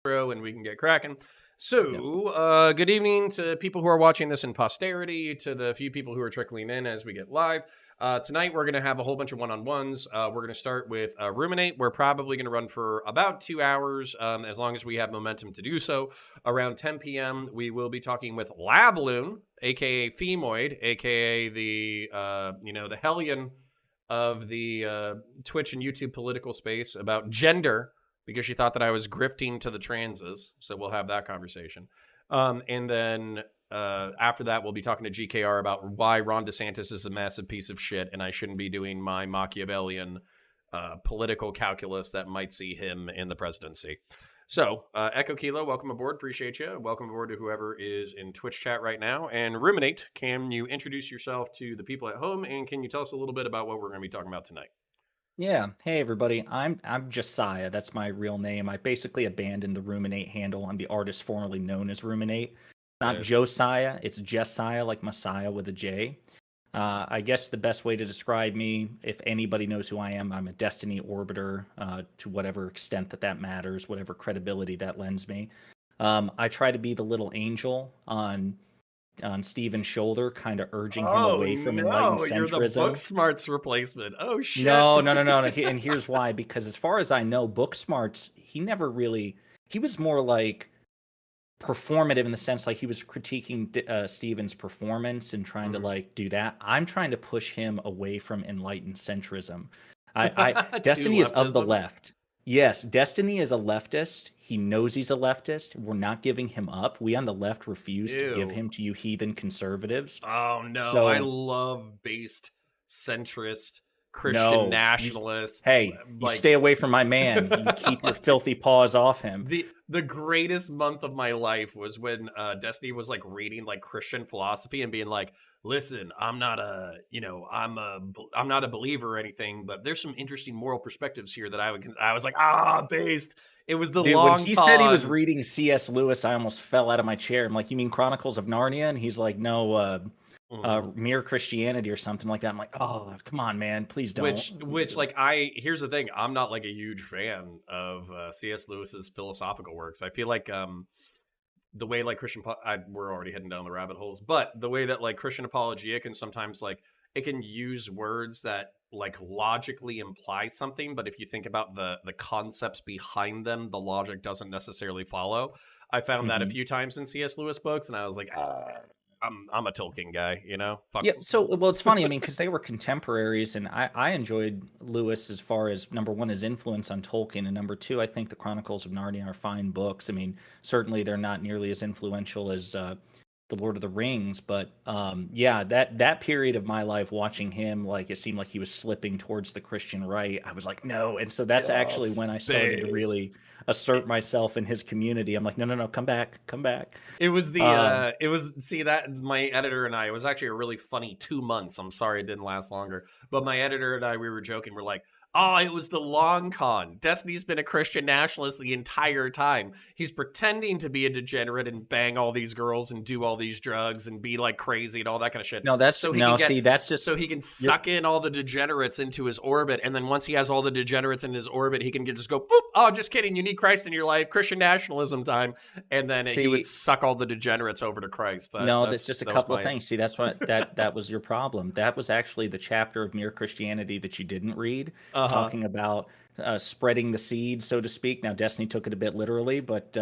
and we can get cracking. Yep. So, good evening to people who are watching this in posterity, to the few people who are trickling in as we get live. Tonight, we're going to have a whole bunch of one-on-ones. We're going to start with Ruminate. We're probably going to run for about 2 hours, as long as we have momentum to do so. Around 10 p.m., we will be talking with Lavloon, aka Femoid, aka the hellion of the Twitch and YouTube political space about gender because she thought that I was grifting to the transes. So we'll have that conversation. And then after that, we'll be talking to GKR about why Ron DeSantis is a massive piece of shit and I shouldn't be doing my Machiavellian political calculus that might see him in the presidency. So, Echo Kilo, welcome aboard. Appreciate you. Welcome aboard to whoever is in Twitch chat right now. And Ruminate, can you introduce yourself to the people at home? And can you tell us a little bit about what we're going to be talking about tonight? Yeah. Hey everybody. I'm Josiah. That's my real name. I basically abandoned the Rumin8 handle. I'm the artist formerly known as Rumin8. Not Nice. Josiah. It's Jesiah, like Messiah with a J. I guess the best way to describe me, if anybody knows who I am, I'm a Destiny orbiter to whatever extent that matters, whatever credibility that lends me. I try to be the little angel on Steven's shoulder, kind of urging him Oh away from enlightened no, you're the book centrism. smarts replacement. Oh shit. No, no, no, no, no. And here's why. Because as far as I know, Booksmarts, he never really. He was more like performative in the sense like he was critiquing Stephen's performance and trying to Mhm. like do that. I'm trying to push him away from enlightened centrism. I To Destiny is of the leftism. left. Yes, Destiny is a leftist. He knows he's a leftist. We're not giving him up. We on the left refuse to give Ew. him to you heathen conservatives. Oh no, I So love based centrist Christian no, nationalist you like stay away from my man. You keep your filthy paws off him. the greatest month of my life was when Destiny was like reading like Christian philosophy and being like, "Listen, I'm not a believer or anything, but there's some interesting moral perspectives here that I was like, based." It was the Dude, when long he said he was con. reading C.S. Lewis, I almost fell out of my chair. I'm like, you mean Chronicles of Narnia? And he's like, no, Mhm. Mere Christianity or something like that. I'm like, oh, come on, man, please don't. Which like here's the thing, I'm not like a huge fan of C.S. Lewis's philosophical works. I feel like the way like we're already heading down the rabbit holes, but the way that like Christian apologia can sometimes like it can use words that like logically imply something, but if you think about the concepts behind them, the logic doesn't necessarily follow. I found that a Hmm. few times in C.S. Lewis books, and I was like, I'm a Tolkien guy, you know. Fuck. Yeah, so well, it's funny. I mean, because they were contemporaries, and I enjoyed Lewis as far as number one, his influence on Tolkien, and number two, I think the Chronicles of Narnia are fine books. I mean, certainly they're not nearly as influential as the Lord of the Rings, but yeah, that period of my life watching him, like it seemed like he was slipping towards the Christian right. I was like, no, and so that's actually Yes, when I started to based. really assert myself in his community. I'm like, no, no, no, come back, come back. It was see that my editor and I, it was actually a really funny 2 months. I'm sorry it didn't last longer. But my editor and I, we were joking, we're like, oh, it was the long con. Destiny's been a Christian nationalist the entire time. He's pretending to be a degenerate and bang all these girls and do all these drugs and be like crazy and all that kind of shit. No, that's So he can no, get see, that's just so he can you're suck in all the degenerates into his orbit, and then once he has all the degenerates in his orbit, he can just go, boop, oh, just kidding, you need Christ in your life, Christian nationalism time, and then he would see. suck all the degenerates over to Christ. No, that's just a That was couple of my things. See, that's what that was your problem. That was actually the chapter of Mere Christianity that you didn't read, uh-huh. talking about spreading the seed, so to speak. Now, Destiny took it a bit literally, but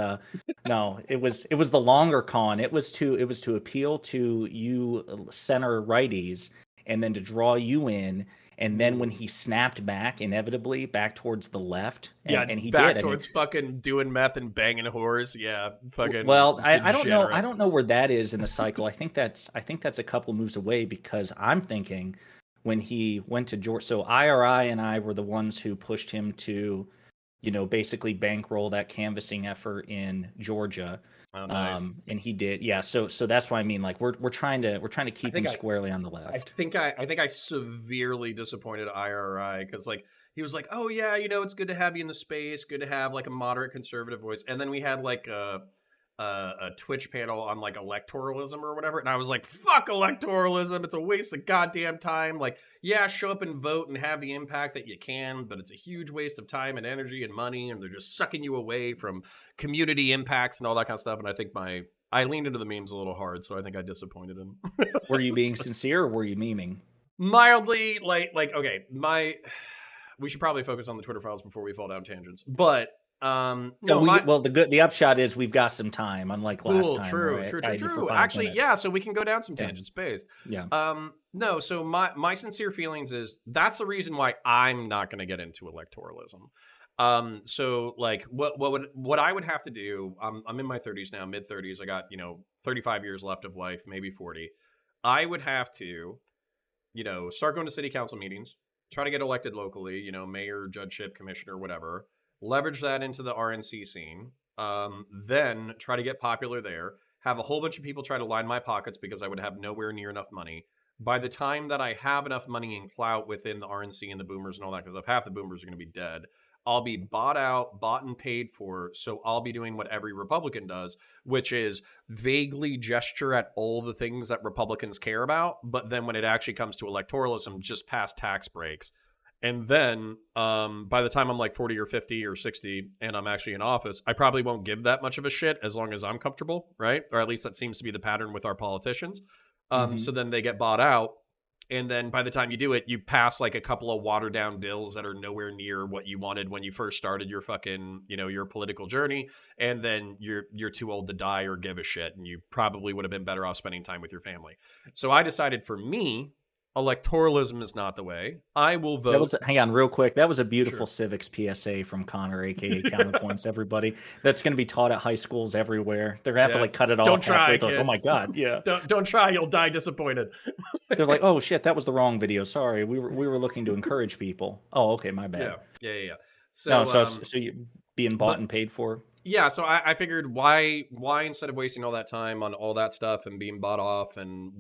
no, it was the longer con. It was to appeal to you center righties, and then to draw you in. And then when Hmm. he snapped back, inevitably back towards the left, Yeah, and he did. back I mean, towards fucking doing meth and banging whores. Yeah, fucking Well, I don't know. I degenerate. don't know where that is in the cycle. I think that's a couple moves away because I'm thinking when he went to Georgia. So IRI and I were the ones who pushed him to, basically bankroll that canvassing effort in Georgia. Oh, nice. And he did. Yeah. So that's what I mean. Like we're trying to I keep think him I squarely on the I left. think I think I severely disappointed IRI because like he was like, oh yeah, it's good to have you in the space, good to have like a moderate conservative voice, and then we had like a Twitch panel on like electoralism or whatever, and I was like, "Fuck electoralism! It's a waste of goddamn time. Like, yeah, show up and vote and have the impact that you can, but it's a huge waste of time and energy and money, and they're just sucking you away from community impacts and all that kind of stuff." And I think I leaned into the memes a little hard, so I think I disappointed him. Were you being sincere or were you memeing? Mildly, like okay, we should probably focus on the Twitter files before we fall down tangents. But Oh, no, my the upshot is we've got some time, unlike last cool, time where true, I true, true, had you for true. 5 minutes. Yeah, so we can go down some Yeah. tangents based. Yeah. No, so my sincere feelings is that's the reason why I'm not going to get into electoralism. So like what I would have to do, I'm in my 30s now, mid 30s. I got, 35 years left of life, maybe 40. I would have to, start going to city council meetings, try to get elected locally, mayor, judgeship, commissioner, whatever, leverage that into the RNC scene, then try to get popular there, have a whole bunch of people try to line my pockets because I would have nowhere near enough money. By the time that I have enough money and clout within the RNC and the boomers and all that, because half the boomers are going to be dead, I'll be bought out, bought and paid for. So I'll be doing what every Republican does, which is vaguely gesture at all the things that Republicans care about. But then when it actually comes to electoralism, just pass tax breaks. And then by the time I'm like 40 or 50 or 60 and I'm actually in office, I probably won't give that much of a shit as long as I'm comfortable, right? Or at least that seems to be the pattern with our politicians. So then they get bought out. And then by the time you do it, you pass like a couple of watered down bills that are nowhere near what you wanted when you first started your fucking, your political journey. And then you're too old to die or give a shit. And you probably would have been better off spending time with your family. So I decided for me, electoralism is not the way. I will vote. Hang on real quick. That was a beautiful Sure. civics PSA from Connor, aka Counterpoints. Everybody, that's going to be taught at high schools everywhere. They're going to have to like cut it off. Don't try, kids. Oh my god, yeah. Don't try. You'll die disappointed. They're like, oh shit, that was the wrong video. Sorry, we were looking to encourage people. Oh, okay, my bad. Yeah. So no, so you being bought and paid for. Yeah, so I figured why instead of wasting all that time on all that stuff and being bought off and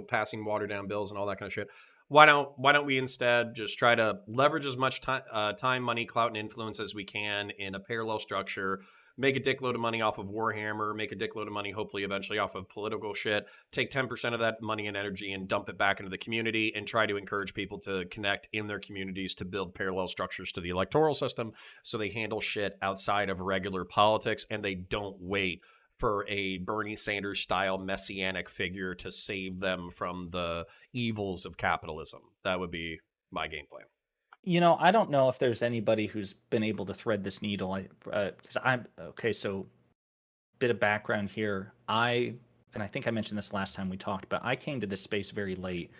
passing watered down bills and all that kind of shit, why don't we instead just try to leverage as much time, money, clout, and influence as we can in a parallel structure, make a dickload of money off of Warhammer, make a dickload of money hopefully eventually off of political shit, take 10% of that money and energy and dump it back into the community and try to encourage people to connect in their communities to build parallel structures to the electoral system so they handle shit outside of regular politics and they don't wait for a Bernie Sanders style messianic figure to save them from the evils of capitalism. That would be my game plan. I don't know if there's anybody who's been able to thread this needle. Because I'm okay. So, bit of background here. And I think I mentioned this last time we talked, but I came to this space very late.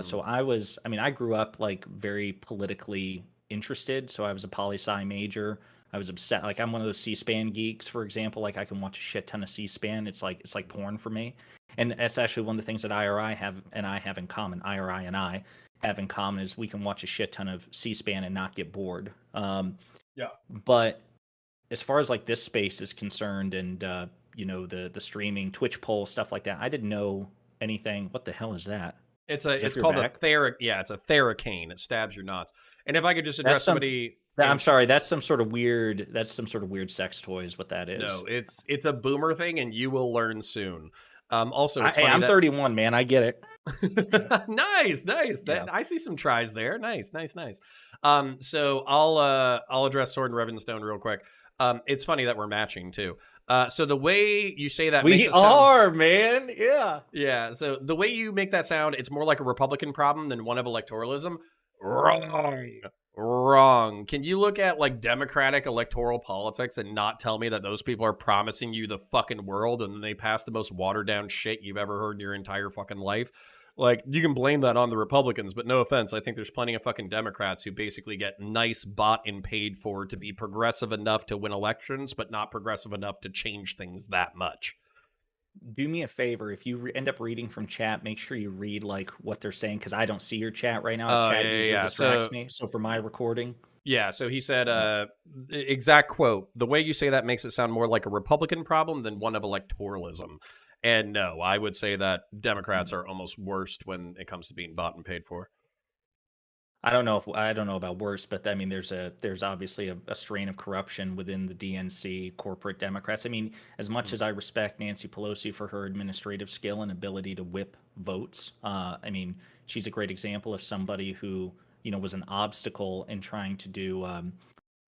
So I grew up like very politically interested. So I was a poli-sci major. I was obsessed. Like I'm one of those C-SPAN geeks, for example. Like I can watch a shit ton of C-SPAN. It's like porn for me. And that's actually one of the things that IRI have and I have in common. IRI and I have in common is we can watch a shit ton of C-SPAN and not get bored. Yeah. But as far as like this space is concerned, and the streaming, Twitch poll, stuff like that, I didn't know anything. What the hell is that? It's called a it's a Theracane. It stabs your nuts. And if I could just address somebody. I'm sorry, that's some sort of weird sex toy is what that is. No, it's a boomer thing, and you will learn soon. Also, I'm 31, man. I get it. Nice. Yeah. I see some tries there. Nice. So I'll address Sword and Revanstone real quick. It's funny that we're matching too. So the way you say that makes it sound, man. Yeah. Yeah. So the way you make that sound, it's more like a Republican problem than one of electoralism. Wrong. Can you look at like Democratic electoral politics and not tell me that those people are promising you the fucking world and then they pass the most watered down shit you've ever heard in your entire fucking life? Like, you can blame that on the Republicans, but no offense, I think there's plenty of fucking Democrats who basically get nice bought and paid for to be progressive enough to win elections, but not progressive enough to change things that much. Do me a favor. If you end up reading from chat, make sure you read like what they're saying because I don't see your chat right now. Chat usually distracts me. So for my recording. Yeah, so he said, exact quote, the way you say that makes it sound more like a Republican problem than one of electoralism. And no, I would say that Democrats are almost worst when it comes to being bought and paid for. I don't know about worse, but I mean, there's obviously a strain of corruption within the DNC corporate Democrats. I mean, as much Mm. as I respect Nancy Pelosi for her administrative skill and ability to whip votes, I mean, she's a great example of somebody who was an obstacle in trying to do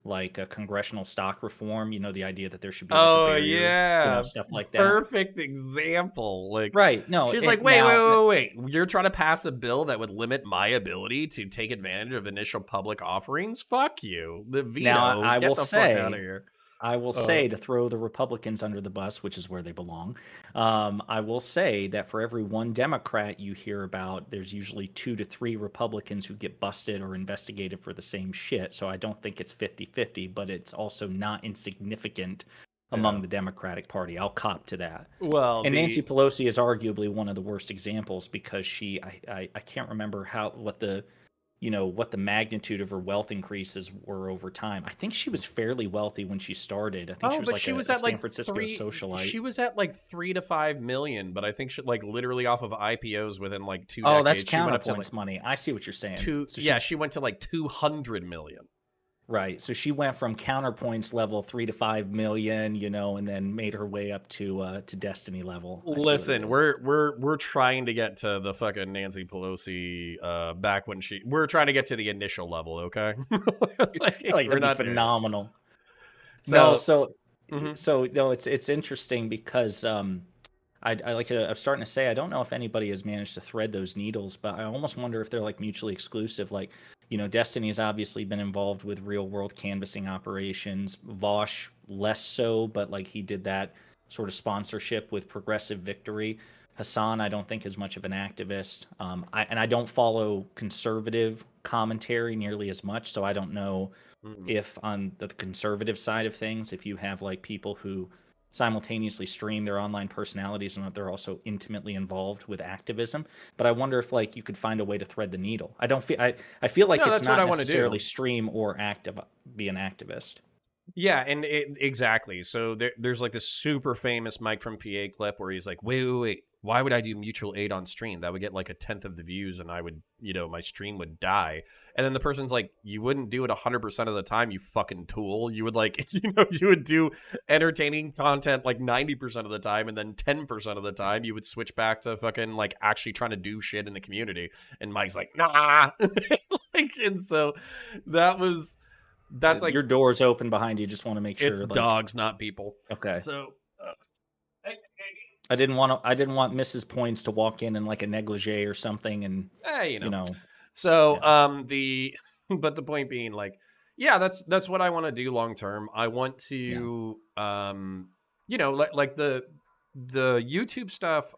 like a congressional stock reform. The idea that there should be like a Oh barrier, yeah, stuff like that. perfect example. Like Right. No, she's like, it, wait, wait, now wait, wait, wait. You're trying to pass a bill that would limit my ability to take advantage of initial public offerings? Fuck you. The now veto. Get the fuck out of here. I will Uh, say to throw the Republicans under the bus, which is where they belong. I will say that for every one Democrat you hear about, there's usually 2 to 3 Republicans who get busted or investigated for the same shit. So I don't think it's 50-50, but it's also not insignificant yeah. among the Democratic Party. I'll cop to that. Well, And Nancy the Pelosi is arguably one of the worst examples because I can't remember what the magnitude of her wealth increases were over time. I think she was fairly wealthy when she started. I think she oh, was but like she was a at San like Francisco three. socialite. She was at like 3 to 5 million, but I think she like literally off of IPOs within like two Oh, that's decades. She went up to like counterpoints money. I see what you're saying. two. So she Yeah, was she went to like 200 million. right. So she went from counterpoints level 3 to 5 million, and then made her way up to Destiny level. I see what it Listen, is. we're trying to get to the fucking Nancy Pelosi back when we're trying to get to the initial level, okay? Like, Like we're that'd be not there yet. phenomenal. No, So, so mhm. so no, it's interesting because I'm starting to say I don't know if anybody has managed to thread those needles, but I almost wonder if they're like mutually exclusive. Like, Destiny has obviously been involved with real world canvassing operations. Vosh less so, but like he did that sort of sponsorship with Progressive Victory. Hassan, I don't think is much of an activist. I don't follow conservative commentary nearly as much, so I don't know Mhm. if on the conservative side of things, if you have like people who simultaneously stream their online personalities and they're also intimately involved with activism. But I wonder if like you could find a way to thread the needle. I don't feel I feel like No, it's that's what not I want to necessarily do. stream or active be an activist. Yeah, and exactly. So there's like this super famous Mike from PA clip where he's like, wait, wait, wait. Why would I do mutual aid on stream? That would get like a tenth of the views and I would, my stream would die. And then the person's like, you wouldn't do it 100% of the time, you fucking tool. You would like, you would do entertaining content like 90% of the time. And then 10% of the time, you would switch back to fucking like actually trying to do shit in the community. And Mike's like, nah. Like, and so that was, that's like, Your door's open behind you. Just want to make it's sure, like, dogs, not people. okay. So, I didn't want Mrs. Points to walk in like a negligee or something, and eh, you know, So, yeah, but the point being, like, yeah, that's what I want to do long term. I want yeah, to, like the YouTube stuff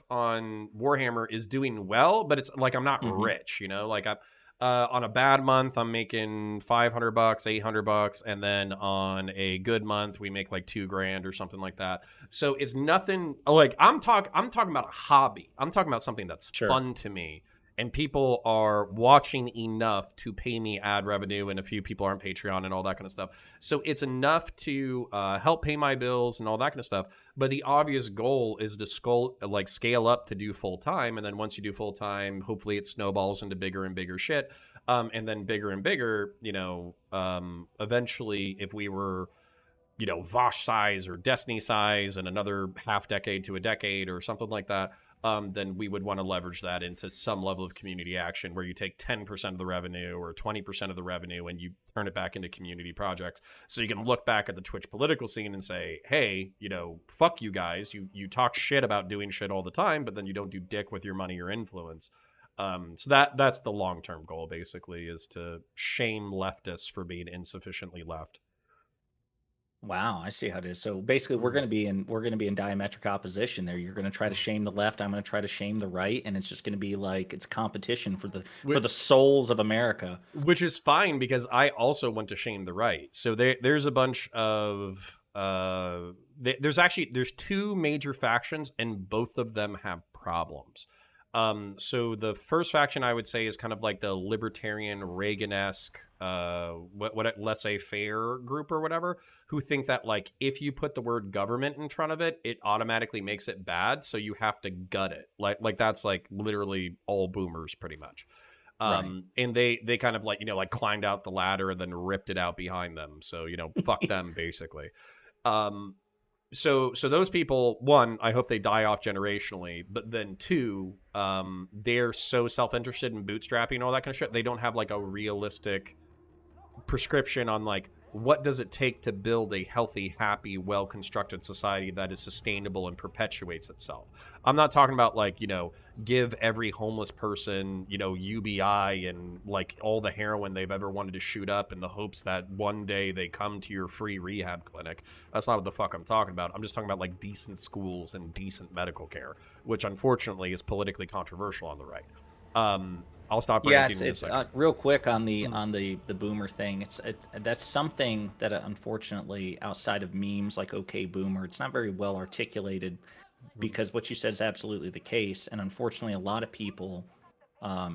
on Warhammer is doing well, but it's like I'm not hmm rich, like I'm on a bad month I'm making $500, $800, and then on a good month we make like 2 grand or something like that. So it's nothing like I'm talking about a hobby. I'm talking about something that's sure. fun to me. And people are watching enough to pay me ad revenue, and a few people are on Patreon and all that kind of stuff. So it's enough to help pay my bills and all that kind of stuff. But the obvious goal is to scale up to do full time, and then once you do full time, hopefully it snowballs into bigger and bigger shit, and then bigger and bigger. Eventually, if we were Vosh size or Destiny size and another half decade to a decade or something like that, then we would want to leverage that into some level of community action where you take 10% of the revenue or 20% of the revenue and you turn it back into community projects. So you can look back at the Twitch political scene and say, hey, fuck you guys. You talk shit about doing shit all the time, but then you don't do dick with your money or influence. So that's the long term goal, basically, is to shame leftists for being insufficiently left. Wow, I see how it is. So basically, Mhm. we're going to be in diametric opposition there. You're going to try to shame the left. I'm going to try to shame the right, and it's just going to be like it's a competition for the souls of America. Which is fine because I also want to shame the right. So there's a bunch of there's 2 major factions and both of them have problems. So the first faction I would say is kind of like the libertarian Reagan-esque, what laissez-faire group or whatever, who think that like if you put the word government in front of it, it automatically makes it bad, so you have to gut it. Like that's like literally all boomers pretty much. Right. And they kind of like like climbed out the ladder and then ripped it out behind them. So fuck them basically. Um, so those people, one, I hope they die off generationally, but then two, they're so self-interested in bootstrapping and all that kind of shit, they don't have like a realistic prescription on like what does it take to build a healthy, happy, well-constructed society that is sustainable and perpetuates itself. I'm not talking about like give every homeless person UBI and like all the heroin they've ever wanted to shoot up in the hopes that one day they come to your free rehab clinic. That's not what the fuck I'm talking about. I'm just talking about like decent schools and decent medical care, which unfortunately is politically controversial on the right. I'll stop Yeah, ranting in a second. real quick on the boomer thing. It's that's something that unfortunately outside of memes like "Okay Boomer," it's not very well articulated, because what you said is absolutely the case, and unfortunately, a lot of people,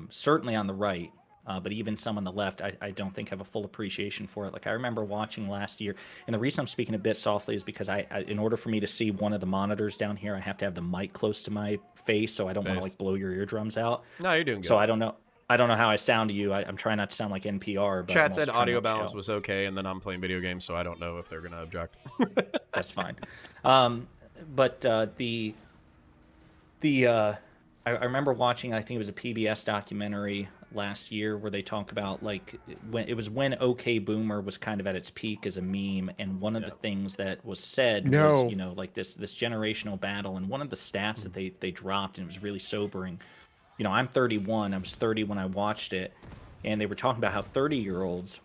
certainly on the right, but even some on the left, I don't think have a full appreciation for it. Like I remember watching last year, and the reason I'm speaking a bit softly is because in order for me to see one of the monitors down here, I have to have the mic close to my face, so I don't want to like blow your eardrums out. No, you're doing good. So I don't know. I don't know how I sound to you. I'm trying not to sound like NPR, but Chat said audio balance was okay, and then I'm playing video games, so I don't know if they're gonna object. That's fine. But I remember watching, I think it was a PBS documentary last year where they talk about like when OK Boomer was kind of at its peak as a meme, and one of the things that was said was like this generational battle, and one of the stats that they dropped, and it was really sobering. I'm 31. I was 30 when I watched it, and they were talking about how 30-year-olds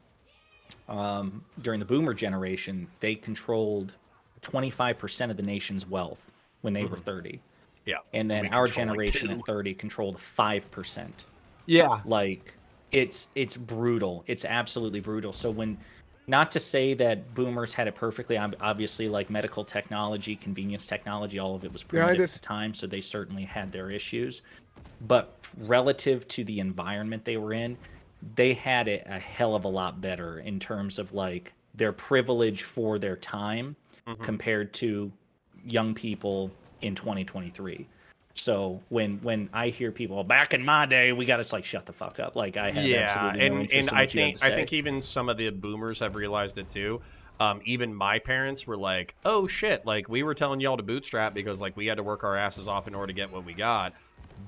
during the boomer generation, they controlled 25% of the nation's wealth when they were 30. Yeah. And then our generation at 30 controlled 5%. Yeah. Like it's brutal. It's absolutely brutal. So not to say that boomers had it perfectly, obviously like medical technology, convenience technology, all of it was primitive at the time, so they certainly had their issues. But relative to the environment they were in, they had it a hell of a lot better in terms of like their privilege for their time compared to young people in 2023. So when I hear people back in my day, we got to like shut the fuck up. Like I have absolutely no interest in what you have to say. I think even some of the boomers have realized it too. Even my parents were like, "Oh shit!" Like we were telling y'all to bootstrap because like we had to work our asses off in order to get what we got.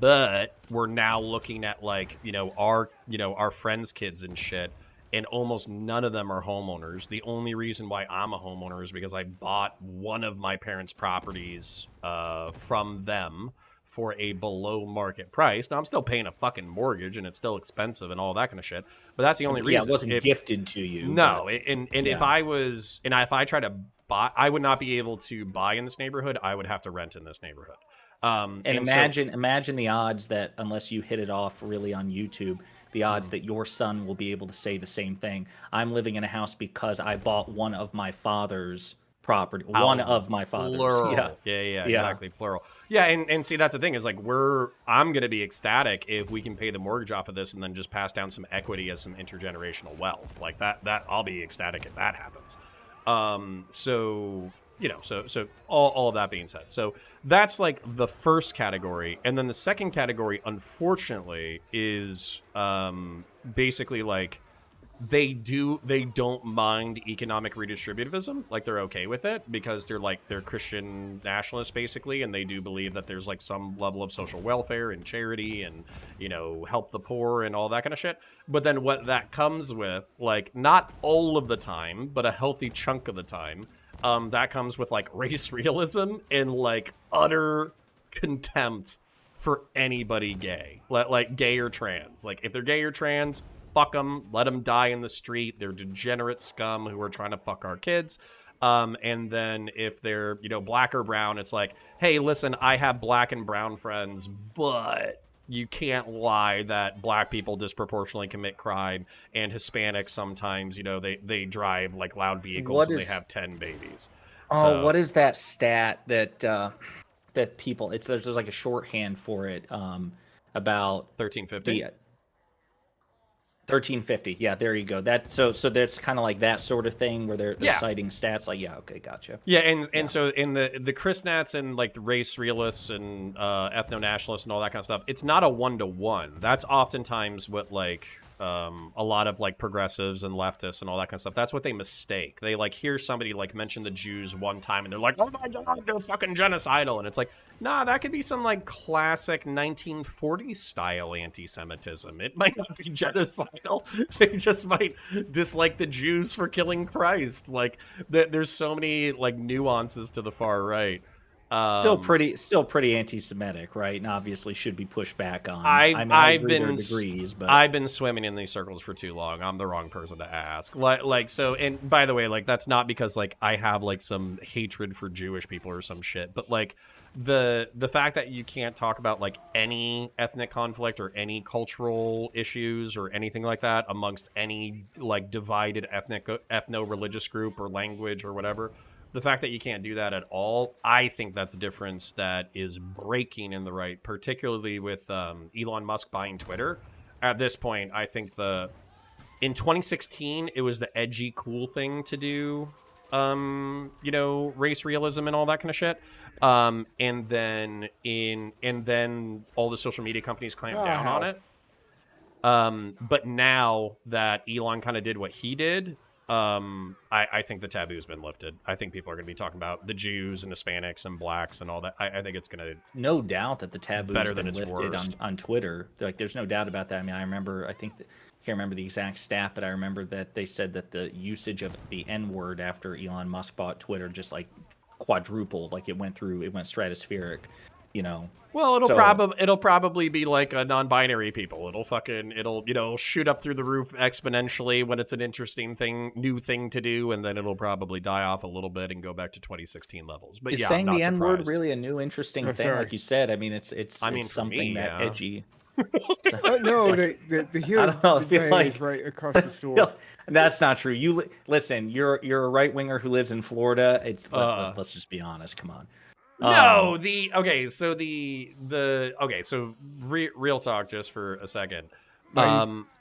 But we're now looking at like our friends' kids and shit, and almost none of them are homeowners. The only reason why I'm a homeowner is because I bought one of my parents' properties from them for a below market price. Now I'm still paying a fucking mortgage, and it's still expensive and all that kind of shit. But that's the only reason. Yeah, it wasn't gifted to you. No, and if if I try to buy, I would not be able to buy in this neighborhood. I would have to rent in this neighborhood. And imagine the odds that unless you hit it off really on YouTube, the odds that your son will be able to say the same thing. I'm living in a house because I bought one of my father's property. Houses, one of my father's. Plural. Yeah, exactly, plural. Yeah, and see, that's the thing is like I'm gonna be ecstatic if we can pay the mortgage off of this and then just pass down some equity as some intergenerational wealth. Like that I'll be ecstatic if that happens. So all of that being said, so that's like the first category, and then the second category, unfortunately, is basically like they don't mind economic redistributivism. Like they're okay with it because they're Christian nationalists basically, and they do believe that there's like some level of social welfare and charity and help the poor and all that kind of shit. But then what that comes with, like not all of the time, but a healthy chunk of the time, that comes with like race realism and like utter contempt for anybody gay, like gay or trans. Like if they're gay or trans, fuck them, let them die in the street. They're degenerate scum who are trying to fuck our kids. And then if they're black or brown, it's like, hey, listen, I have black and brown friends, but you can't lie that black people disproportionately commit crime, and Hispanics sometimes, they drive like loud vehicles and they have 10 babies. What is that stat that people? There's like a shorthand for it. about 1350. the 1350. Yeah, there you go. That so that's kind of like that sort of thing where they're Yeah. citing stats. Like, yeah, okay, gotcha. Yeah, and Yeah. so in the Chris Nats and like the race realists and ethno nationalists and all that kind of stuff, it's not a 1-to-1. That's oftentimes what like a lot of like progressives and leftists and all that kind of stuff. That's what they mistake. They like hear somebody like mention the Jews one time and they're like, "Oh my god, they're fucking genocidal," and it's like, nah, that could be some like classic 1940s style anti-Semitism. It might not be genocidal. They just might dislike the Jews for killing Christ. Like there's so many like nuances to the far right. Still pretty anti-Semitic, right? And obviously should be pushed back on. I mean, I I've agree there are been degrees, but I've been swimming in these circles for too long. I'm the wrong person to ask. Like so, and by the way, like that's not because like I have like some hatred for Jewish people or some shit, but like the fact that you can't talk about like any ethnic conflict or any cultural issues or anything like that amongst any like divided ethno-religious group or language or whatever. The fact that you can't do that at all, I think that's a difference that is breaking in the right, particularly with Elon Musk buying Twitter. At this point, I think in 2016, it was the edgy, cool thing to do, you know, race realism and all that kind of shit. And then all the social media companies clamped down on it. But now that Elon kind of did what he did, I think the taboo's been lifted. I think people are going to be talking about the Jews and Hispanics and blacks and all that. I think it's going to no doubt that the taboo's better been than it's lifted worst. on Twitter. Like, there's no doubt about that. I mean, I can't remember the exact stat, but I remember that they said that the usage of the N-word after Elon Musk bought Twitter just like quadrupled. Like it went stratospheric, you know. Well, it'll So, probably be like a non-binary people. It'll shoot up through the roof exponentially when it's an interesting new thing to do, and then it'll probably die off a little bit and go back to 2016 levels. But is yeah, I'm saying not the N-word surprised. really a new interesting thing? sorry. Like you said, I mean, it's I mean, it's for something me, that yeah. edgy. No, like, the heel I don't know, I feel bang like- is right across the store. That's not true. Listen. You're a right winger who lives in Florida. Let's just be honest. Come on. No, real talk just for a second.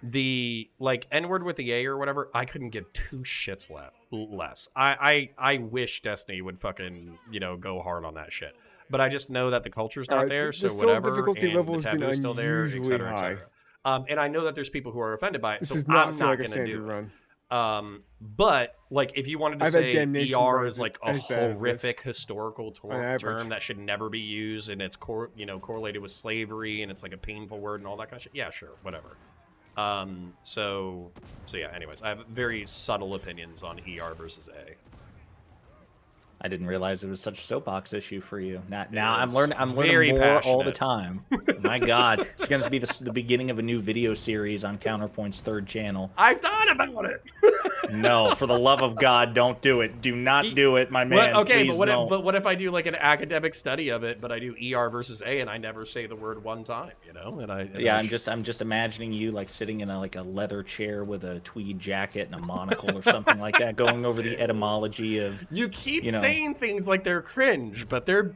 The like N-word with the A or whatever, I couldn't give two shits less. I wish Destiny would fucking, you know, go hard on that shit. But I just know that the culture's not there, the so soul whatever, difficulty and level the has been taboo's still there, et unusually cetera, et high. cetera. And I know that there's people who are offended by it, This so does not I'm feel not like a going to standard do it. run. But like if you wanted to I've had say damnation ER runs is like a as bad as this. horrific historical On average. term that should never be used, and it's correlated with slavery, and it's like a painful word and all that kind of shit. Yeah, sure, whatever. So yeah. Anyways, I have very subtle opinions on ER versus A. I didn't realize it was such a soapbox issue for you. Now I'm is. learning. I'm Very learning more all the passionate. time. My God, it's going to be the beginning of a new video series on Counterpoints' third channel. I thought about it. No, for the love of God, don't do it. Do not do it, my man. Okay, Please, but no. what if I do like an academic study of it, but I do ER versus A, and I never say the word one time, you know? I'm just imagining you like sitting in a leather chair with a tweed jacket and a monocle or something like that, going over the etymology of. You keep you know. saying things like they're cringe, but they're.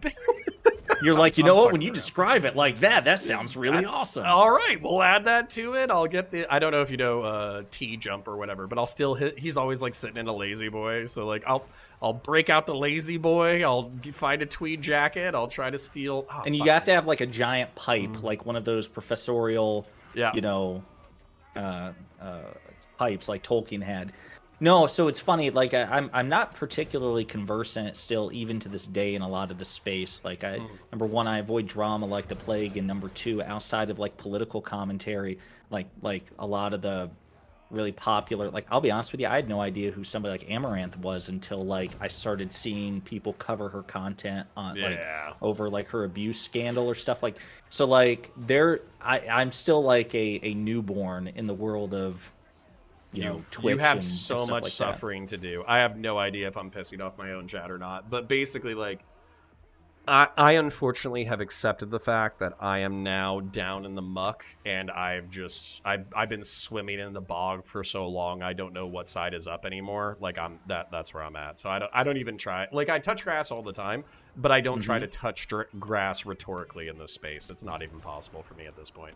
You're like, you know what? When you describe it like that sounds really awesome. All right, we'll add that to it. I'll get I don't know if you know T-Jump or whatever, but I'll still he's always like sitting in a lazy boy. So like I'll break out the lazy boy. I'll find a tweed jacket. I'll try to steal. Oh, and you got to have like a giant pipe, like one of those professorial, you know, pipes like Tolkien had. No, so it's funny. Like I'm not particularly conversant still, even to this day, in a lot of the space. Like number one, I avoid drama like the plague, and number two, outside of like political commentary, like a lot of the really popular. Like I'll be honest with you, I had no idea who somebody like Amaranth was until like I started seeing people cover her content on like over like her abuse scandal or stuff like. So like I'm still like a newborn in the world of. You know, Twitch. You have and so stuff much like suffering to do. I have no idea if I'm pissing off my own chat or not. But basically, like, I unfortunately have accepted the fact that I am now down in the muck, and I've been swimming in the bog for so long I don't know what side is up anymore. Like that's where I'm at. So I don't even try. Like I touch grass all the time, but I don't try to touch grass rhetorically in this space. It's not even possible for me at this point.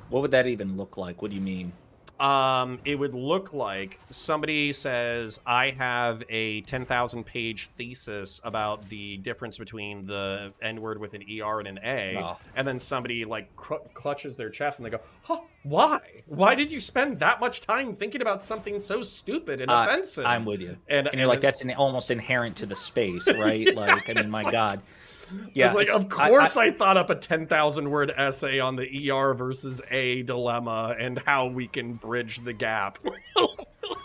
What would that even look like? What do you mean? It would look like somebody says, I have a 10,000 page thesis about the difference between the N word with an ER and an A. And then somebody like clutches their chest and they go, huh, why? Why did you spend that much time thinking about something so stupid and offensive? I'm with you. And you're and like, that's almost inherent to the space, right? Yeah, like, I mean, my God. Yeah, it's like, of course I thought up a 10,000 word essay on the ER versus A dilemma and how we can bridge the gap.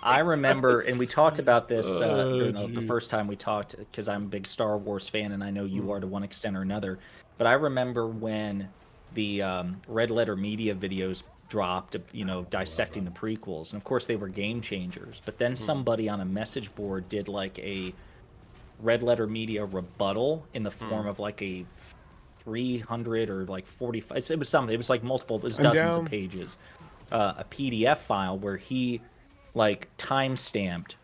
I remember, and we talked about this the first time we talked, because I'm a big Star Wars fan, and I know you are to one extent or another. But I remember when the Red Letter Media videos dropped, you know, dissecting the prequels, and of course they were game changers. But then somebody on a message board did like a Red Letter Media rebuttal in the form of like a 300 or like 45. It was something. It was like multiple. It was dozens of pages. A PDF file where he like time stamped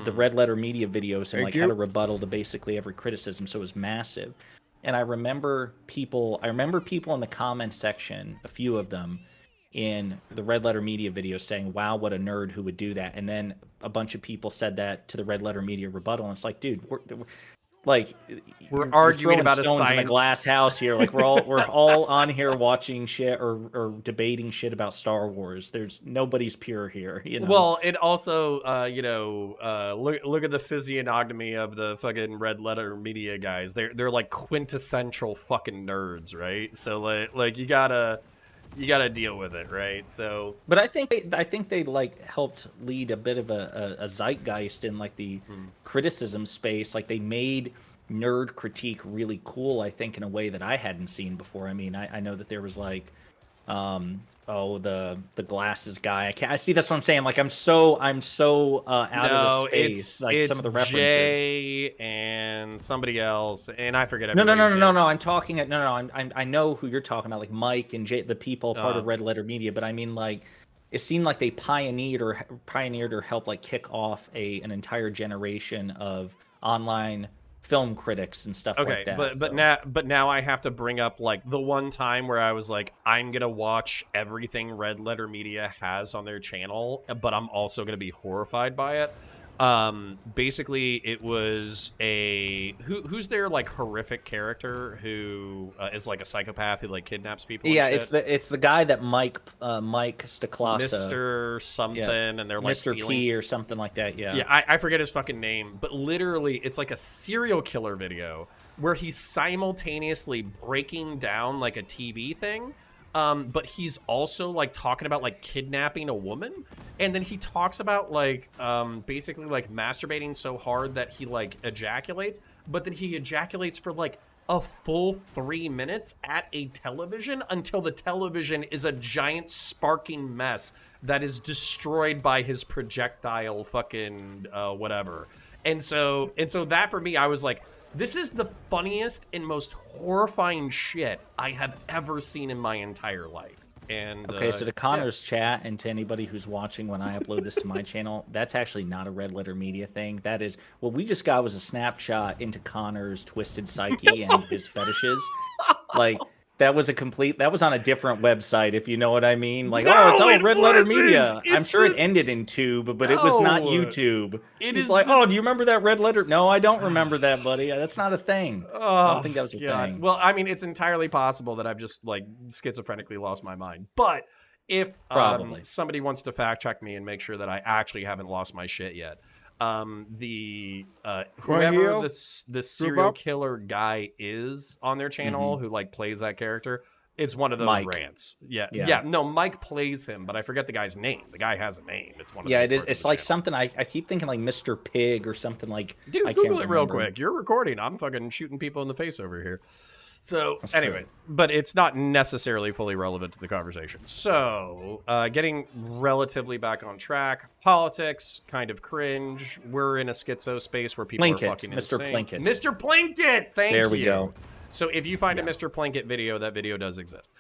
the Red Letter Media videos and like had a rebuttal to basically every criticism. So it was massive. And I remember people in the comments section, a few of them, in the Red Letter Media video saying, wow, what a nerd who would do that. And then a bunch of people said that to the Red Letter Media rebuttal. And it's like, dude, we're arguing about stones a science in a glass house here. Like we're all on here watching shit or debating shit about Star Wars. There's nobody's pure here, you know. Well, it also, look at the physiognomy of the fucking Red Letter Media guys. They're like quintessential fucking nerds, right? So like you gotta deal with it, right? So, but I think they like helped lead a bit of a zeitgeist in like the criticism space. Like they made nerd critique really cool, I think, in a way that I hadn't seen before. I mean, I know that there was like the glasses guy. I see, that's what I'm saying. Like I'm so out of the space. It's some of the references. Jay and somebody else, and I forget everybody's name. No. I'm talking. I know who you're talking about, like Mike and Jay, the people part of Red Letter Media. But I mean, like, it seemed like they pioneered or helped like kick off an entire generation of online film critics and stuff like that. But now I have to bring up like the one time where I was like, I'm gonna watch everything Red Letter Media has on their channel, but I'm also gonna be horrified by it. Basically it was who's their like horrific character who is like a psychopath who like kidnaps people. Yeah, and shit? it's the guy that Mike Staklasa, Mr. something, and they're like Mr. stealing... P or something like that. Yeah, I forget his fucking name, but literally it's like a serial killer video where he's simultaneously breaking down like a TV thing. But he's also like talking about like kidnapping a woman, and then he talks about like basically like masturbating so hard that he like ejaculates, but then he ejaculates for like a full 3 minutes at a television until the television is a giant sparking mess that is destroyed by his projectile fucking whatever. And so that for me, I was like, this is the funniest and most horrifying shit I have ever seen in my entire life. And okay, so to Connor's chat and to anybody who's watching when I upload this to my channel, that's actually not a Red Letter Media thing. That is, what we just got was a snapshot into Connor's twisted psyche and his fetishes. Like, that was on a different website, if you know what I mean. Like, no, it's all Red Letter Media. I'm sure it ended in Tube, but it was not YouTube. He's like, oh, do you remember that Red Letter? No, I don't remember that, buddy. That's not a thing. I don't think that was a thing. Well, I mean, it's entirely possible that I've just like schizophrenically lost my mind. But if somebody wants to fact check me and make sure that I actually haven't lost my shit yet, whoever the serial killer guy is on their channel who like plays that character, it's one of those rants. No, Mike plays him, but I forget the guy's name. The guy has a name. It's one of it is. It's like something I keep thinking like Mr. Pig or something like. Dude, Google it real quick. You're recording. I'm fucking shooting people in the face over here. So anyway, but it's not necessarily fully relevant to the conversation. So getting relatively back on track, politics, kind of cringe. We're in a schizo space where people are fucking insane. Mr. Plinkett. Mr. Plinkett, thank you. There we go. So if you find a Mr. Plinkett video, that video does exist.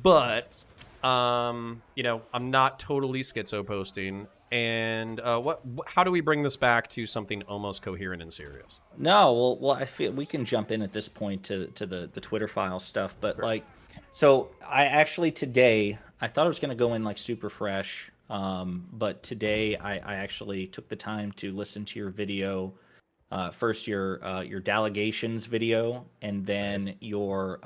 But, you know, I'm not totally schizo posting. And how do we bring this back to something almost coherent and serious? No, well, I feel we can jump in at this point to the Twitter file stuff, but like, so I actually today I thought I was going to go in like super fresh, but today I actually took the time to listen to your video, first your delegations video, and then your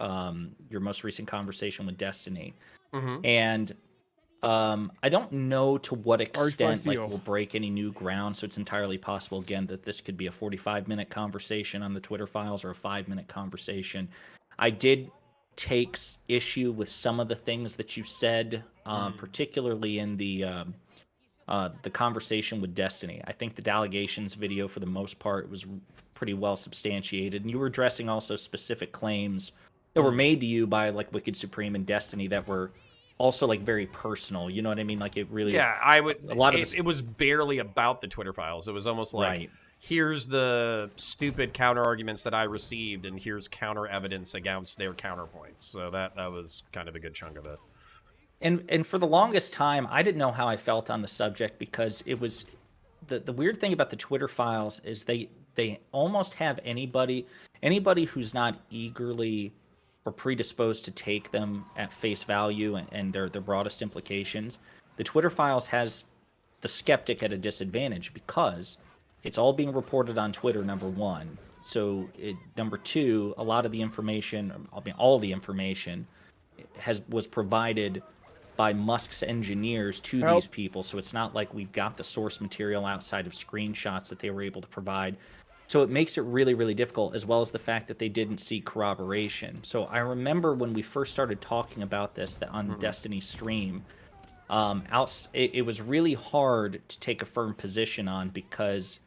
most recent conversation with Destiny, and I don't know to what extent like we'll break any new ground, so it's entirely possible again that this could be a 45-minute conversation on the Twitter files or a 5-minute conversation. I did take issue with some of the things that you said, particularly in the conversation with Destiny. I think the delegations video, for the most part, was pretty well substantiated, and you were addressing also specific claims that were made to you by like Wicked Supreme and Destiny that were also like very personal. You know what I mean? Like it really. Yeah, I would. A lot of it was barely about the Twitter files. It was almost like, here's the stupid counter arguments that I received, and here's counter evidence against their counterpoints. So that was kind of a good chunk of it. And for the longest time, I didn't know how I felt on the subject, because it was the weird thing about the Twitter files is they almost have anybody who's not eagerly or predisposed to take them at face value and their broadest implications. The Twitter files has the skeptic at a disadvantage, because it's all being reported on Twitter, number one. So number two, a lot of the information, I mean, all the information was provided by Musk's engineers to these people. So it's not like we've got the source material outside of screenshots that they were able to provide. So it makes it really, really difficult, as well as the fact that they didn't see corroboration. So I remember when we first started talking about this on Destiny's stream, it was really hard to take a firm position on, because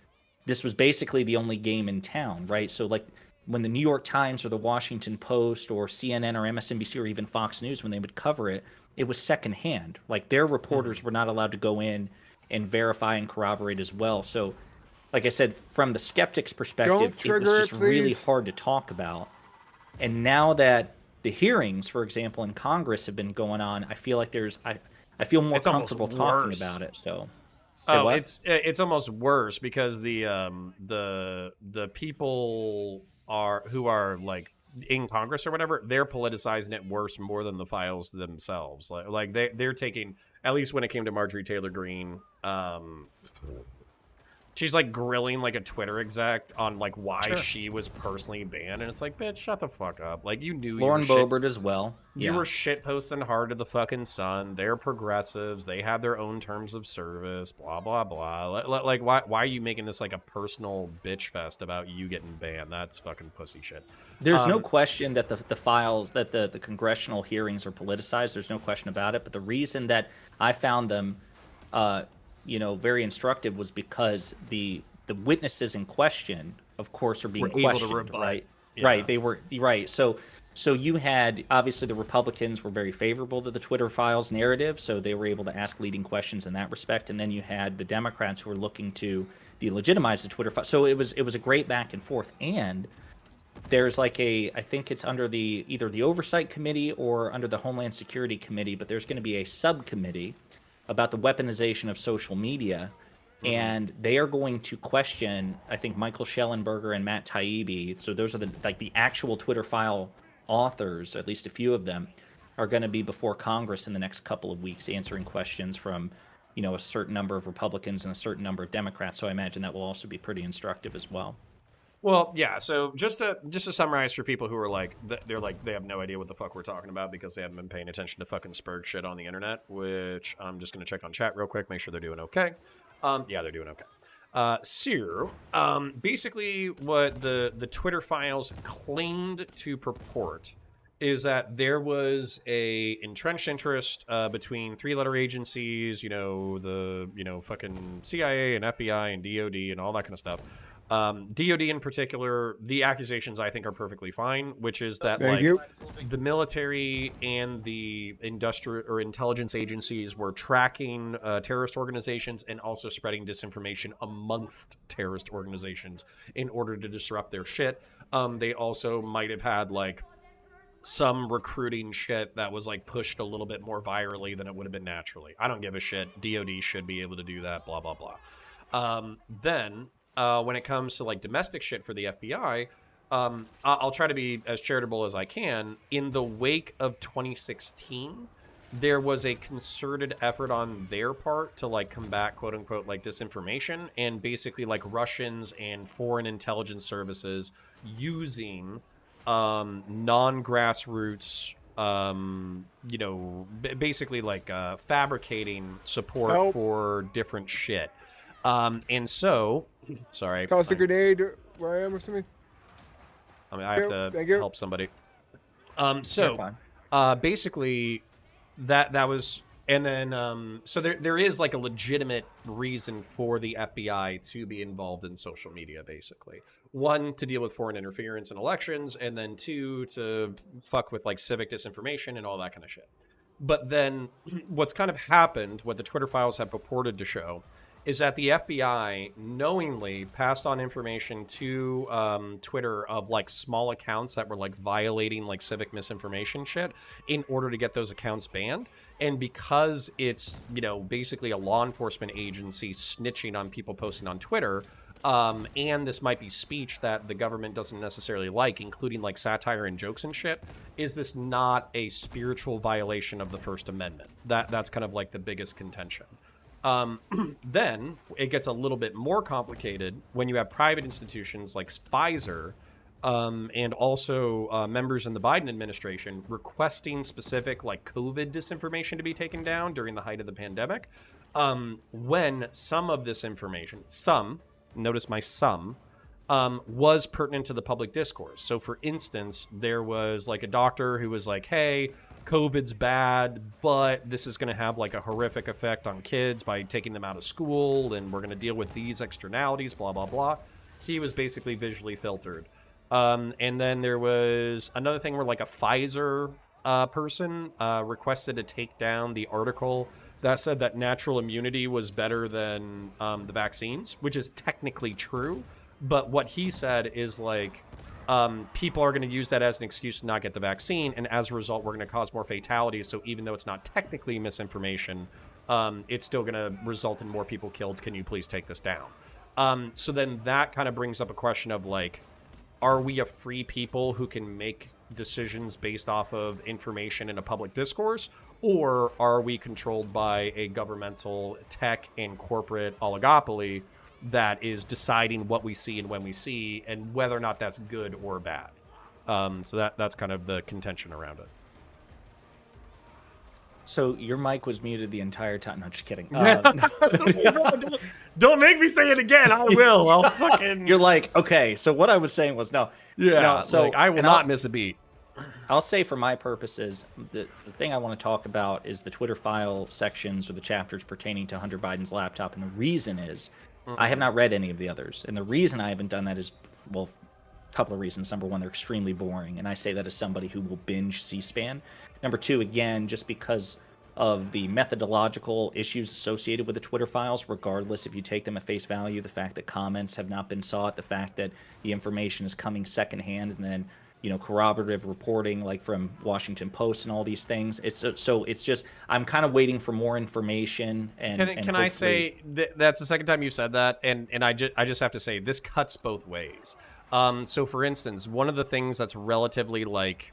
this was basically the only game in town, right? So like when the New York Times or the Washington Post or CNN or MSNBC or even Fox News, when they would cover it, it was secondhand. Like their reporters were not allowed to go in and verify and corroborate as well. So like I said, from the skeptic's perspective, it was just really hard to talk about. And now that the hearings, for example, in Congress have been going on, I feel like I feel more comfortable talking about it. So, it's almost worse, because the people who are like in Congress or whatever, they're politicizing it more than the files themselves. Like they're taking, at least when it came to Marjorie Taylor Greene, she's like grilling like a Twitter exec on like why she was personally banned, and it's like, bitch, shut the fuck up. Like you knew Lauren Boebert as well. You were shit posting hard to the fucking sun. They're progressives. They have their own terms of service. Blah blah blah. Like why are you making this like a personal bitch fest about you getting banned? That's fucking pussy shit. There's no question that the files, that the congressional hearings are politicized. There's no question about it. But the reason that I found them very instructive was because the witnesses in question, of course, are being questioned, right? Yeah. Right, they were right. So you had, obviously, the Republicans were very favorable to the Twitter files narrative, so they were able to ask leading questions in that respect. And then you had the Democrats who were looking to delegitimize the Twitter files. So it was a great back and forth. And there's like I think it's under either the Oversight Committee or under the Homeland Security Committee, but there's going to be a subcommittee about the weaponization of social media, and they are going to question, I think, Michael Schellenberger and Matt Taibbi. So those are the actual Twitter file authors, at least a few of them, are going to be before Congress in the next couple of weeks answering questions from, a certain number of Republicans and a certain number of Democrats. So I imagine that will also be pretty instructive as well. Well, yeah. So just to summarize for people who are like, they have no idea what the fuck we're talking about because they haven't been paying attention to fucking Spurg shit on the internet, which I'm just going to check on chat real quick, make sure they're doing okay. Yeah, they're doing okay. Basically what the Twitter files claimed to purport is that there was a entrenched interest between three-letter agencies, the fucking CIA and FBI and DOD and all that kind of stuff. DOD in particular, the accusations I think are perfectly fine, which is that the military and the industrial or intelligence agencies were tracking terrorist organizations and also spreading disinformation amongst terrorist organizations in order to disrupt their shit. They also might have had like some recruiting shit that was like pushed a little bit more virally than it would have been naturally. I don't give a shit. DoD should be able to do that. Blah blah blah. Then when it comes to like domestic shit for the FBI, I'll try to be as charitable as I can. In the wake of 2016, there was a concerted effort on their part to like combat quote unquote like disinformation, and basically like Russians and foreign intelligence services using non-grassroots basically like fabricating support for different shit. And so, sorry. Toss a grenade where I am or something. I mean, I have to help somebody. Basically, that was, and then, so there is like a legitimate reason for the FBI to be involved in social media, basically. One, to deal with foreign interference in elections, and then two, to fuck with like civic disinformation and all that kind of shit. But then what's kind of happened, what the Twitter files have purported to show, is that the FBI knowingly passed on information to Twitter of like small accounts that were like violating like civic misinformation shit in order to get those accounts banned. And because it's, basically a law enforcement agency snitching on people posting on Twitter, and this might be speech that the government doesn't necessarily like, including like satire and jokes and shit, is this not a spiritual violation of the First Amendment? That's kind of like the biggest contention. Then it gets a little bit more complicated when you have private institutions like Pfizer and also members in the Biden administration requesting specific like COVID disinformation to be taken down during the height of the pandemic. When some of this information, notice my was pertinent to the public discourse. So for instance, there was like a doctor who was like, hey, COVID's bad, but this is going to have like a horrific effect on kids by taking them out of school, and we're going to deal with these externalities, blah, blah, blah. He was basically visually filtered. And then there was another thing where like a Pfizer person requested to take down the article that said that natural immunity was better than the vaccines, which is technically true. But what he said is like, people are going to use that as an excuse to not get the vaccine, and as a result, we're going to cause more fatalities. So even though it's not technically misinformation, it's still going to result in more people killed. Can you please take this down? So then that kind of brings up a question of like, are we a free people who can make decisions based off of information in a public discourse, or are we controlled by a governmental tech and corporate oligopoly that is deciding what we see and when we see, and whether or not that's good or bad? So that's kind of the contention around it. So your mic was muted the entire time. No, just kidding. Don't make me say it again. I will. I'll fucking. You're like, okay. So what I was saying was no. Yeah. No, so like, I will not miss a beat. I'll say for my purposes, the thing I want to talk about is the Twitter file sections or the chapters pertaining to Hunter Biden's laptop, and the reason is I have not read any of the others, and the reason I haven't done that is, well, a couple of reasons. Number one, they're extremely boring, and I say that as somebody who will binge C-SPAN. Number two, again, just because of the methodological issues associated with the Twitter files, regardless if you take them at face value, the fact that comments have not been sought, the fact that the information is coming secondhand, and then corroborative reporting like from Washington Post and all these things. It's just I'm kind of waiting for more information. And can I say that's the second time you said that, and I just have to say this cuts both ways. So for instance, one of the things that's relatively like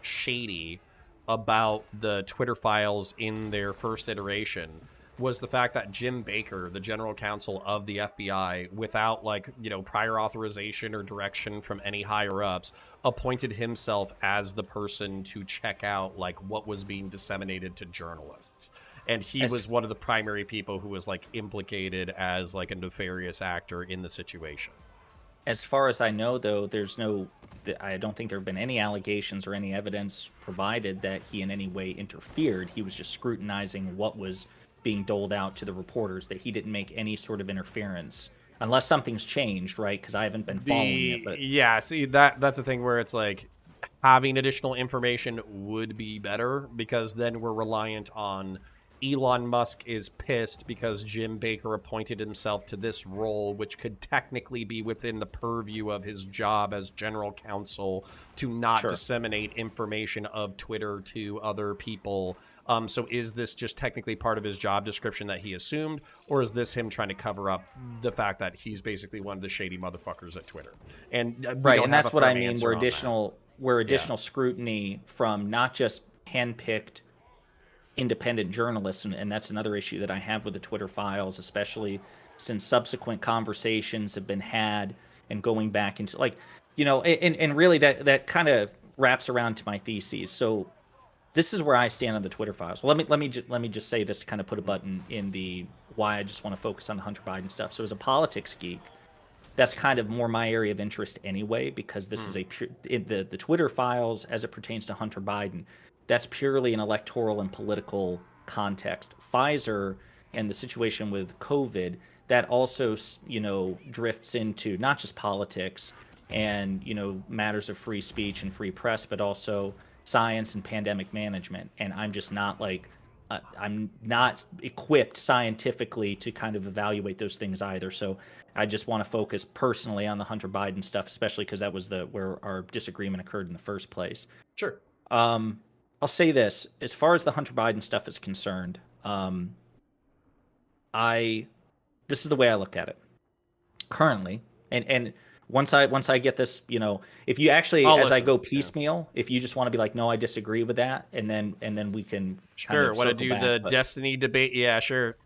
shady about the Twitter files in their first iteration was the fact that Jim Baker, the general counsel of the FBI, without like, prior authorization or direction from any higher ups, appointed himself as the person to check out like what was being disseminated to journalists. And he was one of the primary people who was like implicated as like a nefarious actor in the situation. As far as I know, though, I don't think there have been any allegations or any evidence provided that he in any way interfered. He was just scrutinizing what was being doled out to the reporters, that he didn't make any sort of interference, unless something's changed, right? Because I haven't been following it. But yeah, see, that's a thing where it's like having additional information would be better, because then we're reliant on Elon Musk is pissed because Jim Baker appointed himself to this role, which could technically be within the purview of his job as general counsel to not Sure. disseminate information of Twitter to other people. So is this just technically part of his job description that he assumed, or is this him trying to cover up the fact that he's basically one of the shady motherfuckers at Twitter? And we Right, don't and have that's a what I firm mean. answer on that. Where additional scrutiny from not just handpicked independent journalists, and that's another issue that I have with the Twitter files, especially since subsequent conversations have been had and going back into like, and really that kind of wraps around to my theses. So this is where I stand on the Twitter files. Well, let me just say this to kind of put a button in the why I just want to focus on the Hunter Biden stuff. So as a politics geek, that's kind of more my area of interest anyway, because this is the Twitter files as it pertains to Hunter Biden. That's purely an electoral and political context. Pfizer and the situation with COVID, that also, drifts into not just politics and, matters of free speech and free press, but also science and pandemic management. And I'm just not I'm not equipped scientifically to kind of evaluate those things either. So I just want to focus personally on the Hunter Biden stuff, especially because that was where our disagreement occurred in the first place. Sure. I'll say this: as far as the Hunter Biden stuff is concerned, this is the way I look at it currently, and once I get this, if you actually, I go piecemeal, if you just want to be like, no, I disagree with that, and then we can want to do the Destiny debate, yeah, sure.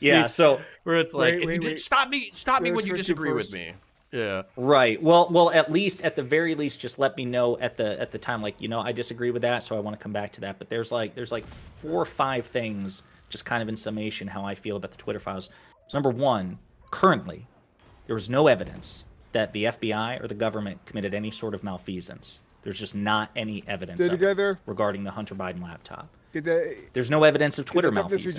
Yeah, so where it's like, stop me when you disagree with me. Yeah. Right. Well, at the very least, just let me know at the time, like, I disagree with that, so I want to come back to that. But there's like 4 or 5 things, just kind of in summation, how I feel about the Twitter files. So number one, currently, there was no evidence that the FBI or the government committed any sort of malfeasance. There's just not any evidence regarding the Hunter Biden laptop. There's no evidence of Twitter malfeasance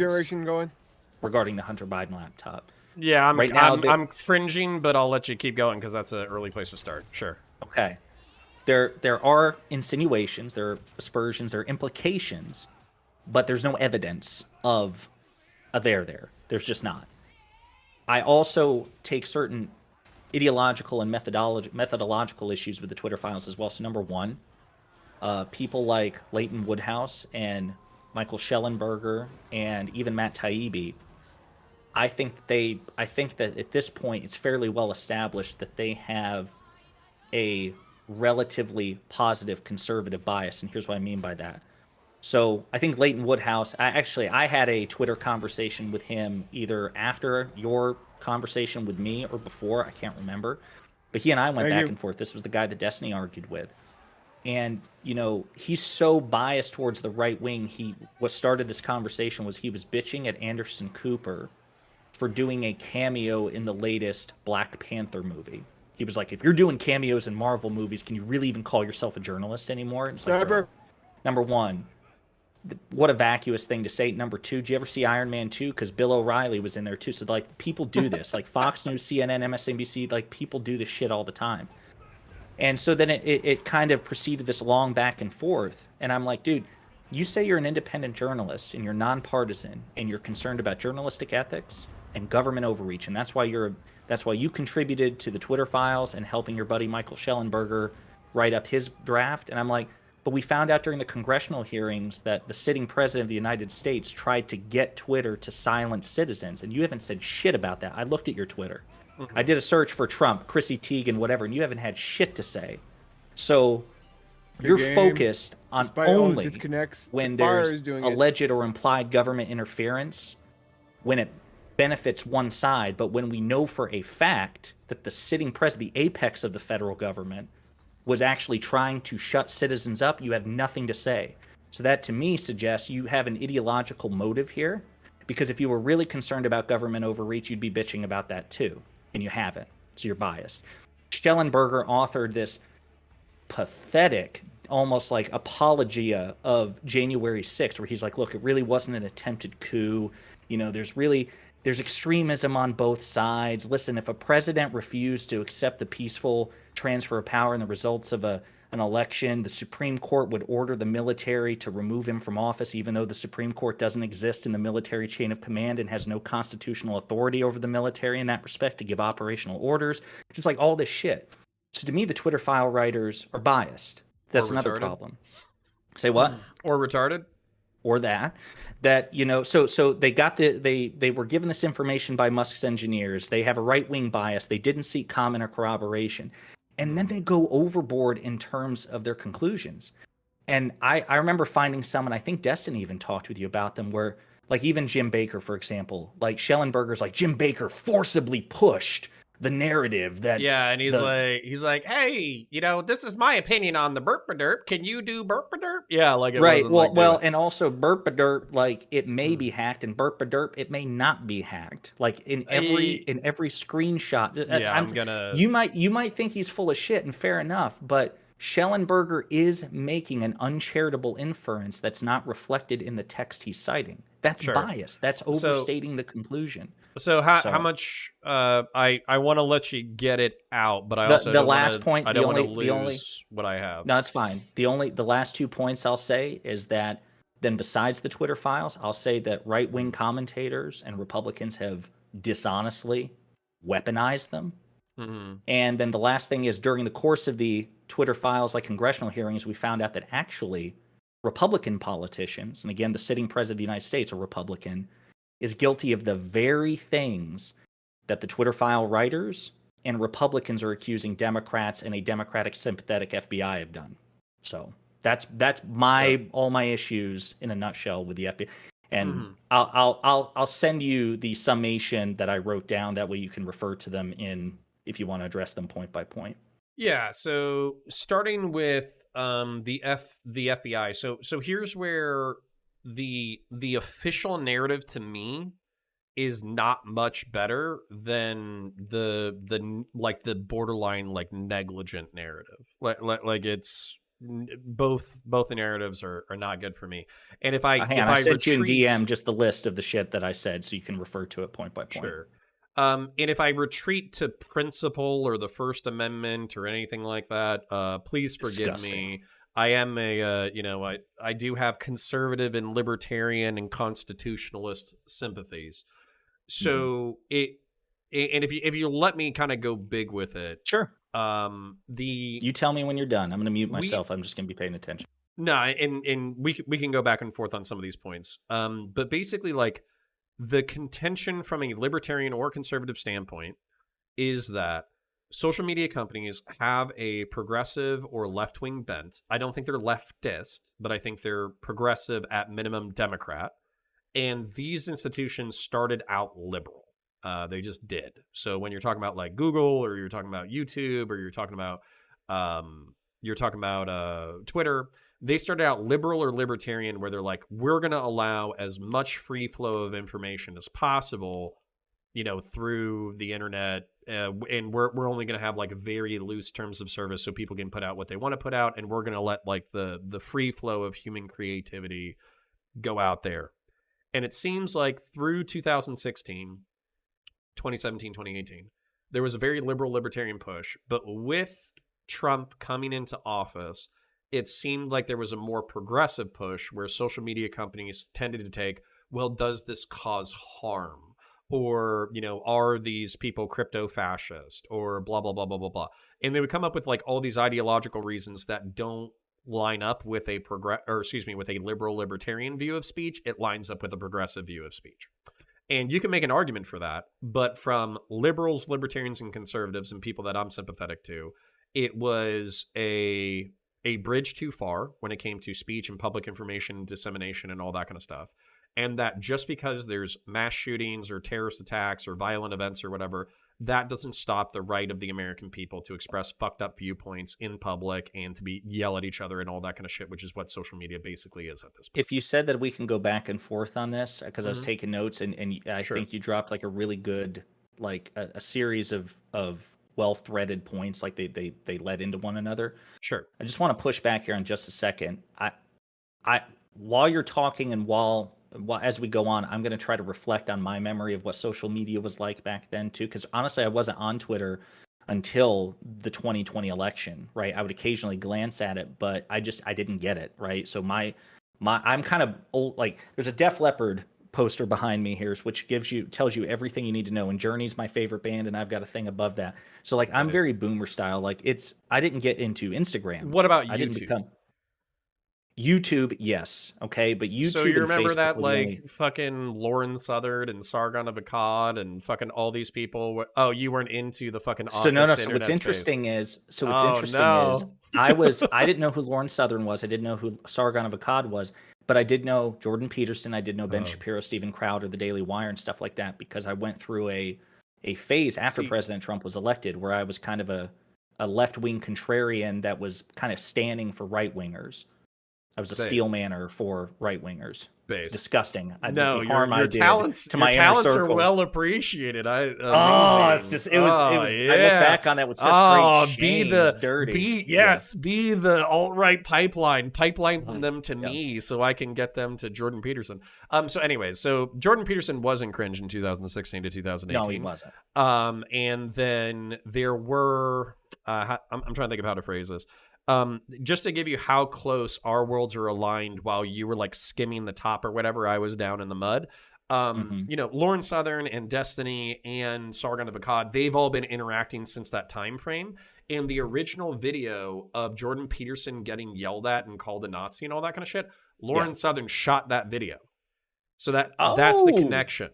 regarding the Hunter Biden laptop. Yeah, I'm cringing, but I'll let you keep going because that's an early place to start. Sure. Okay. There are insinuations, there are aspersions, there are implications, but there's no evidence of a there. There's just not. I also take certain ideological and methodological issues with the Twitter files as well. So number one, people like Leighton Woodhouse and Michael Schellenberger and even Matt Taibbi, I think that at this point it's fairly well established that they have a relatively positive conservative bias, and here's what I mean by that. So I think Leighton Woodhouse, I had a Twitter conversation with him either after your conversation with me or before, I can't remember, but he and I went back and forth. This was the guy that Destiny argued with, and he's so biased towards the right wing. What started this conversation was he was bitching at Anderson Cooper for doing a cameo in the latest Black Panther movie. He was like, if you're doing cameos in Marvel movies, can you really even call yourself a journalist anymore? It's like, number one, what a vacuous thing to say. Number two, did you ever see Iron Man 2? Because Bill O'Reilly was in there too. So like, people do this. Like Fox News, CNN, MSNBC, like people do this shit all the time. And so then it kind of proceeded this long back and forth. And I'm like, dude, you say you're an independent journalist and you're nonpartisan and you're concerned about journalistic ethics and government overreach, and that's why you contributed to the Twitter files and helping your buddy Michael Schellenberger write up his draft. And I'm like, but we found out during the congressional hearings that the sitting president of the United States tried to get Twitter to silence citizens, and you haven't said shit about that. I looked at your Twitter. I did a search for Trump, Chrissy Teigen, whatever, and you haven't had shit to say. So you're focused on only when there's alleged or implied government interference, when it benefits one side, but when we know for a fact that the sitting president, the apex of the federal government, was actually trying to shut citizens up, you have nothing to say. So that to me suggests you have an ideological motive here, because if you were really concerned about government overreach, you'd be bitching about that too, and you haven't, so you're biased. Schellenberger authored this pathetic, almost like apologia of January 6th, where he's like, look, it really wasn't an attempted coup. There's extremism on both sides. Listen, if a president refused to accept the peaceful transfer of power and the results of a an election, the Supreme Court would order the military to remove him from office, even though the Supreme Court doesn't exist in the military chain of command and has no constitutional authority over the military in that respect to give operational orders. Just like all this shit. So to me, the Twitter file writers are biased. That's another problem. Say what? Or retarded? Or that so they got they were given this information by Musk's engineers. They have a right-wing bias. They didn't seek comment or corroboration, and then they go overboard in terms of their conclusions. And I remember finding some, and I think Destiny even talked with you about them, where like even Jim Baker, for example, like Schellenberger's like Jim Baker forcibly pushed the narrative that and he's like, hey, this is my opinion on the burp-a-derp. Can you do burp-a-derp? Yeah, like it right. wasn't Well, and also burp-a-derp, like it may be hacked, and burp-a-derp, it may not be hacked. Like in every screenshot. Yeah, You might think he's full of shit, and fair enough, but Schellenberger is making an uncharitable inference that's not reflected in the text he's citing. That's bias. That's overstating the conclusion. So how much I want to let you get it out, but I also the last point. I don't want to lose what I have. No, it's fine. The last 2 points I'll say is that then besides the Twitter files, I'll say that right-wing commentators and Republicans have dishonestly weaponized them. Mm-hmm. And then the last thing is during the course of the Twitter files, like congressional hearings, we found out that actually Republican politicians, and again, the sitting president of the United States, a Republican, is guilty of the very things that the Twitter file writers and Republicans are accusing Democrats and a Democratic sympathetic FBI have done. So that's all my issues in a nutshell with the FBI. And I'll send you the summation that I wrote down. That way you can refer to them if you want to address them point by point. Yeah. So starting with the FBI. So here's where the official narrative to me is not much better than the borderline like negligent narrative. Like it's both the narratives are not good for me. And if I sent you in DM just the list of the shit that I said, so you can refer to it point by point. Sure. And if I retreat to principle or the First Amendment or anything like that, please forgive me. I am I do have conservative and libertarian and constitutionalist sympathies. So and if you let me kind of go big with it, sure. You tell me when you're done. I'm going to mute myself. I'm just going to be paying attention. No, and we can go back and forth on some of these points. But basically, like the contention from a libertarian or conservative standpoint is that social media companies have a progressive or left-wing bent. I don't think they're leftist, but I think they're progressive, at minimum Democrat. And these institutions started out liberal. They just did. So when you're talking about like Google, or you're talking about YouTube, or you're talking about Twitter, they started out liberal or libertarian, where they're like, we're going to allow as much free flow of information as possible, through the internet, and we're only going to have like very loose terms of service so people can put out what they want to put out, and we're going to let like the free flow of human creativity go out there. And it seems like through 2016, 2017, 2018, there was a very liberal libertarian push, but with Trump coming into office, it seemed like there was a more progressive push where social media companies tended to take, well, does this cause harm? Or, are these people crypto fascist, or blah, blah, blah, blah, blah, blah. And they would come up with like all these ideological reasons that don't line up with with a liberal libertarian view of speech. It lines up with a progressive view of speech. And you can make an argument for that, but from liberals, libertarians, and conservatives, and people that I'm sympathetic to, it was a bridge too far when it came to speech and public information dissemination and all that kind of stuff. And that just because there's mass shootings or terrorist attacks or violent events or whatever, that doesn't stop the right of the American people to express fucked up viewpoints in public and to yell at each other and all that kind of shit, which is what social media basically is at this point. If you said that we can go back and forth on this, because I was taking notes, and I think you dropped like a really good, like a series of well-threaded points, like they led into one another. Sure. I just want to push back here in just a second. I while you're talking and while as we go on, I'm going to try to reflect on my memory of what social media was like back then too, because honestly, I wasn't on Twitter until the 2020 election, right? I would occasionally glance at it, but I didn't get it, right? So I'm kind of old. Like, there's a Def Leppard poster behind me here, which tells you everything you need to know. And Journey's my favorite band, and I've got a thing above that. So like, I'm Nice. very boomer style. Like, I didn't get into Instagram. What about I didn't YouTube? become YouTube, yes, okay, but YouTube So you and remember Facebook that, were the like, only. fucking Lauren Southern and Sargon of Akkad and fucking all these people? Oh, you weren't into the fucking So no, autist so internet space. what's Oh, interesting is no. I didn't know who Lauren Southern was. I didn't know who Sargon of Akkad was, but I did know Jordan Peterson. I did know Ben Oh. Shapiro, Steven Crowder, the Daily Wire, and stuff like that, because I went through a phase after See- President Trump was elected where I was kind of a left wing contrarian that was kind of standing for right wingers. I was a Based. steel manner for right wingers. It's Based. disgusting. No, The harm I your did talents, to your my inner talents are circle. well appreciated. Oh, it's Amazing. just it was. Yeah. I look back on that with such great shame. It was dirty. Be the alt-right pipeline Yeah. them to Yeah. me so I can get them to Jordan Peterson. So anyways, so Jordan Peterson was in cringe in 2016 to 2018. No, he wasn't. And then there were I'm trying to think of how to phrase this. Just to give you how close our worlds are aligned while you were like skimming the top or whatever, I was down in the mud. You know, Lauren Southern and Destiny and Sargon of Akkad, they've all been interacting since that time frame. And the original video of Jordan Peterson getting yelled at and called a Nazi and all that kind of shit, Lauren Southern shot that video. So that's the connection.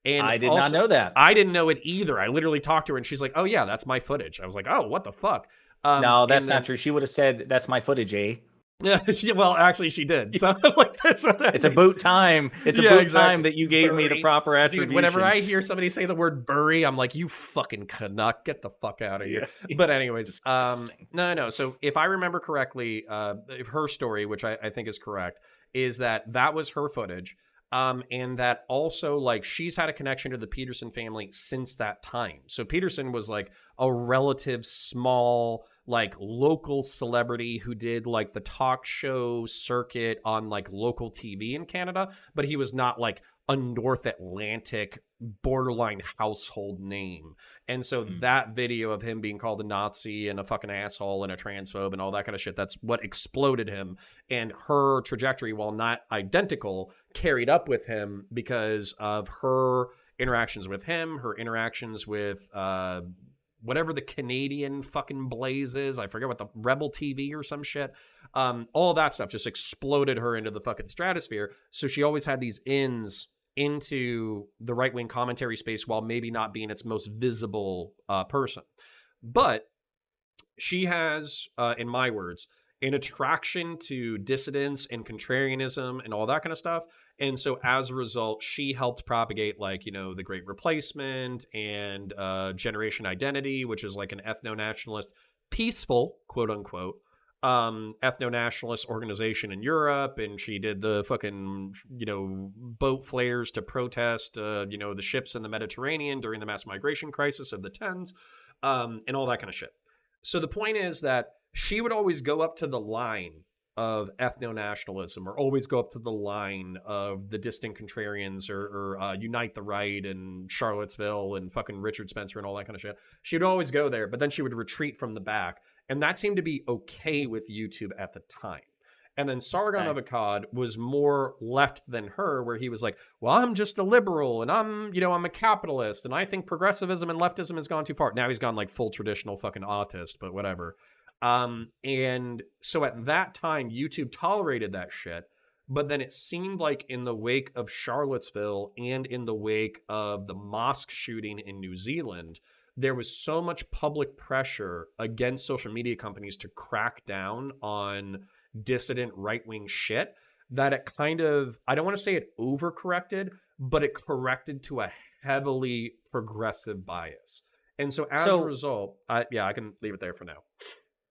And I did also, not know that. I didn't know it either. I literally talked to her and she's like, "Oh yeah, that's my footage." I was like, "Oh, what the fuck?" No, that's not true. She would have said, "That's my footage, eh?" Yeah, well, actually, she did. So, like, it's about time. It's about time that you gave me the proper attribution. Dude, whenever I hear somebody say the word "bury," I'm like, "You fucking Canuck, get the fuck out of here." But anyways, no. So if I remember correctly, her story, which I think is correct, is that was her footage. And that also, like, she's had a connection to the Peterson family since that time. So Peterson was like a relative small, like, local celebrity who did like the talk show circuit on like local TV in Canada, but he was not like a North Atlantic borderline household name. And so that video of him being called a Nazi and a fucking asshole and a transphobe and all that kind of shit, that's what exploded him. And her trajectory, while not identical, carried up with him because of her interactions with him, her interactions with whatever the Canadian fucking blaze is. I forget what, the Rebel TV or some shit. All that stuff just exploded her into the fucking stratosphere. So she always had these ins into the right-wing commentary space while maybe not being its most visible person. But she has, in my words, an attraction to dissidence and contrarianism and all that kind of stuff. And so as a result, she helped propagate, like, you know, the Great Replacement and Generation Identity, which is like an ethno-nationalist, peaceful, quote unquote, ethno-nationalist organization in Europe. And she did the fucking, you know, boat flares to protest, you know, the ships in the Mediterranean during the mass migration crisis of the 10s, and all that kind of shit. So the point is that she would always go up to the line of ethno-nationalism, or always go up to the line of the distant contrarians, or Unite the Right and Charlottesville and fucking Richard Spencer and all that kind of shit. She would always go there, but then she would retreat from the back. And that seemed to be okay with YouTube at the time. And then Sargon of Akkad was more left than her, where he was like, well, I'm just a liberal and I'm a capitalist and I think progressivism and leftism has gone too far. Now he's gone like full traditional fucking autist, but whatever. And so at that time, YouTube tolerated that shit. But then it seemed like in the wake of Charlottesville and in the wake of the mosque shooting in New Zealand, there was so much public pressure against social media companies to crack down on dissident right-wing shit that it kind of, I don't want to say it overcorrected, but it corrected to a heavily progressive bias. And so as a result, I can leave it there for now.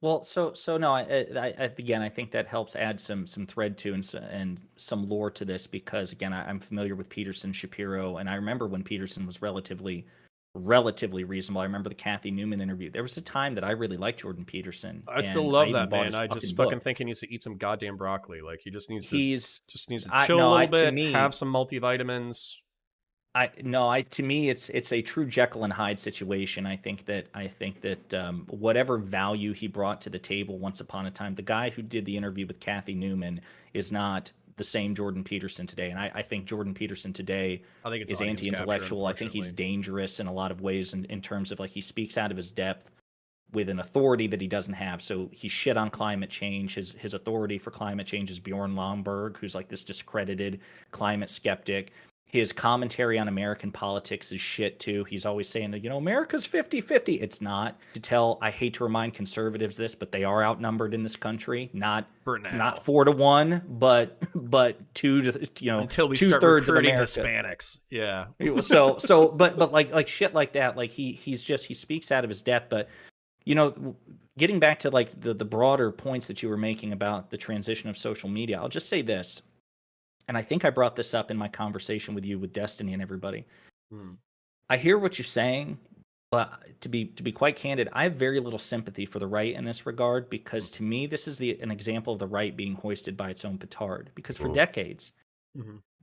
Well, so no, again, I think that helps add some thread to and some lore to this, because again, I'm familiar with Peterson, Shapiro, and I remember when Peterson was relatively reasonable. I remember the Kathy Newman interview. There was a time that I really liked Jordan Peterson. I still love that man. I just fucking think he needs to eat some goddamn broccoli. Like, he just needs to chill a little bit, have some multivitamins. To me it's a true Jekyll and Hyde situation. I think that whatever value he brought to the table once upon a time, the guy who did the interview with Kathy Newman is not the same Jordan Peterson today. And I think Jordan Peterson today I think it's is audience capture, anti-intellectual. I think he's dangerous in a lot of ways in terms of, like, he speaks out of his depth with an authority that he doesn't have. So he shit on climate change. His authority for climate change is Bjorn Lomborg, who's like this discredited climate skeptic. His commentary on American politics is shit too. He's always saying that, America's 50-50. It's not. I hate to remind conservatives this, but they are outnumbered in this country. Not 4-1, but 2 to, until we 2/3 start recruiting of Hispanics. Yeah. But like shit like that, like he speaks out of his depth. But getting back to like the broader points that you were making about the transition of social media, I'll just say this. And I think I brought this up in my conversation with you with Destiny and everybody. I hear what you're saying, but to be quite candid, I have very little sympathy for the right in this regard, because to me, this is an example of the right being hoisted by its own petard. Because for decades,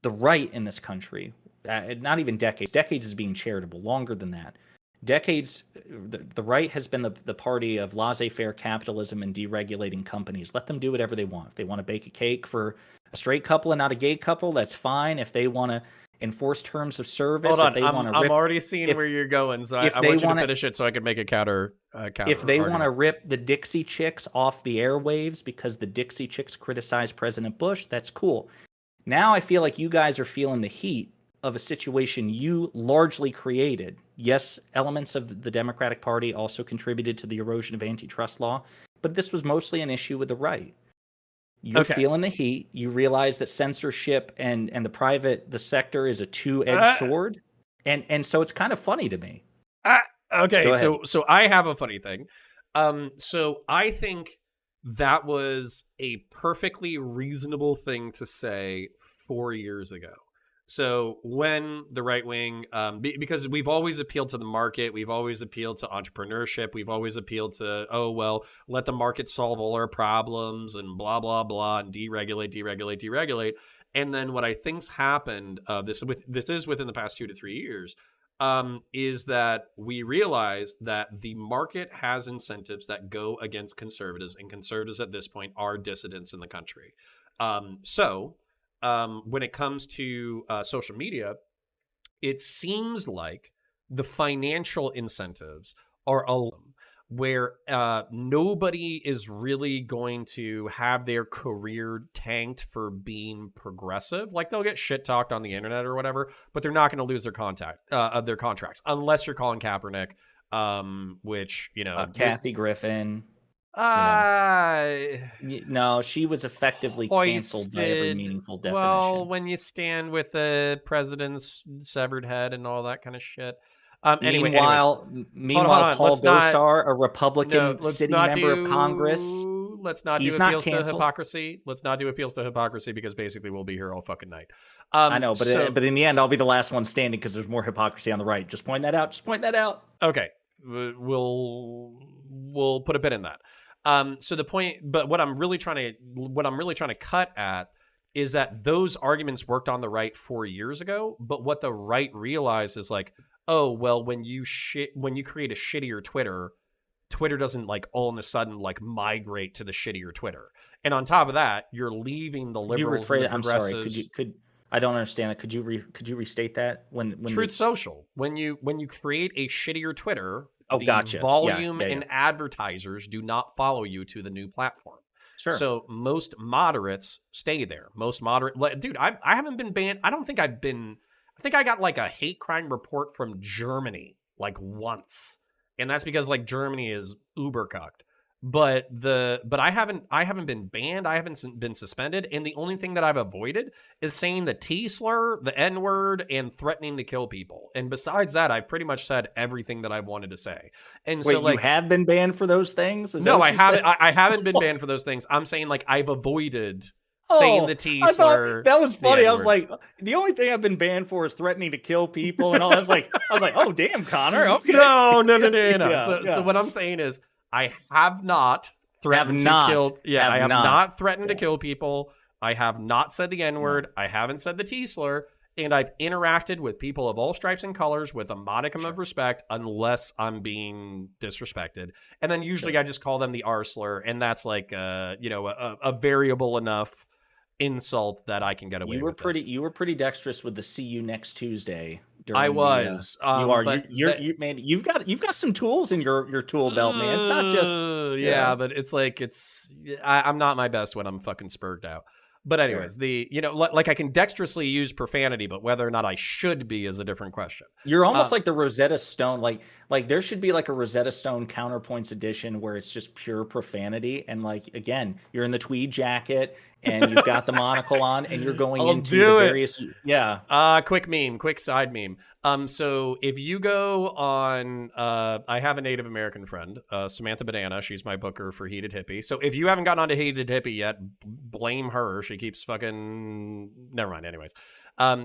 the right in this country, not even decades is being charitable, longer than that. Decades, the right has been the party of laissez-faire capitalism and deregulating companies. Let them do whatever they want. If they want to bake a cake for a straight couple and not a gay couple, that's fine. If they want to enforce terms of service, hold on, I'm already seeing where you're going, so I want you to finish it so I can make a counter. If they want to rip the Dixie Chicks off the airwaves because the Dixie Chicks criticized President Bush, that's cool. Now I feel like you guys are feeling the heat of a situation you largely created. Yes, elements of the Democratic Party also contributed to the erosion of antitrust law, but this was mostly an issue with the right. You're feeling the heat. You realize that censorship and the sector is a two-edged sword, and so it's kind of funny to me. Okay, so I have a funny thing. So I think that was a perfectly reasonable thing to say 4 years ago. So when the right wing, because we've always appealed to the market, we've always appealed to entrepreneurship, we've always appealed to, let the market solve all our problems and blah, blah, blah, and deregulate. And then what I think's happened, this is within the past 2 to 3 years, is that we realize that the market has incentives that go against conservatives, and conservatives at this point are dissidents in the country. When it comes to social media, it seems like the financial incentives are where nobody is really going to have their career tanked for being progressive. Like, they'll get shit talked on the internet or whatever, but they're not going to lose their their contracts, unless you're Colin Kaepernick, which, Kathy Griffin. No, she was effectively canceled by every meaningful definition. Well, when you stand with the president's severed head and all that kind of shit. Meanwhile, Paul Gosar, a Republican sitting member of Congress, let's not do appeals to hypocrisy. Let's not do appeals to hypocrisy, because basically we'll be here all fucking night. I know, but in the end, I'll be the last one standing because there's more hypocrisy on the right. Just point that out. Okay, we'll put a pin in that. So the point, but what I'm really trying to cut at is that those arguments worked on the right 4 years ago, but what the right realized is like, when you create a shittier Twitter doesn't like all of a sudden like migrate to the shittier Twitter. And on top of that, you're leaving the liberals and the progressives. I'm sorry, I don't understand that. Could you restate that? When Truth Social, when you create a shittier Twitter, gotcha. Volume and advertisers do not follow you to the new platform. Sure. So most moderates stay there. Dude, I haven't been banned. I think I got like a hate crime report from Germany like once. And that's because like Germany is uber cucked. But I haven't been banned. I haven't been suspended. And the only thing that I've avoided is saying the T slur, the N word, and threatening to kill people. And besides that, I've pretty much said everything that I've wanted to say. And so, like, you have been banned for those things? No, I haven't. I haven't been banned for those things. I'm saying like I've avoided saying the T slur. That was funny. I was like, the only thing I've been banned for is threatening to kill people and all. I was like, oh damn, Connor. Okay. No. So what I'm saying is, I have not threatened to kill. Yeah, I have not threatened to kill people. I have not said the N-word. I haven't said the T slur. and I've interacted with people of all stripes and colors with a modicum of respect, unless I'm being disrespected. And then usually I just call them the R slur, and that's like a variable enough insult that I can get away with it. You were pretty dexterous with the "see you next Tuesday" I during the. was, You are but you man. You've got some tools in your tool belt, man. It's not just yeah, but it's like I'm not my best when I'm fucking spurred out. But anyways, like I can dexterously use profanity, but whether or not I should be is a different question. You're almost like the Rosetta Stone. Like there should be like a Rosetta Stone Counterpoints edition where it's just pure profanity. And like again, you're in the tweed jacket and you've got the monocle on, and you're going I'll into do the it. various Quick side meme. So if you go on, I have a Native American friend, Samantha Banana. She's my booker for Heated Hippie. So if you haven't gotten onto Heated Hippie yet, blame her. She keeps fucking. Never mind. Anyways,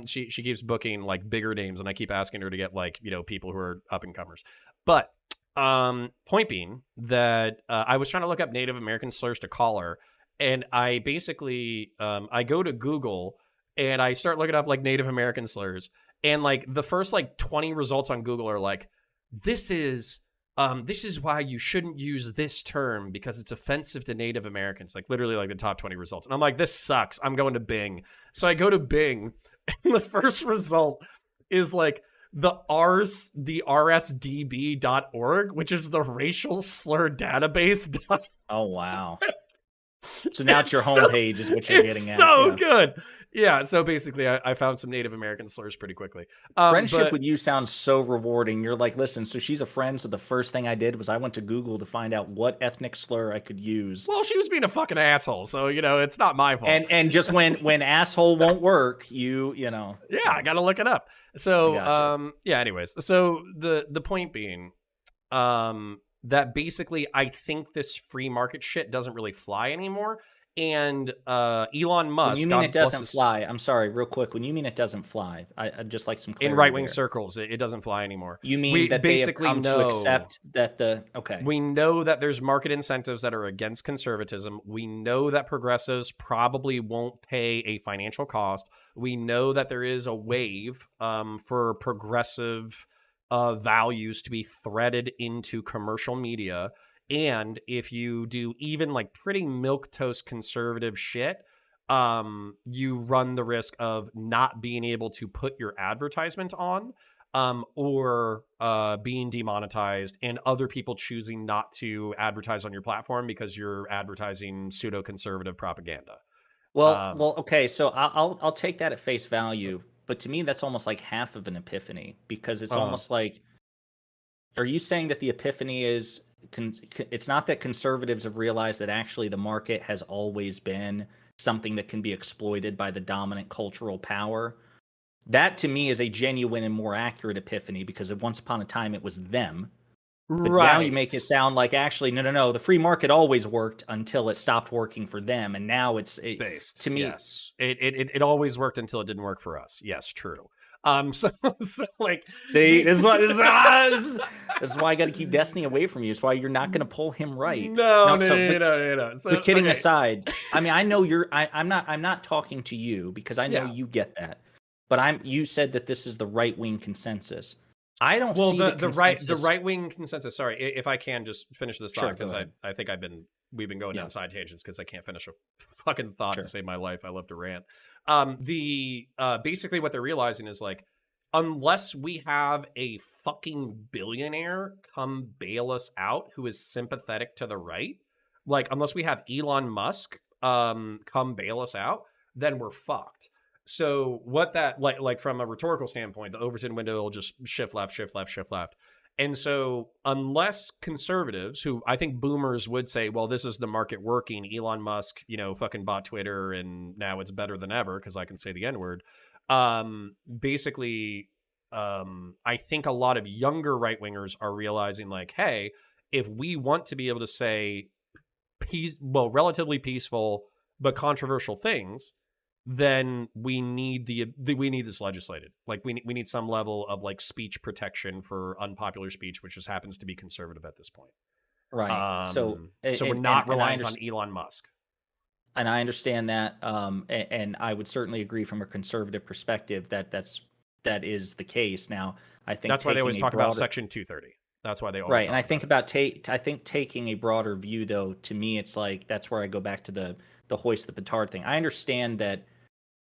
she keeps booking like bigger names, and I keep asking her to get like people who are up and comers. But point being that I was trying to look up Native American slurs to call her, and I basically I go to Google and I start looking up like Native American slurs. And like the first like 20 results on Google are like, this is why you shouldn't use this term because it's offensive to Native Americans. Like literally like the top 20 results. And I'm like, this sucks. I'm going to Bing. So I go to Bing, and the first result is like the rsdb.org, which is the racial slur database. Oh wow. So now it's your homepage is what you're getting at. So good. Yeah, so basically I found some Native American slurs pretty quickly. Friendship with you sounds so rewarding. You're like, listen, so she's a friend, so the first thing I did was I went to Google to find out what ethnic slur I could use. Well, she was being a fucking asshole, so it's not my fault. And just when asshole won't work, you know. Yeah, I gotta look it up. So anyways. So the point being, that basically I think this free market shit doesn't really fly anymore. And Elon Musk. When you mean it doesn't fly, I'm sorry, real quick. When you mean it doesn't fly, I'd just like some clarity. In right-wing circles, it doesn't fly anymore. You mean that they have come to accept that We know that there's market incentives that are against conservatism. We know that progressives probably won't pay a financial cost. We know that there is a wave for progressive values to be threaded into commercial media. And if you do even like pretty milquetoast conservative shit, you run the risk of not being able to put your advertisement on, or being demonetized, and other people choosing not to advertise on your platform because you're advertising pseudo-conservative propaganda. Well, okay. So I'll take that at face value, but to me that's almost like half of an epiphany, because it's almost like, are you saying that the epiphany is? It's not that conservatives have realized that actually the market has always been something that can be exploited by the dominant cultural power. That to me is a genuine and more accurate epiphany, because once upon a time it was them. But now you make it sound like actually no, the free market always worked until it stopped working for them, and now it's based. To me, yes, it always worked until it didn't work for us. Yes, true. So like, see, this is why I got to keep Destiny away from you. It's why you're not going to pull him right. No. So, but kidding aside, I mean, I know I'm not talking to you because I know you get that. But you said that this is the right wing consensus. I don't see the right wing consensus. Sorry, if I can just finish this thought, because I think we've been going down side tangents because I can't finish a fucking thought to save my life. I love to rant. Basically what they're realizing is like, unless we have a fucking billionaire come bail us out who is sympathetic to the right, like unless we have Elon Musk come bail us out, then we're fucked. So what that like from a rhetorical standpoint, the Overton window will just shift left. And so unless conservatives, who I think boomers would say, well, this is the market working, Elon Musk, fucking bought Twitter and now it's better than ever because I can say the N-word. Basically, I think a lot of younger right-wingers are realizing like, hey, if we want to be able to say relatively peaceful but controversial things, then we need this legislated. Like we need some level of like speech protection for unpopular speech, which just happens to be conservative at this point. Right. So we're not reliant on Elon Musk. and I understand that, and I would certainly agree from a conservative perspective that that is the case. Now, I think That's why they always taking a talk about broader Section 230. That's why they always right, and talk I about think it. about I think taking a broader view, though, to me, it's like that's where I go back to the hoist the petard thing. I understand that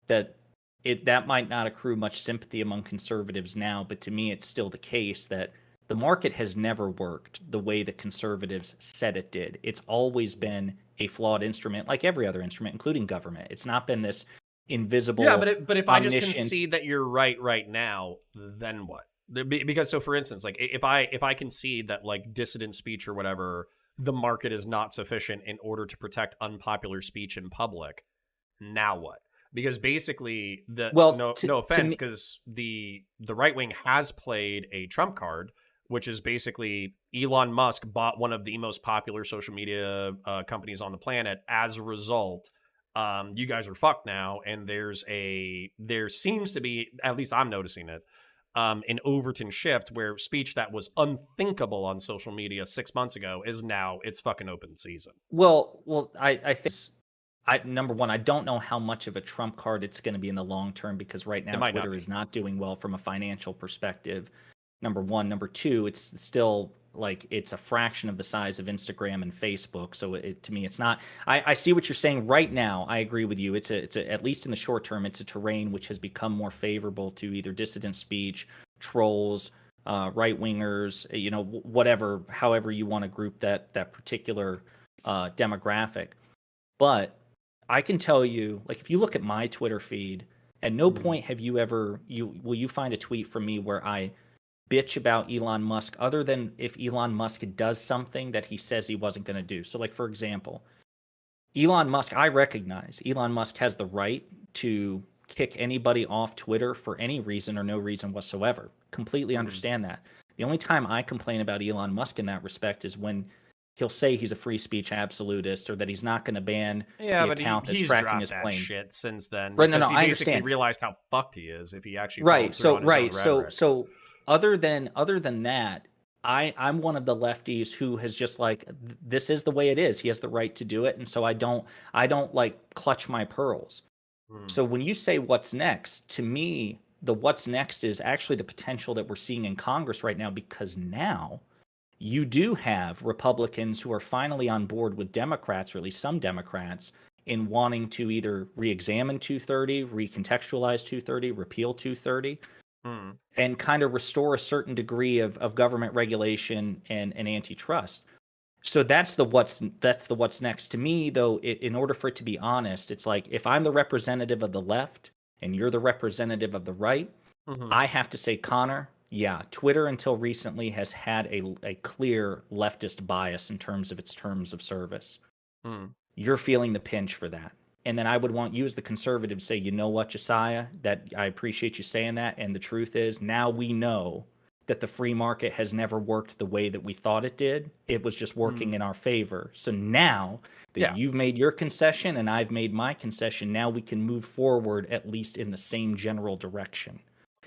that might not accrue much sympathy among conservatives now, but to me, it's still the case that the market has never worked the way the conservatives said it did. It's always been a flawed instrument, like every other instrument, including government. It's not been this Yeah, invisible, but if I just omniscient. concede that you're right now, then what? Because so for instance, like if I concede that like dissident speech or whatever, the market is not sufficient in order to protect unpopular speech in public, now what? Because basically the Well, no to offense, me, because the right wing has played a trump card, which is basically Elon Musk bought one of the most popular social media companies on the planet. As a result, you guys are fucked now, and there seems to be, at least I'm noticing it, an Overton shift where speech that was unthinkable on social media 6 months ago is now it's fucking open season. I think I number one, I don't know how much of a trump card it's going to be in the long term because right It now might not Twitter be. is not doing well from a financial perspective. Number one, number two, it's still like it's a fraction of the size of Instagram and Facebook. So to me, it's not. I see what you're saying right now. I agree with you. It's a at least in the short term, it's a terrain which has become more favorable to either dissident speech, trolls, right wingers, whatever, however you want to group that particular demographic. But I can tell you, like, if you look at my Twitter feed, at no Mhm. point have you ever will you find a tweet from me where I bitch about Elon Musk other than if Elon Musk does something that he says he wasn't going to do. So like for example, Elon Musk, I recognize Elon Musk has the right to kick anybody off Twitter for any reason or no reason whatsoever. Completely Mhm. understand that. The only time I complain about Elon Musk in that respect is when he'll say he's a free speech absolutist or that he's not going to ban Yeah, the but account that's he's tracking dropped his that plane. shit since then Right, no, because no, he I basically understand. realized how fucked he is if he actually Right. followed through So on his own right. So rhetoric. so other than that, I'm one of the lefties who has just like this is the way it is. He has the right to do it, and so I don't like clutch my pearls. Hmm. So when you say what's next, to me, the what's next is actually the potential that we're seeing in Congress right now because now you do have Republicans who are finally on board with Democrats, or at least some Democrats, in wanting to either re-examine 230, recontextualize 230, repeal 230, Hmm. and kind of restore a certain degree of government regulation and antitrust. So that's the what's next. To me, though, in order for it to be honest, it's like if I'm the representative of the left and you're the representative of the right, Hmm. I have to say, Connor, yeah, Twitter until recently has had a clear leftist bias in terms of its terms of service. Hmm. You're feeling the pinch for that. And then I would want you as the conservative to say, you know what, Josiah, that I appreciate you saying that. And the truth is, now we know that the free market has never worked the way that we thought it did. It was just working Hmm. in our favor. So now that Yeah. you've made your concession and I've made my concession, now we can move forward at least in the same general direction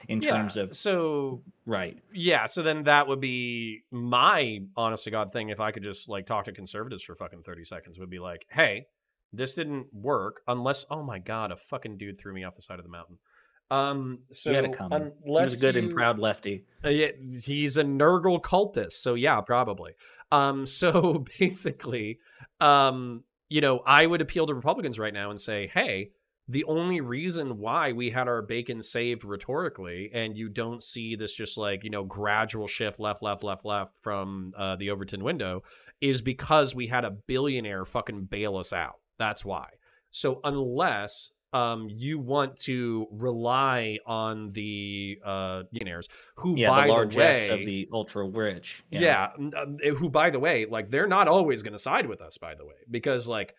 in Yeah. terms of So right. yeah. So then that would be my honest to God thing. If I could just like talk to conservatives for fucking 30 seconds, would be like, hey, this didn't work unless. Oh my God, a fucking dude threw me off the side of the mountain. He had it So coming. He was a unless good and you proud lefty. Yeah, he's a Nurgle cultist, so yeah, probably. So basically, I would appeal to Republicans right now and say, hey, the only reason why we had our bacon saved rhetorically, and you don't see this just like, gradual shift left from the Overton window, is because we had a billionaire fucking bail us out. That's why. So unless you want to rely on the billionaires, who Yeah, the by the largesse of way, the ultra rich. Yeah. yeah, who by the way, like they're not always going to side with us, by the way, because like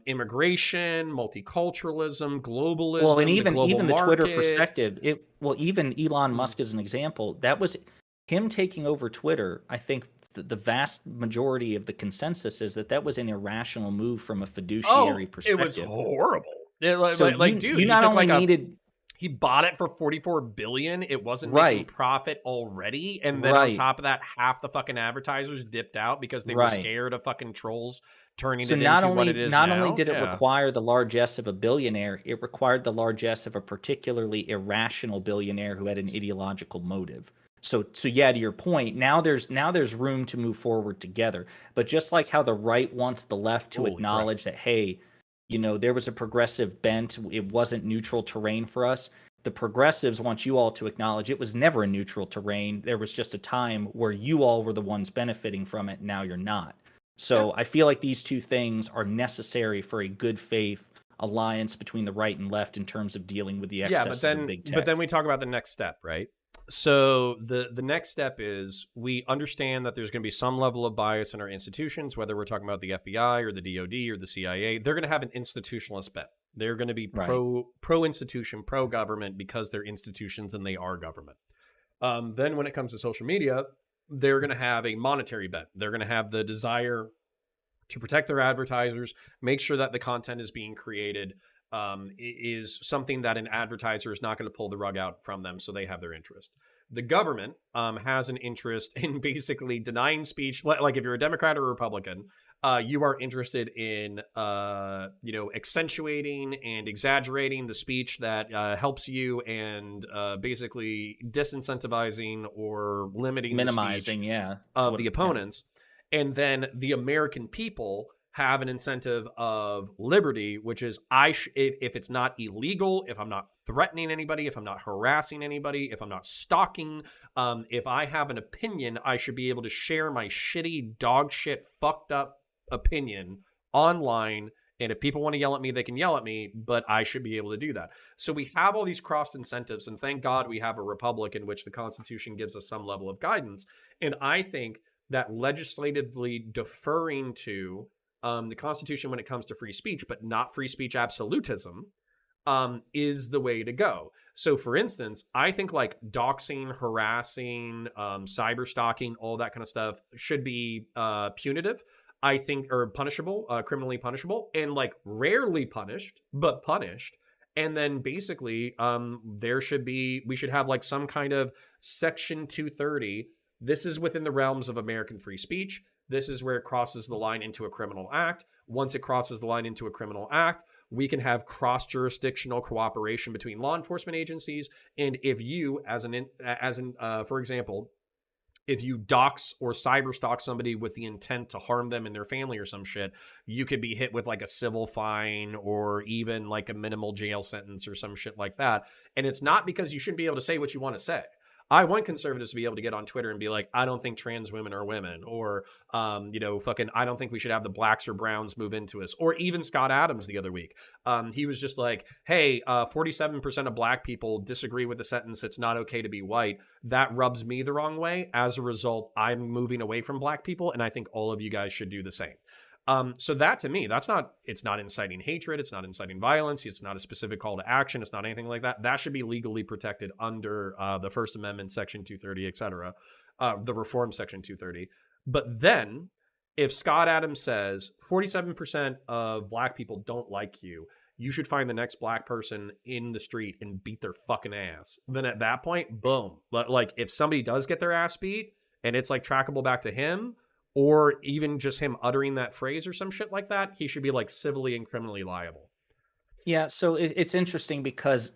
immigration, multiculturalism, Well, and globalism, the global even the Twitter market. perspective, even Elon Mm. Musk as an example, that was him taking over Twitter. I think the vast majority of the consensus is that that was an irrational move from a fiduciary Oh, it was perspective. horrible. So Like, dude, you he not took only like a needed he bought it for 44 billion. It wasn't making Right. profit already, and then on Right. top of that, half the fucking advertisers dipped out because they were Right. scared of fucking trolls turning So it into what it is not only now. did it Yeah. require the largesse of a billionaire, it required the largesse of a particularly irrational billionaire who had an ideological motive. So yeah, to your point, now there's room to move forward together. But just like how the right wants the left to Holy crap. acknowledge that, hey, there was a progressive bent, it wasn't neutral terrain for us. The progressives want you all to acknowledge it was never a neutral terrain. There was just a time where you all were the ones benefiting from it. Now you're not. Yeah. So I feel like these two things are necessary for a good faith alliance between the right and left in terms of dealing with the Yeah, excesses of big but then tech. we talk about the next step, right? So the next step is we understand that there's going to be some level of bias in our institutions, whether we're talking about the FBI or the DoD or the CIA. They're going to have an institutionalist bent. They're going to be Right. pro institution, pro government because they're institutions and they are government. Then when it comes to social media, they're going to have a monetary bent. They're going to have the desire to protect their advertisers, make sure that the content is being created is something that an advertiser is not going to pull the rug out from them, so they have their interest. The government has an interest in basically denying speech. Like if you're a Democrat or a Republican, you are interested in accentuating and exaggerating the speech that helps you and basically disincentivizing or limiting the speech Minimizing, yeah. of What, the yeah. opponents. And then the American people have an incentive of liberty, which is if it's not illegal, if I'm not threatening anybody, if I'm not harassing anybody, if I'm not stalking, if I have an opinion, I should be able to share my shitty dog shit fucked up opinion online. And if people want to yell at me, they can yell at me, but I should be able to do that. So we have all these crossed incentives, and thank God we have a republic in which the Constitution gives us some level of guidance. And I think that legislatively deferring to the Constitution when it comes to free speech, but not free speech absolutism, is the way to go. So, for instance, I think like doxing, harassing, cyber stalking, all that kind of stuff should be punitive. I think, or punishable, criminally punishable, and like rarely punished, but punished. And then basically, we should have like some kind of Section 230. This is within the realms of American free speech. This is where it crosses the line into a criminal act. Once it crosses the line into a criminal act, we can have cross-jurisdictional cooperation between law enforcement agencies. And if you, for example, if you dox or cyber stalk somebody with the intent to harm them and their family or some shit, you could be hit with like a civil fine or even like a minimal jail sentence or some shit like that. And it's not because you shouldn't be able to say what you want to say. I want conservatives to be able to get on Twitter and be like, I don't think trans women are women, or, I don't think we should have the blacks or browns move into us. Or even Scott Adams the other week. He was just like, hey, 47% of black people disagree with the sentence, it's not okay to be white. That rubs me the wrong way. As a result, I'm moving away from black people, and I think all of you guys should do the same. So that to me, it's not inciting hatred. It's not inciting violence. It's not a specific call to action. It's not anything like that. That should be legally protected under the First Amendment, Section 230, et cetera, the Reform Section 230. But then if Scott Adams says 47% of black people don't like you, you should find the next black person in the street and beat their fucking ass. Then at that point, boom. Like if somebody does get their ass beat and it's like trackable back to him, or even just him uttering that phrase or some shit like that, he should be like civilly and criminally liable. Yeah, so it's interesting because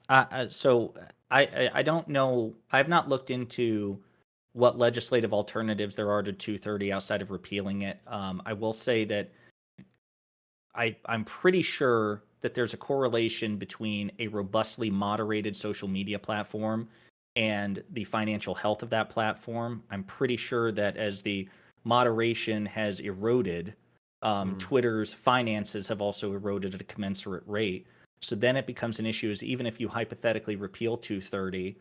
I don't know. I've not looked into what legislative alternatives there are to 230 outside of repealing it. I will say that I'm pretty sure that there's a correlation between a robustly moderated social media platform and the financial health of that platform. I'm pretty sure that as the moderation has eroded, Twitter's finances have also eroded at a commensurate rate. So then it becomes an issue is even if you hypothetically repeal 230,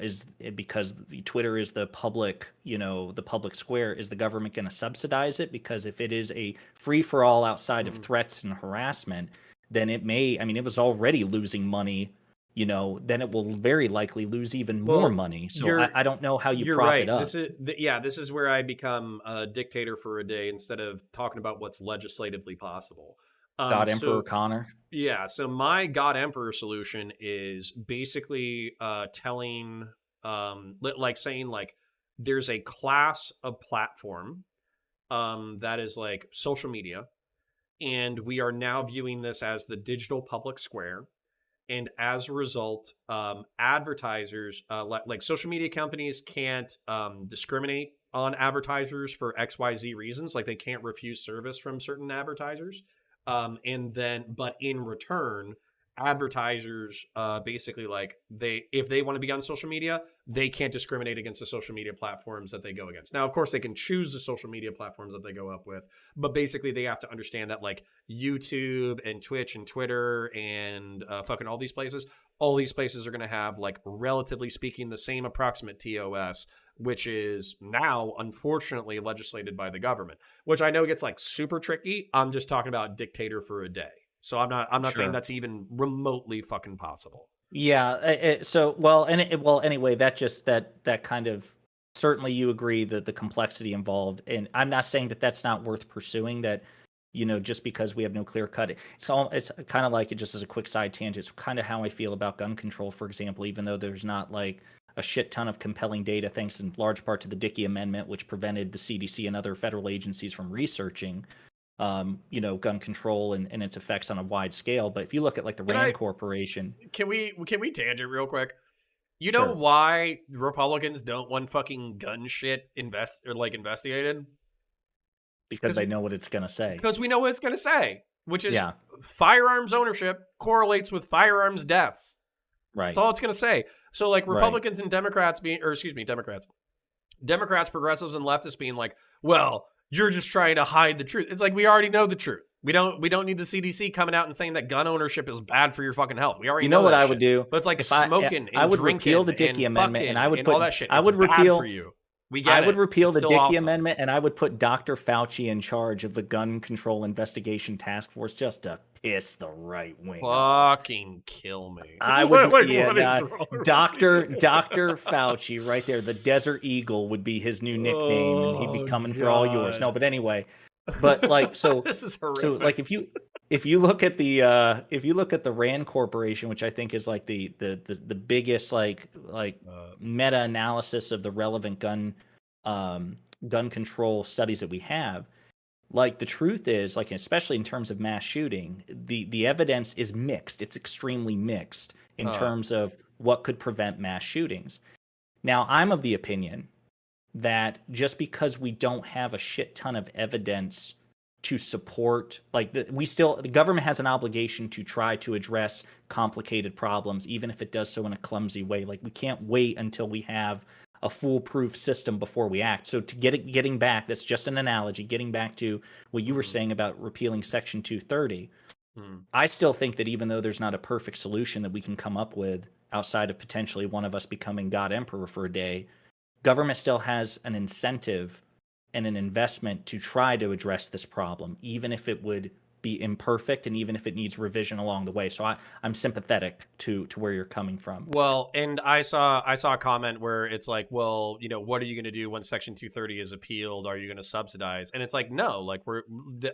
is it because Twitter is the public, the public square, is the government going to subsidize it? Because if it is a free for all outside of threats and harassment, then it may, I mean, it was already losing money, then it will very likely lose even more money. So I don't know how you prop it up. This is where I become a dictator for a day instead of talking about what's legislatively possible. God Emperor So Connor. yeah, so my God Emperor solution is basically telling like saying like there's a class of platform that is like social media, and we are now viewing this as the digital public square. And as a result, advertisers like social media companies can't discriminate on advertisers for XYZ reasons. Like they can't refuse service from certain advertisers. And then, but in return, advertisers basically like they if they want to be on social media, they can't discriminate against the social media platforms that they go against. Now, of course, they can choose the social media platforms that they go up with, but basically they have to understand that like YouTube and Twitch and Twitter and fucking all these places are going to have like relatively speaking the same approximate TOS, which is now unfortunately legislated by the government, which I know gets like super tricky. I'm just talking about dictator for a day. So I'm not saying Sure. that's even remotely fucking possible. Yeah. So well, well, anyway, that kind of certainly you agree that the complexity involved, and I'm not saying that that's not worth pursuing. That just because we have no clear cut, it's kind of like it. Just as a quick side tangent, it's kind of how I feel about gun control, for example. Even though there's not like a shit ton of compelling data, thanks in large part to the Dickey Amendment, which prevented the CDC and other federal agencies from researching gun control and its effects on a wide scale. But if you look at like the Can Rand I Corporation, can we tangent real quick? You know sure, why Republicans don't want fucking gun shit investigated? because they know what it's going to say. Because we know what it's going to say, which is Yeah, firearms ownership correlates with firearms deaths. That's right, all it's going to say. So like right. Republicans and Democrats Democrats, progressives, and leftists being like, well, you're just trying to hide the truth. It's like we already know the truth. We don't need the CDC coming out and saying that gun ownership is bad for your fucking health. We already You know know what that I would shit. do But it's like if I smoking I and would repeal the drinking Dickey and Amendment and I fucking would and all put that shit. I It's would bad for repeal you. We I get would it. repeal It's the still Dickey awesome. Amendment and I would put Dr. Fauci in charge of the Gun Control Investigation Task Force just to piss the right wing off. Fucking kill me. I would, yeah, What is nah, wrong with Doctor you? Doctor Fauci, right there. The Desert Eagle would be his new nickname, and he'd be Oh coming for all yours. No, god. but anyway, but like This is so horrific. like if you look at the Rand Corporation, which I think is like the biggest like meta analysis of the relevant gun control studies that we have, like the truth is, like especially in terms of mass shooting, the evidence is mixed. It's extremely mixed in Uh, terms of what could prevent mass shootings. Now, I'm of the opinion that just because we don't have a shit ton of evidence to support, like the government has an obligation to try to address complicated problems, even if it does so in a clumsy way. Like we can't wait until we have a foolproof system before we act. So to getting back, that's just an analogy. Getting back to what you were mm, saying about repealing Section 230, mm. I still think that even though there's not a perfect solution that we can come up with outside of potentially one of us becoming God Emperor for a day, government still has an incentive and an investment to try to address this problem, even if it would be imperfect and even if it needs revision along the way. So I'm sympathetic to where you're coming from. Well, and I saw a comment where it's like, well, what are you going to do when Section 230 is appealed? Are you going to subsidize? And it's like, no, like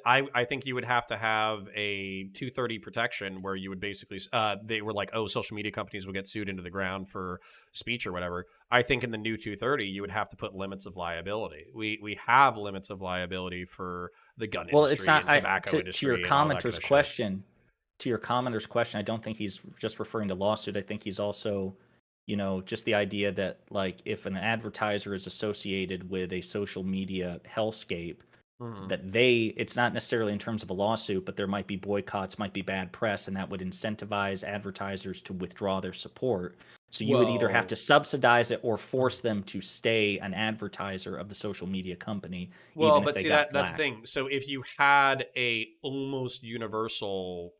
I think you would have to have a 230 protection where you would basically they were like, oh, social media companies will get sued into the ground for speech or whatever. I think in the new 230 you would have to put limits of liability. We have limits of liability for the gun Well, it's industry not and tobacco to your industry and all that kind commenter's of shit. question. To your commenter's question, I don't think he's just referring to lawsuit. I think he's also, just the idea that like if an advertiser is associated with a social media hellscape, Mhm. that it's not necessarily in terms of a lawsuit, but there might be boycotts, might be bad press, and that would incentivize advertisers to withdraw their support. So you would either have to Well, subsidize it or force them to stay an advertiser of the social media company, Well, even if but they see got that's the flack. thing. So if you had a almost universal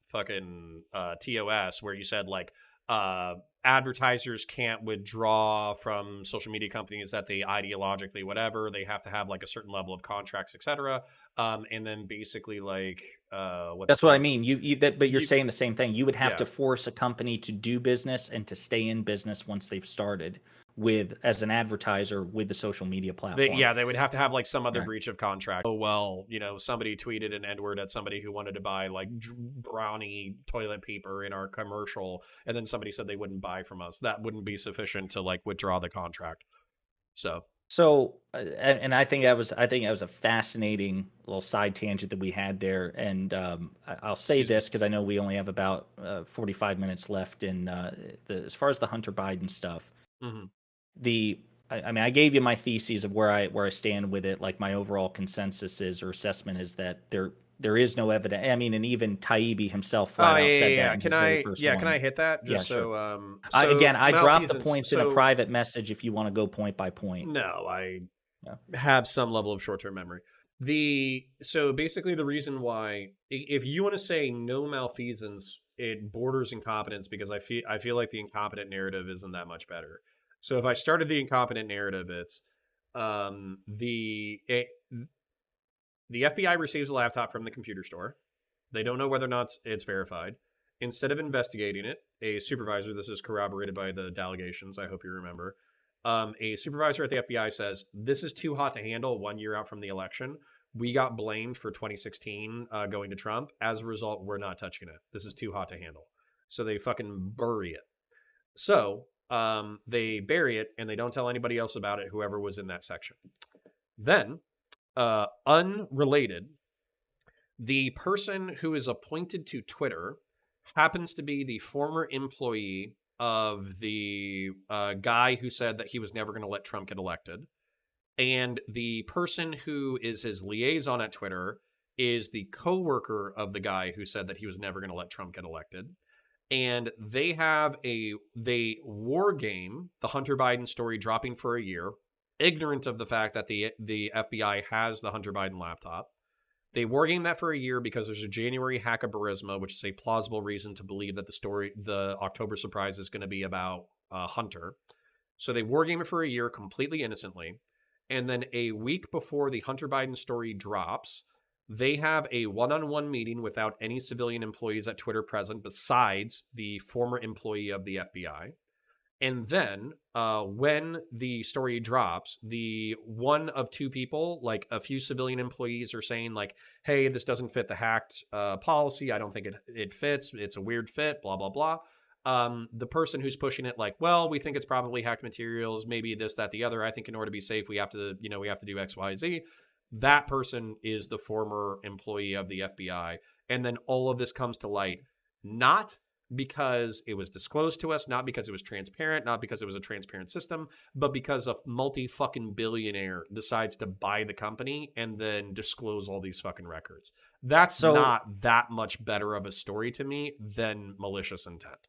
fucking TOS where you said like uh advertisers can't withdraw from social media companies that they ideologically whatever, they have to have like a certain level of contracts, etc. And then basically like what the That's what I fuck? mean. But you're You saying the same thing. You would have yeah. to force a company to do business and to stay in business once they've started, as an advertiser with the social media platform. They would have to have like some other breach of contract. Oh, well, somebody tweeted an N-word at somebody who wanted to buy like brownie toilet paper in our commercial, and then somebody said they wouldn't buy from us. That wouldn't be sufficient to like withdraw the contract. So, and I think that was a fascinating little side tangent that we had there. And I'll say this because I know we only have about 45 minutes left in as far as the Hunter Biden stuff. Mm-hmm. I mean, I gave you my theses of where I stand with it. Like my overall consensus is or assessment is that there is no evidence. I mean, and even Taibbi himself flat out said that in his very first one. Can I hit that? Just sure. Again, I dropped the points in a private message if you want to go point by point. No, I have some level of short-term memory. So basically the reason why, if you want to say no malfeasance, it borders incompetence, because I feel like the incompetent narrative isn't that much better. So if I started the incompetent narrative, it's the FBI receives a laptop from the computer store. They don't know whether or not it's verified. Instead of investigating it, a supervisor, this is corroborated by the delegations, I hope you remember, a supervisor at the FBI says, this is too hot to handle 1 year out from the election. We got blamed for 2016 going to Trump. As a result, we're not touching it. This is too hot to handle. So they fucking bury it. So they bury it, and they don't tell anybody else about it, whoever was in that section. Then, unrelated, the person who is appointed to Twitter happens to be the former employee of the guy who said that he was never going to let Trump get elected. And the person who is his liaison at Twitter is the co-worker of the guy who said that he was never going to let Trump get elected. And they war game the Hunter Biden story dropping for a year, ignorant of the fact that the FBI has the Hunter Biden laptop. They war game that for a year because there's a January hack of Burisma, which is a plausible reason to believe that the October surprise is going to be about Hunter. So they war game it for a year completely innocently. And then a week before the Hunter Biden story drops, they have a one-on-one meeting without any civilian employees at Twitter present besides the former employee of the FBI. And then when the story drops, the one of two people, like a few civilian employees, are saying like, hey, this doesn't fit the hacked policy. I don't think it fits. It's a weird fit, blah, blah, blah. The person who's pushing it like, well, we think it's probably hacked materials, maybe this, that, the other. I think in order to be safe, we have to do X, Y, Z. That person is the former employee of the FBI. And then all of this comes to light, not because it was disclosed to us, not because it was transparent, not because it was a transparent system, but because a multi-fucking billionaire decides to buy the company and then disclose all these fucking records. That's not that much better of a story to me than malicious intent.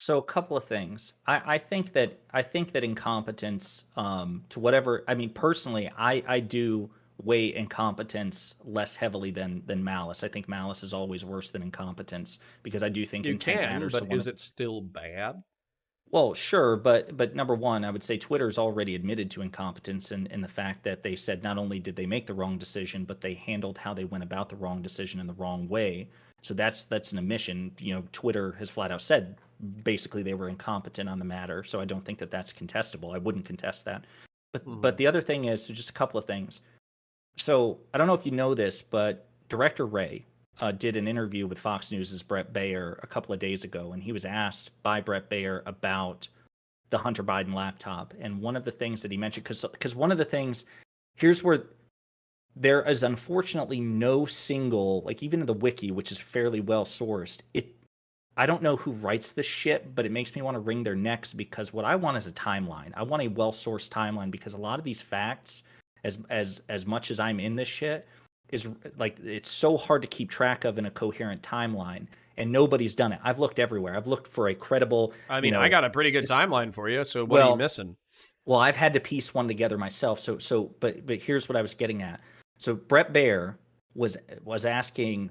So a couple of things. I think that incompetence to whatever. I mean, personally, I do weigh incompetence less heavily than malice. I think malice is always worse than incompetence because I do think intent matters. But is it still bad? Well, sure, but number one, I would say Twitter's already admitted to incompetence in the fact that they said not only did they make the wrong decision, but they handled how they went about the wrong decision in the wrong way. So that's an admission. Twitter has flat out said basically they were incompetent on the matter. So I don't think that that's contestable. I wouldn't contest that. But the other thing is just a couple of things. So I don't know if you know this, but Director Ray did an interview with Fox News' Brett Baer a couple of days ago, and he was asked by Brett Baer about the Hunter Biden laptop. And one of the things that he mentioned, because one of the things, here's where there is unfortunately no single, like even in the wiki, which is fairly well sourced, I don't know who writes this shit, but it makes me want to wring their necks because what I want is a timeline. I want a well-sourced timeline because a lot of these facts, as much as I'm in this shit, is like it's so hard to keep track of in a coherent timeline, and nobody's done it. I've looked everywhere. I've looked for a credible. I mean, I got a pretty good timeline for you. So what are you missing? Well, I've had to piece one together myself. But here's what I was getting at. So Brett Baer was asking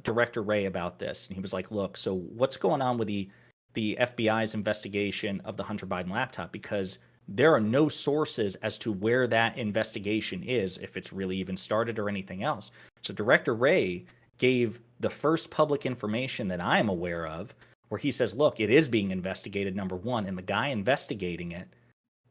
Director Ray about this, and he was like, "Look, so what's going on with the FBI's investigation of the Hunter Biden laptop? Because there are no sources as to where that investigation is, if it's really even started or anything else." So Director Ray gave the first public information that I am aware of, where he says, "Look, it is being investigated, number one, and the guy investigating it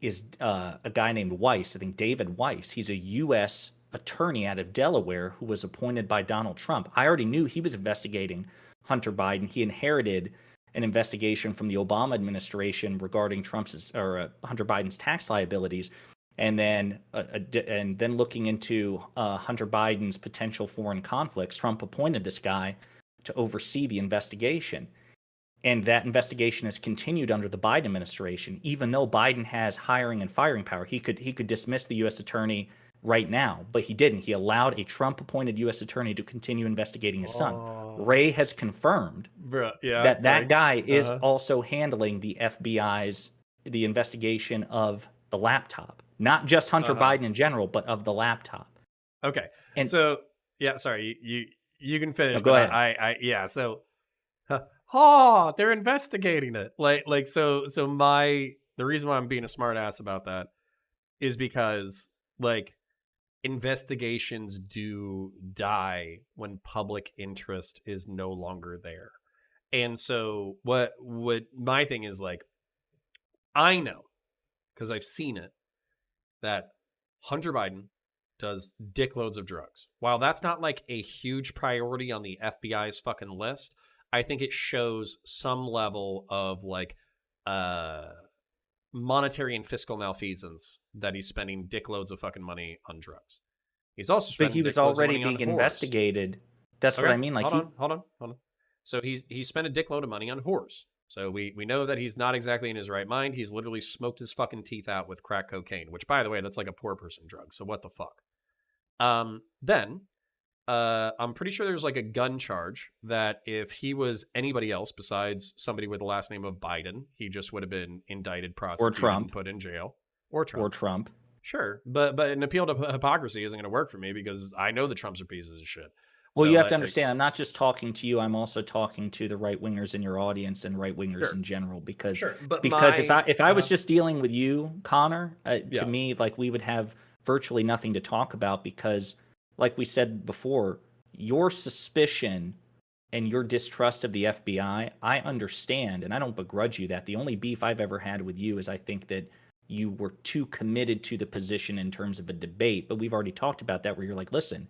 is a guy named Weiss, I think David Weiss. He's a U.S. attorney out of Delaware who was appointed by Donald Trump. I already knew he was investigating Hunter Biden. He inherited an investigation from the Obama administration regarding Hunter Biden's tax liabilities, and then looking into Hunter Biden's potential foreign conflicts. Trump appointed this guy to oversee the investigation. And that investigation has continued under the Biden administration, even though Biden has hiring and firing power. He could dismiss the U.S. attorney right now, but he didn't. He allowed a Trump-appointed U.S. attorney to continue investigating his son. Ray has confirmed that guy is also handling the FBI's investigation of the laptop, not just Hunter Biden in general, but of the laptop. Okay, and so sorry, you can finish. No, go ahead. So. They're investigating it. The reason why I'm being a smart ass about that is because investigations do die when public interest is no longer there. And so what my thing is, I know, because I've seen it, that Hunter Biden does dickloads of drugs. While that's not a huge priority on the FBI's fucking list, I think it shows some level of monetary and fiscal malfeasance that he's spending dickloads of fucking money on drugs. He's also spending but he was already being investigated. That's what I mean. Hold on. So he's spent a dickload of money on whores. So we know that he's not exactly in his right mind. He's literally smoked his fucking teeth out with crack cocaine, which, by the way, that's like a poor person drug. So what the fuck? Then I'm pretty sure there's a gun charge that if he was anybody else besides somebody with the last name of Biden, he just would have been indicted, prosecuted, and put in jail. Or Trump. Sure, but an appeal to hypocrisy isn't going to work for me because I know the Trumps are pieces of shit. Well, you have to understand, I'm not just talking to you. I'm also talking to the right wingers in your audience and right wingers in general. Because if I was just dealing with you, Connor, to me, we would have virtually nothing to talk about because, like we said before, your suspicion and your distrust of the FBI, I understand, and I don't begrudge you that. The only beef I've ever had with you is I think that you were too committed to the position in terms of a debate. But we've already talked about that, where you're like, listen,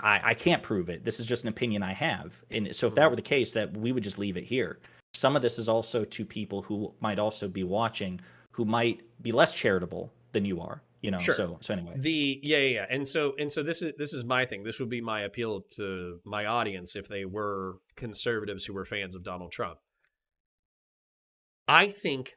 I can't prove it. This is just an opinion I have. And so if that were the case, that we would just leave it here. Some of this is also to people who might also be watching, who might be less charitable than you are. Sure. So anyway, and so this is my thing. This would be my appeal to my audience if they were conservatives who were fans of Donald Trump. I think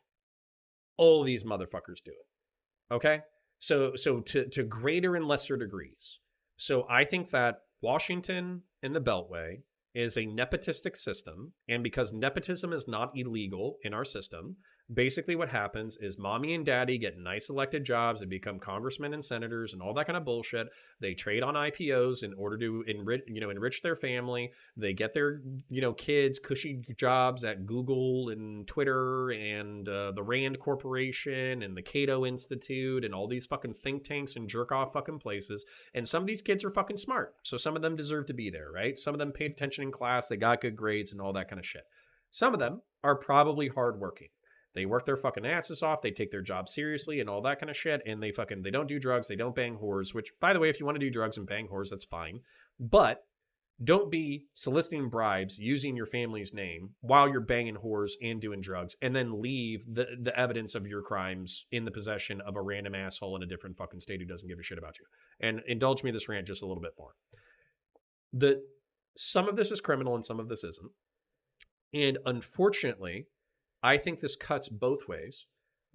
all these motherfuckers do it. Okay, so to greater and lesser degrees. So I think that Washington and the Beltway is a nepotistic system, and because nepotism is not illegal in our system, basically what happens is mommy and daddy get nice elected jobs. They become congressmen and senators and all that kind of bullshit. They trade on IPOs in order to enrich their family. They get their kids cushy jobs at Google and Twitter and the Rand Corporation and the Cato Institute and all these fucking think tanks and jerk off fucking places. And some of these kids are fucking smart, so some of them deserve to be there, right? Some of them paid attention in class. They got good grades and all that kind of shit. Some of them are probably hardworking. They work their fucking asses off. They take their job seriously and all that kind of shit. And they don't do drugs. They don't bang whores, which, by the way, if you want to do drugs and bang whores, that's fine. But don't be soliciting bribes using your family's name while you're banging whores and doing drugs, and then leave the evidence of your crimes in the possession of a random asshole in a different fucking state who doesn't give a shit about you. And indulge me this rant just a little bit more. Some of this is criminal and some of this isn't. And unfortunately, I think this cuts both ways,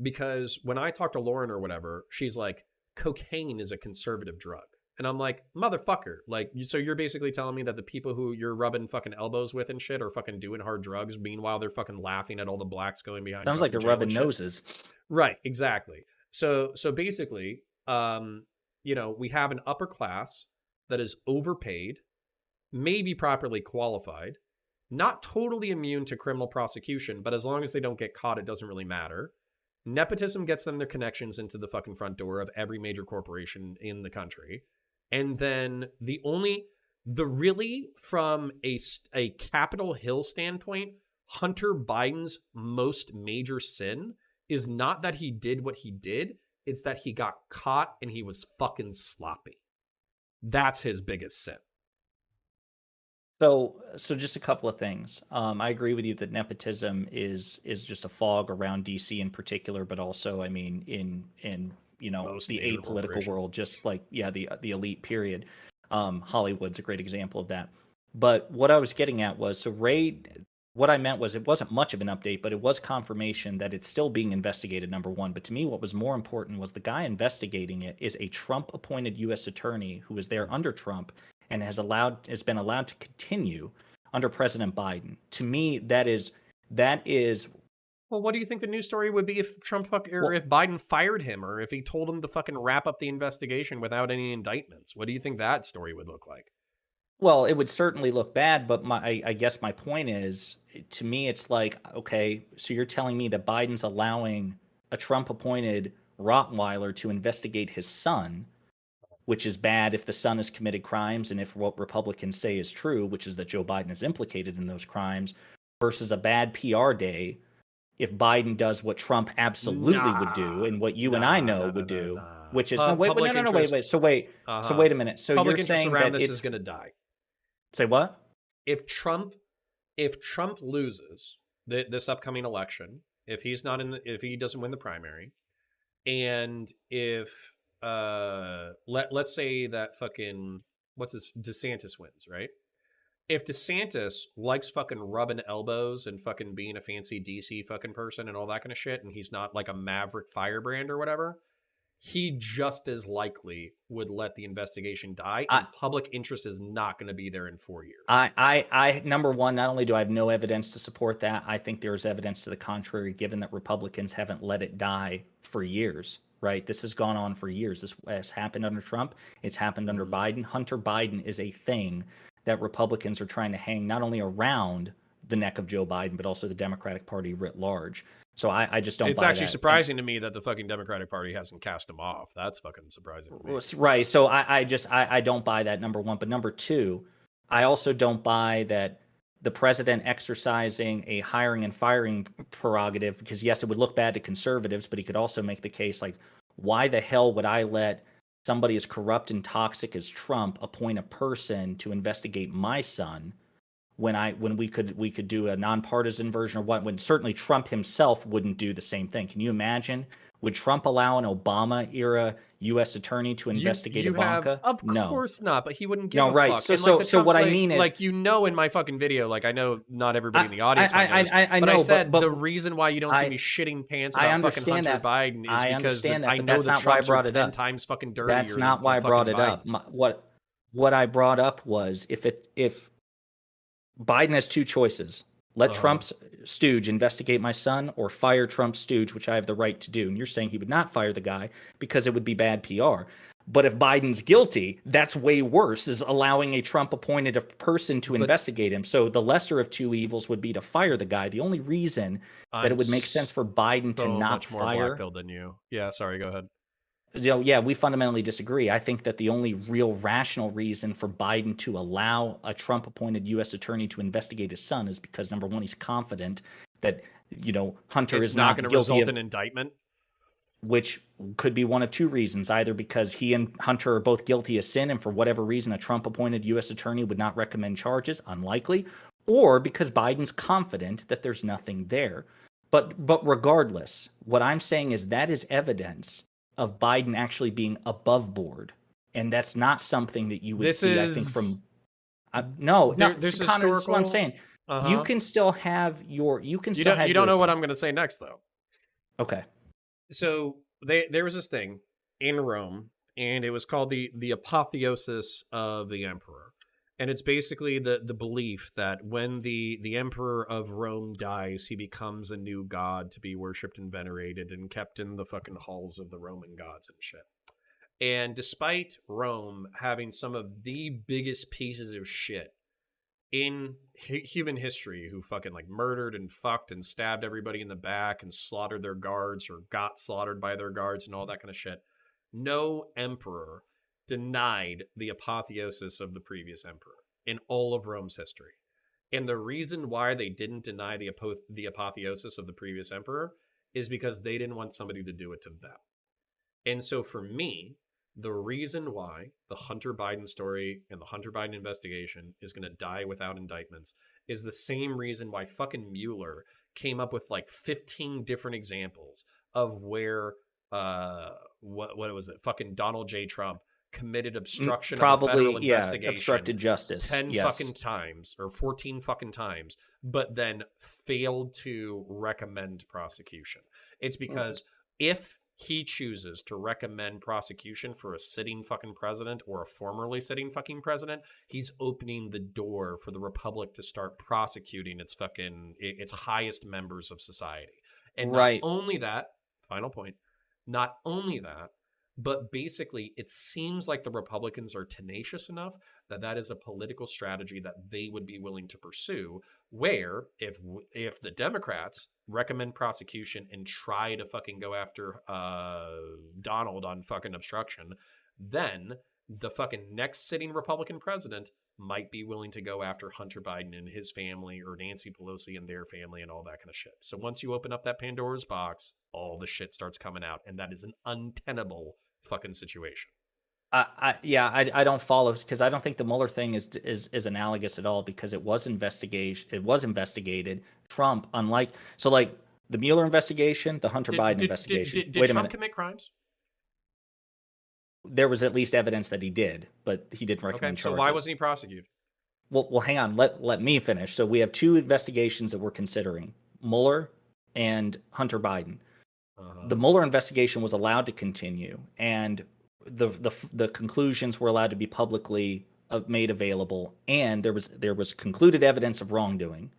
because when I talk to Lauren or whatever, she's like, cocaine is a conservative drug. And I'm like, motherfucker, so you're basically telling me that the people who you're rubbing fucking elbows with and shit are fucking doing hard drugs. Meanwhile, they're fucking laughing at all the blacks going behind. Sounds like they're rubbing noses. Right. Exactly. So basically, we have an upper class that is overpaid, maybe properly qualified, not totally immune to criminal prosecution, but as long as they don't get caught, it doesn't really matter. Nepotism gets them their connections into the fucking front door of every major corporation in the country. And then from a Capitol Hill standpoint, Hunter Biden's most major sin is not that he did what he did, it's that he got caught and he was fucking sloppy. That's his biggest sin. So just a couple of things. I agree with you that nepotism is just a fog around DC in particular, but also, I mean, in Most the major apolitical corporations. world, just like the elite period. Hollywood's a great example of that. But what I was getting at was, so Ray, what I meant was it wasn't much of an update, but it was confirmation that it's still being investigated, number one. But to me, what was more important was the guy investigating it is a Trump-appointed U.S. attorney who was there under Trump and has been allowed to continue under President Biden. To me, that is Well, what do you think the news story would be if Trump or well, if Biden fired him, or if he told him to fucking wrap up the investigation without any indictments? What do you think that story would look like? well, it would certainly look bad, but I guess my point is, to me, it's like, okay, so you're telling me that Biden's allowing a Trump-appointed Rottweiler to investigate his son, which is bad if the son has committed crimes and if what Republicans say is true, which is that Joe Biden is implicated in those crimes, versus a bad PR day if Biden does what Trump absolutely would do and what you and I know would do, which is no, wait, Public no, no, no, wait, interest. wait. So wait, wait a minute. So Public you're interest saying around that this is it's going to die. say what? If Trump loses this upcoming election, if he doesn't win the primary, and if let's say that fucking Desantis wins, right? If DeSantis likes fucking rubbing elbows and fucking being a fancy DC fucking person and all that kind of shit, and he's not like a maverick firebrand or whatever, he just as likely would let the investigation die, and public interest is not going to be there in 4 years. I number one, not only do I have no evidence to support that, I think there is evidence to the contrary, given that Republicans haven't let it die for years. Right, this has gone on for years. This has happened under Trump. It's happened under Biden. Hunter Biden is a thing that Republicans are trying to hang not only around the neck of Joe Biden, but also the Democratic Party writ large. So I just don't It's buy actually that. surprising to me that the fucking Democratic Party hasn't cast him off. That's fucking surprising to me. Right. So I don't buy that, number one. But number two, I also don't buy that the president exercising a hiring and firing prerogative, because yes, it would look bad to conservatives, but he could also make the case like, why the hell would I let somebody as corrupt and toxic as Trump appoint a person to investigate my son when we could do a nonpartisan version, or when certainly Trump himself wouldn't do the same thing. Can you imagine? Would Trump allow an Obama era U.S. attorney to investigate Ivanka? Of No. course not, but he wouldn't give No, a right. fuck. So And like so what I Trump's mean is, like, in my fucking video, like I know not everybody in the audience I might know this, I but I know, said but the reason why you don't see I me shitting pants I about fucking understand Hunter that. Biden is I because understand that, I but know that's the not why I Trumps are brought it 10 up. times fucking dirtier That's not than why I fucking brought it up. Biden's. What I brought up was, if Biden has two choices: let Trump's stooge investigate my son, or fire Trump's stooge, which I have the right to do. And you're saying he would not fire the guy because it would be bad PR. But if Biden's guilty, that's way worse, is allowing a Trump-appointed person to investigate him. So the lesser of two evils would be to fire the guy. The only reason that it would make sense for Biden to so not much more fire... black-pilled than you. Yeah, sorry, go ahead. Yeah, we fundamentally disagree. I think that the only real rational reason for Biden to allow a Trump-appointed U.S. attorney to investigate his son is because, number one, he's confident that, Hunter It's is not not going to guilty result of... in indictment. Which could be one of two reasons: either because he and Hunter are both guilty of sin, and for whatever reason a Trump-appointed U.S. attorney would not recommend charges, unlikely, or because Biden's confident that there's nothing there. But regardless, what I'm saying is that is evidence of Biden actually being above board, and that's not something that you would see. I think from no, there's Connor, this is what I'm historical. saying. You can still have your you don't know what I'm going to say next though. Okay. So there was this thing in Rome, and it was called the apotheosis of the emperor, and it's basically the belief that when the emperor of Rome dies, he becomes a new god to be worshipped and venerated and kept in the fucking halls of the Roman gods and shit. And despite Rome having some of the biggest pieces of shit in human history, who fucking like murdered and fucked and stabbed everybody in the back and slaughtered their guards or got slaughtered by their guards and all that kind of shit, no emperor denied the apotheosis of the previous emperor in all of Rome's history. And the reason why they didn't deny the apotheosis of the previous emperor is because they didn't want somebody to do it to them. And so for me, the reason why the Hunter Biden story and the Hunter Biden investigation is going to die without indictments is the same reason why fucking Mueller came up with like 15 different examples of where what was it? Fucking Donald J. Trump committed obstruction of a federal Probably, yeah, investigation obstructed justice. 10 fucking Yes. times or 14 fucking times, but then failed to recommend prosecution. It's because if he chooses to recommend prosecution for a sitting fucking president or a formerly sitting fucking president, he's opening the door for the republic to start prosecuting its highest members of society. And not Right. only that, final point, not only that, but basically it seems like the Republicans are tenacious enough that that is a political strategy that they would be willing to pursue, where if the Democrats recommend prosecution and try to fucking go after Donald on fucking obstruction, then the fucking next sitting Republican president might be willing to go after Hunter Biden and his family, or Nancy Pelosi and their family, and all that kind of shit. So once you open up that Pandora's box, all the shit starts coming out, and that is an untenable fucking situation. I don't follow, because I don't think the Mueller thing is analogous at all, because it was investigated. Trump, unlike, so like the Mueller investigation, the Hunter Biden investigation. Did Wait a Trump minute. commit crimes? There was at least evidence that he did, but he didn't Okay, recommend so charges. why wasn't he prosecuted? Well, hang on. Let me finish. So we have two investigations that we're considering: Mueller and Hunter Biden. The Mueller investigation was allowed to continue, and the conclusions were allowed to be publicly made available, and there was concluded evidence of wrongdoing,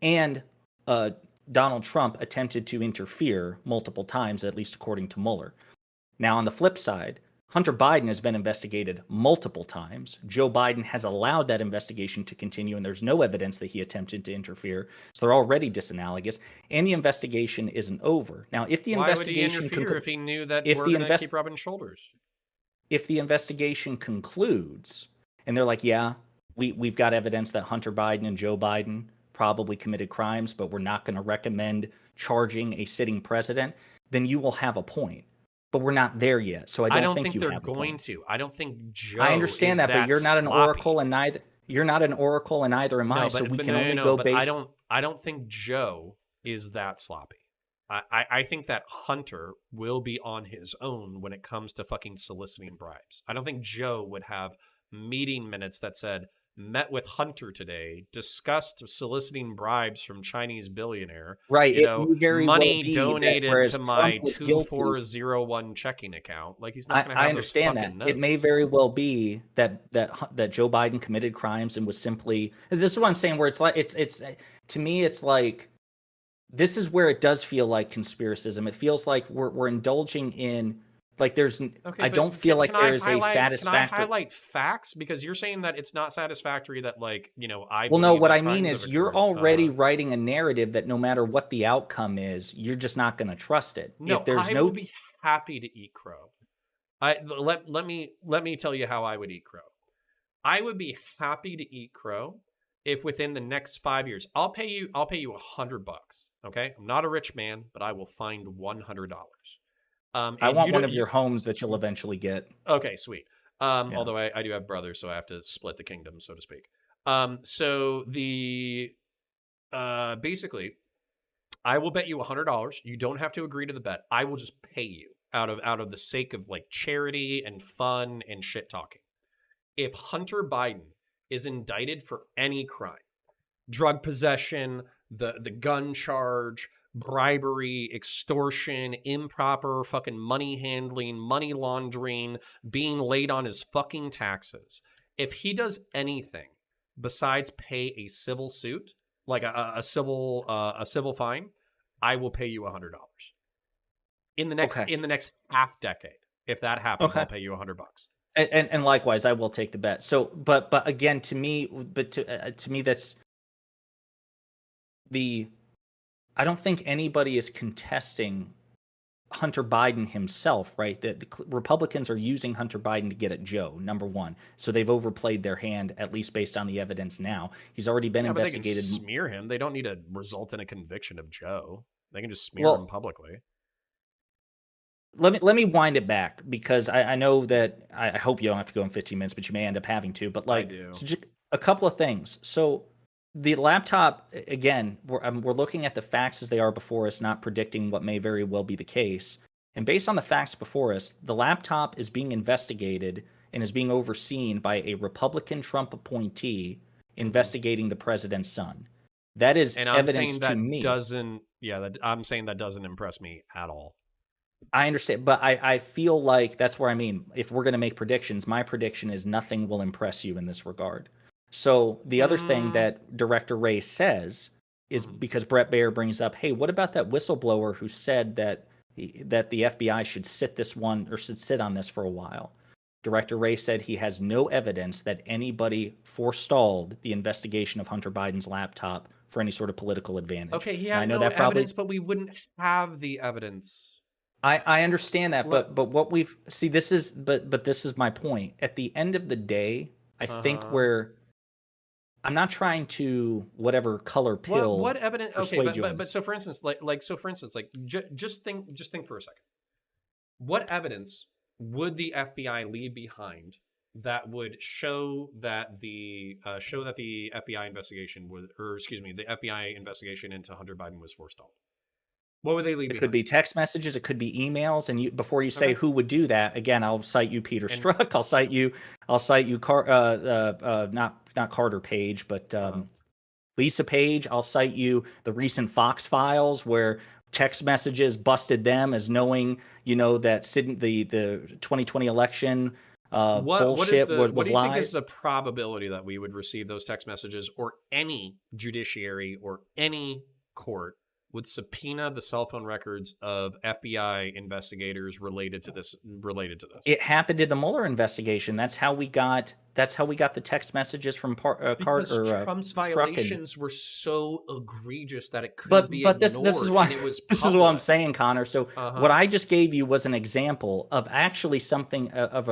and Donald Trump attempted to interfere multiple times, at least according to Mueller. Now, on the flip side, Hunter Biden has been investigated multiple times. Joe Biden has allowed that investigation to continue, and there's no evidence that he attempted to interfere. So they're already disanalogous, and the investigation isn't over. Now, if the investigation would he interfere if he knew that if we're the going to keep rubbing shoulders? If the investigation concludes and they're like, yeah, we've got evidence that Hunter Biden and Joe Biden probably committed crimes, but we're not going to recommend charging a sitting president, then you will have a point. But we're not there yet, so I don't think you they're have a going point. to. I don't think Joe. I understand is that, but you're not an sloppy. oracle, and neither you're not an oracle, and neither am I. So we can only go based. I don't think Joe is that sloppy. I think that Hunter will be on his own when it comes to fucking soliciting bribes. I don't think Joe would have meeting minutes that said, met with Hunter today, discussed soliciting bribes from Chinese billionaire. Right. You know, money well donated to my 2401 checking account. Like, he's not going to have I understand those that. notes. It may very well be that Joe Biden committed crimes and was simply. This is what I'm saying. Where it's like it's to me, it's like this is where it does feel like conspiracism. It feels like we're indulging in. Like there's, I don't feel like there is a satisfactory. Can I highlight facts? Because you're saying that it's not satisfactory that, like, you know, I. Well, no, what I mean is you're already writing a narrative that no matter what the outcome is, you're just not going to trust it. No, if there's I will be happy to eat crow. Let me tell you how I would eat crow. I would be happy to eat crow if within the next 5 years, I'll pay you $100. Okay, I'm not a rich man, but I will find $100. I want one of your homes that you'll eventually get. Okay, sweet. Although I do have brothers, so I have to split the kingdom, so to speak. So the basically, I will bet you $100. You don't have to agree to the bet. I will just pay you out of the sake of like charity and fun and shit talking. If Hunter Biden is indicted for any crime, drug possession, the gun charge, bribery, extortion, improper fucking money handling, money laundering, being late on his fucking taxes. If he does anything besides pay a civil suit, like a civil fine, I will pay you $100. In the next half decade. If that happens, I'll pay you $100. And likewise, I will take the bet. So, but again, to me, that's the. I don't think anybody is contesting Hunter Biden himself, right? The Republicans are using Hunter Biden to get at Joe, number one. So they've overplayed their hand, at least based on the evidence now. He's already been investigated. But they can smear him. They don't need to result in a conviction of Joe. They can just smear him publicly. Let me wind it back, because I know that I hope you don't have to go in 15 minutes, but you may end up having to. But I like, do. so just a couple of things. So the laptop, again, we're looking at the facts as they are before us, not predicting what may very well be the case. And based on the facts before us, the laptop is being investigated and is being overseen by a Republican Trump appointee investigating the president's son. That is And I'm evidence saying to that me. I'm saying that doesn't impress me at all. I understand, but I feel like that's where I mean, if we're going to make predictions, my prediction is nothing will impress you in this regard. So the other thing that Director Ray says is, because Brett Baer brings up, hey, what about that whistleblower who said that the FBI should should sit on this for a while? Director Ray said he has no evidence that anybody forestalled the investigation of Hunter Biden's laptop for any sort of political advantage. Okay, he And I had know no that probably, evidence, but we wouldn't have the evidence. I understand that, Look, but what we've see this is but this is my point. At the end of the day, I think where I'm not trying to whatever color pill what evidence? Okay, persuade you on but this. so for instance, just think for a second. What evidence would the FBI leave behind that would show that the FBI investigation would, or excuse me, the FBI investigation into Hunter Biden was forestalled? What would they leave It could behind? be text messages, it could be emails, and before you say Okay, who would do that, again, I'll cite you Peter and Strzok, I'll cite you not Carter Page, but Lisa Page. I'll cite you the recent Fox files where text messages busted them as knowing, that the 2020 election bullshit what was do you think is lies. the probability that we would receive those text messages, or any judiciary or any court would subpoena the cell phone records of FBI investigators related to this? It happened in the Mueller investigation. That's how we got the text messages from Because Carter Trump's Strzok. And violations were so egregious that it couldn't be but this is ignored, why and it was this is what I'm public. saying, Connor. So what I just gave you was an example of actually something of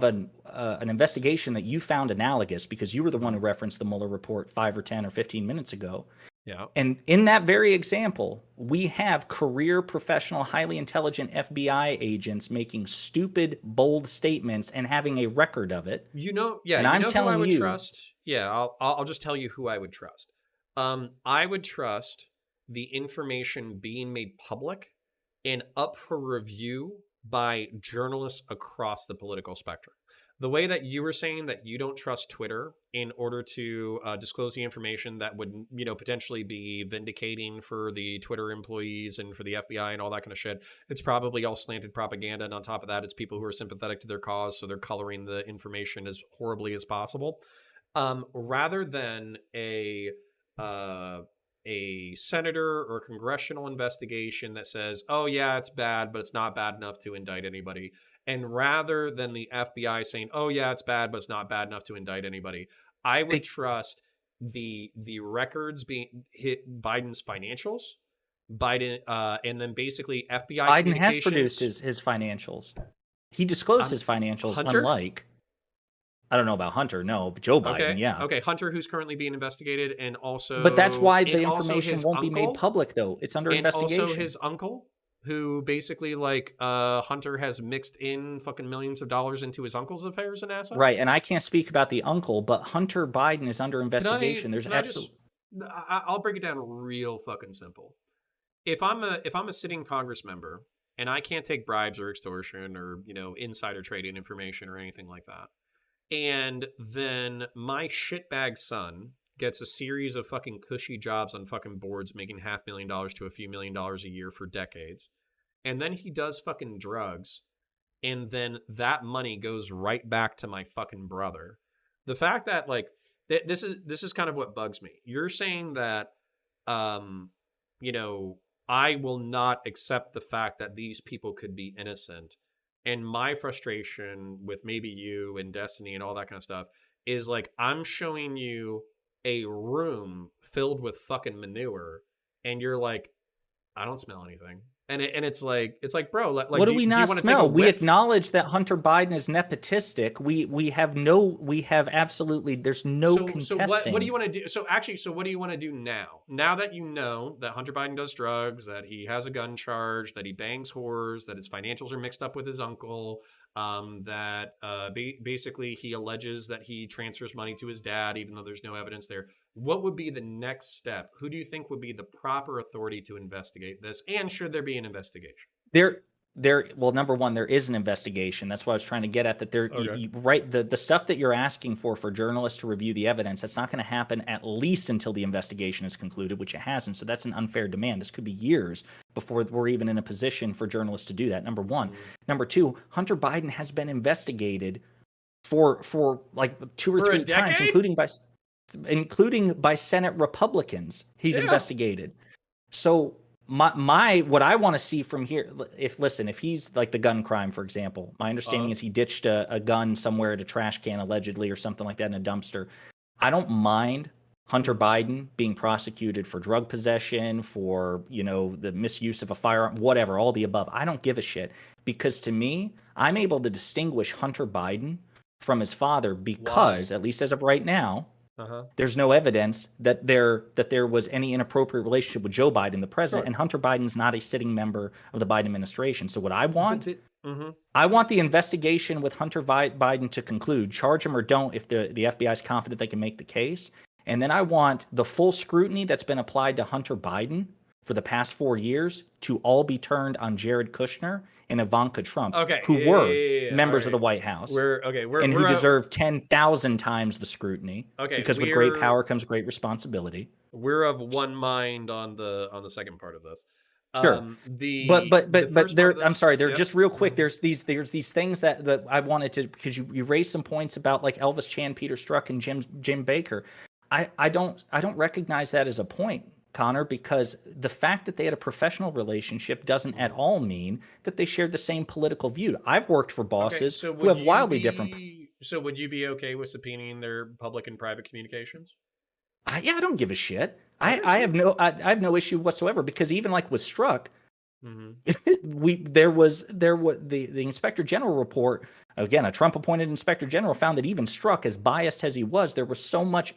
an investigation that you found analogous, because you were the one who referenced the Mueller report 5 or 10 or 15 minutes ago. Yeah. And in that very example, we have career professional, highly intelligent FBI agents making stupid, bold statements and having a record of it. And I'm Who I telling would you, trust? Yeah, I'll just tell you who I would trust. I would trust the information being made public and up for review by journalists across the political spectrum. The way that you were saying that you don't trust Twitter in order to disclose the information that would, potentially be vindicating for the Twitter employees and for the FBI and all that kind of shit. It's probably all slanted propaganda, and on top of that, it's people who are sympathetic to their cause, so they're coloring the information as horribly as possible. Rather than uh, a senator or congressional investigation that says, "Oh yeah, it's bad, but it's not bad enough to indict anybody." And rather than the FBI saying, "Oh yeah, it's bad, but it's not bad enough to indict anybody," I would they, trust the records being hit Biden's financials, and then basically FBI Biden has produced communications. his financials. He disclosed his financials, Hunter. unlike, I don't know about Hunter, no, but Joe Biden, Okay. yeah. Okay. Hunter, who's currently being investigated, But that's why the information his won't be made uncle, public, though. It's under and also investigation. his uncle, who basically Hunter has mixed in fucking millions of dollars into his uncle's affairs and assets. Right, and I can't speak about the uncle, but Hunter Biden is under investigation. There's Can I just? I'll break it down real fucking simple. If I'm a sitting Congress member and I can't take bribes or extortion or insider trading information or anything like that, and then my shitbag son gets a series of fucking cushy jobs on fucking boards making $500,000 to a few $1,000,000 a year for decades, and then he does fucking drugs, and then that money goes right back to my fucking brother. The fact that this is kind of what bugs me. You're saying that um I will not accept the fact that these people could be innocent. And my frustration with maybe you and Destiny and all that kind of stuff is like, I'm showing you a room filled with fucking manure, and you're like, I don't smell anything. And it's like bro, like What do do we you not want to take a smell? We whiff? acknowledge that Hunter Biden is nepotistic. We have absolutely, there's no So what do contesting. you want to do? So actually, so what do you want to do now? Now that you know that Hunter Biden does drugs, that he has a gun charge, that he bangs whores, that his financials are mixed up with his uncle, that basically he alleges that he transfers money to his dad, even though there's no evidence there. What would be the next step? Who do you think would be the proper authority to investigate this? And should there be an investigation? There, well, number one, there is an investigation. That's what I was trying to get at. That there, Okay. right, the stuff that you're asking for journalists to review the evidence, that's not going to happen at least until the investigation is concluded, which it hasn't. So that's an unfair demand. This could be years before we're even in a position for journalists to do that. Number one. Number two, Hunter Biden has been investigated for like 2 or For a 3 times, decade? including by Senate Republicans. He's Yeah. investigated. So my what I want to see from here, if he's like the gun crime, for example, my understanding is he ditched a gun somewhere at a trash can allegedly or something like that in a dumpster. I don't mind Hunter Biden being prosecuted for drug possession, for the misuse of a firearm, whatever, all the above. I don't give a shit, because to me, I'm able to distinguish Hunter Biden from his father because, at least as of right now, Uh-huh. there's no evidence that there was any inappropriate relationship with Joe Biden, the president, Sure. and Hunter Biden's not a sitting member of the Biden administration. So what I But want, mm-hmm. I want the investigation with Hunter Biden to conclude. Charge him or don't if the FBI is confident they can make the case. And then I want the full scrutiny that's been applied to Hunter Biden for the past 4 years to all be turned on Jared Kushner and Ivanka Trump, Okay. who were All members of right. the White House We're and who deserve 10,000 times the scrutiny, okay. because with great power comes great responsibility. We're of one mind on the second part of this. Sure. The But first part of there, I'm this. sorry, there, Yep. just real quick, there's these things that I wanted to, because you raised some points about like Elvis Chan, Peter Strzok, and Jim Baker. I don't recognize that as a point, Connor, because the fact that they had a professional relationship doesn't at all mean that they shared the same political view. I've worked for Okay. bosses So who have wildly different. So would you be okay with subpoenaing their public and private communications? Yeah, I don't give a shit. Okay. I Sweet. I have no issue whatsoever, because even like with Strzok, Mm-hmm. there was the inspector general report, again, a Trump appointed inspector general, found that even Strzok, as biased as he was, there was so much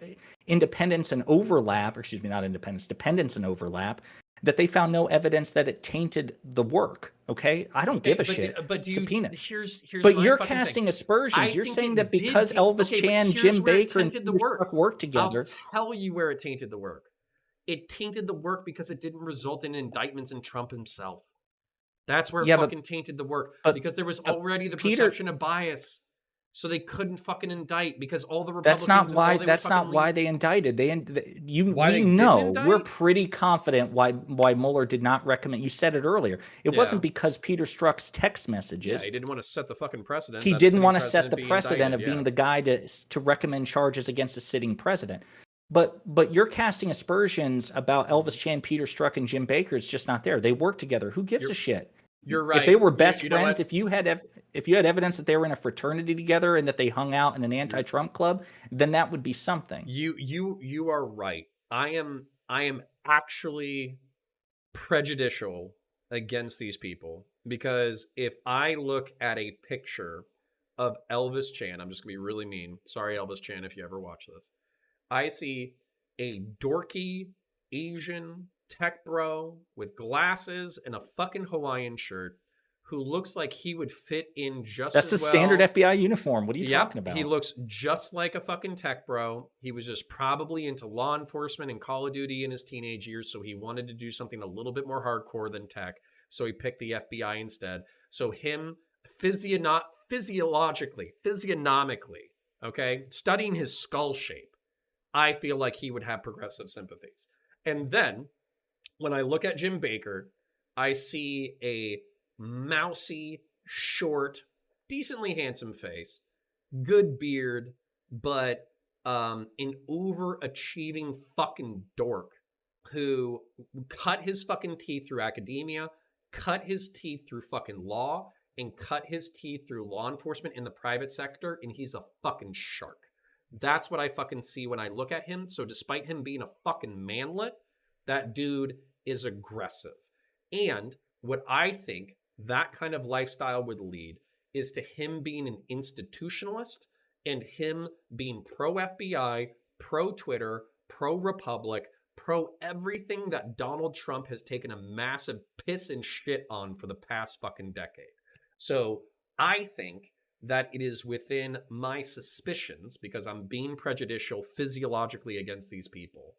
independence and overlap, or excuse me, not independence, dependence and overlap, that they found no evidence that it tainted the work. Okay, I don't give a shit. But do you, Subpoena. here's But my you're fucking casting thing. aspersions. I You're think saying it that did because taint, Elvis okay, but Chan, here's Jim where it Baker, and tainted the Peter work. Strzok worked I'll together. tell you where it tainted the work. It tainted the work because it didn't result in indictments in Trump himself. That's where it Yeah, fucking tainted the work, but because there was but already the Peter, perception of bias. So they couldn't fucking indict because all the That's not Republicans and why. all they would That's fucking not why lean. they indicted. Why We they didn't know. We're indict? pretty confident why Mueller did not recommend. You said it earlier. It Yeah. wasn't because Peter Strzok's text Yeah, messages. he didn't want to set the fucking precedent He that a didn't sitting want to set president the be precedent indicted. of being Yeah. the guy to recommend charges against a sitting president. But you're casting aspersions about Elvis Chan, Peter Strzok, and Jim Baker. It's just not there. They work together. Who gives You're a shit? you're If they right. were best You know friends, what? if you had evidence that they were in a fraternity together and that they hung out in an anti-Trump club, then that would be something. You are right. I am actually prejudicial against these people, because if I look at a picture of Elvis Chan, I'm just gonna be really mean. Sorry, Elvis Chan, if you ever watch this. I see a dorky Asian tech bro with glasses and a fucking Hawaiian shirt who looks like he would fit in just That's as the standard well. FBI uniform. What are you Yep, talking he about? looks just like a fucking tech bro. He was just probably into law enforcement and Call of Duty in his teenage years, so he wanted to do something a little bit more hardcore than tech. So he picked the FBI instead. So him physiognomically, okay, studying his skull shape, I feel like he would have progressive sympathies. And then when I look at Jim Baker, I see a mousy, short, decently handsome face, good beard, but an overachieving fucking dork who cut his fucking teeth through academia, cut his teeth through fucking law, and cut his teeth through law enforcement in the private sector, and he's a fucking shark. That's what I fucking see when I look at him. So despite him being a fucking manlet, that dude is aggressive. And what I think that kind of lifestyle would lead is to him being an institutionalist and him being pro FBI, pro Twitter, pro Republic, pro everything that Donald Trump has taken a massive piss and shit on for the past fucking decade. So I think that it is within my suspicions, because I'm being prejudicial physiologically against these people,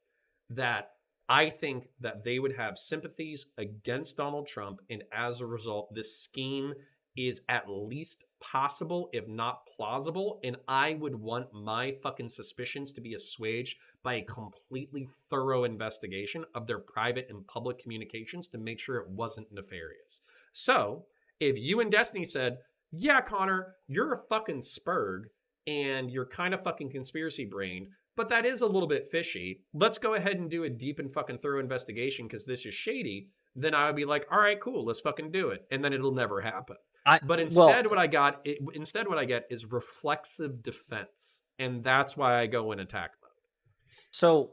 that I think that they would have sympathies against Donald Trump. And as a result, this scheme is at least possible, if not plausible. And I would want my fucking suspicions to be assuaged by a completely thorough investigation of their private and public communications to make sure it wasn't nefarious. So if you and Destiny said, yeah, Connor, you're a fucking spurg and you're kind of fucking conspiracy brained, but that is a little bit fishy. Let's go ahead and do a deep and fucking thorough investigation because this is shady. Then I would be like, all right, cool, let's fucking do it. And then it'll never happen. But instead, what I get is reflexive defense. And that's why I go in attack mode. So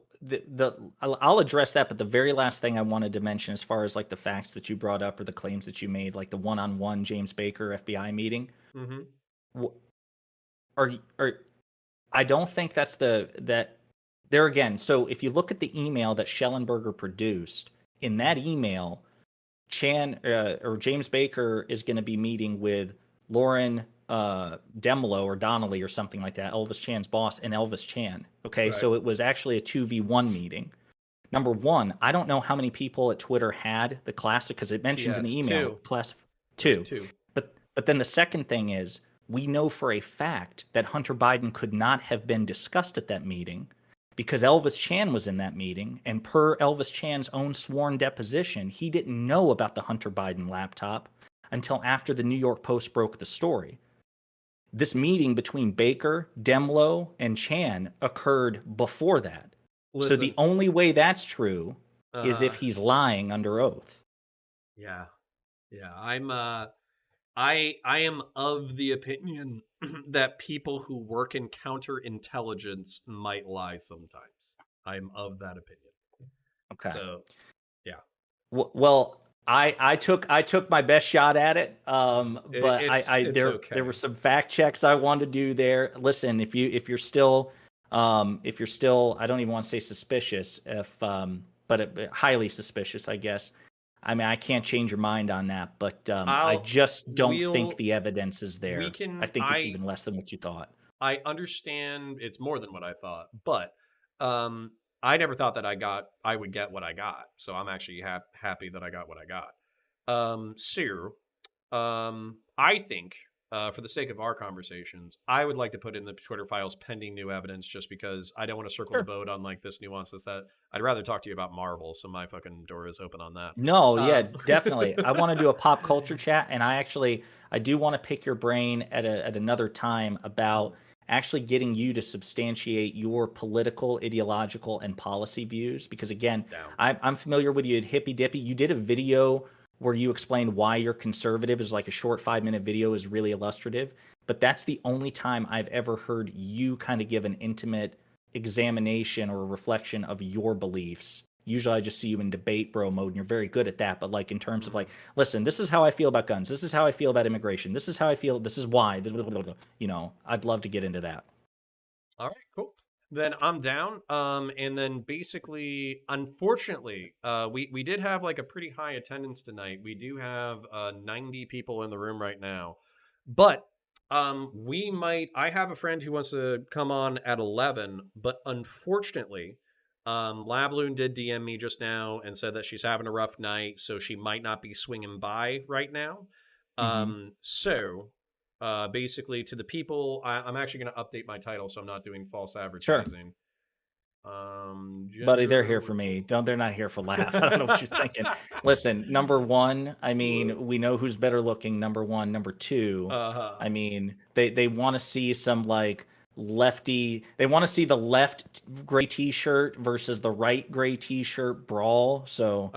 I'll address that, but the very last thing I wanted to mention, as far as like the facts that you brought up or the claims that you made, like the one-on-one James Baker FBI meeting, I don't think that's that there again. So if you look at the email that Schellenberger produced, in that email, James Baker is going to be meeting with Lauren Demlo or Donnelly or something like that, Elvis Chan's boss, and Elvis Chan. Okay, right. So it was actually a 2v1 meeting. Number one, I don't know how many people at Twitter had the classic, because it mentions in the email class two. But then the second thing is, we know for a fact that Hunter Biden could not have been discussed at that meeting because Elvis Chan was in that meeting, and per Elvis Chan's own sworn deposition, he didn't know about the Hunter Biden laptop until after the New York Post broke the story. This meeting between Baker, Demlo, and Chan occurred before that. Listen, so the only way that's true is if he's lying under oath. Yeah. I am of the opinion that people who work in counterintelligence might lie sometimes. I'm of that opinion. Okay. So, yeah. Well, I took my best shot at it, but there were some fact checks I wanted to do there. Listen, if you're still I don't even want to say suspicious, but highly suspicious, I guess. I mean, I can't change your mind on that, but I just don't think the evidence is there. I think it's even less than what you thought. I understand it's more than what I thought, but I never thought that I would get what I got. So I'm actually happy that I got what I got. Sir, I think for the sake of our conversations, I would like to put in the Twitter files pending new evidence, just because I don't want to circle the boat on like this nuances that I'd rather talk to you about Marvel. So my fucking door is open on that. No, yeah, definitely. I want to do a pop culture chat, and I do want to pick your brain at another time about actually getting you to substantiate your political, ideological, and policy views. Because again, I'm familiar with you at Hippy Dippy. You did a video where you explained why you're conservative, is like a short 5-minute video, is really illustrative. But that's the only time I've ever heard you kind of give an intimate examination or a reflection of your beliefs. Usually I just see you in debate bro mode, and you're very good at that. But like in terms of like, listen, this is how I feel about guns. This is how I feel about immigration. This is how I feel. This is why. You know, I'd love to get into that. All right, cool. Then I'm down. And then basically, unfortunately, we did have like a pretty high attendance tonight. We do have 90 people in the room right now, but I have a friend who wants to come on at 11, but unfortunately, Labloon did DM me just now and said that she's having a rough night, so she might not be swinging by right now. So basically, to the people, I'm actually going to update my title so I'm not doing false advertising. Buddy, they're here for me. They're not here for laugh. I don't know what you're thinking. Listen, number one, I mean, we know who's better looking, number one. Number two, I mean, they want to see some like lefty. They want to see the left gray T-shirt versus the right gray T-shirt brawl. So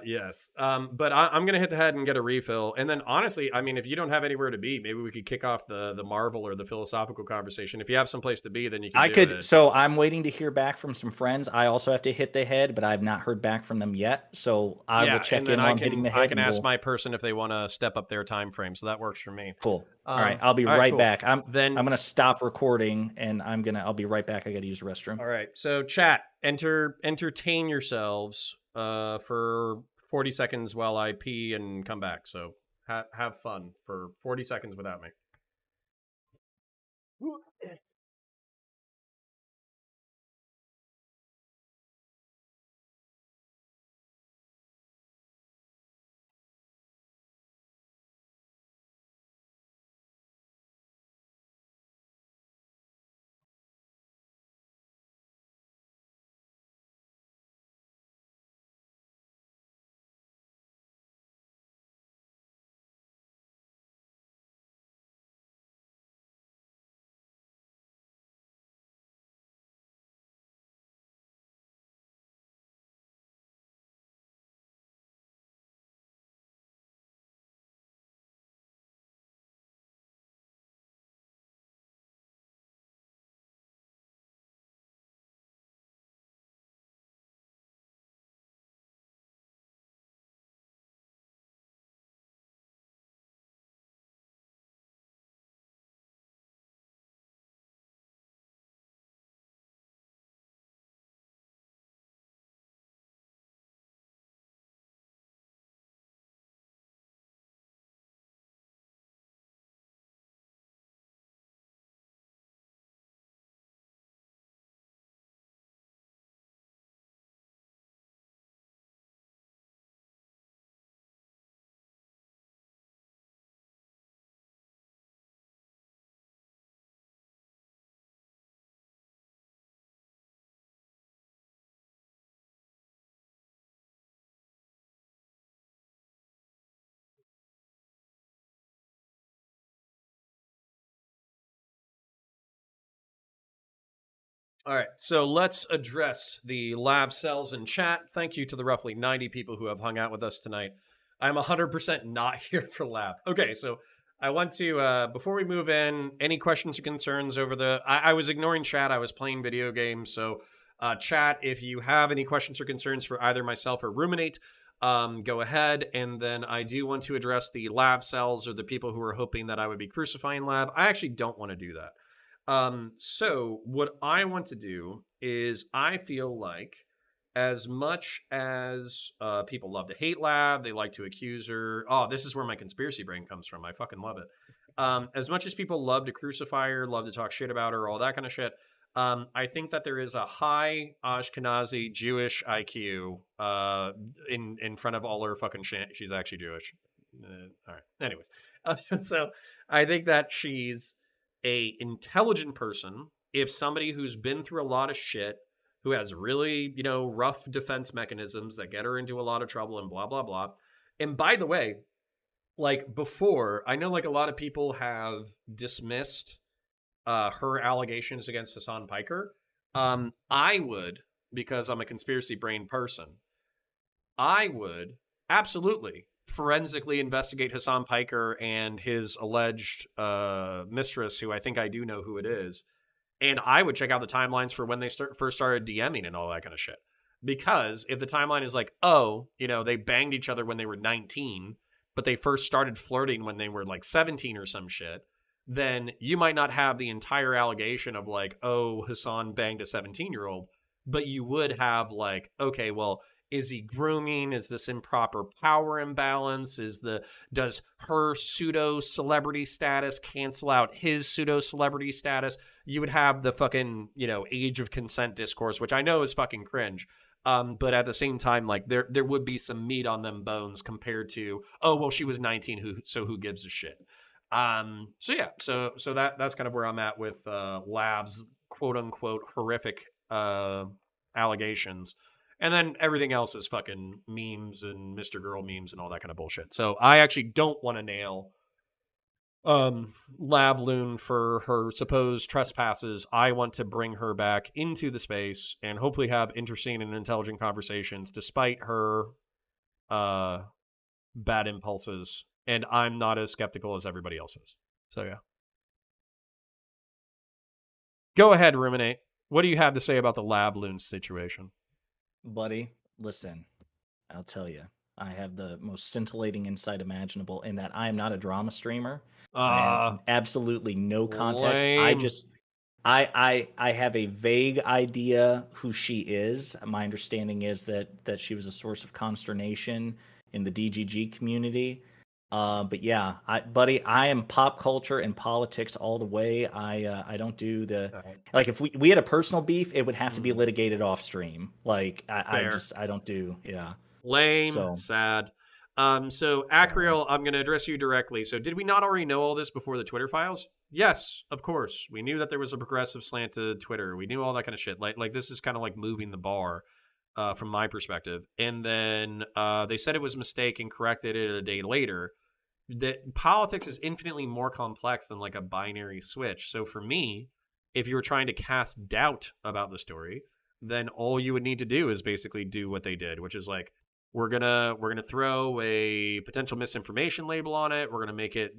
Yes. But I'm gonna hit the head and get a refill, and then honestly, I mean, if you don't have anywhere to be, maybe we could kick off the Marvel or the philosophical conversation. If you have someplace to be, then you can I do could. it. So I'm waiting to hear back from some friends. I also have to hit the head, but I've not heard back from them yet. So I will Yeah, and check then in while I'm hitting the I head, can and ask we'll. my person if they want to step up their time frame, so that works for me. Cool. All right, I'll be All right, right cool. back. Then I'm gonna stop recording, and I'll be right back. I got to use the restroom. all right. So chat, entertain yourselves for 40 seconds while I pee and come back. So have fun for 40 seconds without me. All right, so let's address the lab cells in chat. Thank you to the roughly 90 people who have hung out with us tonight. I'm 100% not here for lab. Okay, so I want to, before we move in, any questions or concerns over the. I was ignoring chat, I was playing video games. So, chat, if you have any questions or concerns for either myself or Ruminate, go ahead. And then I do want to address the lab cells or the people who are hoping that I would be crucifying lab. I actually don't want to do that. So what I want to do is I feel like as much as people love to hate Lab, they like to accuse her. Oh, this is where my conspiracy brain comes from. I fucking love it. As much as people love to crucify her, love to talk shit about her, all that kind of shit, I think that there is a high Ashkenazi Jewish IQ in front of all her fucking shit. She's actually Jewish. All right. Anyways, so I think that she's a intelligent person. If somebody who's been through a lot of shit, who has really, rough defense mechanisms that get her into a lot of trouble and blah blah blah. And by the way, like before, I know like a lot of people have dismissed her allegations against Hassan Piker. I would, because I'm a conspiracy brain person, I would absolutely forensically investigate Hassan Piker and his alleged mistress, who I think I do know who it is, and I would check out the timelines for when they first started DMing and all that kind of shit. Because if the timeline is like, oh, they banged each other when they were 19, but they first started flirting when they were like 17 or some shit, then you might not have the entire allegation of like, oh, Hassan banged a 17-year-old, but you would have like, okay, well, is he grooming? Is this improper power imbalance? Does her pseudo celebrity status cancel out his pseudo celebrity status? You would have the fucking, age of consent discourse, which I know is fucking cringe. But at the same time, like there would be some meat on them bones compared to, oh well, she was 19, who gives a shit. So yeah, so that's kind of where I'm at with Lab's quote unquote horrific allegations. And then everything else is fucking memes and Mr. Girl memes and all that kind of bullshit. So I actually don't want to nail lab loon for her supposed trespasses. I want to bring her back into the space and hopefully have interesting and intelligent conversations despite her uh bad impulses. And I'm not as skeptical as everybody else is. So yeah. Go ahead, Ruminate. What do you have to say about the lab loon situation? Buddy, listen, I'll tell you. I have the most scintillating insight imaginable in that I am not a drama streamer. I have absolutely no context. Lame. I have a vague idea who she is. My understanding is that she was a source of consternation in the DGG community. But yeah, buddy, I am pop culture and politics all the way. I don't do the like if we had a personal beef, it would have to be litigated off stream. Like I don't do Lame, So sad. So sorry. Acriel, I'm going to address you directly. So did we not already know all this before the Twitter files? Yes, of course. We knew that there was a progressive slant to Twitter. We knew all that kind of shit. Like this is kind of like moving the bar from my perspective. And then they said it was a mistake and corrected it a day later. That politics is infinitely more complex than like a binary switch. So for me, if you were trying to cast doubt about the story, then all you would need to do is basically do what they did, which is like we're gonna throw a potential misinformation label on it. We're gonna make it,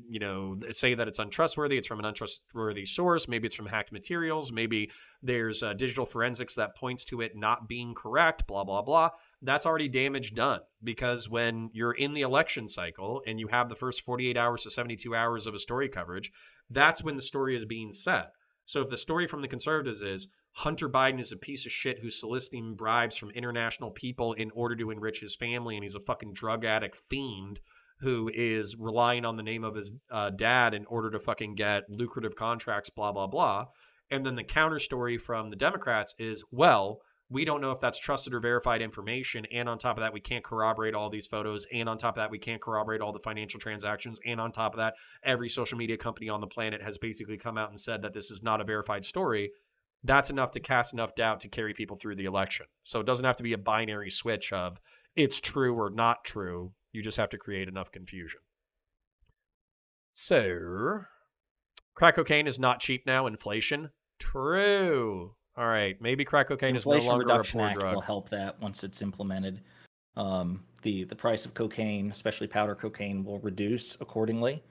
say that it's untrustworthy. It's from an untrustworthy source. Maybe it's from hacked materials. Maybe there's digital forensics that points to it not being correct. Blah blah blah. That's already damage done, because when you're in the election cycle and you have the first 48 hours to 72 hours of a story coverage, that's when the story is being set. So if the story from the conservatives is Hunter Biden is a piece of shit who's soliciting bribes from international people in order to enrich his family, and he's a fucking drug addict fiend who is relying on the name of his dad in order to fucking get lucrative contracts, blah, blah, blah. And then the counter story from the Democrats is, well, we don't know if that's trusted or verified information. And on top of that, we can't corroborate all these photos. And on top of that, we can't corroborate all the financial transactions. And on top of that, every social media company on the planet has basically come out and said that this is not a verified story. That's enough to cast enough doubt to carry people through the election. So it doesn't have to be a binary switch of it's true or not true. You just have to create enough confusion. So, crack cocaine is not cheap now. Inflation. True. All right. Maybe crack cocaine is no Inflation longer a Reduction poor Act drug. will help that once it's implemented. The price of cocaine, especially powder cocaine, will reduce accordingly.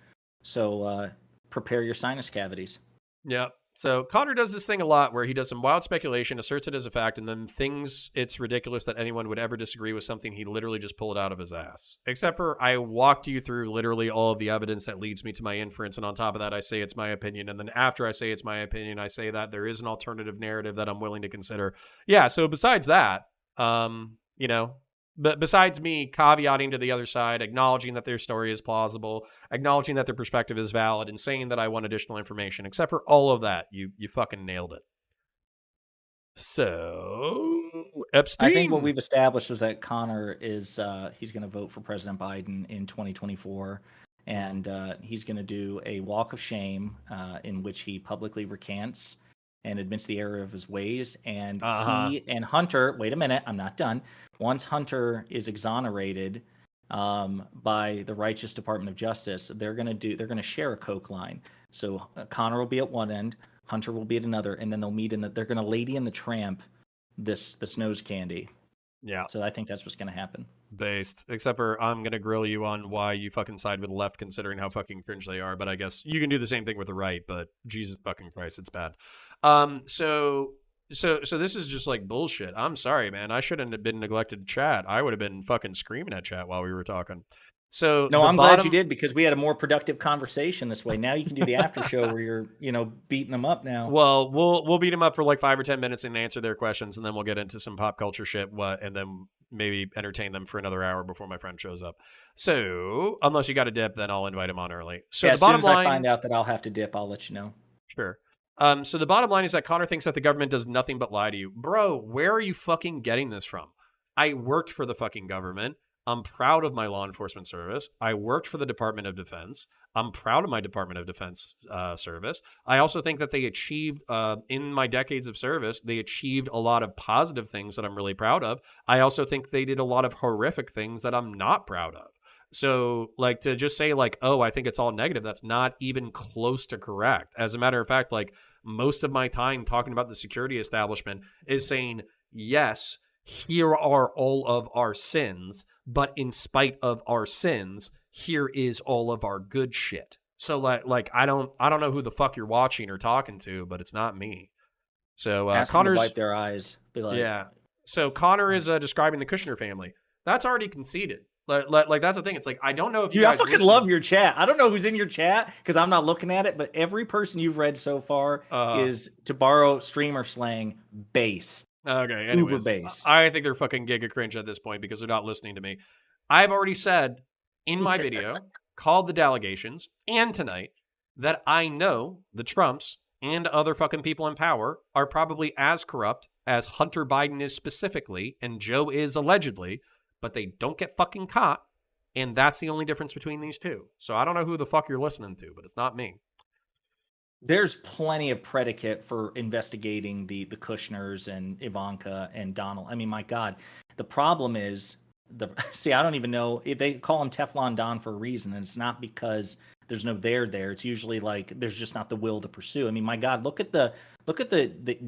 So prepare your sinus cavities. Yep. So Connor does this thing a lot where he does some wild speculation, asserts it as a fact, and then thinks it's ridiculous that anyone would ever disagree with something he literally just pulled out of his ass. Except for I walked you through literally all of the evidence that leads me to my inference, and on top of that, I say it's my opinion. And then after I say it's my opinion, I say that there is an alternative narrative that I'm willing to consider. Yeah, so besides that, but besides me caveating to the other side, acknowledging that their story is plausible, acknowledging that their perspective is valid, and saying that I want additional information, except for all of that, you fucking nailed it. So, Epstein. I think what we've established was that Connor is he's going to vote for President Biden in 2024, and he's going to do a walk of shame in which he publicly recants and admits the error of his ways. And he and Hunter, wait a minute, I'm not done. Once Hunter is exonerated by the righteous Department of Justice, they're going to share a coke line. So Connor will be at one end, Hunter will be at another, and then they'll meet they're going to Lady and the Tramp this nose candy. Yeah. So I think that's what's going to happen. Based. Except for I'm going to grill you on why you fucking side with the left considering how fucking cringe they are. But I guess you can do the same thing with the right. But Jesus fucking Christ, it's bad. So this is just like bullshit. I'm sorry, man. I shouldn't have been neglected to chat. I would have been fucking screaming at chat while we were talking. So no, I'm glad you did, because we had a more productive conversation this way. Now you can do the after show where you're, beating them up now. Well, we'll beat them up for like 5 or 10 minutes and answer their questions, and then we'll get into some pop culture shit. And then maybe entertain them for another hour before my friend shows up. So unless you got to dip, then I'll invite him on early. So yeah, the bottom as soon as line, I find out that I'll have to dip, I'll let you know. Sure. So the bottom line is that Connor thinks that the government does nothing but lie to you. Bro, where are you fucking getting this from? I worked for the fucking government. I'm proud of my law enforcement service. I worked for the Department of Defense. I'm proud of my Department of Defense service. I also think that they achieved, in my decades of service, they achieved a lot of positive things that I'm really proud of. I also think they did a lot of horrific things that I'm not proud of. So, like, to just say, like, oh, I think it's all negative, that's not even close to correct. As a matter of fact, like, most of my time talking about the security establishment is saying, yes, here are all of our sins, but in spite of our sins, here is all of our good shit. So, like I don't know who the fuck you're watching or talking to, but it's not me. So, Ask them to Connor's, wipe their eyes. Be like, yeah. So Connor is describing the Kushner family. That's already conceded. Like that's the thing. It's like I don't know if you dude, I guys fucking listen. love your chat. I don't know who's in your chat because I'm not looking at it, but every person you've read so far is, to borrow streamer slang, base. Okay, Uber anyways, base. I think they're fucking giga cringe at this point because they're not listening to me. I've already said in my video called the delegations and tonight that I know the Trumps and other fucking people in power are probably as corrupt as Hunter Biden is specifically and Joe is allegedly, but they don't get fucking caught, and that's the only difference between these two. So I don't know who the fuck you're listening to, but it's not me. There's plenty of predicate for investigating the Kushners and Ivanka and Donald. I mean, my God, the problem is see, I don't even know. They call him Teflon Don for a reason, and it's not because there's no there. It's usually like there's just not the will to pursue. I mean, my God, look at the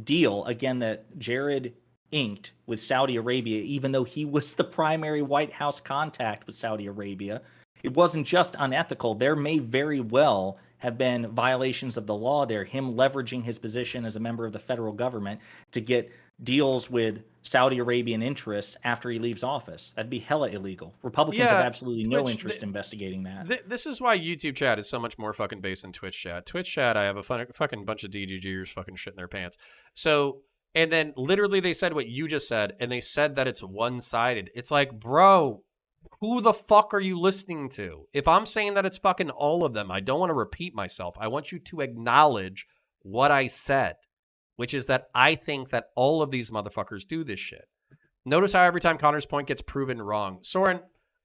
deal again that Jared inked with Saudi Arabia, even though he was the primary White House contact with Saudi Arabia. It wasn't just unethical. There may very well have been violations of the law there, him leveraging his position as a member of the federal government to get deals with Saudi Arabian interests after he leaves office. That'd be hella illegal. Republicans have absolutely no interest in investigating that. This is why YouTube chat is so much more fucking based than Twitch chat. Twitch chat, I have a fucking bunch of DGGers fucking shit in their pants. So, and then literally they said what you just said, and they said that it's one-sided. It's like, bro, who the fuck are you listening to? If I'm saying that it's fucking all of them, I don't want to repeat myself. I want you to acknowledge what I said, which is that I think that all of these motherfuckers do this shit. Notice how every time Connor's point gets proven wrong. Soren,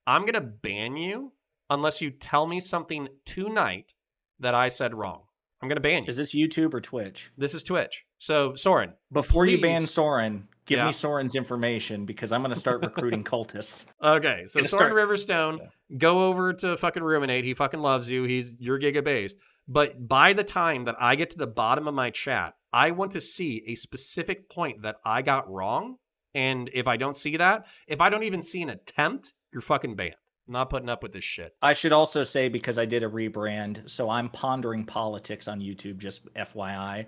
I'm going to ban you unless you tell me something tonight that I said wrong. I'm going to ban you. Is this YouTube or Twitch? This is Twitch. So, Soren. Before please, you ban Soren, give me Soren's information because I'm going to start recruiting cultists. Okay, so Soren Riverstone, go over to fucking Rumin8te. He fucking loves you. He's your giga based. But by the time that I get to the bottom of my chat, I want to see a specific point that I got wrong. And if I don't see that, if I don't even see an attempt, you're fucking banned. I'm not putting up with this shit. I should also say, because I did a rebrand, so I'm Pondering Politics on YouTube, just FYI.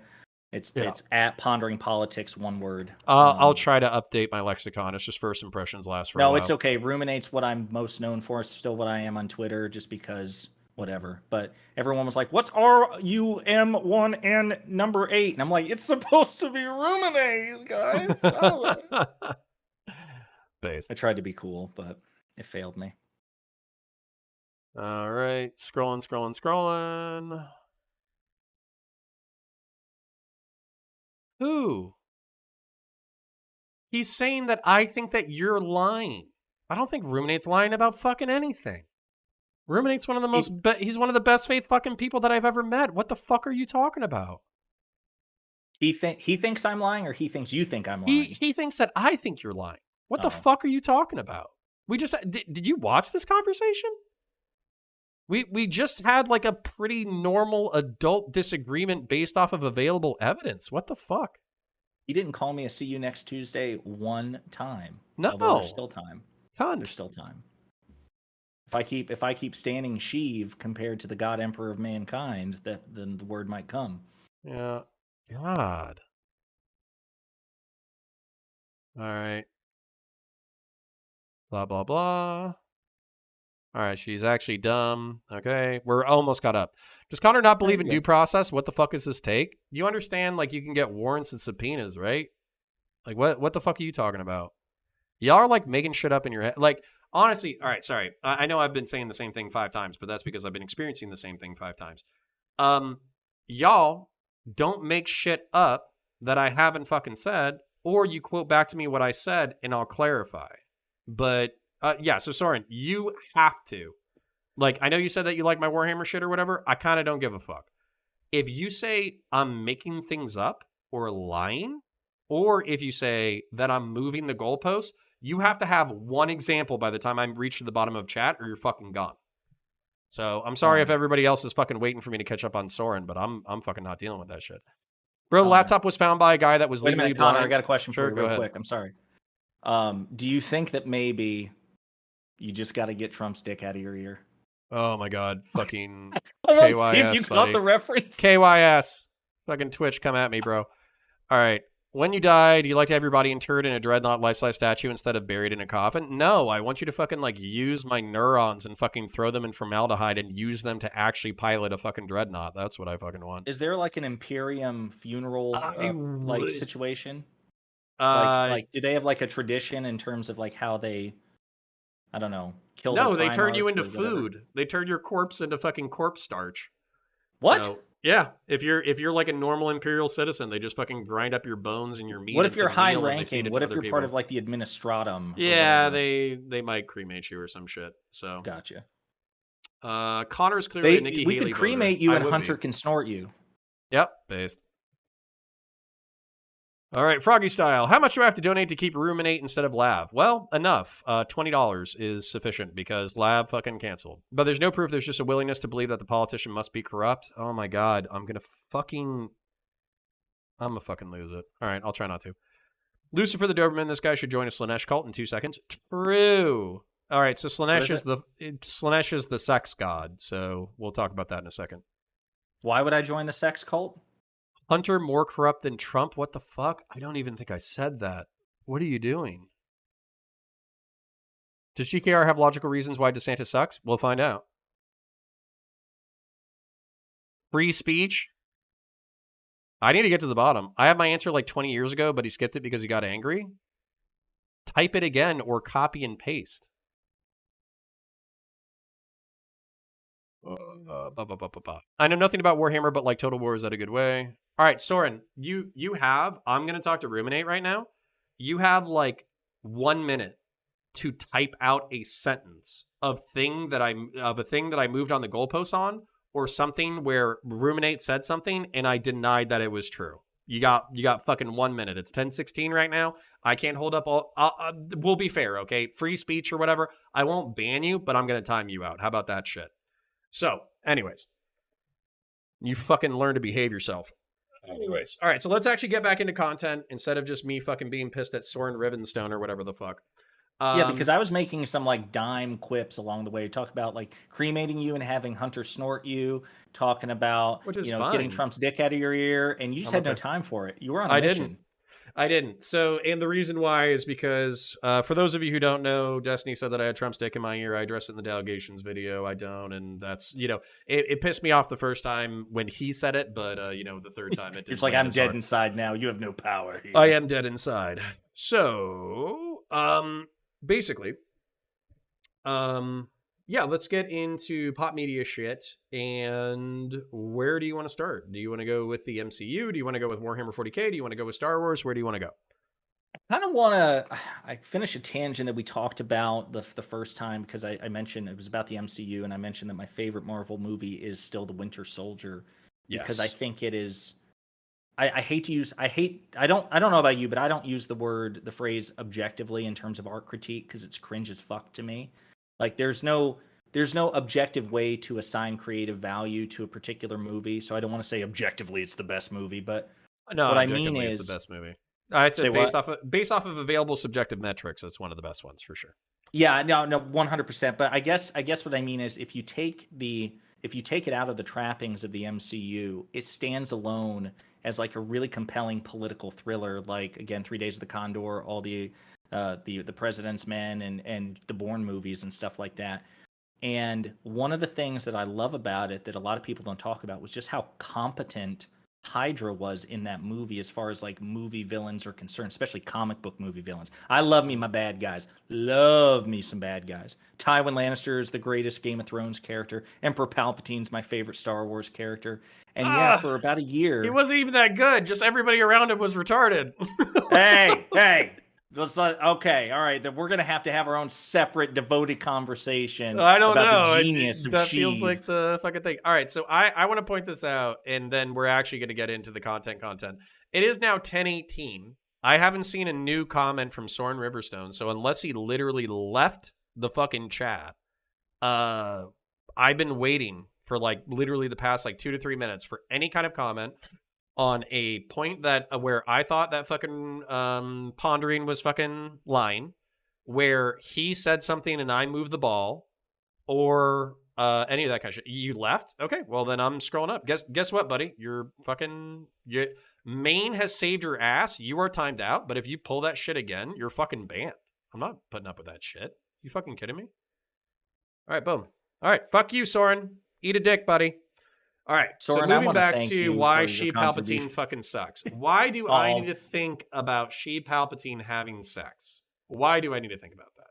It's at Pondering Politics, one word. I'll try to update my lexicon. It's just first impressions last for a while. No, it's okay. Rumin8te's what I'm most known for. It's still what I am on Twitter, just because whatever. But everyone was like, what's RUM1N number 8? And I'm like, it's supposed to be Rumin8te, guys. Based. I tried to be cool, but it failed me. All right. Scrolling. Who? He's saying that I think that you're lying. I don't think Rumin8te's lying about fucking anything. Rumin8te's one of the most... he's one of the best faith fucking people that I've ever met. What the fuck are you talking about? He thinks I'm lying, or he thinks you think I'm lying? He thinks that I think you're lying. What the fuck are you talking about? We just... Did you watch this conversation? We just had like a pretty normal adult disagreement based off of available evidence. What the fuck? He didn't call me a see you next Tuesday one time. No. Although there's still time. Cunt. There's still time. If I keep standing Sheev compared to the God Emperor of mankind, then the word might come. Yeah. God. All right. Blah, blah, blah. All right, she's actually dumb. Okay, we're almost caught up. Does Connor not believe in due process? What the fuck is this take? You understand, like, you can get warrants and subpoenas, right? Like, what the fuck are you talking about? Y'all are, like, making shit up in your head. Like, honestly, all right, sorry. I know I've been saying the same thing 5 times, but that's because I've been experiencing the same thing 5 times. Y'all don't make shit up that I haven't fucking said, or you quote back to me what I said, and I'll clarify. But... yeah, so Soren, you have to. Like, I know you said that you like my Warhammer shit or whatever. I kind of don't give a fuck. If you say I'm making things up or lying, or if you say that I'm moving the goalposts, You have to have one example by the time I reach to the bottom of chat, or you're fucking gone. So I'm sorry if everybody else is fucking waiting for me to catch up on Soren, but I'm fucking not dealing with that shit. Bro, the laptop was found by a guy that was Wait a legally minute, Connor, blind. I got a question for you Go real ahead. quick. I'm sorry. Do you think that maybe you just got to get Trump's dick out of your ear? Oh my god, fucking I want to see if KYS, you buddy. got the reference. KYS. Fucking Twitch, come at me, bro. All right. When you die, do you like to have your body interred in a dreadnought life-size statue instead of buried in a coffin? No, I want you to fucking, like, use my neurons and fucking throw them in formaldehyde and use them to actually pilot a fucking dreadnought. That's what I fucking want. Is there, like, an Imperium funeral, like, situation? Do they have, like, a tradition in terms of, like, how they, I don't know, kill their No, they turn you Primarchs into or whatever? food. They turn your corpse into fucking corpse starch. What? So, yeah, if you're like a normal imperial citizen, they just fucking grind up your bones and your meat. What if into you're a high meal and they feed ranking? it What to if other you're people. part of, like, the administratum? Yeah, they might cremate you or some shit. So Gotcha. Connor's clearly a Nikki we Haley could cremate you and would Hunter be. can snort you. Yep, based. All right, Froggy Style. How much do I have to donate to keep Rumin8te instead of Lav? Well, enough. $20 is sufficient because Lav fucking canceled. But there's no proof. There's just a willingness to believe that the politician must be corrupt. Oh my god, I'm gonna fucking lose it. All right, I'll try not to. Lucifer the Doberman. This guy should join a Slanesh cult in 2 seconds. True. All right, so Slanesh is the sex god. So we'll talk about that in a second. Why would I join the sex cult? Hunter more corrupt than Trump? What the fuck? I don't even think I said that. What are you doing? Does GKR have logical reasons why DeSantis sucks? We'll find out. Free speech? I need to get to the bottom. I had my answer like 20 years ago, but he skipped it because he got angry. Type it again or copy and paste. I know nothing about Warhammer, but like Total War, is that a good way? All right, Soren, I'm going to talk to Rumin8te right now. You have like 1 minute to type out a sentence of a thing that I moved on the goalpost on, or something where Rumin8te said something and I denied that it was true. You got fucking 1 minute. It's 10:16 right now. I can't hold up all. We'll be fair, okay? Free speech or whatever. I won't ban you, but I'm going to time you out. How about that shit? So, anyways, you fucking learn to behave yourself. Anyways, all right, so let's actually get back into content instead of just me fucking being pissed at Soren Rivenstone or whatever the fuck. Yeah, because I was making some like dime quips along the way. Talk about like cremating you and having Hunter snort you. Talking about getting Trump's dick out of your ear, and you just had no time for it. You were on a mission. I didn't. So, and the reason why is because, for those of you who don't know, Destiny said that I had Trump's dick in my ear. I addressed it in the delegations video. I don't, and that's, it pissed me off the first time when he said it, but, the third time it didn't. It's like, I'm dead inside now. You have no power here. I am dead inside. So, basically, yeah, let's get into pop media shit. And where do you want to start? Do you want to go with the MCU? Do you want to go with Warhammer 40K? Do you want to go with Star Wars? Where do you want to go? I kind of want to finish a tangent that we talked about the first time, because I mentioned it was about the MCU, and I mentioned that my favorite Marvel movie is still The Winter Soldier. Yes. Because I think it is. I don't know about you, but I don't use the phrase objectively in terms of art critique, because it's cringe as fuck to me. Like there's no objective way to assign creative value to a particular movie. So I don't want to say objectively it's the best movie, but no, what I mean is it's the best movie. I'd say based off of available subjective metrics, it's one of the best ones for sure. Yeah, no, 100%. But I guess what I mean is if you take it out of the trappings of the MCU, it stands alone as like a really compelling political thriller. Like again, 3 Days of the Condor, all the President's Men and the Bourne movies and stuff like that. And one of the things that I love about it that a lot of people don't talk about was just how competent Hydra was in that movie as far as like movie villains are concerned, especially comic book movie villains. I love me my bad guys. Love me some bad guys. Tywin Lannister is the greatest Game of Thrones character. Emperor Palpatine's my favorite Star Wars character. And yeah, for about a year... He wasn't even that good. Just everybody around him was retarded. Hey! Okay, all right. Then we're gonna have our own separate, devoted conversation. I don't about know. The genius of that Sheev. Feels like the fucking thing. All right, so I want to point this out, and then we're actually going to get into the content. It is now 10:18. I haven't seen a new comment from Soren Riverstone, so unless he literally left the fucking chat, I've been waiting for like literally the past like 2 to 3 minutes for any kind of comment on a point that where I thought that fucking pondering was fucking lying, where he said something and I moved the ball, or any of that kind of shit. You left? Okay, well then I'm scrolling up. Guess what, buddy? You're fucking Maine has saved your ass. You are timed out, but if you pull that shit again, you're fucking banned. I'm not putting up with that shit. You fucking kidding me? All right, boom. All right, fuck you, Soren. Eat a dick, buddy. All right, Soren, so I moving want to back thank to you why for your Sheev contribution. Palpatine fucking sucks. Why do I need to think about Sheev Palpatine having sex? Why do I need to think about that?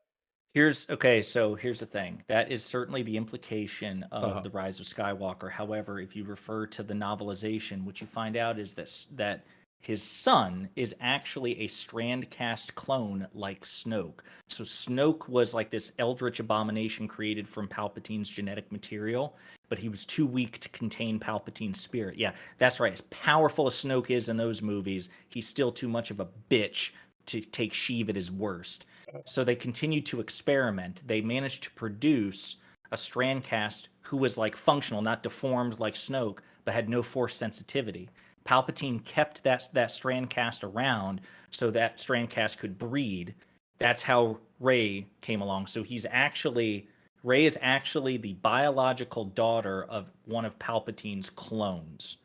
Here's the thing. That is certainly the implication of The Rise of Skywalker. However, if you refer to the novelization, what you find out is that his son is actually a Strandcast clone like Snoke. So Snoke was like this eldritch abomination created from Palpatine's genetic material, but he was too weak to contain Palpatine's spirit. Yeah, that's right. As powerful as Snoke is in those movies, he's still too much of a bitch to take Sheev at his worst. So they continued to experiment. They managed to produce a Strandcast who was like functional, not deformed like Snoke, but had no force sensitivity. Palpatine kept that Strandcast around so that Strandcast could breed. That's how Rey came along. So Rey is actually the biological daughter of one of Palpatine's clones.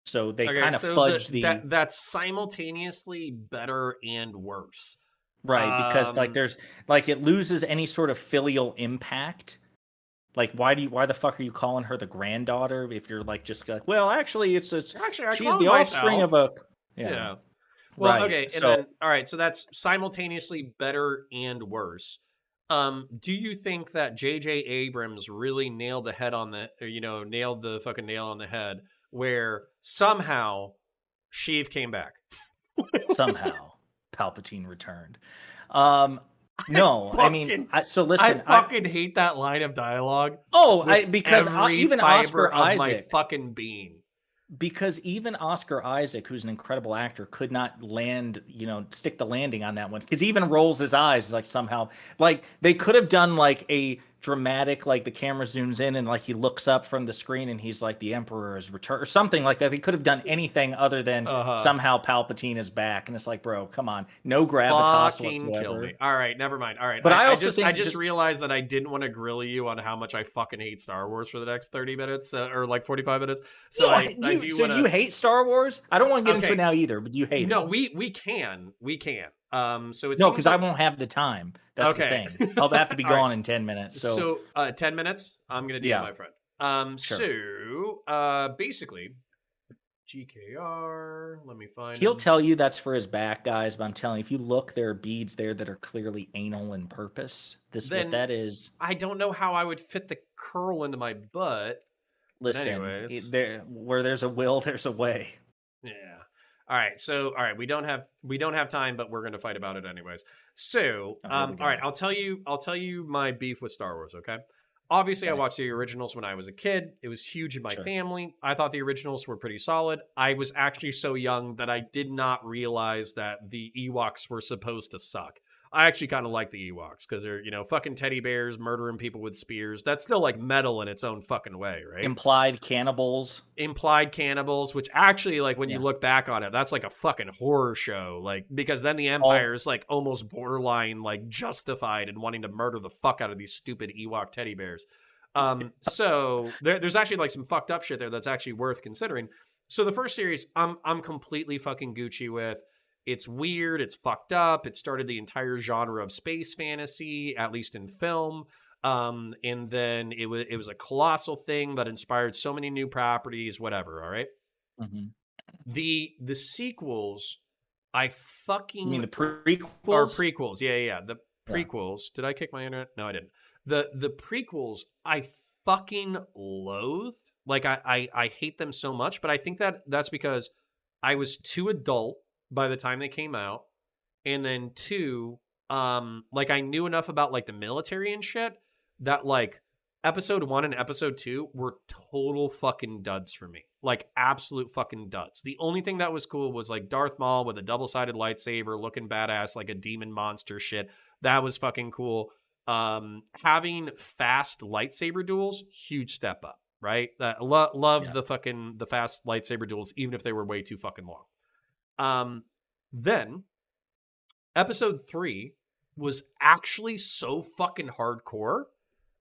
So they kind of fudge that's simultaneously better and worse. Right, because like there's like it loses any sort of filial impact. Like why the fuck are you calling her the granddaughter if you're like just like, well, actually she's the offspring of a yeah. Well, right. okay, and then all right, so that's simultaneously better and worse. Do you think that J.J. Abrams really nailed the fucking nail on the head where somehow Sheev came back? Somehow Palpatine returned. No, I mean, so listen. I fucking hate that line of dialogue. Because even Oscar Isaac, my fucking being. Because even Oscar Isaac, who's an incredible actor, could not stick the landing on that one. Because he even rolls his eyes like somehow, like they could have done like a dramatic, like the camera zooms in and like he looks up from the screen and he's like the Emperor is returned or something like that. They could have done anything other than somehow Palpatine is back, and it's like, bro, come on, no gravitas whatsoever. Kill me. All right, never mind. All right, but I just realized that I didn't want to grill you on how much I fucking hate Star Wars for the next 30 minutes or like 45 minutes. So you hate Star Wars? I don't want to get into it now either, but you hate it. No, we can. So it's no, because I won't have the time. That's the thing. I'll have to be gone in 10 minutes. So 10 minutes. I'm gonna deal, my friend. Sure. So basically, GKR. Let me find. He'll tell you that's for his back, guys. But I'm telling you, if you look, there are beads there that are clearly anal in purpose. What that is. I don't know how I would fit the curl into my butt. Listen, where there's a will, there's a way. Yeah. All right. We don't have time, but we're going to fight about it anyways. So, all right, I'll tell you my beef with Star Wars, okay? Obviously, I watched the originals when I was a kid. It was huge in my family. I thought the originals were pretty solid. I was actually so young that I did not realize that the Ewoks were supposed to suck. I actually kind of like the Ewoks because they're, fucking teddy bears murdering people with spears. That's still like metal in its own fucking way, right? Implied cannibals, which actually, like, when you look back on it, that's like a fucking horror show. Like, because then the Empire is like almost borderline like justified in wanting to murder the fuck out of these stupid Ewok teddy bears. So there's actually like some fucked up shit there that's actually worth considering. So the first series, I'm completely fucking Gucci with. It's weird. It's fucked up. It started the entire genre of space fantasy, at least in film. And then it was a colossal thing that inspired so many new properties. Whatever. All right. Mm-hmm. The sequels, I fucking. You mean the prequels? Or prequels? Yeah. The prequels. Did I kick my internet? No, I didn't. The prequels, I fucking loathed. Like I hate them so much. But I think that's because I was too adult by the time they came out, and then 2, like I knew enough about like the military and shit that like Episode 1 and episode 2 were total fucking duds for me. Like absolute fucking duds. The only thing that was cool was like Darth Maul with a double-sided lightsaber looking badass like a demon monster shit. That was fucking cool. Having fast lightsaber duels, huge step up, right? Love Yeah. the fast lightsaber duels even if they were way too fucking long. Then episode 3 was actually so fucking hardcore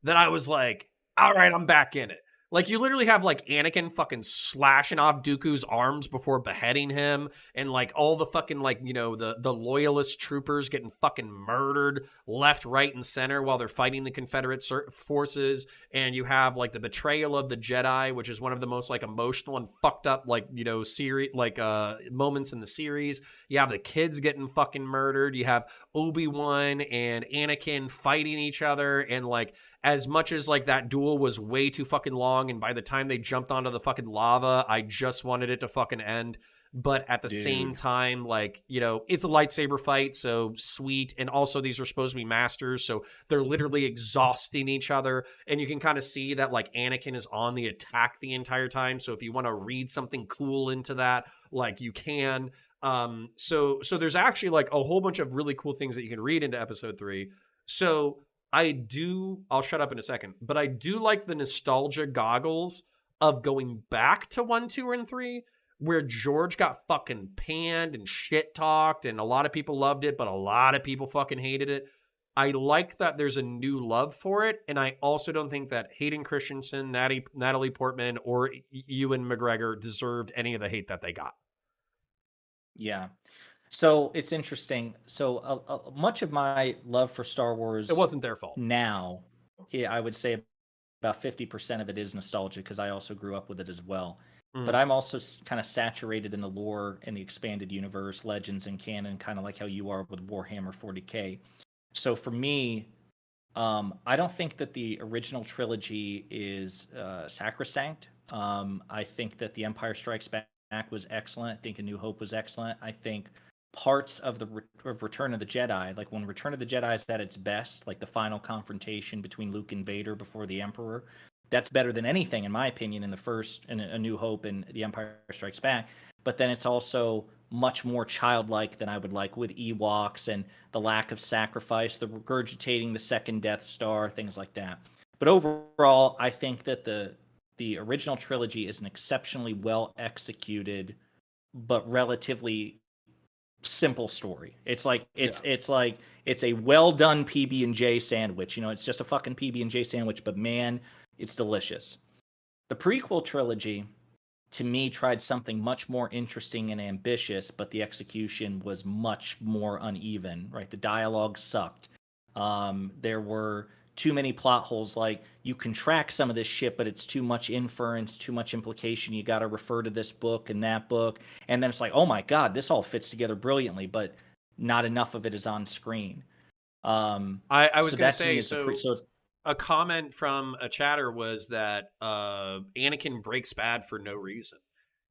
that I was like, all right, I'm back in it. Like, you literally have, like, Anakin fucking slashing off Dooku's arms before beheading him, and, like, all the fucking, like, you know, the loyalist troopers getting fucking murdered left, right, and center while they're fighting the Confederate forces, and you have, like, the betrayal of the Jedi, which is one of the most, like, emotional and fucked up, like, you know, moments in the series. You have the kids getting fucking murdered. You have Obi-Wan and Anakin fighting each other, and, like, as much as like that duel was way too fucking long, and by the time they jumped onto the fucking lava, I just wanted it to fucking end. But at the same Dude. time, like, you know, it's a lightsaber fight, so sweet. And also, these are supposed to be masters, so they're literally exhausting each other. And you can kind of see that, like, Anakin is on the attack the entire time. So if you want to read something cool into that, like, you can. So there's actually like a whole bunch of really cool things that you can read into episode 3. So I'll shut up in a second, but I do like the nostalgia goggles of going back to 1, 2, and 3, where George got fucking panned and shit talked, and a lot of people loved it, but a lot of people fucking hated it. I like that there's a new love for it, and I also don't think that Hayden Christensen, Natalie Portman, or Ewan McGregor deserved any of the hate that they got. Yeah. So it's interesting. So much of my love for Star Wars It wasn't their fault. now, yeah, I would say about 50% of it is nostalgia because I also grew up with it as well. But I'm also kind of saturated in the lore and the expanded universe, legends, and canon, kind of like how you are with Warhammer 40K. So for me, I don't think that the original trilogy is sacrosanct. I think that The Empire Strikes Back was excellent. I think A New Hope was excellent. I think parts of of Return of the Jedi, like when Return of the Jedi is at its best, like the final confrontation between Luke and Vader before the Emperor, that's better than anything, in my opinion, in the first, in A New Hope and The Empire Strikes Back. But then it's also much more childlike than I would like with Ewoks and the lack of sacrifice, the regurgitating the second Death Star, things like that. But overall, I think that the original trilogy is an exceptionally well executed but relatively simple story. It's like it's a well done PB&J sandwich. You know, it's just a fucking PB&J sandwich, but man, it's delicious. The prequel trilogy to me tried something much more interesting and ambitious, but the execution was much more uneven, right? The dialogue sucked. There were too many plot holes. Like, you can track some of this shit, but it's too much inference, too much implication. You got to refer to this book and that book. And then it's like, oh my God, this all fits together brilliantly, but not enough of it is on screen. I was So going that to to me say, is a comment from a chatter was that Anakin breaks bad for no reason.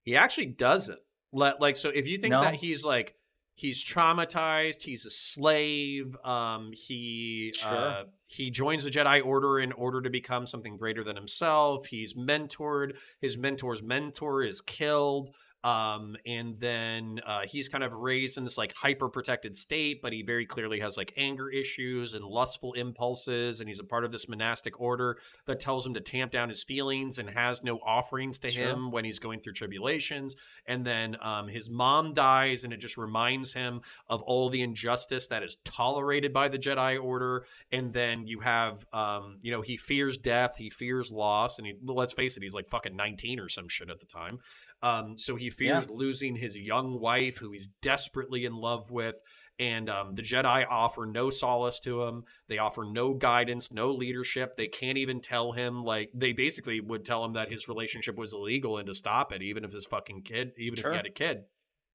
He actually doesn't. Like, so if you think that no, he's traumatized, he's a slave, sure, he joins the Jedi Order in order to become something greater than himself. He's mentored. His mentor's mentor is killed. And then he's kind of raised in this like hyper protected state, but he very clearly has like anger issues and lustful impulses, and he's a part of this monastic order that tells him to tamp down his feelings and has no offerings to sure, him when he's going through tribulations. And then his mom dies, and it just reminds him of all the injustice that is tolerated by the Jedi Order. And then you have, you know, he fears death, he fears loss, and let's face it, he's like fucking 19 or some shit at the time. So he yeah, fears losing his young wife, who he's desperately in love with. And the Jedi offer no solace to him. They offer no guidance, no leadership. They can't even tell him, like, they basically would tell him that his relationship was illegal and to stop it, even if if he had sure. a kid.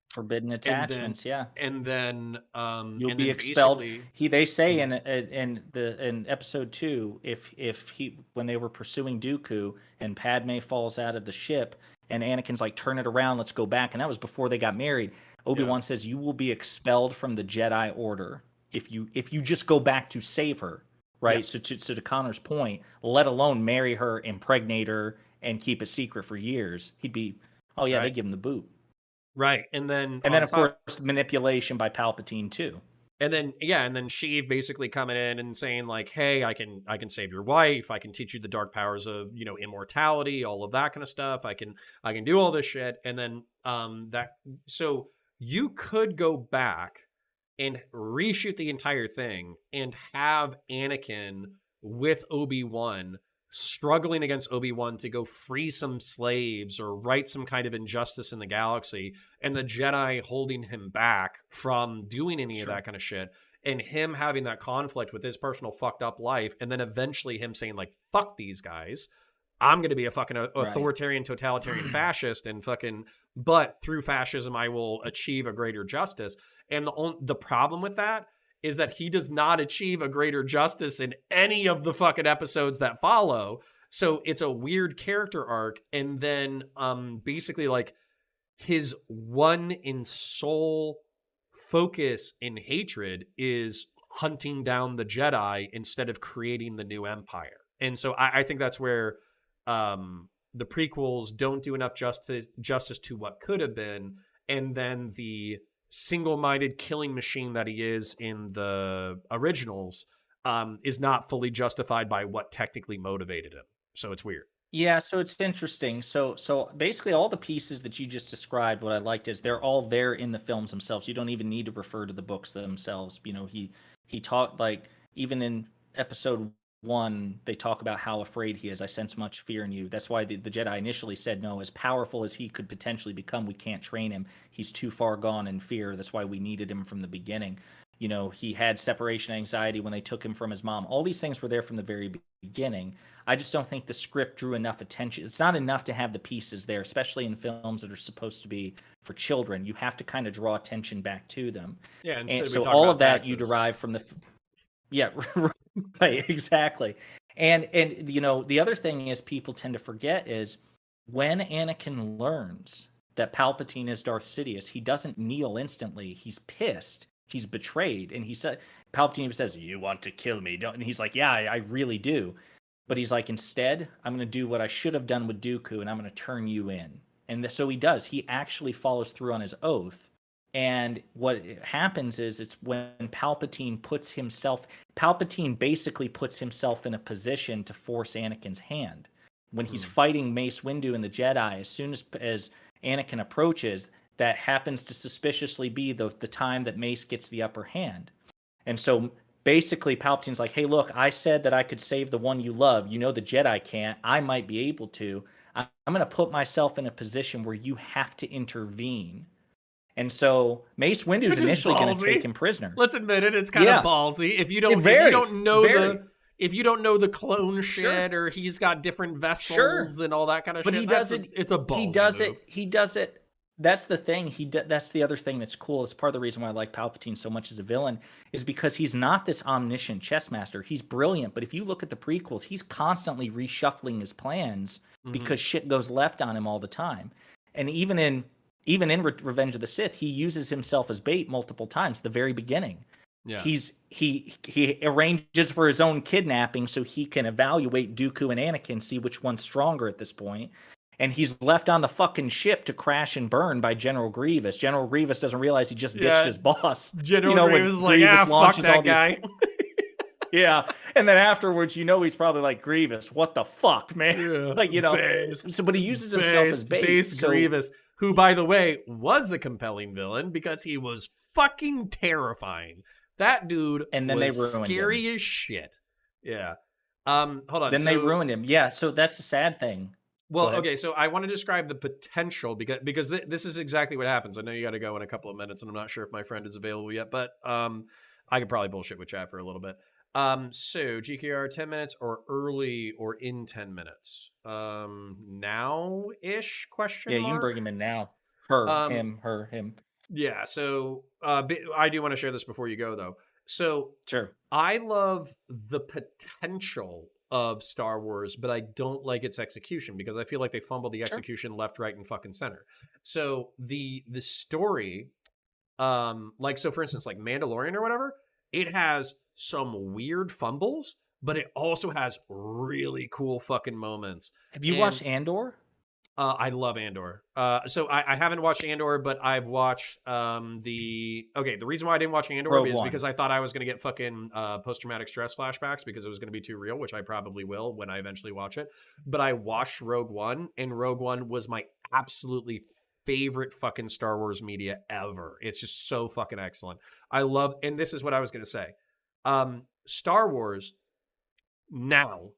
Forbidden And then, attachments, yeah. and then, You'll and be then expelled. basically, They say in episode 2, if he, when they were pursuing Dooku and Padme falls out of the ship and Anakin's like, turn it around, let's go back, and that was before they got married. Obi-Wan yeah. says, you will be expelled from the Jedi Order if you just go back to save her, right? Yep. So to Connor's point, let alone marry her, impregnate her, and keep it secret for years, he'd be, oh yeah, they Right. give him the boot. Right. And then And then on of top, course manipulation by Palpatine too. and then yeah, and then Sheev basically coming in and saying like, "Hey, I can save your wife. I can teach you the dark powers of, you know, immortality, all of that kind of stuff. I can do all this shit." And then that so you could go back and reshoot the entire thing and have Anakin with Obi-Wan struggling against Obi-Wan to go free some slaves or right some kind of injustice in the galaxy, and the Jedi holding him back from doing any of Sure. that kind of shit, and him having that conflict with his personal fucked up life, and then eventually him saying like, fuck these guys, I'm going to be a fucking Right. authoritarian, totalitarian fascist, and fucking, but through fascism, I will achieve a greater justice. And the problem with that is that he does not achieve a greater justice in any of the fucking episodes that follow. So it's a weird character arc. And then basically like his one in soul focus in hatred is hunting down the Jedi instead of creating the new empire. And so I think that's where the prequels don't do enough justice to what could have been, and then the single-minded killing machine that he is in the originals is not fully justified by what technically motivated him. So it's weird. Yeah, so it's interesting. So basically all the pieces that you just described, what I liked is they're all there in the films themselves. You don't even need to refer to the books themselves. You know, he taught, like, even in episode 1, they talk about how afraid he is. I sense much fear in you. That's why the Jedi initially said, no, as powerful as he could potentially become, we can't train him. He's too far gone in fear. That's why we needed him from the beginning. You know, he had separation anxiety when they took him from his mom. All these things were there from the very beginning. I just don't think the script drew enough attention. It's not enough to have the pieces there, especially in films that are supposed to be for children. You have to kind of draw attention back to them. Yeah, instead And we so talk all about of that you taxes. derive from the yeah, right, exactly. And you know, the other thing is people tend to forget is when Anakin learns that Palpatine is Darth Sidious, he doesn't kneel instantly. He's pissed. He's betrayed, and he said, Palpatine says, "You want to kill me, don't?" And he's like, "Yeah, I really do." But he's like, instead, I'm going to do what I should have done with Dooku, and I'm going to turn you in. And so he does. He actually follows through on his oath. And what happens is it's when Palpatine basically puts himself in a position to force Anakin's hand. When he's fighting Mace Windu and the Jedi, as soon as Anakin approaches, that happens to suspiciously be the time that Mace gets the upper hand. And so basically Palpatine's like, hey, look, I said that I could save the one you love. You know the Jedi can't. I might be able to. I'm going to put myself in a position where you have to intervene. And so Mace Windu's Which is initially going to ballsy. take him prisoner. Let's admit it, it's kind of ballsy. If you don't know very. if you don't know the clone Sure. shit, or he's got different vessels Sure. and all that kind of But shit, he does it. It's a ballsy He does move. it. He does it. That's the thing. That's the other thing that's cool. It's part of the reason why I like Palpatine so much as a villain, is because he's not this omniscient chess master. He's brilliant, but if you look at the prequels, he's constantly reshuffling his plans because shit goes left on him all the time. And even in Revenge of the Sith, he uses himself as bait multiple times at the very beginning. Yeah. He arranges for his own kidnapping so he can evaluate Dooku and Anakin, see which one's stronger at this point. And he's left on the fucking ship to crash and burn by General Grievous. General Grievous doesn't realize he just ditched his boss. General Grievous is like, fuck that guy. Yeah. And then afterwards, he's probably like, Grievous, what the fuck, man? Yeah. Like, but he uses himself as bait. Base Grievous, who, by the way, was a compelling villain because he was fucking terrifying. That dude and then was they ruined scary him. as shit. Yeah. Hold on. Then they ruined him. Yeah. So that's the sad thing. Well, okay, so I want to describe the potential because this is exactly what happens. I know you got to go in a couple of minutes, and I'm not sure if my friend is available yet, but I could probably bullshit with chat for a little bit. So GKR 10 minutes or early or in 10 minutes? Now-ish question Yeah, mark? you can bring him in now. Her, him. Yeah, so I do want to share this before you go, though. So sure. I love the potential of Star Wars, but I don't like its execution because I feel like they fumble the execution left, right, and fucking center. So the story, so for instance, like Mandalorian or whatever, it has some weird fumbles, but it also has really cool fucking moments. Have you And watched Andor? I love Andor. So I haven't watched Andor, but I've watched the reason why I didn't watch Andor Rogue is One. because I thought I was gonna get fucking post traumatic stress flashbacks because it was gonna be too real, which I probably will when I eventually watch it. But I watched Rogue One, and Rogue One was my absolutely favorite fucking Star Wars media ever. It's just so fucking excellent. I love, and this is what I was gonna say. Star Wars now,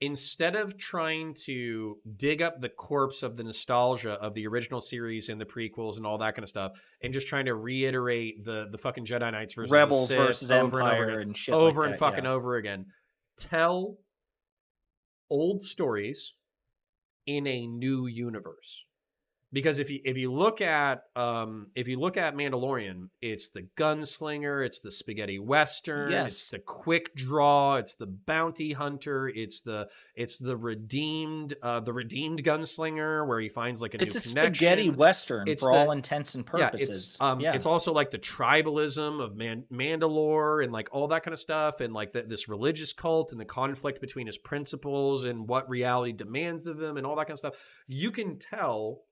instead of trying to dig up the corpse of the nostalgia of the original series and the prequels and all that kind of stuff, and just trying to reiterate the fucking Jedi Knights versus the Rebels Sith versus over and over Empire again, and shit like over and that. fucking Yeah. over again, tell old stories in a new universe. Because if you look at Mandalorian, it's the gunslinger, it's the spaghetti western, it's Yes. the quick draw, it's the bounty hunter, it's the redeemed gunslinger where he finds like a It's new a spaghetti connection. western It's for the all intents and yeah, purposes. Yeah. it's also like the tribalism of Mandalore and like all that kind of stuff, and like this religious cult and the conflict between his principles and what reality demands of him and all that kind of stuff. You can tell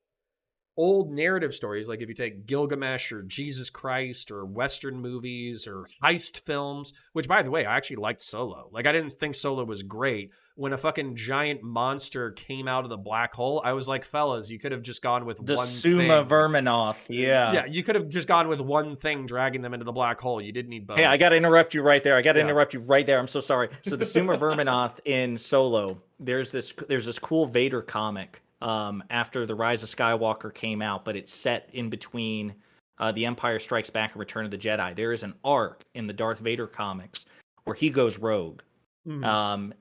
old narrative stories, like if you take Gilgamesh or Jesus Christ or Western movies or heist films, which by the way, I actually liked Solo. Like I didn't think Solo was great. When a fucking giant monster came out of the black hole, I was like, fellas, you could have just gone with The one Summa thing. Verminoth. Yeah. Yeah, you could have just gone with one thing, dragging them into the black hole. You didn't need both. Hey, I got to interrupt you right there. Yeah. I'm so sorry. So the Summa Verminoth in Solo, there's this cool Vader comic after The Rise of Skywalker came out, but it's set in between The Empire Strikes Back and Return of the Jedi. There is an arc in the Darth Vader comics where he goes rogue. And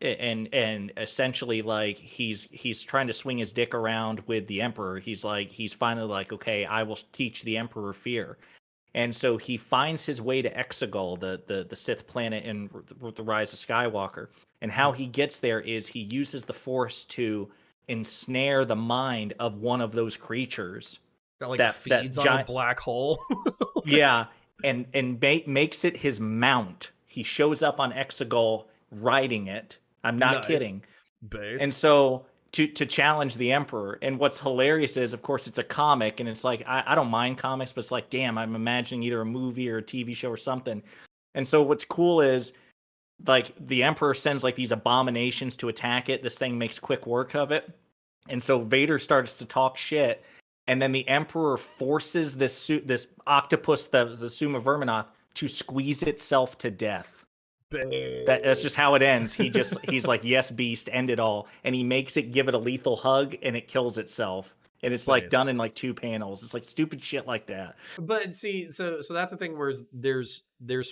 essentially like he's trying to swing his dick around with the Emperor. He's finally like, okay, I will teach the Emperor fear. And so he finds his way to Exegol, the Sith planet in the Rise of Skywalker. And how he gets there is he uses the Force to ensnare the mind of one of those creatures that feeds on a black hole. Yeah, and makes it his mount. He shows up on Exegol riding it. I'm not kidding. Based. And so to challenge the Emperor. And what's hilarious is, of course, it's a comic, and it's like I don't mind comics, but it's like, damn, I'm imagining either a movie or a TV show or something. And so what's cool is like the Emperor sends like these abominations to attack it. This thing makes quick work of it. And so Vader starts to talk shit. And then the Emperor forces this octopus, the Summa Verminoth, to squeeze itself to death. That's just how it ends. He's like, yes, beast, end it all. And he makes it give it a lethal hug, and it kills itself. And it's like done in like 2 panels. It's like stupid shit like that. But see, so that's the thing where there's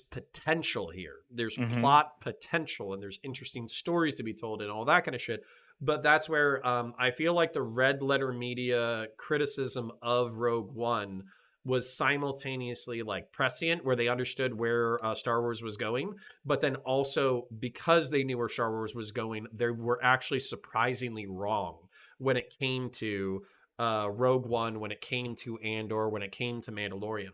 potential here. There's plot potential, and there's interesting stories to be told and all that kind of shit. But that's where I feel like the red letter media criticism of Rogue One was simultaneously like prescient, where they understood where Star Wars was going, but then also because they knew where Star Wars was going, they were actually surprisingly wrong when it came to Rogue One, when it came to Andor, when it came to Mandalorian.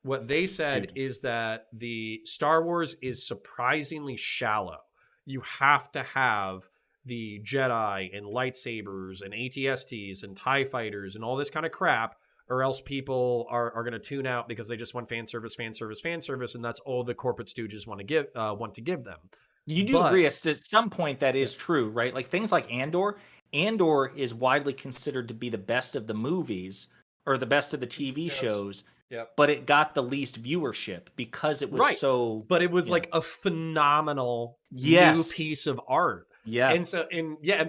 What they said is that the Star Wars is surprisingly shallow. You have to have the Jedi and lightsabers and ATSTs and TIE fighters and all this kind of crap, or else people are going to tune out because they just want fan service, and that's all the corporate stooges want to give them. You do agree at some point that is true, right? Like things like Andor is widely considered to be the best of the movies or the best of the TV shows. Yep. But it got the least viewership because it was so. But it was like a phenomenal new piece of art. Yeah. And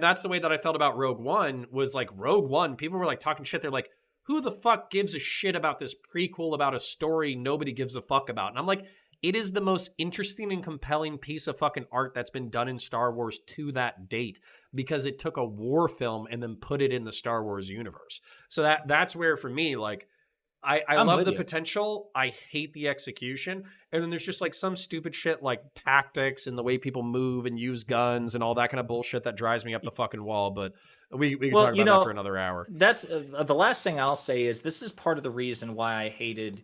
that's the way that I felt about Rogue One. Was like Rogue One, people were like talking shit. They're like, who the fuck gives a shit about this prequel about a story nobody gives a fuck about? And I'm like, it is the most interesting and compelling piece of fucking art that's been done in Star Wars to that date, because it took a war film and then put it in the Star Wars universe. So that's where, for me, like, I love the potential. I hate the execution. And then there's just like some stupid shit like tactics and the way people move and use guns and all that kind of bullshit that drives me up the fucking wall. But we can talk about that for another hour. That's the last thing I'll say is this is part of the reason why I hated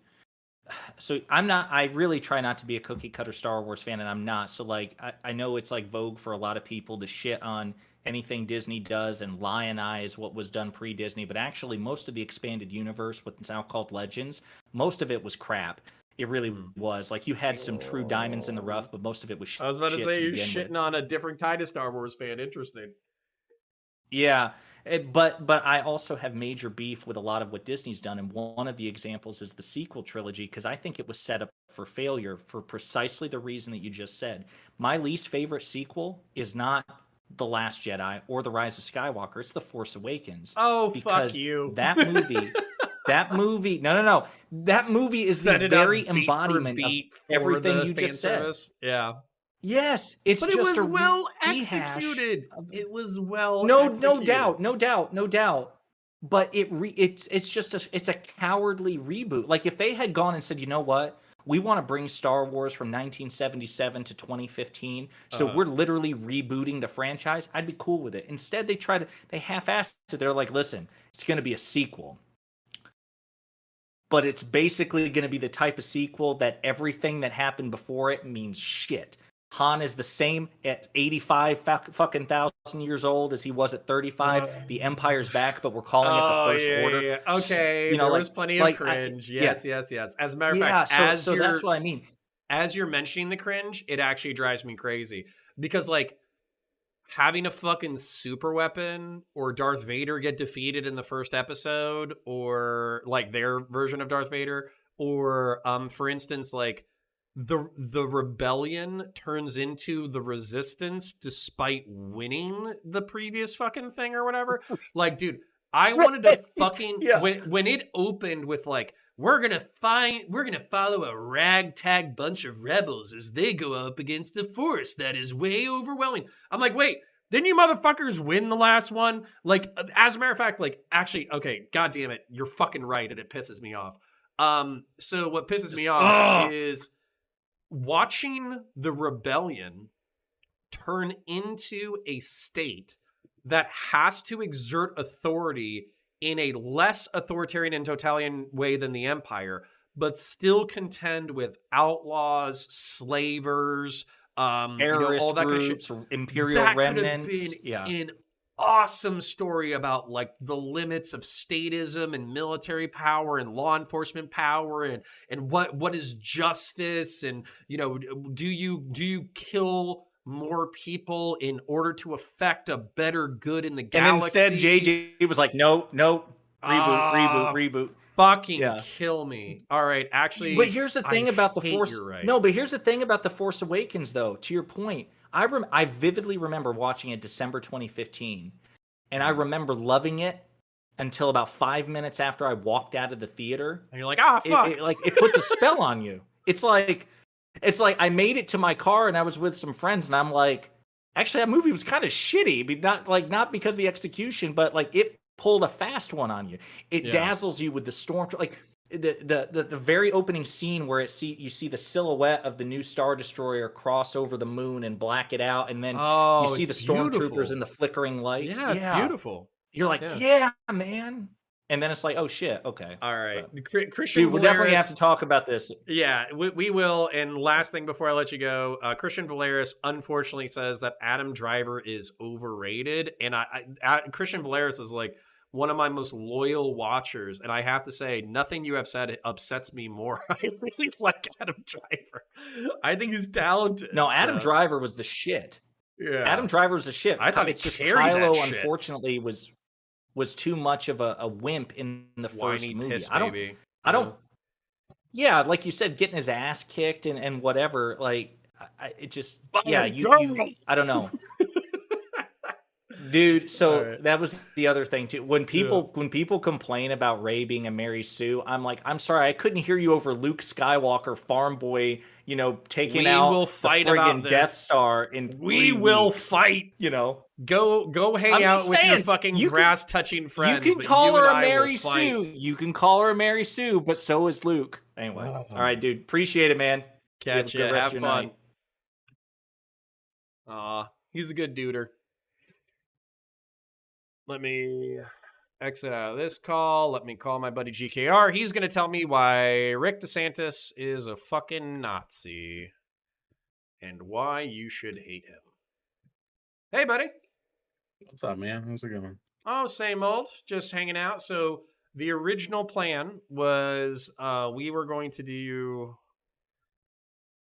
So I really try not to be a cookie cutter Star Wars fan, and I'm not. So like, I know it's like vogue for a lot of people to shit on anything Disney does and lionize what was done pre-Disney, but actually most of the expanded universe, what's now called Legends, most of it was crap. It really Hmm. was. Like, you had some true diamonds in the rough, but most of it was I was about to shit say to you're begin with. shitting on a different kind of Star Wars fan. Interesting. Yeah, but I also have major beef with a lot of what Disney's done, and one of the examples is the sequel trilogy, because I think it was set up for failure for precisely the reason that you just said. My least favorite sequel is not The Last Jedi or The Rise of Skywalker; it's The Force Awakens, Oh, fuck because you. no, that movie is the Set it very up beat for embodiment of beat for everything the you fan just said. service. Yeah. Yes, it's But it just a was well rehash. executed. It was well No executed. doubt, no doubt, no doubt. But it's just it's a cowardly reboot. Like, if they had gone and said, you know what, we want to bring Star Wars from 1977 to 2015, so Uh, we're literally rebooting the franchise, I'd be cool with it. Instead, they half-assed it. They're like, listen, it's going to be a sequel, but it's basically going to be the type of sequel that everything that happened before it means shit. Han is the same at 85 fucking thousand years old as he was at 35. The Empire's back, but we're calling it the oh First yeah, Order. yeah, yeah. Okay, You know, there was plenty of I, cringe. yeah, Yes, yes, yes. As a matter of fact, yeah. So that's what I mean. as you're mentioning the cringe, it actually drives me crazy because like having a fucking super weapon or Darth Vader get defeated in the first episode or like their version of Darth Vader or for instance like the rebellion turns into the resistance despite winning the previous fucking thing or whatever. Like dude, I wanted to fucking Yeah. when it opened with like we're gonna follow a ragtag bunch of rebels as they go up against the force that is way overwhelming. I'm like, wait, didn't you motherfuckers win the last one? Like, as a matter of fact, like, actually, okay, god damn it, you're fucking right, and it pisses me off. So what pisses Just me off ugh. is watching the rebellion turn into a state that has to exert authority in a less authoritarian and totalitarian way than the empire, but still contend with outlaws, slavers, all Terrorist that kind of shit. groups, Imperial That could have been remnants. Yeah. an awesome story about like the limits of statism and military power and law enforcement power and what is justice and do you kill more people in order to affect a better good in the And instead, galaxy? JJ was like, nope, nope, reboot, reboot, Ah, reboot. fucking Yeah. kill me. All right, But actually, here's the I thing about the hate Force. you're right. No, but here's the thing about the Force Awakens, though. To your point, I vividly remember watching it December 2015, and I Mm. remember loving it until about 5 minutes after I walked out of the theater. And you're like, ah, fuck. It puts a spell on you. It's like I made it to my car and I was with some friends, and I'm like, actually, that movie was kind of shitty, but not because of the execution, but like it pulled a fast one on you. It Yeah. dazzles you with the storm, like the very opening scene where you see the silhouette of the new Star Destroyer cross over the moon and black it out, and then you Oh, see it's the stormtroopers beautiful. in the flickering lights. Yeah, it's Yeah, beautiful. you're like, Yeah. yeah, man. And then it's like, oh shit, okay. All right. But, Christian dude, we'll definitely have Valeris. to talk about this. Yeah, we will. And last thing before I let you go, Christian Valeris unfortunately says that Adam Driver is overrated. And Christian Valeris is like one of my most loyal watchers. And I have to say, nothing you have said upsets me more. I really like Adam Driver. I think he's talented. No, Adam So, Driver was the shit. yeah. Adam Driver was the shit. I thought he It's just carried that Kylo, shit. unfortunately, was too much of a wimp in the first Whiny movie. piss I don't. baby. I don't. Yeah, like you said, getting his ass kicked and whatever. Like, it just. Yeah, you. I don't know. Dude, so right. that was the other thing too. When Yeah. people complain about Rey being a Mary Sue, I'm like, I'm sorry, I couldn't hear you over Luke Skywalker, farm boy, taking We out will the fight about friggin' this. Death Star in We 3 will weeks, fight. Go hang I'm out just with your saying, fucking you can grass touching friends. you can but call you and her a I will Mary fight. Sue. You can call her a Mary Sue, but so is Luke. Anyway, all right, dude, appreciate it, man. You have a Catch good ya. rest Have of your fun. night. Aw, he's a good duder. Let me exit out of this call. Let me call my buddy GKR. He's going to tell me why Rick DeSantis is a fucking Nazi and why you should hate him. Hey, buddy. What's up, man? How's it going? Oh, same old. Just hanging out. So the original plan was we were going to do...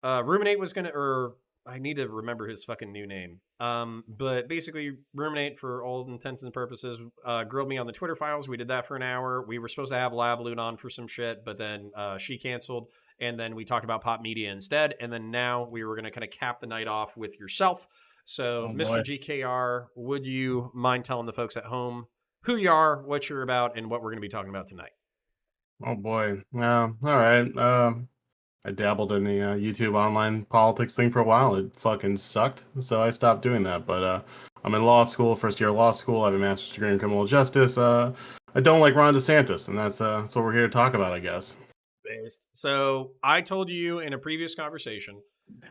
Rumin8te was going to... or I need to remember his fucking new name. But basically, Rumin8te, for all intents and purposes, grilled me on the Twitter files. We did that for an hour. We were supposed to have Lavaloon on for some shit, but then she canceled. And then we talked about pop media instead. And then now we were going to kind of cap the night off with yourself. So, Oh, Mr. boy. GKR, would you mind telling the folks at home who you are, what you're about, and what we're going to be talking about tonight? Oh boy. All right. I dabbled in the YouTube online politics thing for a while. It fucking sucked, so I stopped doing that. But I'm in law school, first year of law school. I have a master's degree in criminal justice. I don't like Ron DeSantis, and that's what we're here to talk about, I guess. Based. So I told you in a previous conversation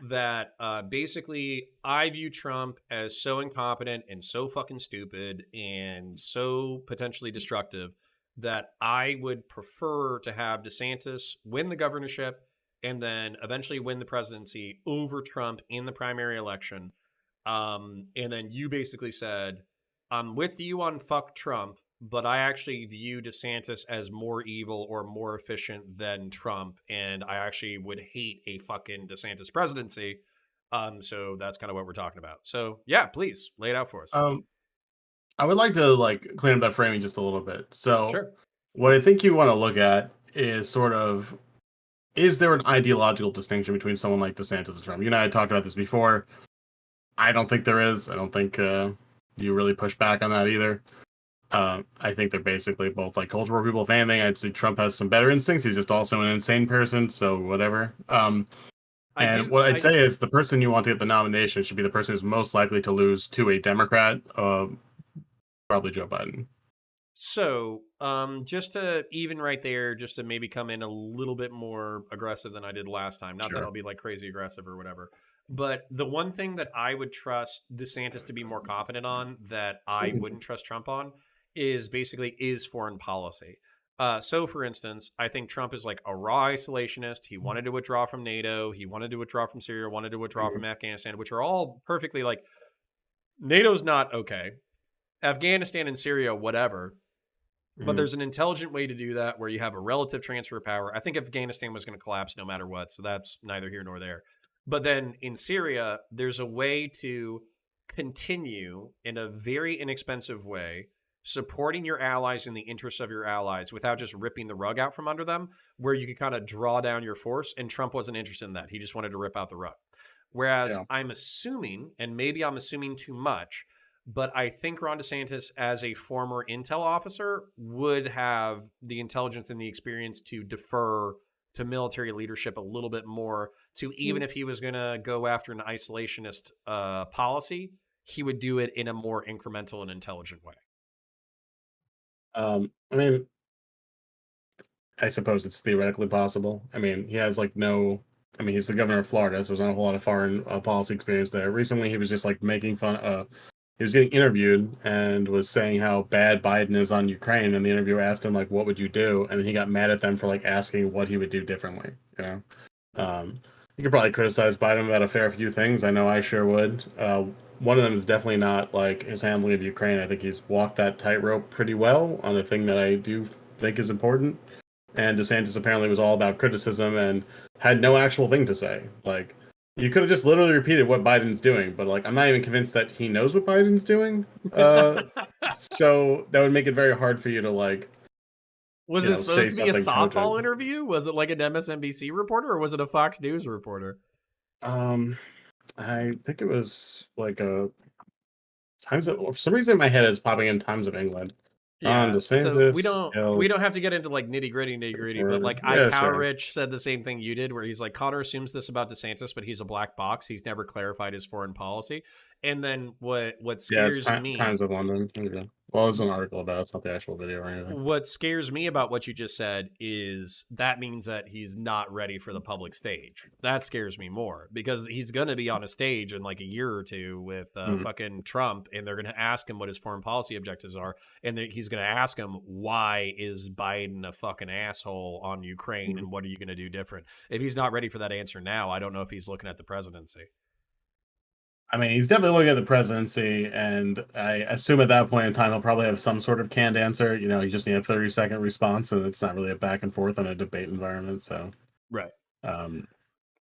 that basically I view Trump as so incompetent and so fucking stupid and so potentially destructive that I would prefer to have DeSantis win the governorship and then eventually win the presidency over Trump in the primary election. And then you basically said, I'm with you on fuck Trump, but I actually view DeSantis as more evil or more efficient than Trump, and I actually would hate a fucking DeSantis presidency. So that's kind of what we're talking about. So yeah, please lay it out for us. I would like to clean up that framing just a little bit. So, Sure. what I think you want to look at is sort of, is there an ideological distinction between someone like DeSantis and Trump? You and I had talked about this before. I don't think there is. I don't think you really push back on that either. I think they're basically both like cultural people. If anything, I'd say Trump has some better instincts. He's just also an insane person, so whatever. What I'd say is the person you want to get the nomination should be the person who's most likely to lose to a Democrat, probably Joe Biden. So, just to even right there, just to maybe come in a little bit more aggressive than I did last time. Not Sure. that I'll be like crazy aggressive or whatever. But the one thing that I would trust DeSantis to be more competent on that I wouldn't trust Trump on is foreign policy. So for instance, I think Trump is like a raw isolationist. He wanted to withdraw from NATO. He wanted to withdraw from Syria, wanted to withdraw from Afghanistan, which are all perfectly like, NATO's not okay. Afghanistan and Syria, whatever. But there's an intelligent way to do that where you have a relative transfer of power. I think Afghanistan was going to collapse no matter what, so that's neither here nor there. But then in Syria, there's a way to continue in a very inexpensive way, supporting your allies in the interests of your allies without just ripping the rug out from under them, where you could kind of draw down your force. And Trump wasn't interested in that. He just wanted to rip out the rug. Whereas I'm assuming, and maybe I'm assuming too much, but I think Ron DeSantis, as a former intel officer, would have the intelligence and the experience to defer to military leadership a little bit more. To even if he was going to go after an isolationist policy, he would do it in a more incremental and intelligent way. I mean, I suppose it's theoretically possible. I mean, he has he's the governor of Florida, so there's not a whole lot of foreign policy experience there. Recently, he was just making fun. He was getting interviewed and was saying how bad Biden is on Ukraine, and the interviewer asked him what would you do, and then he got mad at them for asking what he would do differently. You could probably criticize Biden about a fair few things. I know I sure would. One of them is definitely not his handling of Ukraine. I think he's walked that tightrope pretty well on a thing that I do think is important. And DeSantis apparently was all about criticism and had no actual thing to say. You could have just literally repeated what Biden's doing, but I'm not even convinced that he knows what Biden's doing. So that would make it very hard for you to Was it supposed to be a softball cogent. interview? Was it like an MSNBC reporter, or was it a Fox News reporter? I think it was a Times of, for some reason in my head it's popping in Times of England. Yeah, DeSantis, so we don't have to get into nitty gritty, but Power Rich said the same thing you did, where he's like, Connor assumes this about DeSantis, but he's a black box. He's never clarified his foreign policy. And then what scares me? Times of London. Well, there's an article about it. It's not the actual video or anything. What scares me about what you just said is that means that he's not ready for the public stage. That scares me more because he's going to be on a stage in like a year or two with fucking Trump, and they're going to ask him what his foreign policy objectives are, and he's going to ask him, why is Biden a fucking asshole on Ukraine, and what are you going to do different? If he's not ready for that answer now, I don't know if he's looking at the presidency. I mean, he's definitely looking at the presidency, and I assume at that point in time he'll probably have some sort of canned answer. You know, you just need a 30-second response, and it's not really a back and forth in a debate environment. So, right. Um,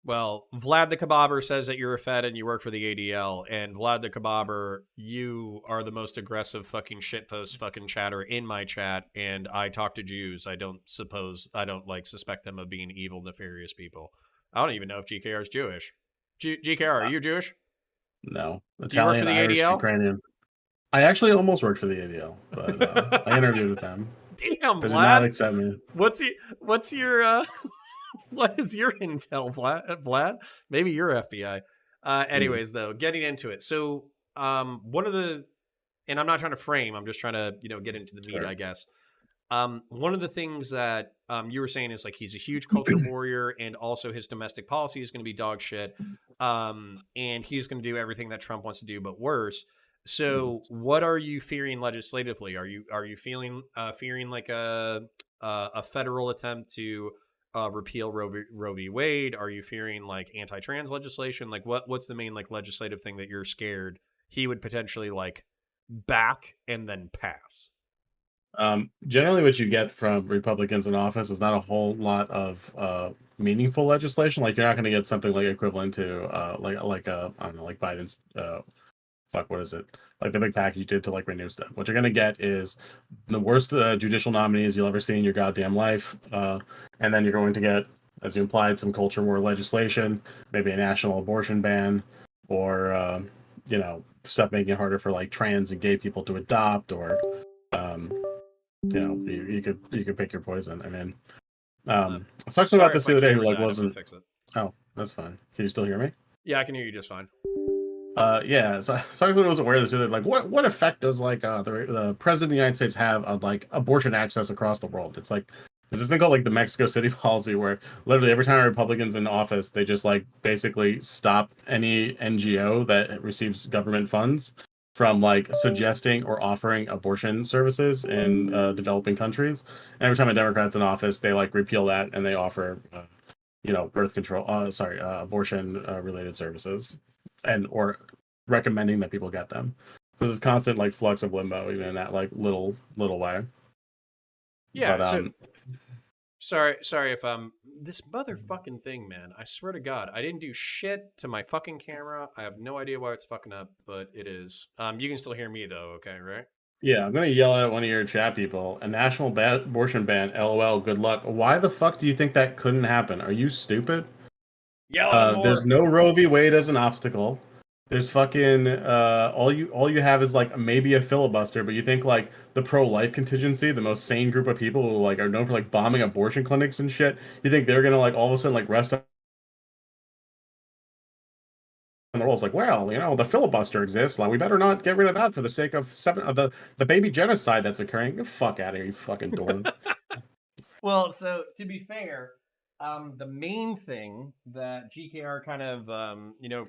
Well, Vlad the Kebabber says that you're a Fed and you work for the ADL, and Vlad the Kebabber, you are the most aggressive fucking shitpost fucking chatter in my chat, and I talk to Jews. I don't suspect them of being evil, nefarious people. I don't even know if GKR is Jewish. GKR, are you Jewish? no, Do you work for Italian, the Irish, ADL? Ukrainian. I actually almost worked for the ADL, but I interviewed with them. Damn, They did not Vlad. accept me. What's your what is your intel, Vlad? Maybe you're FBI. Anyways, though, getting into it. So, one of the, and I'm not trying to frame, I'm just trying to, get into the meat, Sure. I guess. One of the things that you were saying is like he's a huge culture warrior, and also his domestic policy is going to be dog shit. And he's going to do everything that Trump wants to do, but worse. So, what are you fearing legislatively? Are you feeling fearing like a federal attempt to repeal Roe v. Wade? Are you fearing like anti-trans legislation? Like what's the main like legislative thing that you're scared he would potentially like back and then pass? Generally, what you get from Republicans in office is not a whole lot of meaningful legislation. Like you're not going to get something like equivalent to I don't know, like Biden's what is it? Like the big package you did to like renew stuff. What you're going to get is the worst judicial nominees you'll ever see in your goddamn life, and then you're going to get, as you implied, some culture war legislation, maybe a national abortion ban, or stuff making it harder for like trans and gay people to adopt, or you could pick your poison. I mean, I was talking about this the other day. Who like wasn't? Oh, that's fine. Can you still hear me? Yeah, I can hear you just fine. Yeah. So I wasn't aware of this. Like, what effect does like the president of the United States have on like abortion access across the world? It's like there's this thing called like the Mexico City policy, where literally every time a Republican's in office, they just like basically stop any NGO that receives government funds from like suggesting or offering abortion services in developing countries. And every time a Democrat's in office, they like repeal that and they offer, birth control, abortion related services, and or recommending that people get them. So there's constant like flux of limbo, even in that like little way. Yeah. But, sorry if this motherfucking thing, man. I swear to God, I didn't do shit to my fucking camera. I have no idea why it's fucking up, but it is. You can still hear me though, okay, right? Yeah, I'm gonna yell at one of your chat people. A national abortion ban. LOL. Good luck. Why the fuck do you think that couldn't happen? Are you stupid? There's no Roe v. Wade as an obstacle. There's fucking all you have is like maybe a filibuster, but you think like the pro-life contingency, the most sane group of people who like are known for like bombing abortion clinics and shit, you think they're gonna like all of a sudden like rest on the rolls? Like, well, the filibuster exists. Like, we better not get rid of that for the sake of the baby genocide that's occurring. Get the fuck out of here, you fucking dork. Well, so to be fair, the main thing that GKR kind of,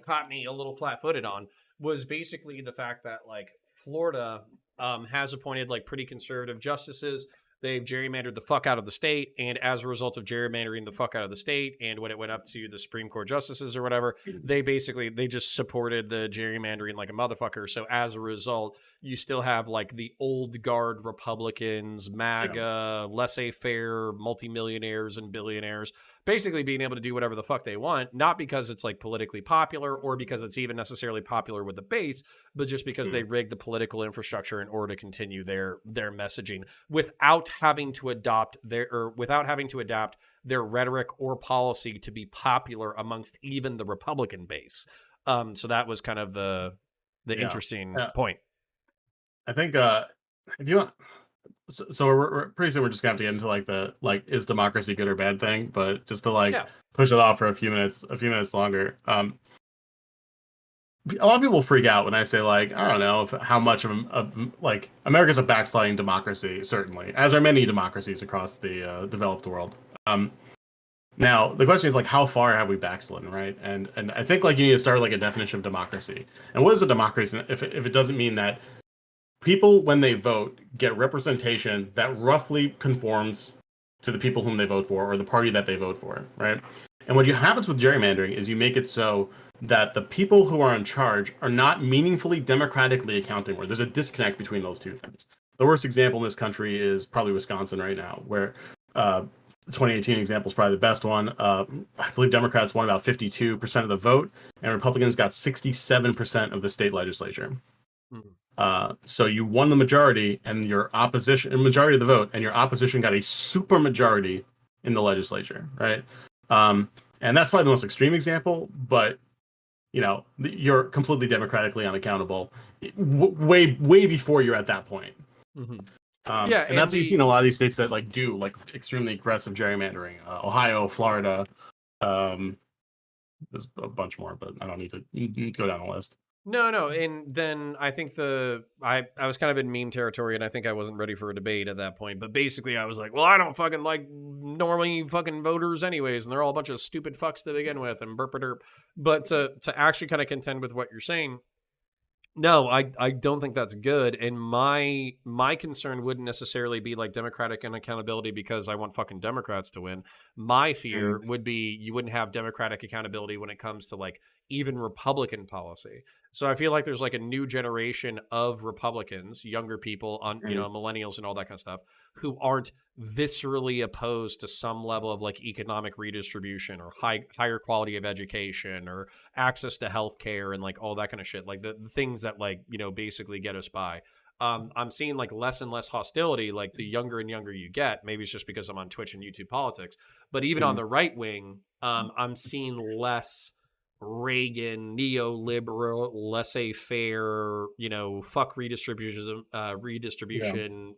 caught me a little flat-footed on was basically the fact that, like, Florida has appointed, like, pretty conservative justices. They've gerrymandered the fuck out of the state, and as a result of gerrymandering the fuck out of the state, and when it went up to the Supreme Court justices or whatever, they just supported the gerrymandering like a motherfucker. So as a result, you still have like the old guard Republicans, MAGA, laissez-faire multimillionaires and billionaires basically being able to do whatever the fuck they want, not because it's like politically popular or because it's even necessarily popular with the base, but just because they rigged the political infrastructure in order to continue their messaging without having to adapt their rhetoric or policy to be popular amongst even the Republican base. So that was kind of the interesting point. I think if you want, so we're pretty soon we're just gonna have to get into like the is democracy good or bad thing, but just to push it off for a few minutes longer. a lot of people freak out when I say like I don't know how much of like America's a backsliding democracy, certainly, as are many democracies across the developed world. Um, Now the question is like how far have we backslidden, right? And I think like you need to start like a definition of democracy. And what is a democracy if it doesn't mean that people when they vote get representation that roughly conforms to the people whom they vote for or the party that they vote for, right? And what happens with gerrymandering is you make it so that the people who are in charge are not meaningfully democratically accounting for. There's a disconnect between those two things. The worst example in this country is probably Wisconsin right now, where the 2018 example is probably the best one. I believe Democrats won about 52% of the vote, and Republicans got 67% of the state legislature. So you won the majority, and your opposition, majority of the vote, and your opposition got a super majority in the legislature, right? And that's probably the most extreme example, but you know, you're completely democratically unaccountable way before you're at that point. Yeah, and that's what you see in a lot of these states that like do like extremely aggressive gerrymandering. Ohio, Florida, there's a bunch more, but I don't need to go down the list. No, and then I think I was kind of in meme territory, and I think I wasn't ready for a debate at that point. But basically, I was like, well, I don't fucking like normally fucking voters anyways, and they're all a bunch of stupid fucks to begin with, and burp a derp. But to actually kind of contend with what you're saying, no, I don't think that's good. And my concern wouldn't necessarily be like democratic and accountability because I want fucking Democrats to win. My fear would be you wouldn't have democratic accountability when it comes to like even Republican policy. So I feel like there's like a new generation of Republicans, younger people on, you know, millennials and all that kind of stuff, who aren't viscerally opposed to some level of like economic redistribution or higher quality of education or access to healthcare and like all that kind of shit, like the things that like, you know, basically get us by. I'm seeing like less and less hostility, like the younger and younger you get. Maybe it's just because I'm on Twitch and YouTube politics, but even on the right wing, I'm seeing less Reagan, neoliberal, laissez-faire, you know, fuck redistribution,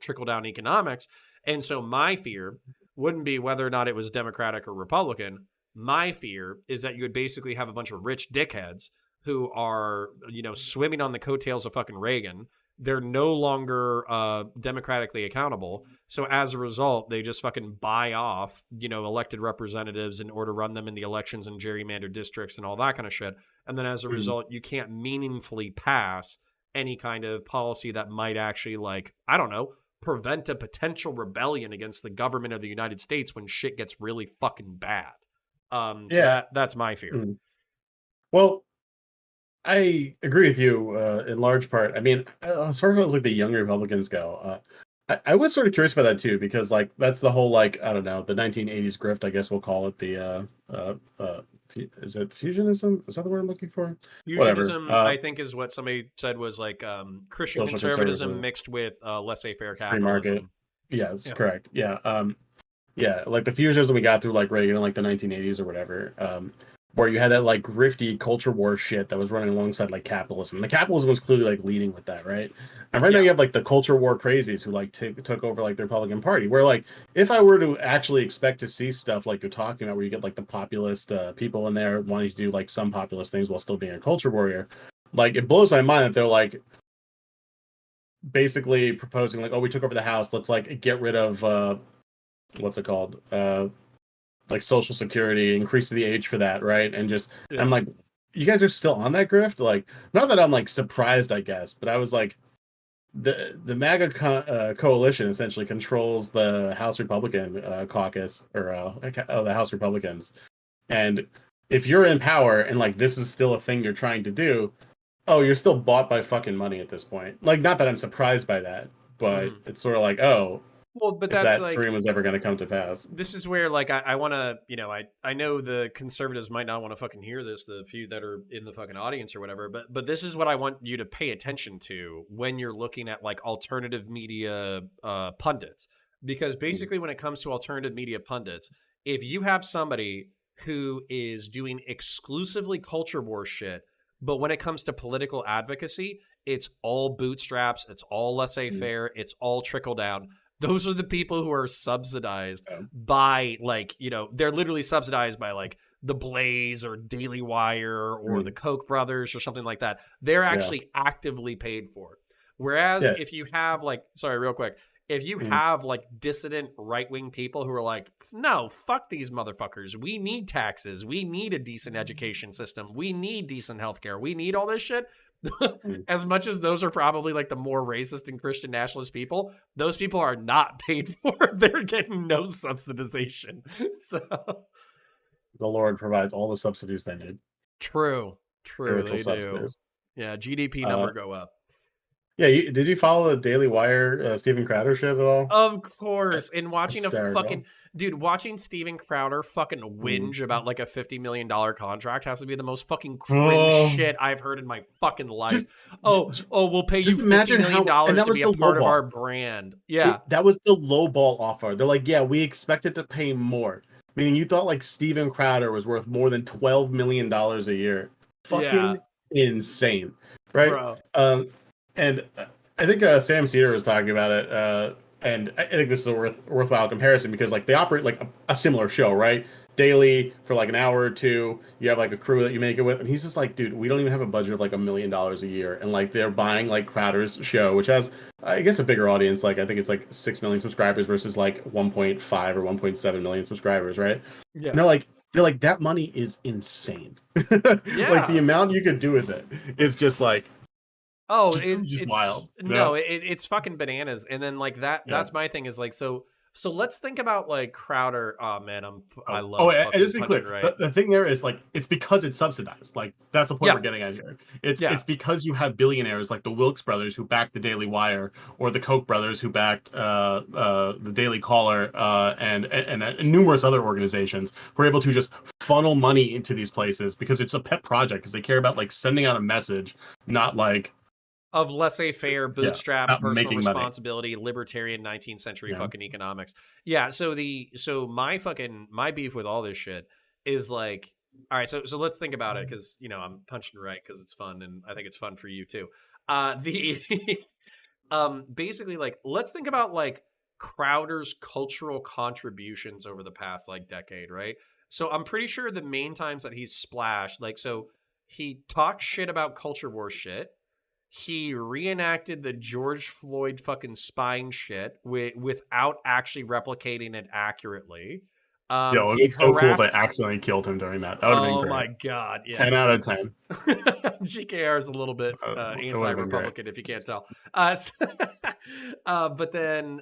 trickle down economics. And so my fear wouldn't be whether or not it was Democratic or Republican. My fear is that you would basically have a bunch of rich dickheads who are, you know, swimming on the coattails of fucking Reagan. They're no longer democratically accountable. So as a result, they just fucking buy off, you know, elected representatives in order to run them in the elections and gerrymandered districts and all that kind of shit. And then as a result, you can't meaningfully pass any kind of policy that might actually, like, I don't know, prevent a potential rebellion against the government of the United States when shit gets really fucking bad. So that's my fear. Well, I agree with you in large part. I mean, as far as like the young Republicans go, I was sort of curious about that too, because like that's the whole like I don't know the 1980s grift, I guess we'll call it the is it fusionism? Is that the word I'm looking for? Fusionism, I think, is what somebody said was like Christian conservatism mixed with laissez-faire capitalism. Free market. Yes, correct. Yeah, yeah, like the fusionism we got through like Reagan in like the 1980s or whatever. Where you had that like grifty culture war shit that was running alongside like capitalism. And the capitalism was clearly like leading with that, right? And right now you have like the culture war crazies who like took over like the Republican Party. Where like if I were to actually expect to see stuff like you're talking about, where you get like the populist people in there wanting to do like some populist things while still being a culture warrior, like it blows my mind that they're like basically proposing like, oh, we took over the House, let's like get rid of what's it called? Like Social Security, increase the age for that, right? And just I'm like, you guys are still on that grift? Like, not that I'm like surprised, I guess, but I was like, the MAGA coalition essentially controls the House Republican caucus or the House Republicans, and if you're in power and like this is still a thing you're trying to do, oh, you're still bought by fucking money at this point. Like, not that I'm surprised by that, but it's sort of like, oh. Well, but if that's that like dream was ever going to come to pass. This is where like I want to, you know, I know the conservatives might not want to fucking hear this, the few that are in the fucking audience or whatever, but this is what I want you to pay attention to when you're looking at like alternative media pundits, because basically when it comes to alternative media pundits, if you have somebody who is doing exclusively culture war shit, but when it comes to political advocacy, it's all bootstraps, it's all laissez-faire, it's all trickle down. Those are the people who are subsidized by, like, you know, they're literally subsidized by, like, the Blaze or Daily Wire or the Koch brothers or something like that. They're actually actively paid for. Whereas if you have like, sorry, real quick, if you have like dissident right-wing people who are like, no, fuck these motherfuckers. We need taxes. We need a decent education system. We need decent healthcare. We need all this shit. As much as those are probably like the more racist and Christian nationalist people, those people are not paid for. They're getting no subsidization. So the Lord provides all the subsidies they need. true, Spiritual they subsidies. do. Yeah, GDP number go up. Yeah, did you follow the Daily Wire Steven Crowder shit at all? Of course. And watching Hysterical. watching Steven Crowder fucking whinge about like a $50 million contract has to be the most fucking cringe shit I've heard in my fucking life. We'll pay you $50 million to be a part of our brand. Yeah. That was the lowball offer. They're like, yeah, we expected to pay more. Meaning you thought like Steven Crowder was worth more than $12 million a year. Fucking insane. Right? Bro. And I think Sam Cedar was talking about it, and I think this is a worthwhile comparison because like they operate like a similar show, right? Daily for like an hour or two. You have like a crew that you make it with, and he's just like, dude, we don't even have a budget of like $1 million a year, and like they're buying like Crowder's show, which has I guess a bigger audience. Like I think it's like 6 million subscribers versus like 1.5 or 1.7 million subscribers, right? Yeah. And they're like that money is insane. Like the amount you could do with it is just like. Oh, it's wild. No, it's fucking bananas. And then like that's my thing is like, so let's think about like Crowder. Oh man, I love. Oh, and just be clear, right? The thing there is like it's because it's subsidized. Like that's the point we're getting at here. It's because you have billionaires like the Wilkes brothers who backed the Daily Wire, or the Koch brothers who backed the Daily Caller, and numerous other organizations who are able to just funnel money into these places because it's a pet project because they care about like sending out a message, not like. Of laissez-faire, bootstrap, personal responsibility, money. Libertarian 19th century fucking economics. Yeah, so my beef with all this shit is like, all right, so let's think about it because I'm punching right because it's fun and I think it's fun for you too. Basically like let's think about like Crowder's cultural contributions over the past like decade, right? So I'm pretty sure the main times that he's splashed, like so he talked shit about culture war shit. He reenacted the George Floyd fucking spine shit without actually replicating it accurately. Yo, it'd be so cool they accidentally killed him during that. That would have been great. Oh my god, yeah. 10 out of 10. GKR is a little bit anti-Republican, if you can't tell. But then,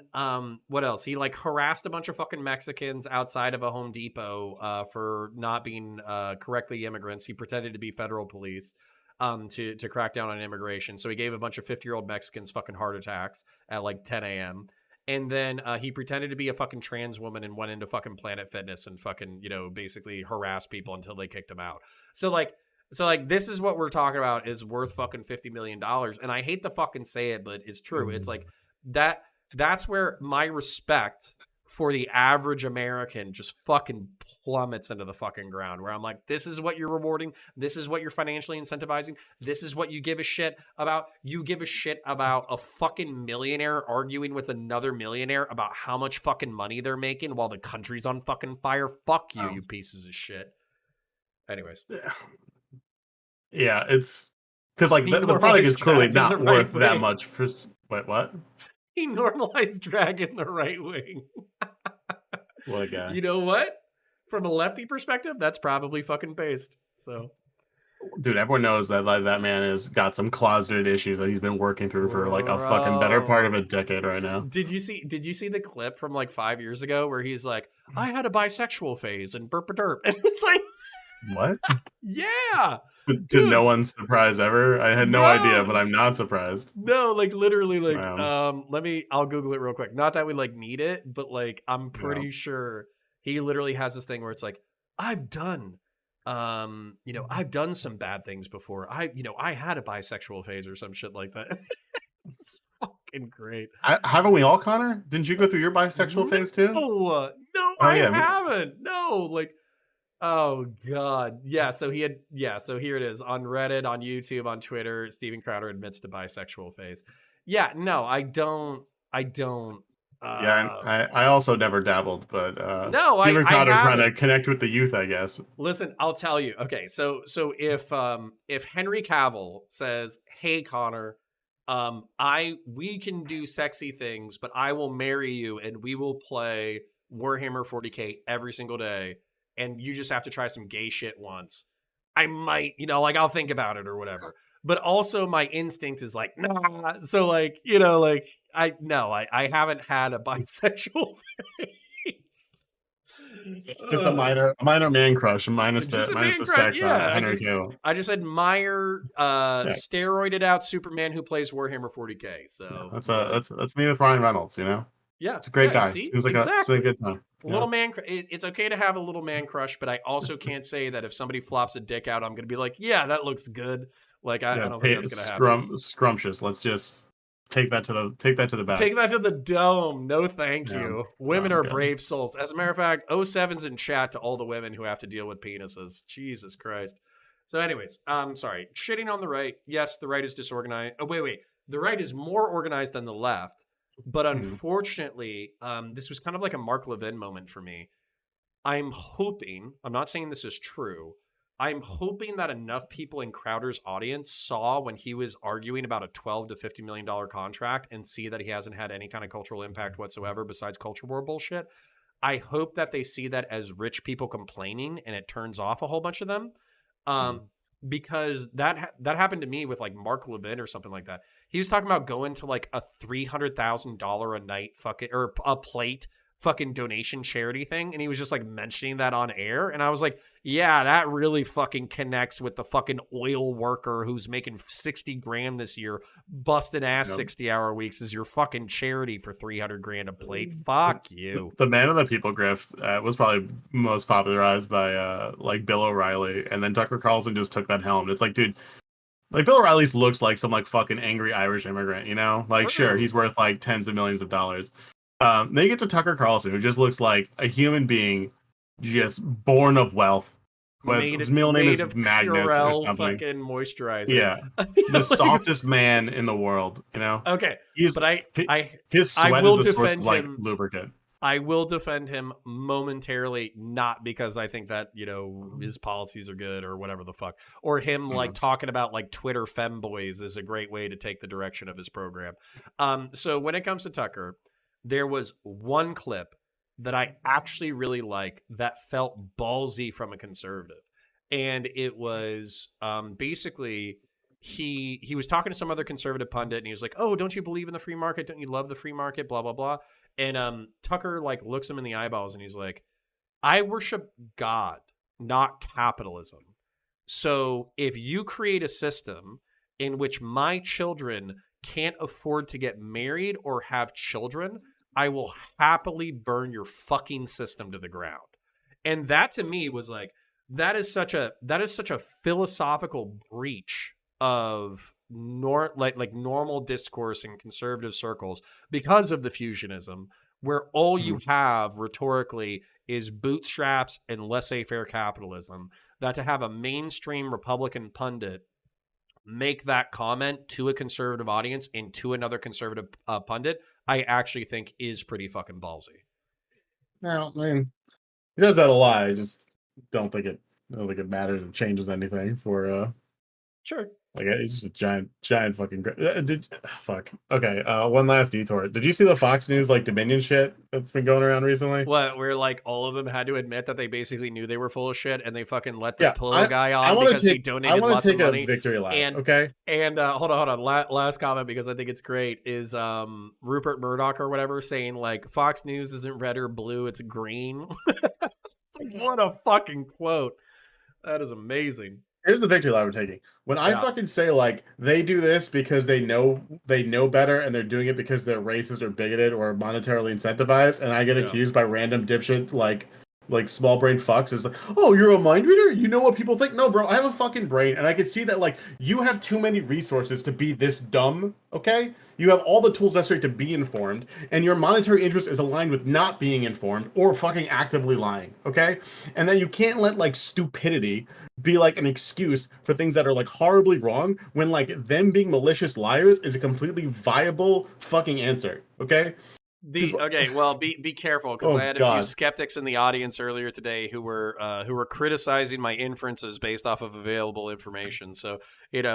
what else? He like harassed a bunch of fucking Mexicans outside of a Home Depot for not being correctly immigrants. He pretended to be federal police. To crack down on immigration. So he gave a bunch of 50-year-old Mexicans fucking heart attacks at like 10 a.m. And then he pretended to be a fucking trans woman and went into fucking Planet Fitness and fucking, basically harassed people until they kicked him out. So this is what we're talking about is worth fucking $50 million. And I hate to fucking say it, but it's true. It's like that's where my respect for the average American just fucking plummets into the fucking ground, where I'm like, this is what you're rewarding. This is what you're financially incentivizing. This is what you give a shit about. You give a shit about a fucking millionaire arguing with another millionaire about how much fucking money they're making while the country's on fucking fire. Fuck you, you pieces of shit. Anyways. Yeah, it's because like the product is clearly not worth that much for. Wait, what? He normalized dragging the right wing. What a guy. You know what? From a lefty perspective, that's probably fucking based. So, dude, everyone knows that that man has got some closeted issues that he's been working through for like a fucking better part of a decade right now. Did you see the clip from like 5 years ago where he's like, I had a bisexual phase and burp a derp. And it's like, what? Yeah. To no one's surprise ever. I had no idea, but I'm not surprised. No, like literally, like I'll Google it real quick. Not that we like need it, but like I'm pretty sure he literally has this thing where it's like, I've done some bad things before. I had a bisexual phase or some shit like that. It's fucking great. Haven't we all, Connor? Didn't you go through your bisexual phase too? No, I haven't. No, like. Oh God. Yeah. So here it is on Reddit, on YouTube, on Twitter. Steven Crowder admits to bisexual phase. Yeah. No, I don't Yeah, I also never dabbled, but No, Steven I Crowder trying to haven't. connect with the youth, I guess. Listen, I'll tell you. Okay, so if Henry Cavill says, "Hey Connor, we can do sexy things, but I will marry you and we will play Warhammer 40K every single day, and you just have to try some gay shit once." I might, like I'll think about it or whatever. But also my instinct is like, nah. So like, like I haven't had a bisexual phase. Just a minor man crush, minus Just a the man crush. sex on Yeah, Henry Cavill. I just admire Yeah, steroided out Superman who plays Warhammer 40K. yeah, So that's me with Ryan Reynolds. yeah, It's a great guy. See, Seems like a exactly. good time. Little man, it's okay to have a little man crush, but I also can't say that if somebody flops a dick out, I'm gonna be like, yeah, that looks good. Like I don't think that's gonna happen. Scrumptious. Let's just take that to the back. Take that to the dome. No, thank Yeah, you. no, Women I'm are good. brave souls. As a matter of fact, 07's in chat to all the women who have to deal with penises. Jesus Christ. So, anyways, sorry. Shitting on the right. Yes, the right is disorganized. Oh, wait. The right is more organized than the left. But Mhm. unfortunately, this was kind of like a Mark Levin moment for me. I'm not saying this is true. I'm hoping that enough people in Crowder's audience saw when he was arguing about a $12 to $50 million contract and see that he hasn't had any kind of cultural impact whatsoever besides culture war bullshit. I hope that they see that as rich people complaining and it turns off a whole bunch of them. Um, because that happened to me with like Mark Levin or something like that. He was talking about going to like a $300,000 a night fucking or a plate fucking donation charity thing, and he was just like mentioning that on air, and I was like, yeah, that really fucking connects with the fucking oil worker who's making 60 grand this year, busting ass Yep. 60-hour weeks is your fucking charity for 300 grand a plate. Fuck you. The Man of the People grift was probably most popularized by like Bill O'Reilly, and then Tucker Carlson just took that helm. It's like, dude, like Bill O'Reilly looks like some like fucking angry Irish immigrant, Like, sure, he's worth like tens of millions of dollars. Then you get to Tucker Carlson, who just looks like a human being, just born of wealth. His middle name is of Magnus or Purell something. fucking moisturizer. Yeah, the softest man in the world. Okay, He's but his I sweat will is the source of defend like him. lubricant. I will defend him momentarily, not because I think that, his policies are good or whatever the fuck. Or him like talking about like Twitter femboys is a great way to take the direction of his program. So when it comes to Tucker, there was one clip that I actually really like that felt ballsy from a conservative. And it was basically he was talking to some other conservative pundit and he was like, "Oh, don't you believe in the free market? Don't you love the free market? Blah blah blah." And Tucker like looks him in the eyeballs and he's like, "I worship God, not capitalism. So if you create a system in which my children can't afford to get married or have children, I will happily burn your fucking system to the ground." And that to me was like, that is such a philosophical breach of normal discourse in conservative circles because of the fusionism, where all you have rhetorically is bootstraps and laissez-faire capitalism. That to have a mainstream Republican pundit make that comment to a conservative audience and to another conservative pundit, I actually think is pretty fucking ballsy. No, I mean, he does that a lot. I just don't think it matters or changes anything for Sure. Like it's just a giant fucking. Fuck. Okay. One last detour. Did you see the Fox News like Dominion shit that's been going around recently? What, where like all of them had to admit that they basically knew they were full of shit and they fucking let the Yeah, pillow guy I on want because to he take. I donated want lots to of take a money. victory lap. And okay. And hold on. Last comment because I think it's great is Rupert Murdoch or whatever saying like Fox News isn't red or blue, it's green. It's like, what a fucking quote. That is amazing. Here's the victory lap we're taking. When I fucking say like they do this because they know better and they're doing it because they're racist or bigoted or monetarily incentivized, and I get accused by random dipshit like small brain fucks is like, oh, you're a mind reader? You know what people think? No, bro, I have a fucking brain, and I can see that like you have too many resources to be this dumb, okay? You have all the tools necessary to be informed, and your monetary interest is aligned with not being informed or fucking actively lying, okay? And then you can't let like stupidity be like an excuse for things that are like horribly wrong when like them being malicious liars is a completely viable fucking answer, okay? Okay, well, be careful because Oh I had a few God. skeptics in the audience earlier today who were criticizing my inferences based off of available information. So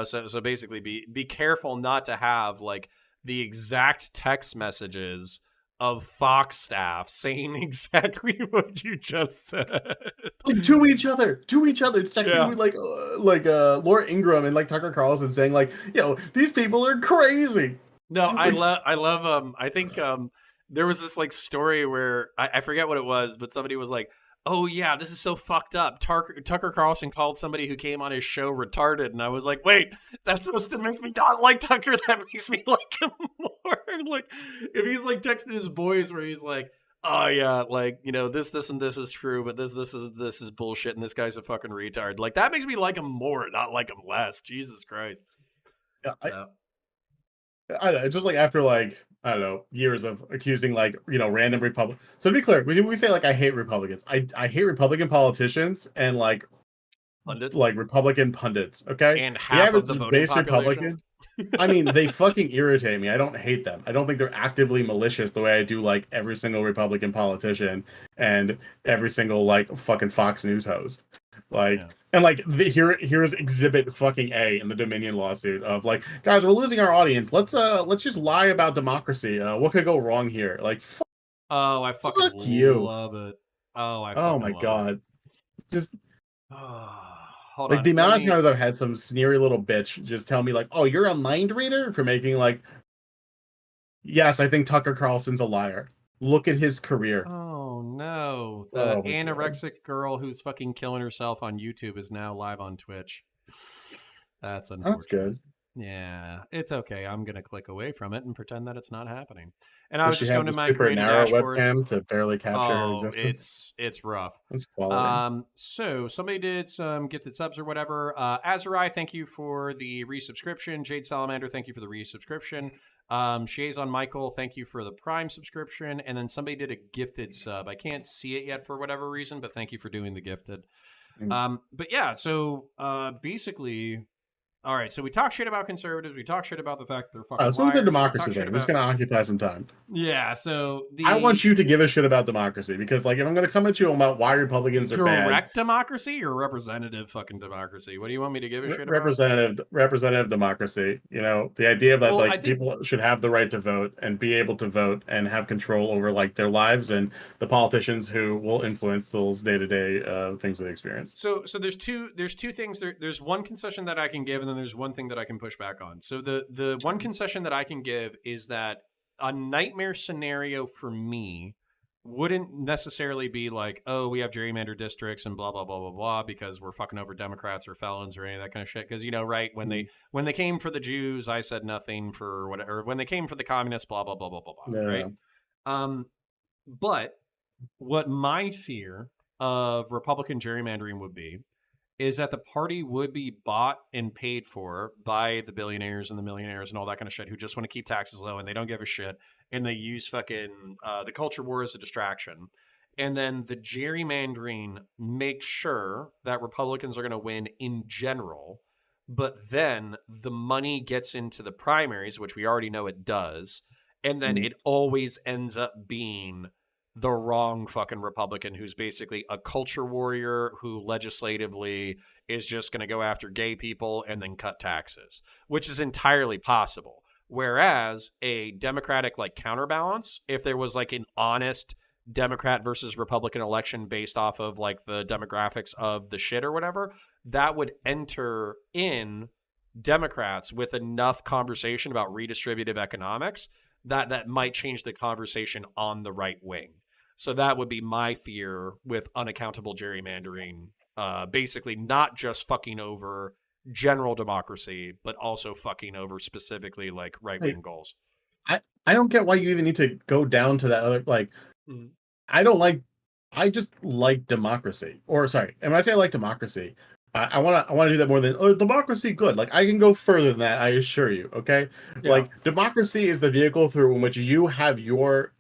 so basically, be careful not to have like the exact text messages of Fox staff saying exactly what you just said. Like to each other. It's text Yeah. between Laura Ingraham and like Tucker Carlson saying like, yo, these people are crazy. No, Like, I love I think there was this like story where I forget what it was, but somebody was like, "Oh yeah, this is so fucked up." Tucker Carlson called somebody who came on his show retarded, and I was like, "Wait, that's supposed to make me not like Tucker? That makes me like him more." Like if he's like texting his boys where he's like, "Oh yeah, like this and this is true, but this is bullshit, and this guy's a fucking retard." Like that makes me like him more, not like him less. Jesus Christ. yeah, So, I don't know, just like after like I don't know years of accusing like random Republic. So to be clear, we say like I hate Republicans. I hate Republican politicians and like pundits. Republican pundits. Okay, And the half of the average voting base population. Republican. I mean, they fucking irritate me. I don't hate them. I don't think they're actively malicious the way I do like every single Republican politician and every single like fucking Fox News host. Like Yeah. and like here's exhibit fucking A in the Dominion lawsuit of like, guys, we're losing our audience. Let's just lie about democracy. What could go wrong here? Like Oh, I fucking fuck you. love it. Oh, I Oh fucking my love it. god. Just Hold like on. the Let amount of me. times I've had some sneery little bitch just tell me like, "Oh, you're a mind reader," for making like, yes, I think Tucker Carlson's a liar. Look at his career. Oh no, the Oh my god. anorexic girl who's fucking killing herself on YouTube is now live on Twitch. That's That's unfortunate. good. Yeah, it's okay. I'm gonna click away from it and pretend that it's not happening. And I Does was she just have going to the my super creator narrow dashboard. webcam to barely capture her Oh, existence? it's rough. That's quality. So somebody did some gifted subs or whatever. Azurai, thank you for the resubscription. Jade Salamander, thank you for the resubscription. Shazon Michael, thank you for the Prime subscription. And then somebody did a gifted sub. I can't see it yet for whatever reason, but thank you for doing the gifted. But yeah, so basically, all right. So we talk shit about conservatives. We talk shit about the fact that they're All right, fucking let's move to the liars. We democracy talk shit thing. This is about going to occupy some time. yeah. So I want the you to give a shit about democracy because, like, if I'm going to come at you about why Republicans are bad, direct democracy or representative fucking democracy? What do you want me to give a shit about? representative democracy. The idea that Well, I like think people should have the right to vote and be able to vote and have control over like their lives and the politicians who will influence those day-to-day things they experience. so. So there's two things. There's one concession that I can give, and then there's one thing that I can push back on. So the one concession that I can give is that a nightmare scenario for me wouldn't necessarily be like, oh, we have gerrymandered districts and blah blah blah blah blah because we're fucking over Democrats or felons or any of that kind of shit. Because right when they came for the Jews, I said nothing for whatever. When they came for the communists, blah blah blah blah blah blah. Yeah. Right. But what my fear of Republican gerrymandering would be is that the party would be bought and paid for by the billionaires and the millionaires and all that kind of shit who just want to keep taxes low and they don't give a shit and they use fucking the culture war as a distraction. And then the gerrymandering makes sure that Republicans are going to win in general, but then the money gets into the primaries, which we already know it does, and then it always ends up being the wrong fucking Republican who's basically a culture warrior who legislatively is just going to go after gay people and then cut taxes, which is entirely possible. Whereas a Democratic like counterbalance, if there was like an honest Democrat versus Republican election based off of like the demographics of the shit or whatever, that would enter in Democrats with enough conversation about redistributive economics that might change the conversation on the right wing. So that would be my fear with unaccountable gerrymandering, basically not just fucking over general democracy, but also fucking over specifically like right wing goals. I don't get why you even need to go down to that other like. Mhm. I just like democracy. Or sorry, and when I say I like democracy, I want to do that more than democracy good. Like I can go further than that, I assure you, okay? Yeah. Like democracy is the vehicle through which you have your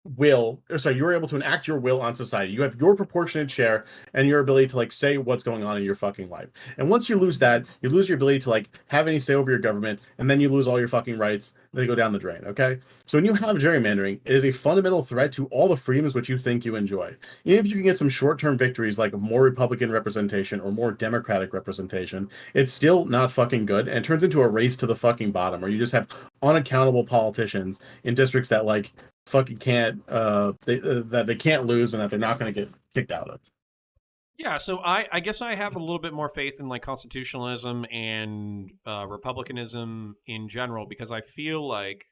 you are able to enact your will on society. You have your proportionate share and your ability to like say what's going on in your fucking life. And once you lose that, you lose your ability to like have any say over your government, and then you lose all your fucking rights. They go down the drain. Okay. So when you have gerrymandering, it is a fundamental threat to all the freedoms which you think you enjoy. Even if you can get some short-term victories like more Republican representation or more Democratic representation, it's still not fucking good, and it turns into a race to the fucking bottom where you just have unaccountable politicians in districts that like fucking can't that they can't lose and that they're not going to get kicked out of. Yeah, so I guess I have a little bit more faith in like constitutionalism and republicanism in general, because I feel like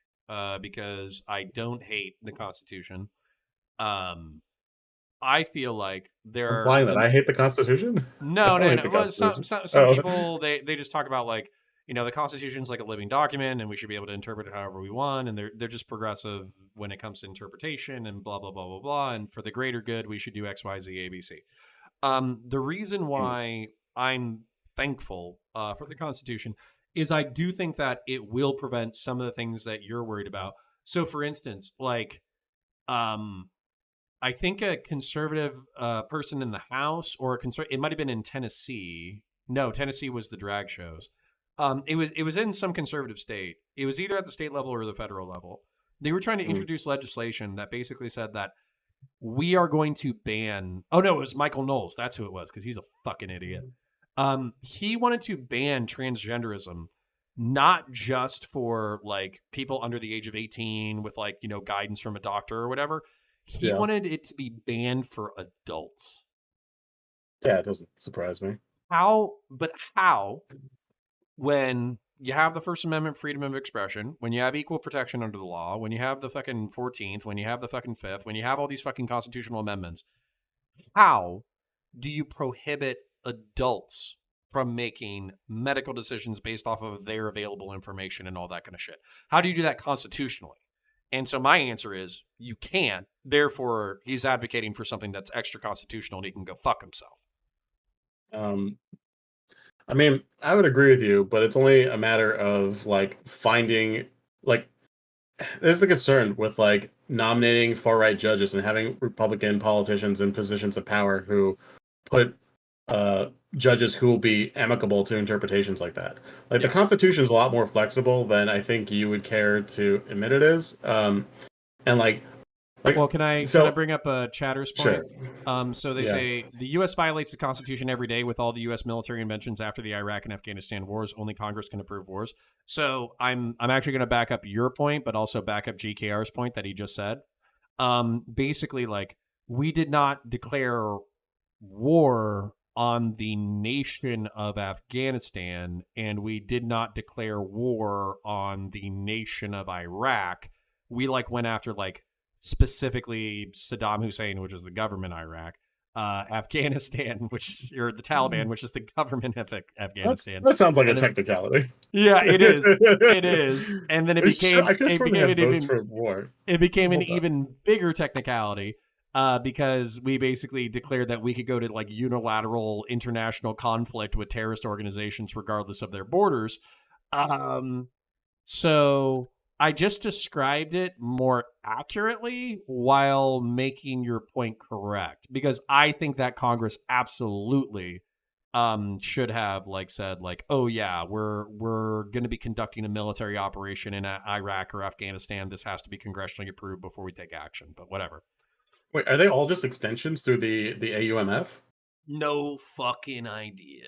because I don't hate the Constitution, um, I feel like there are Implying that I hate the Constitution? I no, don't no, hate no. the Well, Constitution. some Oh, people they just talk about like, the Constitution's like a living document and we should be able to interpret it however we want, and they're just progressive when it comes to interpretation and blah blah blah blah blah, and for the greater good we should do X Y Z A B C. The reason why I'm thankful for the Constitution is I do think that it will prevent some of the things that you're worried about. So, for instance, like, um, I think a conservative person in the House, or it might have been in Tennessee. No, Tennessee was the drag shows. It was in some conservative state. It was either at the state level or the federal level. They were trying to introduce legislation that basically said that we are going to ban. Oh no, it was Michael Knowles. That's who it was, because he's a fucking idiot. He wanted to ban transgenderism, not just for like people under the age of 18 with like guidance from a doctor or whatever. He yeah, wanted it to be banned for adults. yeah, it doesn't surprise me. How? But how? When you have the First Amendment freedom of expression, when you have equal protection under the law, when you have the fucking 14th, when you have the fucking 5th, when you have all these fucking constitutional amendments, how do you prohibit adults from making medical decisions based off of their available information and all that kind of shit? How do you do that constitutionally? And so my answer is you can't. Therefore, he's advocating for something that's extra constitutional and he can go fuck himself. Um, I mean, I would agree with you, but it's only a matter of like finding like there's the concern with like nominating far right judges and having Republican politicians in positions of power who put judges who will be amicable to interpretations like that. Like the Yeah. Constitution is a lot more flexible than I think you would care to admit it is. And like Well, can I so bring up a chatter's sure, point? So they yeah. say the U.S. violates the Constitution every day with all the U.S. military inventions after the Iraq and Afghanistan wars. Only Congress can approve wars. So I'm actually going to back up your point, but also back up GKR's point that he just said. Basically, like, we did not declare war on the nation of Afghanistan, and we did not declare war on the nation of Iraq. We like went after like specifically Saddam Hussein, which is the government Iraq, Afghanistan, which is or the Taliban, which is the government of Afghanistan. That sounds like a And then, technicality. yeah, it is. It is. And then it Sure, became I guess it when they became had an votes even for war. it became an Hold up. even bigger technicality because we basically declared that we could go to like unilateral international conflict with terrorist organizations regardless of their borders. Um, so I just described it more accurately while making your point correct, because I think that Congress absolutely should have like said like, oh yeah, we're going to be conducting a military operation in Iraq or Afghanistan. This has to be congressionally approved before we take action, but whatever. Wait, are they all just extensions through the AUMF? No fucking idea.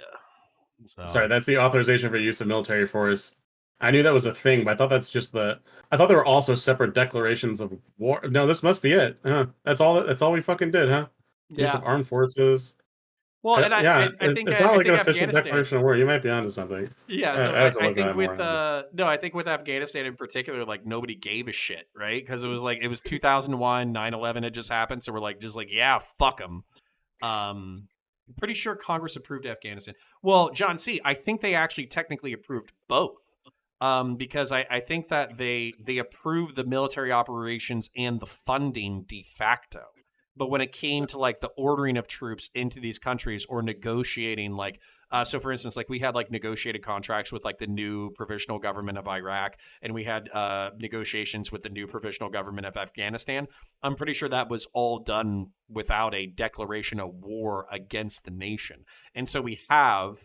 Sorry, So that's the authorization for use of military force. I knew that was a thing, but I thought that's just the. I thought there were also separate declarations of war. No, this must be it. Huh? That's all. That's all we fucking did, huh? Use yeah. of armed forces. Well, and Yeah, I think it's not I like an think official Afghanistan. declaration of war. You might be onto something. Yeah, I so have to I look at think that more. with no, I think with Afghanistan in particular, like nobody gave a shit, right? Because it was 2001, 9/11 had just happened, so we're like just like yeah, fuck them. I'm pretty sure Congress approved Afghanistan. Well, John C, I think they actually technically approved both. Because I think that they approved the military operations and the funding de facto. But when it came to like the ordering of troops into these countries or negotiating like So, for instance, like we had like negotiated contracts with like the new provisional government of Iraq, and we had negotiations with the new provisional government of Afghanistan. I'm pretty sure that was all done without a declaration of war against the nation. And so we have,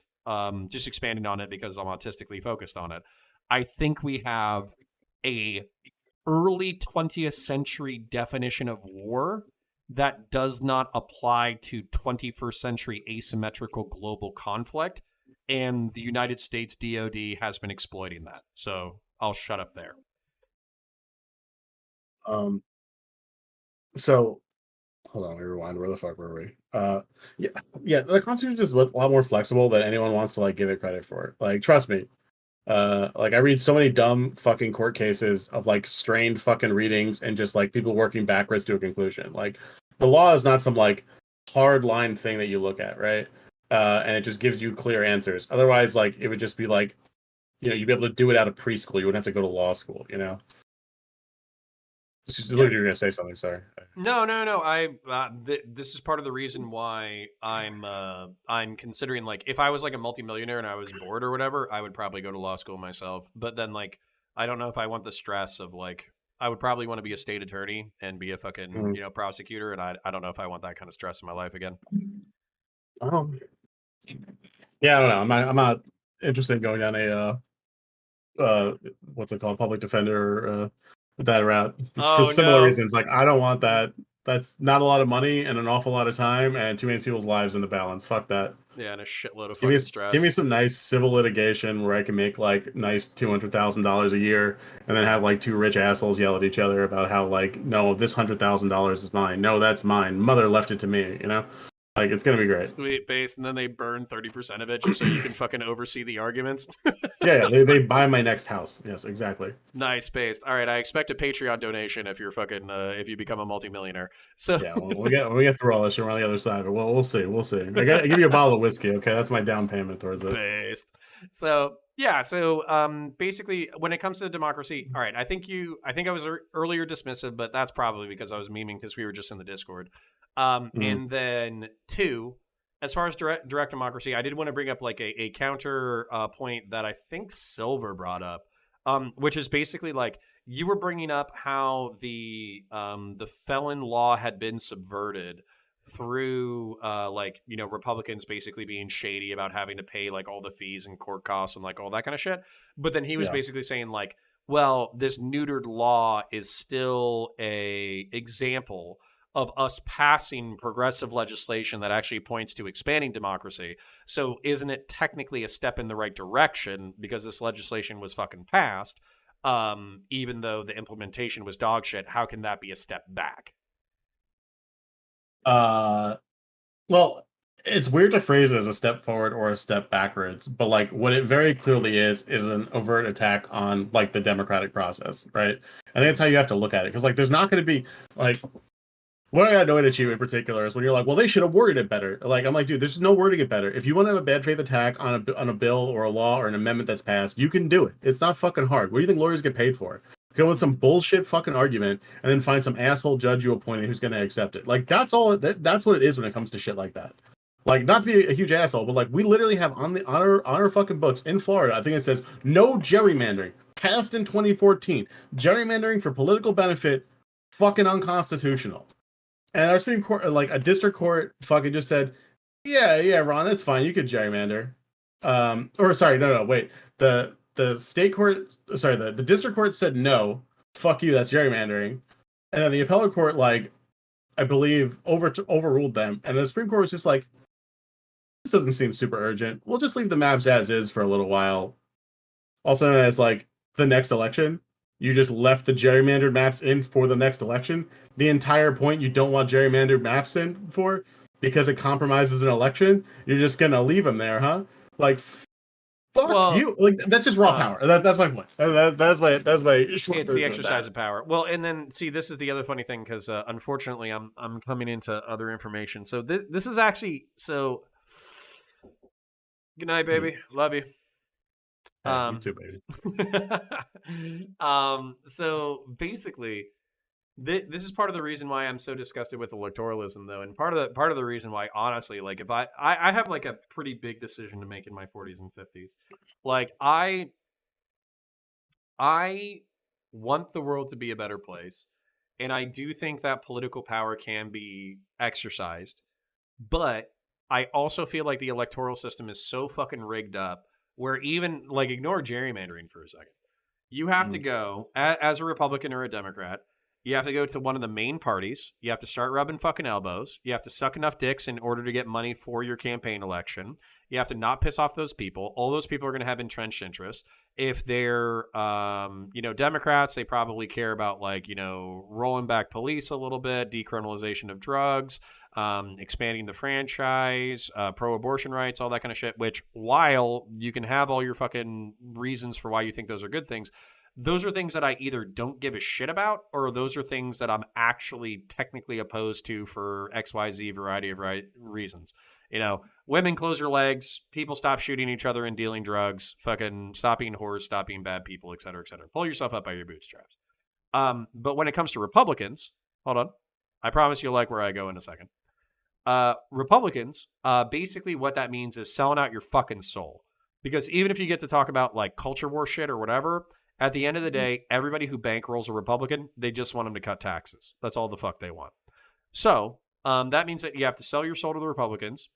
just expanding on it because I'm autistically focused on it, I think we have a early 20th century definition of war that does not apply to 21st century asymmetrical global conflict. And the United States DoD has been exploiting that. So I'll shut up there. So hold on, let me rewind. Where the fuck were we? Yeah, yeah. The Constitution is a lot more flexible than anyone wants to like give it credit for. Like, trust me. Like I read so many dumb fucking court cases of like strained fucking readings and just like people working backwards to a conclusion. Like, the law is not some like hard line thing that you look at, right? And it just gives you clear answers. Otherwise, like it would just be like, you'd be able to do it out of preschool. You wouldn't have to go to law school. Literally, you're gonna say something. Sorry. No. This is part of the reason why I'm considering, like, if I was like a multimillionaire and I was bored or whatever, I would probably go to law school myself. But then, like, I don't know if I want the stress of like, I would probably want to be a state attorney and be a fucking Mhm. prosecutor, and I don't know if I want that kind of stress in my life again. Yeah, I don't know. I'm not interested in going down a what's it called, public defender, that route for Oh similar no. reasons. Like, I don't want that. That's not a lot of money and an awful lot of time and too many people's lives in the balance. Fuck that. Yeah, and a shitload of Give me fucking s- give stress. me some nice civil litigation where I can make like nice $200,000 a year, and then have like two rich assholes yell at each other about how like, no, this $100,000 is mine. No, that's mine. Mother left it to me. Like, it's gonna be great. Sweet base, and then they burn 30% of it just so you can fucking oversee the arguments. Yeah, they buy my next house. Yes, exactly. Nice based. All right, I expect a Patreon donation if you're fucking if you become a multimillionaire. So Yeah, when we get through all this and we're on the other side of it. Well, we'll see. We'll see. I give you a bottle of whiskey, okay? That's my down payment towards it. based. So yeah, so basically when it comes to democracy, all right, I think I was earlier dismissive, but that's probably because I was memeing because we were just in the Discord. Mhm. And then two, as far as direct democracy, I did want to bring up like a counter point that I think Silver brought up, which is basically like you were bringing up how the felon law had been subverted through like Republicans basically being shady about having to pay like all the fees and court costs and like all that kind of shit. But then he was Yeah. basically saying like, well, this neutered law is still a example of us passing progressive legislation that actually points to expanding democracy. So isn't it technically a step in the right direction because this legislation was fucking passed? Even though the implementation was dog shit, how can that be a step back? Uh, well, it's weird to phrase it as a step forward or a step backwards, but like what it very clearly is an overt attack on like the democratic process, right? I think that's how you have to look at it, because like there's not going to be like, what I got annoyed at you in particular is when you're like, well, they should have worded it better. Like, I'm like, dude, there's no wording it better. If you want to have a bad faith attack on a bill or a law or an amendment that's passed, you can do it. It's not fucking hard. What do you think lawyers get paid for? Go with some bullshit fucking argument and then find some asshole judge you appointed who's going to accept it. Like, that's all. That's what it is when it comes to shit like that. Like, not to be a huge asshole, but like, we literally have on our fucking books in Florida, I think it says no gerrymandering, passed in 2014. Gerrymandering for political benefit, fucking unconstitutional. And our Supreme Court, like a district court, fucking just said, yeah, Ron, that's fine. You could gerrymander. Or sorry, no, wait. The state court, sorry, the district court said no. Fuck you, that's gerrymandering. And then the appellate court, like, I believe, overruled them. And the Supreme Court was just like, this doesn't seem super urgent. We'll just leave the maps as is for a little while. Also known as like the next election. You just left the gerrymandered maps in for the next election. The entire point you don't want gerrymandered maps in for because it compromises an election. You're just gonna leave them there, huh? Like, fuck Well, you. Like, that's just raw power. That's my point. That's my short it's the version of exercise that. of power. Well, and then see, this is the other funny thing because unfortunately, I'm coming into other information. So this is actually so. Good night, Hmm. baby. Love you. Hey, you too, baby. So basically, This is part of the reason why I'm so disgusted with electoralism, though, and part of the reason why, honestly, like if I have like a pretty big decision to make in my 40s and 50s, like I want the world to be a better place, and I do think that political power can be exercised, but I also feel like the electoral system is so fucking rigged up where even like ignore gerrymandering for a second. You have to Mm. go as a Republican or a Democrat. You have to go to one of the main parties. You have to start rubbing fucking elbows. You have to suck enough dicks in order to get money for your campaign election. You have to not piss off those people. All those people are going to have entrenched interests. If they're, Democrats, they probably care about like, rolling back police a little bit, decriminalization of drugs, expanding the franchise, pro-abortion rights, all that kind of shit. Which, while you can have all your fucking reasons for why you think those are good things, those are things that I either don't give a shit about, or those are things that I'm actually technically opposed to for XYZ variety of reasons. Women close your legs, people stop shooting each other and dealing drugs, fucking stop being whores, stop being bad people, et cetera, et cetera. Pull yourself up by your bootstraps. But when it comes to Republicans, hold on. I promise you'll like where I go in a second. Republicans, basically what that means is selling out your fucking soul. Because even if you get to talk about like culture war shit or whatever, at the end of the day, everybody who bankrolls a Republican, they just want them to cut taxes. That's all the fuck they want. So that means that you have to sell your soul to the Republicans,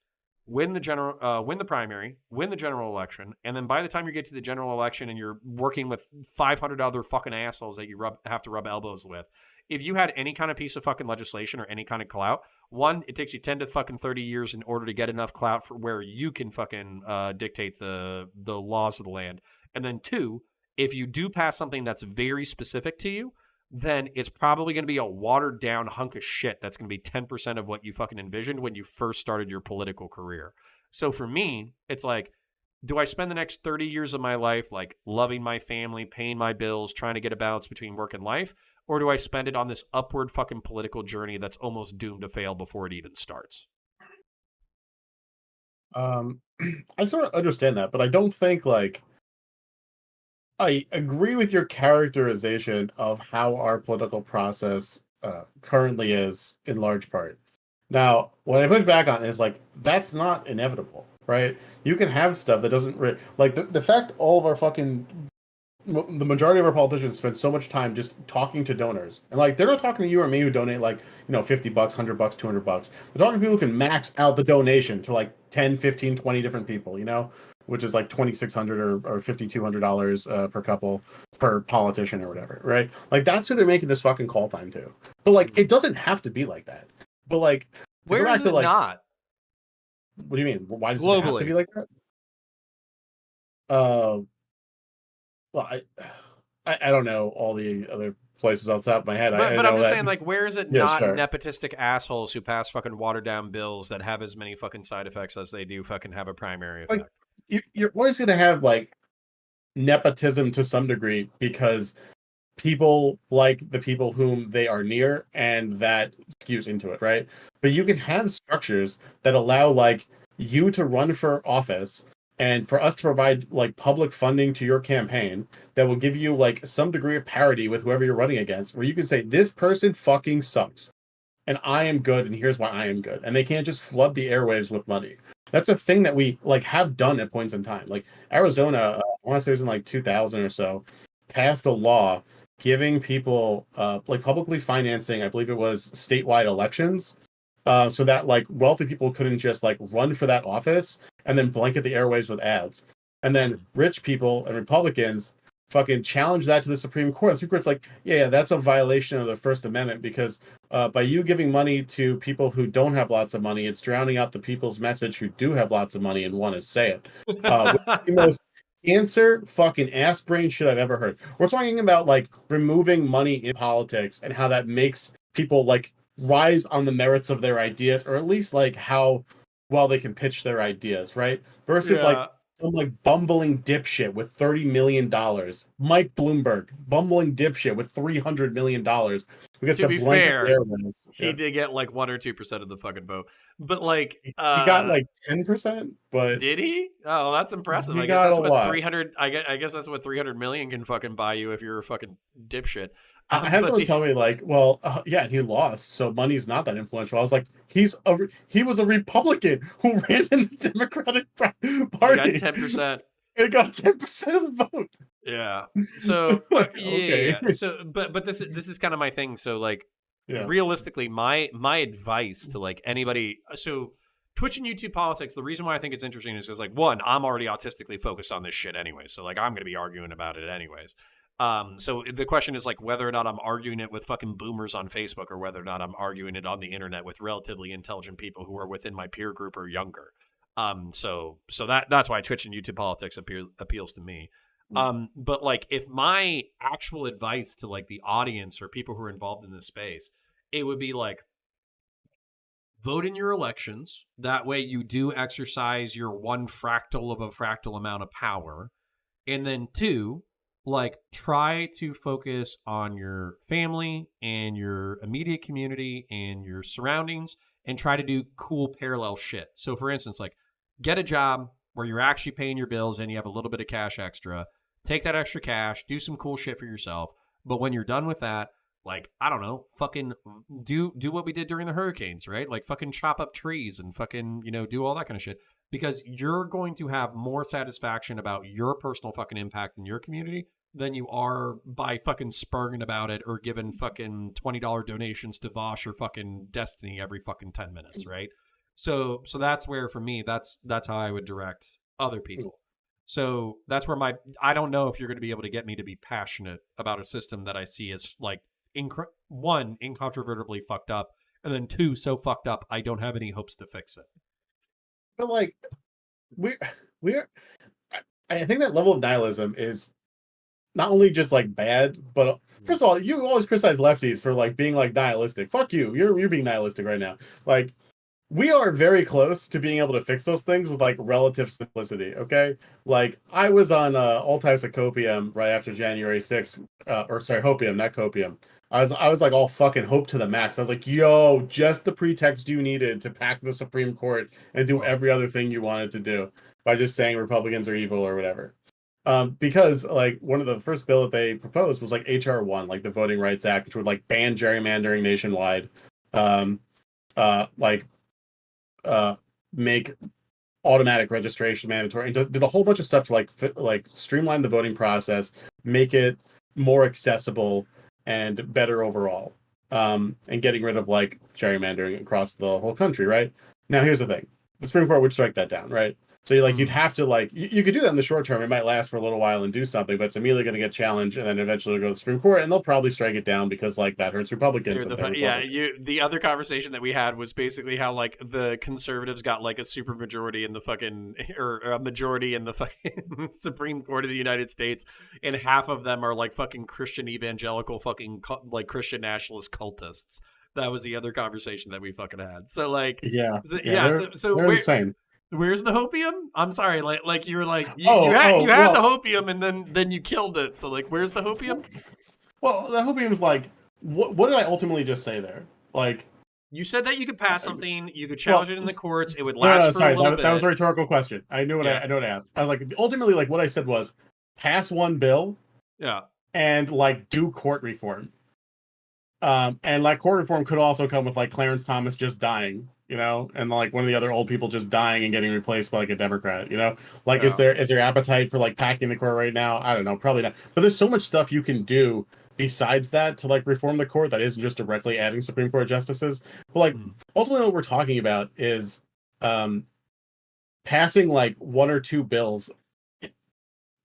win the primary, win the general election, and then by the time you get to the general election and you're working with 500 other fucking assholes that you have to rub elbows with, if you had any kind of piece of fucking legislation or any kind of clout, one, it takes you 10 to fucking 30 years in order to get enough clout for where you can fucking dictate the laws of the land, and then two, if you do pass something that's very specific to you, then it's probably going to be a watered down hunk of shit that's going to be 10% of what you fucking envisioned when you first started your political career. So for me, it's like, do I spend the next 30 years of my life like loving my family, paying my bills, trying to get a balance between work and life? Or do I spend it on this upward fucking political journey that's almost doomed to fail before it even starts? I sort of understand that, but I don't think like I agree with your characterization of how our political process currently is in large part. Now, what I push back on is like that's not inevitable, right? You can have stuff that doesn't like the fact all of our fucking the majority of our politicians spend so much time just talking to donors, and like they're not talking to you or me who donate like $50, $100, $200. They're talking to people who can max out the donation to like 10, 15, 20 different people, which is like $2,600 or $5,200 per couple per politician or whatever, right? Like that's who they're making this fucking call time to. But like it doesn't have to be like that. But like to go Where back is to it like, not? what do you mean? Why does it have to Globally. be like that? Uh, well, I don't know all the other places off the top of my head. I But I'm know just that. saying, like, where is it Yeah, not sure. nepotistic assholes who pass fucking watered down bills that have as many fucking side effects as they do fucking have a primary Like effect? you're always going to have like nepotism to some degree because people like the people whom they are near, and that skews into it, right? But you can have structures that allow like you to run for office and for us to provide like public funding to your campaign that will give you like some degree of parity with whoever you're running against, where you can say this person fucking sucks and I am good, and here's why I am good. And they can't just flood the airwaves with money. That's a thing that we like have done at points in time. Like Arizona, I want to say it was in like 2000 or so, passed a law giving people like publicly financing, I believe it was statewide elections, so that like wealthy people couldn't just like run for that office and then blanket the airwaves with ads. And then rich people and Republicans fucking challenge that to the Supreme Court. The Supreme Court's like, yeah, that's a violation of the First Amendment because by you giving money to people who don't have lots of money, it's drowning out the people's message who do have lots of money and want to say it. Which is the most cancer fucking ass brain shit I've ever heard. We're talking about like removing money in politics and how that makes people like rise on the merits of their ideas, or at least like how well they can pitch their ideas, right? Versus like Yeah. some like bumbling dipshit with $30 million, Mike Bloomberg, bumbling dipshit with $300 million, who gets To to be blanket the fair, airwaves. he did get like 1 or 2% of the fucking vote. But like, He got like 10%, but did he? Oh, that's impressive. he I guess got a that's what lot. 300. I guess that's what 300 million can fucking buy you if you're a fucking dipshit. I had But someone tell me like, well, yeah, he lost, so money's not that influential. I was like, he was a Republican who ran in the Democratic he got Party 10%. and got 10% of the vote. Yeah. So Like, yeah. okay, So but this is kind of my thing. So like yeah, realistically, my advice to like anybody. So Twitch and YouTube politics. The reason why I think it's interesting is because like one, I'm already autistically focused on this shit anyway. So like I'm gonna be arguing about it anyways. So the question is like whether or not I'm arguing it with fucking boomers on Facebook or whether or not I'm arguing it on the internet with relatively intelligent people who are within my peer group or younger. So that's why Twitch and YouTube politics appeals to me. But like if my actual advice to like the audience or people who are involved in this space, it would be like vote in your elections. That way you do exercise your one fractal of a fractal amount of power. And then two, like try to focus on your family and your immediate community and your surroundings and try to do cool parallel shit. So for instance, like get a job where you're actually paying your bills and you have a little bit of cash extra. Take that extra cash, do some cool shit for yourself. But when you're done with that, like I don't know, fucking do what we did during the hurricanes, right? Like fucking chop up trees and fucking, do all that kind of shit because you're going to have more satisfaction about your personal fucking impact in your community than you are by fucking spurring about it or giving fucking $20 donations to Vosh or fucking Destiny every fucking 10 minutes, right? So that's where for me that's how I would direct other people. So that's where I don't know if you're going to be able to get me to be passionate about a system that I see as like one incontrovertibly fucked up and then two so fucked up I don't have any hopes to fix it. but like we're I think that level of nihilism is not only just like bad, but first of all, you always criticize lefties for like being like nihilistic. Fuck you. You're being nihilistic right now. Like we are very close to being able to fix those things with like relative simplicity. Okay, like I was on all types of copium right after January 6th, or sorry, hopium, not copium. I was like all fucking hope to the max. I was like, yo, just the pretext you needed to pack the Supreme Court and do every other thing you wanted to do by just saying Republicans are evil or whatever. Because like one of the first bill that they proposed was like HR1, like the Voting Rights Act, which would like ban gerrymandering nationwide, um, like make automatic registration mandatory, and did a whole bunch of stuff to like streamline the voting process, make it more accessible and better overall, and getting rid of like gerrymandering across the whole country. Right now, here's the thing: the Supreme Court would strike that down, right? So you'd have to like you could do that in the short term. It might last for a little while and do something, but it's immediately going to get challenged, and then eventually it'll go to the Supreme Court, and they'll probably strike it down because like that hurts Republicans. The other conversation that we had was basically how like the conservatives got like a super majority in the fucking or a majority in the fucking Supreme Court of the United States, and half of them are like fucking Christian evangelical fucking like Christian nationalist cultists. That was the other conversation that we fucking had. So like Yeah, so they're the same. where's the hopium? I'm sorry, like you were like you had the hopium and then you killed it. So like where's the hopium? Well, the hopium's like what did I ultimately just say there? Like you said that you could pass something, you could challenge it in the courts, it would last for sorry, a little bit. That was a rhetorical question. I knew what I know what I asked. I was like ultimately like what I said was pass one bill, and like do court reform. And like court reform could also come with like Clarence Thomas just dying, and like one of the other old people just dying and getting replaced by like a Democrat, like is there appetite for like packing the court right now? I don't know, probably not. But there's so much stuff you can do besides that to like reform the court that isn't just directly adding Supreme Court justices. But like ultimately what we're talking about is passing like one or two bills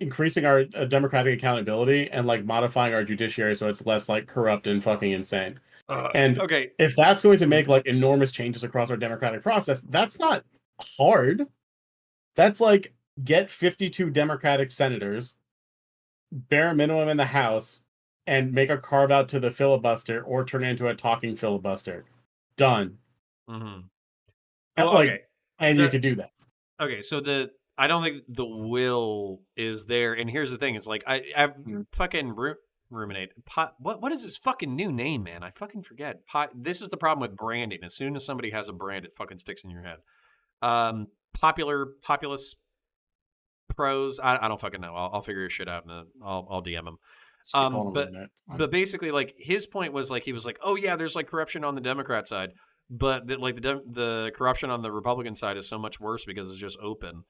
increasing our democratic accountability and like modifying our judiciary so it's less like corrupt and fucking insane. And okay, if that's going to make like enormous changes across our democratic process, that's not hard. That's like get 52 Democratic senators, bare minimum in the House, and make a carve out to the filibuster or turn it into a talking filibuster. Done. Well, and you could do that. Okay, so I don't think the will is there. And here's the thing: it's like I fucking Rumin8te. What is his fucking new name, man? I fucking forget. This is the problem with branding. As soon as somebody has a brand, it fucking sticks in your head. Populous pros. I don't fucking know. I'll figure your shit out and I'll DM him. Just keep calling him But Rumin8te. It's fine. but basically, like his point was like he was like, oh yeah, there's like corruption on the Democrat side, but like the corruption on the Republican side is so much worse because it's just open.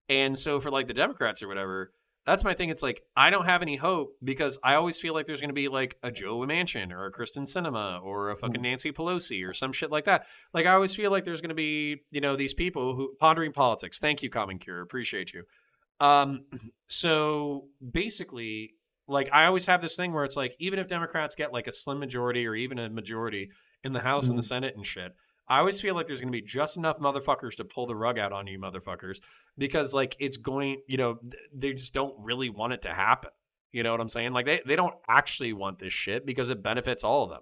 And so for like the Democrats or whatever, that's my thing. It's like I don't have any hope because I always feel like there's going to be like a Joe Manchin or a Kristen Sinema or a fucking Nancy Pelosi or some shit like that. Like I always feel like there's going to be, you know, these people who pondering politics. Thank you, Common Cure. Appreciate you. Um, so basically, like I always have this thing where it's like even if Democrats get like a slim majority or even a majority in the House and the Senate and shit, I always feel like there's going to be just enough motherfuckers to pull the rug out on you motherfuckers because like it's going, you know, they just don't really want it to happen. You know what I'm saying? Like they don't actually want this shit because it benefits all of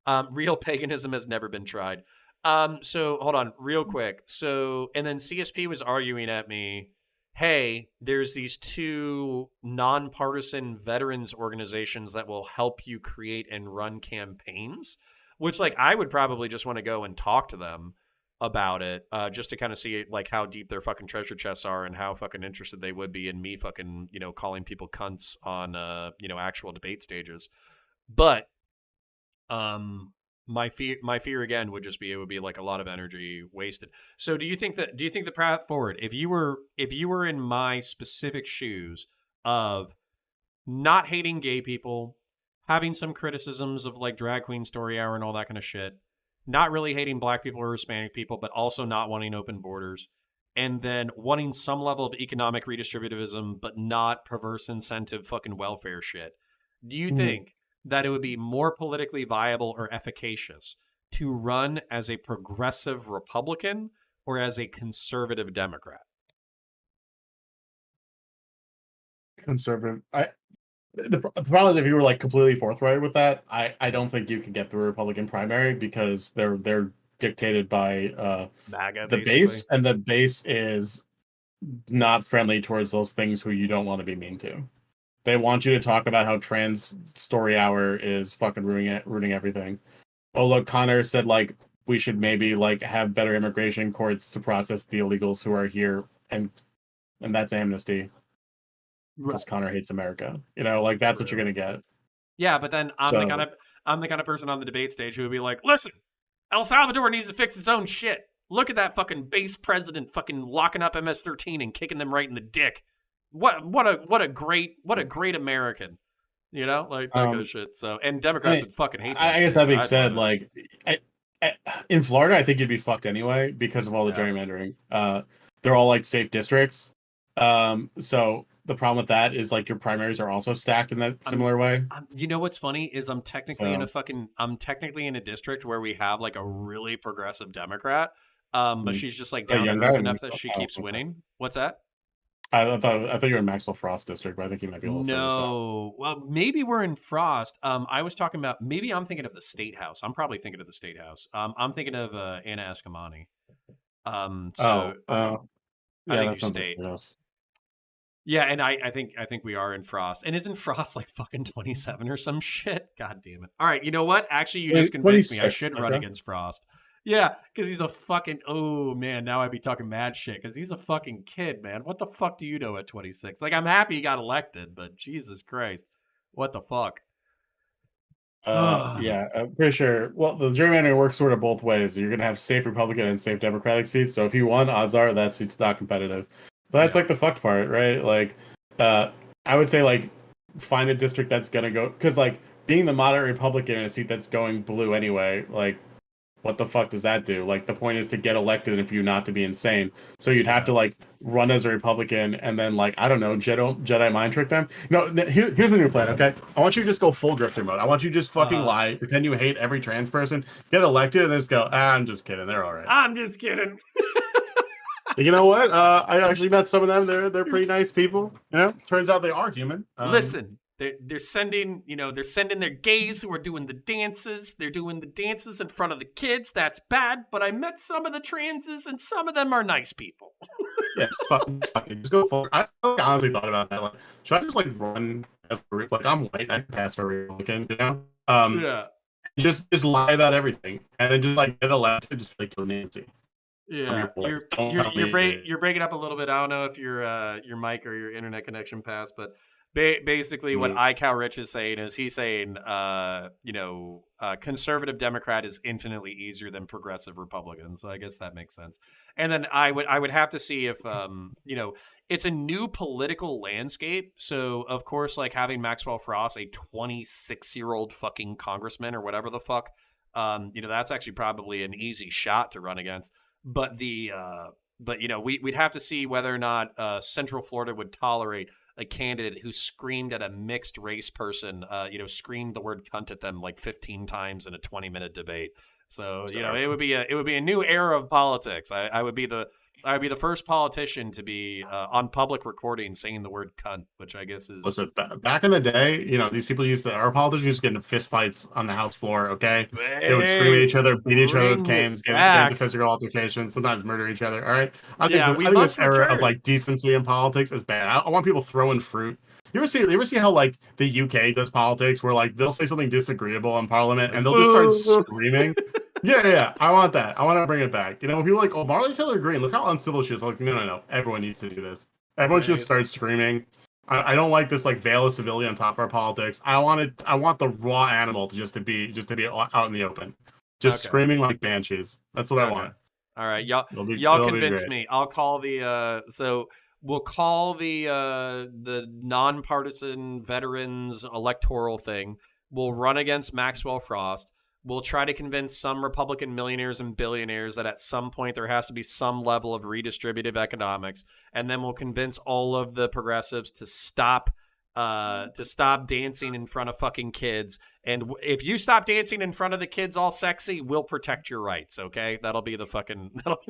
them. Real paganism has never been tried. So hold on real quick. So, and then CSP was arguing at me, hey, there's these two nonpartisan veterans organizations that will help you create and run campaigns, which like I would probably just want to go and talk to them about it, just to kind of see like how deep their fucking treasure chests are and how fucking interested they would be in me fucking, you know, calling people cunts on, you know, actual debate stages. But, my fear again would just be it would be like a lot of energy wasted. So do you think the path forward, if you were in my specific shoes of not hating gay people, having some criticisms of like drag queen story hour and all that kind of shit, not really hating black people or Hispanic people, but also not wanting open borders, and then wanting some level of economic redistributivism, but not perverse incentive fucking welfare shit. Do you think that it would be more politically viable or efficacious to run as a progressive Republican or as a conservative Democrat? Conservative. The problem is if you were like completely forthright with that, I don't think you can get through a Republican primary because they're dictated by MAGA, the basically. base, and the base is not friendly towards those things who you don't want to be mean to. They want you to talk about how trans story hour is fucking ruining everything. Oh look, Connor said like we should maybe like have better immigration courts to process the illegals who are here, and that's amnesty. Because Connor hates America. You know, like that's what you're gonna get. Yeah, but then I'm the kind of person on the debate stage who would be like, listen, El Salvador needs to fix its own shit. Look at that fucking base president fucking locking up MS-13 and kicking them right in the dick. What a great American. You know, like that kind of shit. So, and Democrats would fucking hate that. I guess shit. that being I'd said, love it. like in Florida, I think you'd be fucked anyway because of all the gerrymandering. They're all like safe districts. So the problem with that is like your primaries are also stacked in that similar way. You know what's funny is I'm technically in a district where we have like a really progressive Democrat, but she's just like down to earth enough that she keeps winning. What's that? I thought you were in Maxwell Frost district, but I think you might be a little further south. No, well, maybe we're in Frost. I was talking about maybe I'm thinking of the State House. I'm probably thinking of the State House. I'm thinking of Anna Eskamani. So yeah, I think that sounds State. like else. Yeah, and I think we are in Frost. And isn't Frost like fucking 27 or some shit? God damn it. All right, you know what? Actually, you just convinced me I should run against Frost. Yeah, because he's a fucking, oh man, now I'd be talking mad shit because he's a fucking kid, man. What the fuck do you know at 26? Like, I'm happy he got elected, but Jesus Christ. What the fuck? Yeah, I'm pretty sure. Well, the gerrymandering works sort of both ways. You're going to have safe Republican and safe Democratic seats. So if you won, odds are that seat's not competitive. But that's like the fucked part, right? Like, I would say like find a district that's going to go, because like being the moderate Republican in a seat that's going blue anyway, like what the fuck does that do? Like the point is to get elected and for you not to be insane. So you'd have to like run as a Republican and then like, I don't know, Jedi mind trick them. No, here's the new plan, okay? I want you to just go full grifter mode. I want you to just fucking lie, pretend you hate every trans person, get elected, and then just go, I'm just kidding, they're all right. I'm just kidding. You know what? I actually met some of them. They're pretty nice people. You know, turns out they are human. Listen, they're sending their gays who are doing the dances. They're doing the dances in front of the kids. That's bad. But I met some of the transes, and some of them are nice people. Yeah, just go for it. I honestly thought about that. Like, should I just like run as like I'm white? I can pass for a Republican. You know? Yeah. Just lie about everything, and then just like get elected. Just like kill Nancy. Yeah, you're breaking up a little bit. I don't know if your mic or your internet connection passed, but Basically, what Mm. iCal Rich is saying is he's saying, conservative Democrat is infinitely easier than progressive Republican. So I guess that makes sense. And then I would have to see if it's a new political landscape. So of course, like having Maxwell Frost, a 26-year-old fucking congressman or whatever the fuck, that's actually probably an easy shot to run against. But we'd have to see whether or not Central Florida would tolerate a candidate who screamed at a mixed race person, screamed the word cunt at them like 15 times in a 20-minute debate. So, it would be a new era of politics. I would be the first politician to be on public recording saying the word cunt, which I guess is. Listen, back in the day, these people our politicians used to get into fist fights on the House floor, okay? They would scream at each other, beat each other with Bring it canes, get into back. physical altercations, sometimes murder each other, all right? I Yeah, think we I think must this era of return. decency in politics is bad. I want people throwing fruit. You ever see how the UK does politics, where they'll say something disagreeable in Parliament and they'll just start screaming? Yeah. I want that. I want to bring it back. When people are like, oh, Marley Taylor Greene, look how uncivil she is. Like, no. Everyone needs to do this. Everyone should just start screaming. I don't like this veil of civility on top of our politics. I want the raw animal to be out in the open, just screaming like banshees. That's what I want. All right, y'all It'll be convinced great. me. I'll call we'll call the nonpartisan veterans electoral thing. We'll run against Maxwell Frost. We'll try to convince some Republican millionaires and billionaires that at some point there has to be some level of redistributive economics, and then we'll convince all of the progressives to stop dancing in front of fucking kids. And if you stop dancing in front of the kids all sexy, we'll protect your rights, okay? That'll be the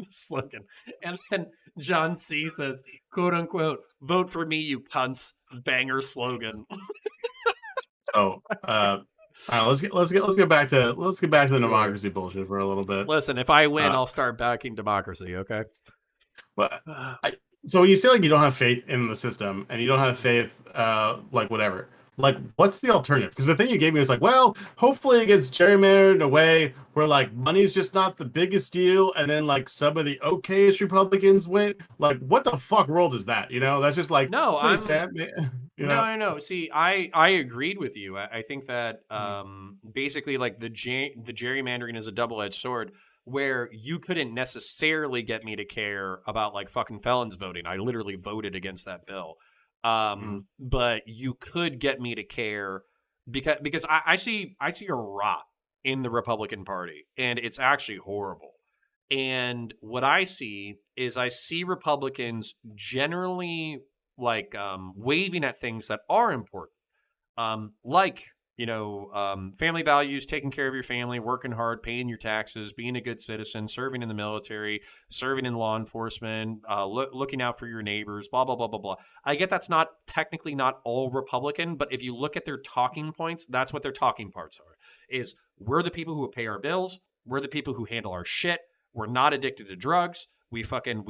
slogan. And then John C. says, quote unquote, vote for me, you cunts. Banger slogan. Oh, all right, let's get back to the democracy bullshit for a little bit. Listen, if I win, I'll start backing democracy, okay? But so when you say you don't have faith in the system and you don't have faith, whatever, what's the alternative? Because the thing you gave me was well, hopefully it gets gerrymandered in a way where money's just not the biggest deal, and then some of the okayish Republicans win. What the fuck world is that? That's just no, No. See, I agreed with you. I think that basically the gerrymandering is a double-edged sword, where you couldn't necessarily get me to care about fucking felons voting. I literally voted against that bill. But you could get me to care because I see a rot in the Republican Party, and it's actually horrible. And what I see is Republicans generally waving at things that are important, family values, taking care of your family, working hard, paying your taxes, being a good citizen, serving in the military, serving in law enforcement, looking out for your neighbors, blah, blah, blah, blah, blah. I get that's technically not all Republican, but if you look at their talking points, that's what their talking parts are, is we're the people who pay our bills. We're the people who handle our shit. We're not addicted to drugs. We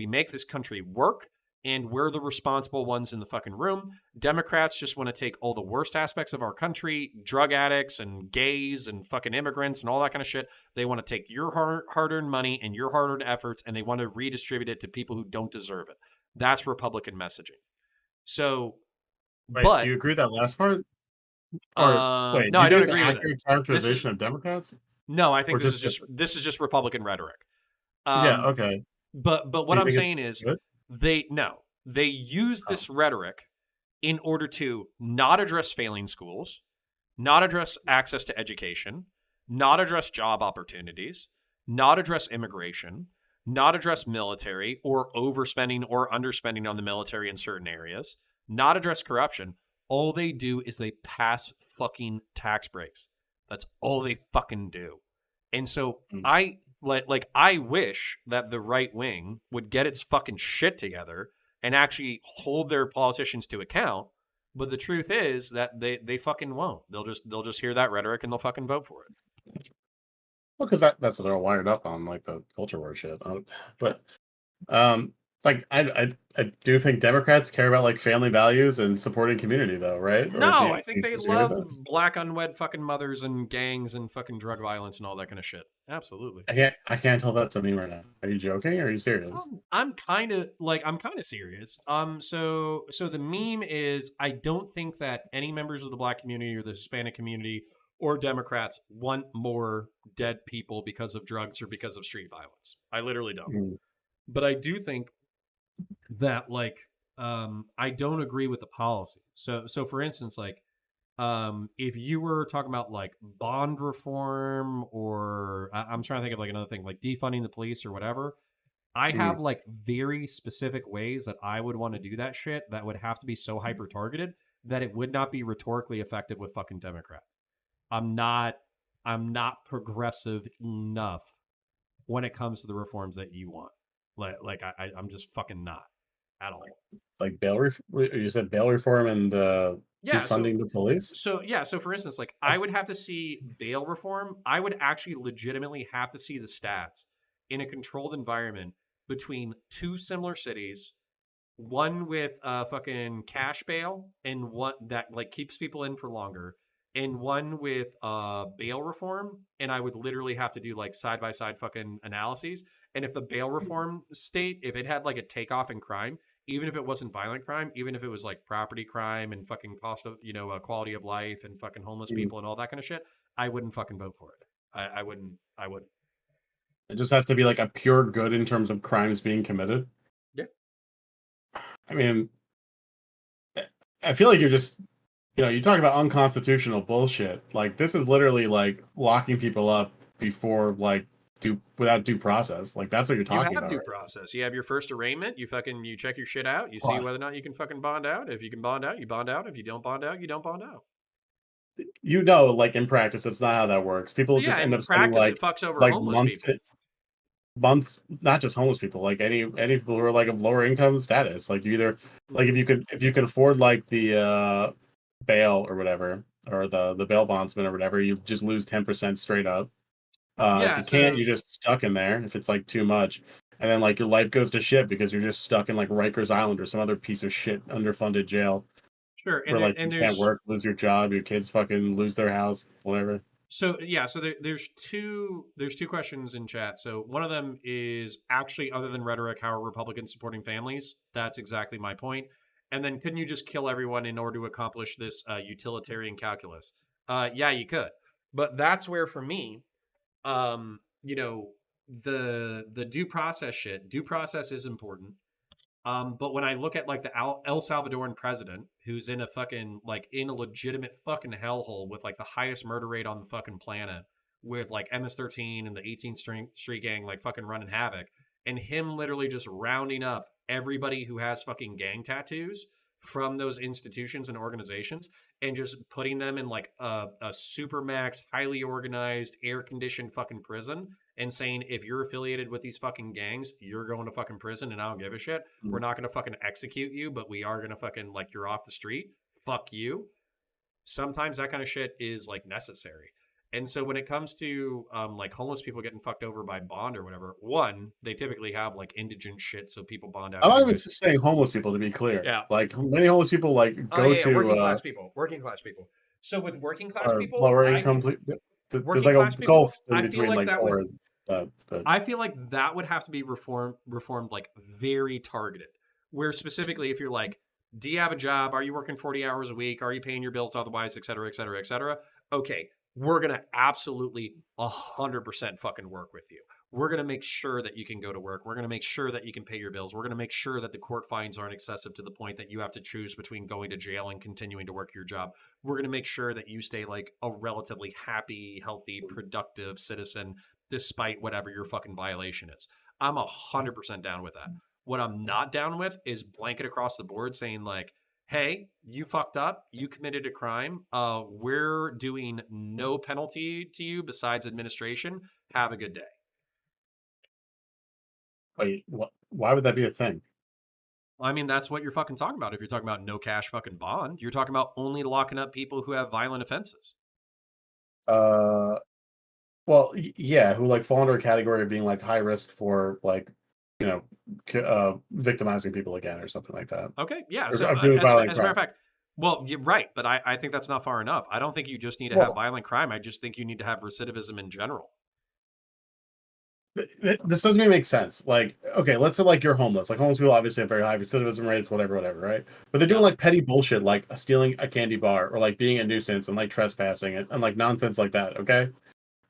make this country work. And we're the responsible ones in the fucking room. Democrats just want to take all the worst aspects of our country, drug addicts and gays and fucking immigrants and all that kind of shit. They want to take your hard-earned money and your hard-earned efforts, and they want to redistribute it to people who don't deserve it. That's Republican messaging. So, wait, but do you agree with that last part? Or wait, no, I don't agree with accurate it. characterization of Democrats? No, I think this is just Republican rhetoric. Yeah, okay. But what I'm saying is good? they use this rhetoric in order to not address failing schools, not address access to education, not address job opportunities, not address immigration, not address military or overspending or underspending on the military in certain areas, not address corruption. All they do is they pass fucking tax breaks. That's all they fucking do. And so I wish that the right wing would get its fucking shit together and actually hold their politicians to account. But the truth is that they fucking won't. They'll just hear that rhetoric and they'll fucking vote for it. Well, because that's what they're all wired up on, the culture war shit. But Like I do think Democrats care about like family values and supporting community, though, right? Or No, do I think you they disagree with love that? black unwed fucking mothers and gangs and fucking drug violence and all that kind of shit. Absolutely. I can't tell that's a meme right now. Are you joking? Or are you serious? I'm kind of serious. So the meme is I don't think that any members of the black community or the Hispanic community or Democrats want more dead people because of drugs or because of street violence. I literally don't. Mm, But I do think that I don't agree with the policy. So for instance, if you were talking about like bond reform or I'm trying to think of like another thing like defunding the police or whatever, I mm, have like very specific ways that I would want to do that shit that would have to be so hyper targeted that it would not be rhetorically effective with fucking Democrats. I'm not I'm not progressive enough when it comes to the reforms that you want. I'm just fucking not at all. like you said bail reform and Yeah, defunding the police? so for instance, like I That's would have to see bail reform. I would actually legitimately have to see the stats in a controlled environment between two similar cities, one with fucking cash bail and one that like keeps people in for longer, and one with bail reform. And I would literally have to do like side by side fucking analyses. And if the bail reform state, if it had like a takeoff in crime, even if it wasn't violent crime, even if it was like property crime and fucking cost of quality of life and fucking homeless mm, people and all that kind of shit, I wouldn't fucking vote for it. I wouldn't. I wouldn't. it just has to be like a pure good in terms of crimes being committed. Yeah. I mean, I feel like you're just you talk about unconstitutional bullshit. Like this is literally like locking people up before like without due process. Like that's what you're You talking have about, due right? process. You have your first arraignment. You check your shit out. You see Well, whether or not you can fucking bond out. If you can bond out, you bond out. If you don't bond out, you don't bond out. like in practice, that's not how that works. People But yeah, just end in up spending practice, it fucks over like homeless people. months, not just homeless people, like any people who are like of lower income status. Like you either like if you could afford like the bail or whatever, or the bail bondsman or whatever, you just lose 10% straight up. If Yeah, you can't, so you're just stuck in there if it's like too much. And then like your life goes to shit because you're just stuck in like Rikers Island or some other piece of shit underfunded jail sure, where like you and can't work, lose your job, your kids fucking lose their house, whatever. there's two questions in chat. So one of them is actually other than rhetoric, how are Republicans supporting families? That's exactly my point. And then couldn't you just kill everyone in order to accomplish this utilitarian calculus? Yeah, you could, but that's where for me, um, you know, the due process shit. Due process is important. But when I look at like the El Salvadoran president, who's in a fucking like in a legitimate fucking hellhole with like the highest murder rate on the fucking planet, with like MS-13 and the 18th Street Gang like fucking running havoc, and him literally just rounding up everybody who has fucking gang tattoos from those institutions and organizations and just putting them in like a supermax, highly organized, air conditioned fucking prison and saying if you're affiliated with these fucking gangs, you're going to fucking prison and I don't give a shit. We're Mm. not going to fucking execute you, but we are going to fucking like you're off the street. Fuck you. Sometimes that kind of shit is like necessary. And so when it comes to like homeless people getting fucked over by bond or whatever, one, they typically have like indigent shit, so people bond out I'm not even anyways. just saying homeless people to be clear. Yeah. Like many homeless people like Oh go yeah, to working class people. Working class people. So with working class or people, lower I income. There's working like a class gulf people, in between like poor and but I feel like that would have to be reformed like very targeted. Where specifically if you're like, do you have a job? Are you working 40 hours a week? Are you paying your bills otherwise, et cetera, et cetera, et cetera? Okay, we're gonna absolutely 100% fucking work with you. We're gonna make sure that you can go to work. We're gonna make sure that you can pay your bills. We're gonna make sure that the court fines aren't excessive to the point that you have to choose between going to jail and continuing to work your job. We're gonna make sure that you stay like a relatively happy, healthy, productive citizen despite whatever your fucking violation is. I'm 100% down with that. What I'm not down with is blanket across the board saying like, "Hey, you fucked up. You committed a crime. We're doing no penalty to you besides administration. Have a good day." wait, why would that be a thing? I mean, that's what you're fucking talking about. If you're talking about no cash fucking bond, you're talking about only locking up people who have violent offenses. Uh, well, yeah, who like fall under a category of being like high risk for like victimizing people again or something like that. Okay, yeah. Or So doing as violent a matter of crime. fact, well, you're right, but I think that's not far enough. I don't think you just need to have Well, violent crime. I just think you need to have recidivism in general. this doesn't even make sense. Like, okay, let's say like you're homeless. Like homeless people obviously have very high recidivism rates, whatever, right? But they're doing Yeah. like petty bullshit, like stealing a candy bar or like being a nuisance and like trespassing and like nonsense like that. Okay,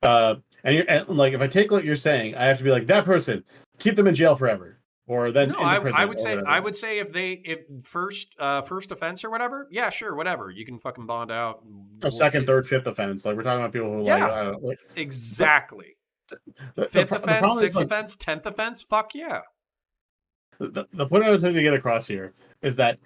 and like if I take what you're saying, I have to be like that person, keep them in jail forever, or then No, into I prison would or say whatever. if first offense or whatever, yeah, sure, whatever. You can fucking bond out. Oh, We'll second, see. third, fifth offense. Like we're talking about people who like Yeah, I don't know, like, but exactly. Fifth the offense, problem is sixth like offense, 10th offense. Fuck yeah. the point I was trying to get across here is that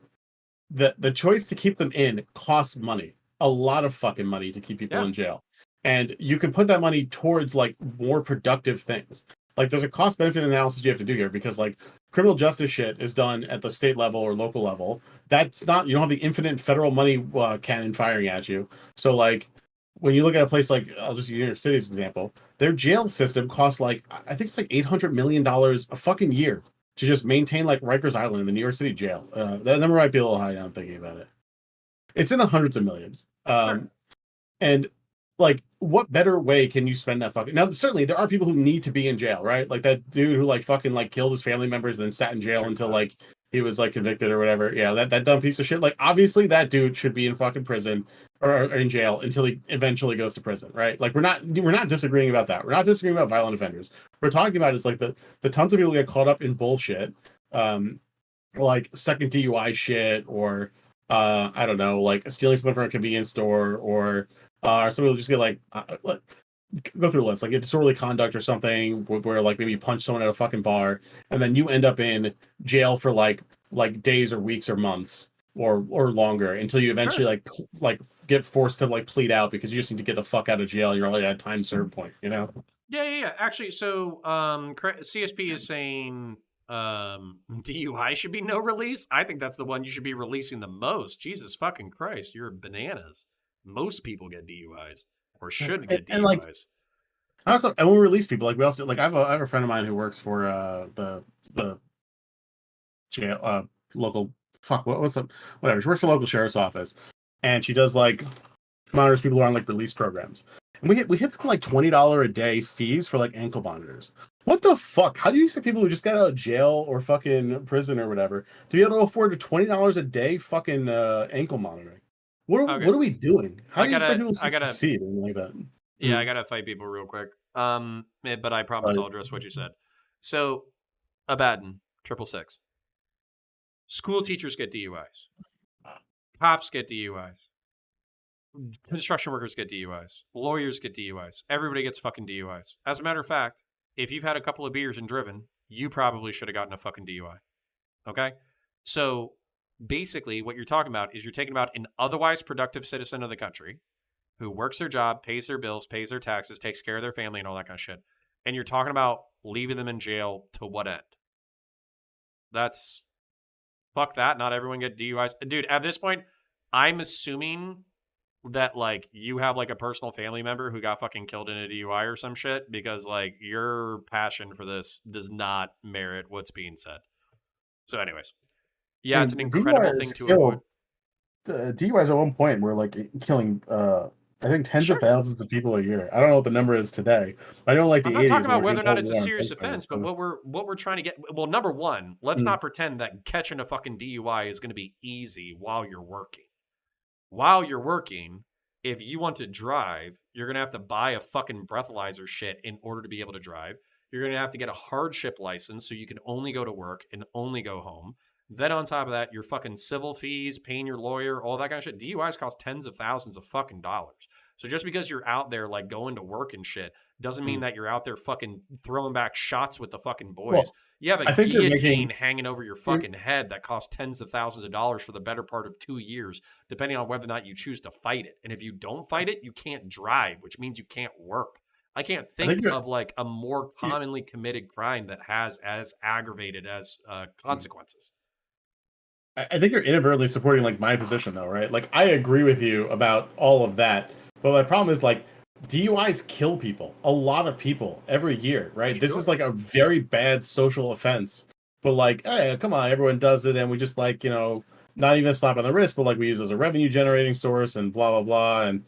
the choice to keep them in costs money, a lot of fucking money to keep people Yeah, in jail, and you can put that money towards like more productive things. Like there's a cost benefit analysis you have to do here because like criminal justice shit is done at the state level or local level. That's not, you don't have the infinite federal money cannon firing at you. So like when you look at a place like, I'll just use New York City's example, their jail system costs like I think it's like $800 million a fucking year to just maintain like Rikers Island in the New York City jail. That number might be a little high now. I'm thinking about it. It's in the hundreds of millions. sure. And like, what better way can you spend that fucking? Now, certainly there are people who need to be in jail, right? Like that dude who like fucking like killed his family members and then sat in jail Sure. until like he was like convicted or whatever. Yeah, that dumb piece of shit. Like, obviously that dude should be in fucking prison or in jail until he eventually goes to prison, right? Like, we're not disagreeing about that. We're not disagreeing about violent offenders. We're talking about is like the tons of people who get caught up in bullshit, like second DUI shit or I don't know, like stealing something from a convenience store or somebody will just get like go through a list, like a disorderly conduct or something where like maybe you punch someone at a fucking bar and then you end up in jail for like days or weeks or months or longer until you eventually Sure. like get forced to like plead out because you just need to get the fuck out of jail. You're already at a time served point, you know? Yeah. Actually, so CSP is saying DUI should be no release. I think that's the one you should be releasing the most. Jesus fucking Christ, you're bananas. Most people get DUIs or should get And like DUIs. I don't know, and we release people like we also like I have a friend of mine who works for the jail local what's up whatever, she works for the local sheriff's office and she does like monitors people who are on like release programs. And we hit like $20 a day fees for like ankle monitors. What the fuck? How do you expect people who just got out of jail or fucking prison or whatever to be able to afford a $20 a day fucking ankle monitoring? Okay, What are we doing? How I do you expect gotta, people I to gotta, succeed in like that? yeah, I gotta fight people real quick. But I promise Like, I'll address what you said. So, Abaddon, 666. School teachers get DUIs. Cops get DUIs. Construction workers get DUIs. Lawyers get DUIs. Everybody gets fucking DUIs. As a matter of fact, if you've had a couple of beers and driven, you probably should have gotten a fucking DUI. Okay? So basically, what you're talking about is you're taking about an otherwise productive citizen of the country who works their job, pays their bills, pays their taxes, takes care of their family, and all that kind of shit. And you're talking about leaving them in jail to what end? That's fuck that. Not everyone get DUIs. Dude, at this point, I'm assuming that like you have like a personal family member who got fucking killed in a DUI or some shit because like your passion for this does not merit what's being said. So, anyways, I yeah, it's mean, an incredible thing to avoid. DUIs at one point were like killing I think tens of Sure. thousands of people a year. I don't know what the number is today. I know like I'm the not talking 80s when about we're whether doing or not Cold it's a War and serious principles. offense, but what we're trying to get. Well, number one, let's not pretend that catching a fucking DUI is going to be easy while you're working. While you're working, if you want to drive, you're going to have to buy a fucking breathalyzer shit in order to be able to drive. You're going to have to get a hardship license so you can only go to work and only go home. Then on top of that, your fucking civil fees, paying your lawyer, all that kind of shit. DUIs cost tens of thousands of fucking dollars. So just because you're out there like going to work and shit doesn't mean that you're out there fucking throwing back shots with the fucking boys. Well, You have a I think you're guillotine making hanging over your fucking head that costs tens of thousands of dollars for the better part of 2 years, depending on whether or not you choose to fight it. And if you don't fight it, you can't drive, which means you can't work. I can't I think think you're of like a more you- commonly committed crime that has as aggravated as consequences. I think you're inadvertently supporting like my position though, right? Like I agree with you about all of that, but my problem is like DUIs kill people, a lot of people every year, right? This is Sure. like a very bad social offense. But like, hey, come on, everyone does it, and we just like, not even a slap on the wrist, but like we use it as a revenue generating source and blah blah blah, and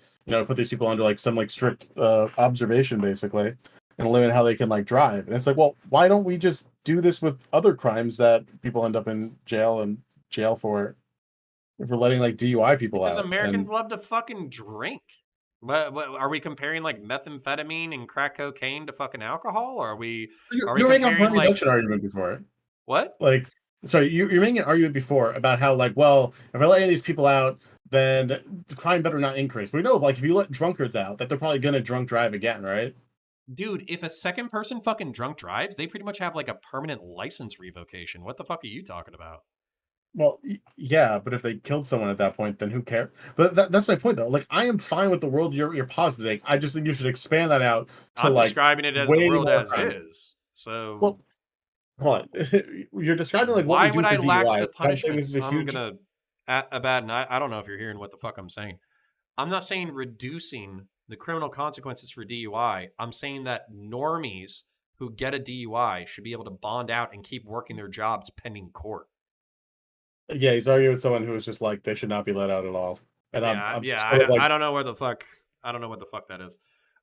put these people under like some like strict observation basically, and limit how they can like drive. And it's like, well, why don't we just do this with other crimes that people end up in jail for if we're letting like DUI people Because out? Americans And love to fucking drink. What are we comparing like methamphetamine and crack cocaine to fucking alcohol? Or you're, are we you're making a comparing harm like reduction argument before. what? Like, sorry, you're making an argument before about how like, well, if I let any of these people out, then the crime better not increase. We know, like, if you let drunkards out, that they're probably gonna drunk drive again, right? Dude, if a second person fucking drunk drives, they pretty much have like a permanent license revocation. What the fuck are you talking about? Well, yeah, but if they killed someone at that point, then who cares? But that's my point, though. Like, I am fine with the world you're positing. I just think you should expand that out to I'm like describing it as the way world more as crimes. is. So Well, hold on. You're describing like what we why do would for I lax the DUIs. I'm saying this is punishments? a I'm huge. gonna Abaddon. I don't know if you're hearing what the fuck I'm saying. I'm not saying reducing the criminal consequences for DUI. I'm saying that normies who get a DUI should be able to bond out and keep working their jobs pending court. Yeah, he's arguing with someone who is just like they should not be let out at all, and Yeah, I'm yeah. sort of like. I don't know where the fuck. I don't know what the fuck that is.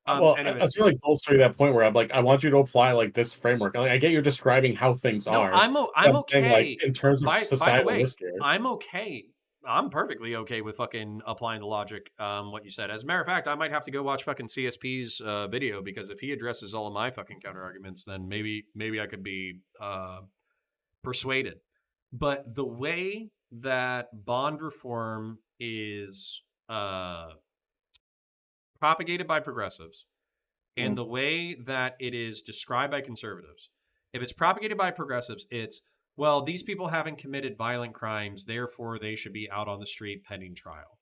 Well, I Anyways, feel like bolstering that point where I'm like, I want you to apply like this framework. Like, I get you're describing how things no, are. But I'm I'm saying like okay. in terms of By the societal way, risk here. I'm okay. I'm perfectly okay with fucking applying the logic. What you said. As a matter of fact, I might have to go watch fucking CSP's video because if he addresses all of my fucking counter arguments, then maybe I could be persuaded. But the way that bond reform is propagated by progressives and Mm. the way that it is described by conservatives, if it's propagated by progressives, it's, well, these people haven't committed violent crimes, therefore they should be out on the street pending trial.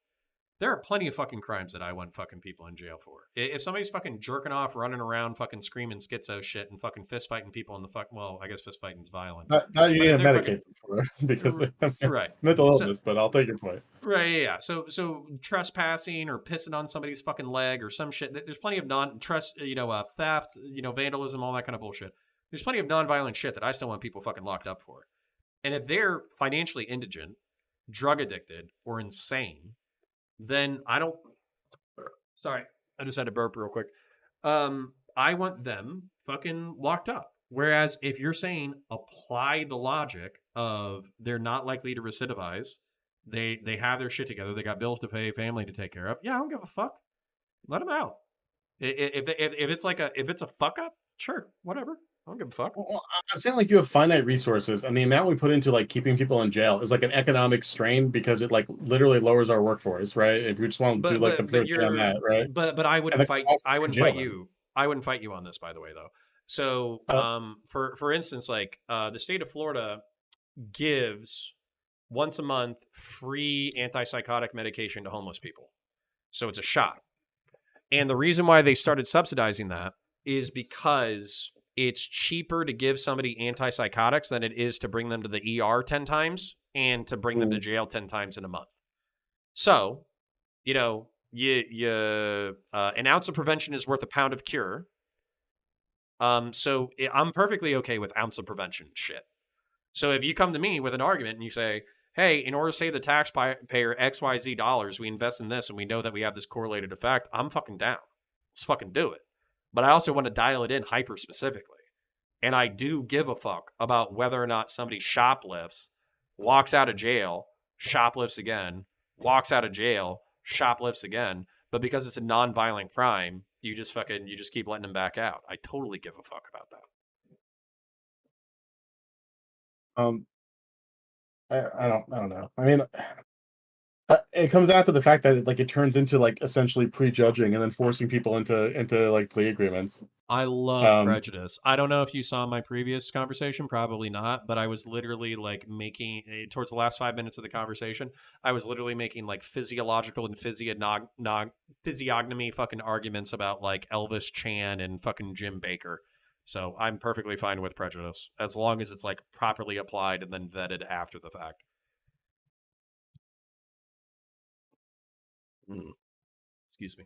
There are plenty of fucking crimes that I want fucking people in jail for. If somebody's fucking jerking off, running around, fucking screaming schizo shit, and fucking fist fighting people in the fuck, well, I guess fist fighting is violent. That you But need if to they're fucking medicate them for because they have right, mental so illness. But I'll take your point. right, yeah. So trespassing or pissing on somebody's fucking leg or some shit. There's plenty of theft, vandalism, all that kind of bullshit. There's plenty of non-violent shit that I still want people fucking locked up for. And if they're financially indigent, drug addicted, or insane, then I don't. Sorry, I just had to burp real quick. I want them fucking locked up. Whereas if you're saying apply the logic of they're not likely to recidivize, they have their shit together, they got bills to pay, family to take care of. Yeah, I don't give a fuck. Let them out. If it's like if it's a fuck up, sure, whatever. I don't give a fuck. Well, I'm saying like you have finite resources, and the amount we put into like keeping people in jail is like an economic strain because it like literally lowers our workforce, right? If we just want to do like the pure thing on that, right? But I And wouldn't the fight. cost I of wouldn't jail fight them. you. I wouldn't fight you on this, by the way, though. So, Uh, for instance, like the state of Florida gives once a month free antipsychotic medication to homeless people. So it's a shot. And the reason why they started subsidizing that is because it's cheaper to give somebody antipsychotics than it is to bring them to the ER 10 times and to bring them to mm, jail 10 times in a month. So, an ounce of prevention is worth a pound of cure. I'm perfectly okay with ounce of prevention shit. So if you come to me with an argument and you say, hey, in order to save the taxpayer XYZ dollars, we invest in this and we know that we have this correlated effect, I'm fucking down. Let's fucking do it. But I also want to dial it in hyper specifically. And I do give a fuck about whether or not somebody shoplifts, walks out of jail, shoplifts again, walks out of jail, shoplifts again. But because it's a non-violent crime, you just keep letting them back out. I totally give a fuck about that. um, I don't know. I mean, it comes down to the fact that it turns into like essentially prejudging and then forcing people into like plea agreements. I love Um, prejudice. I don't know if you saw my previous conversation, probably not, but I was literally like making towards the last 5 minutes of the conversation, I was literally making like physiological and physiognomy fucking arguments about like Elvis Chan and fucking Jim Baker. So I'm perfectly fine with prejudice as long as it's like properly applied and then vetted after the fact. Excuse me.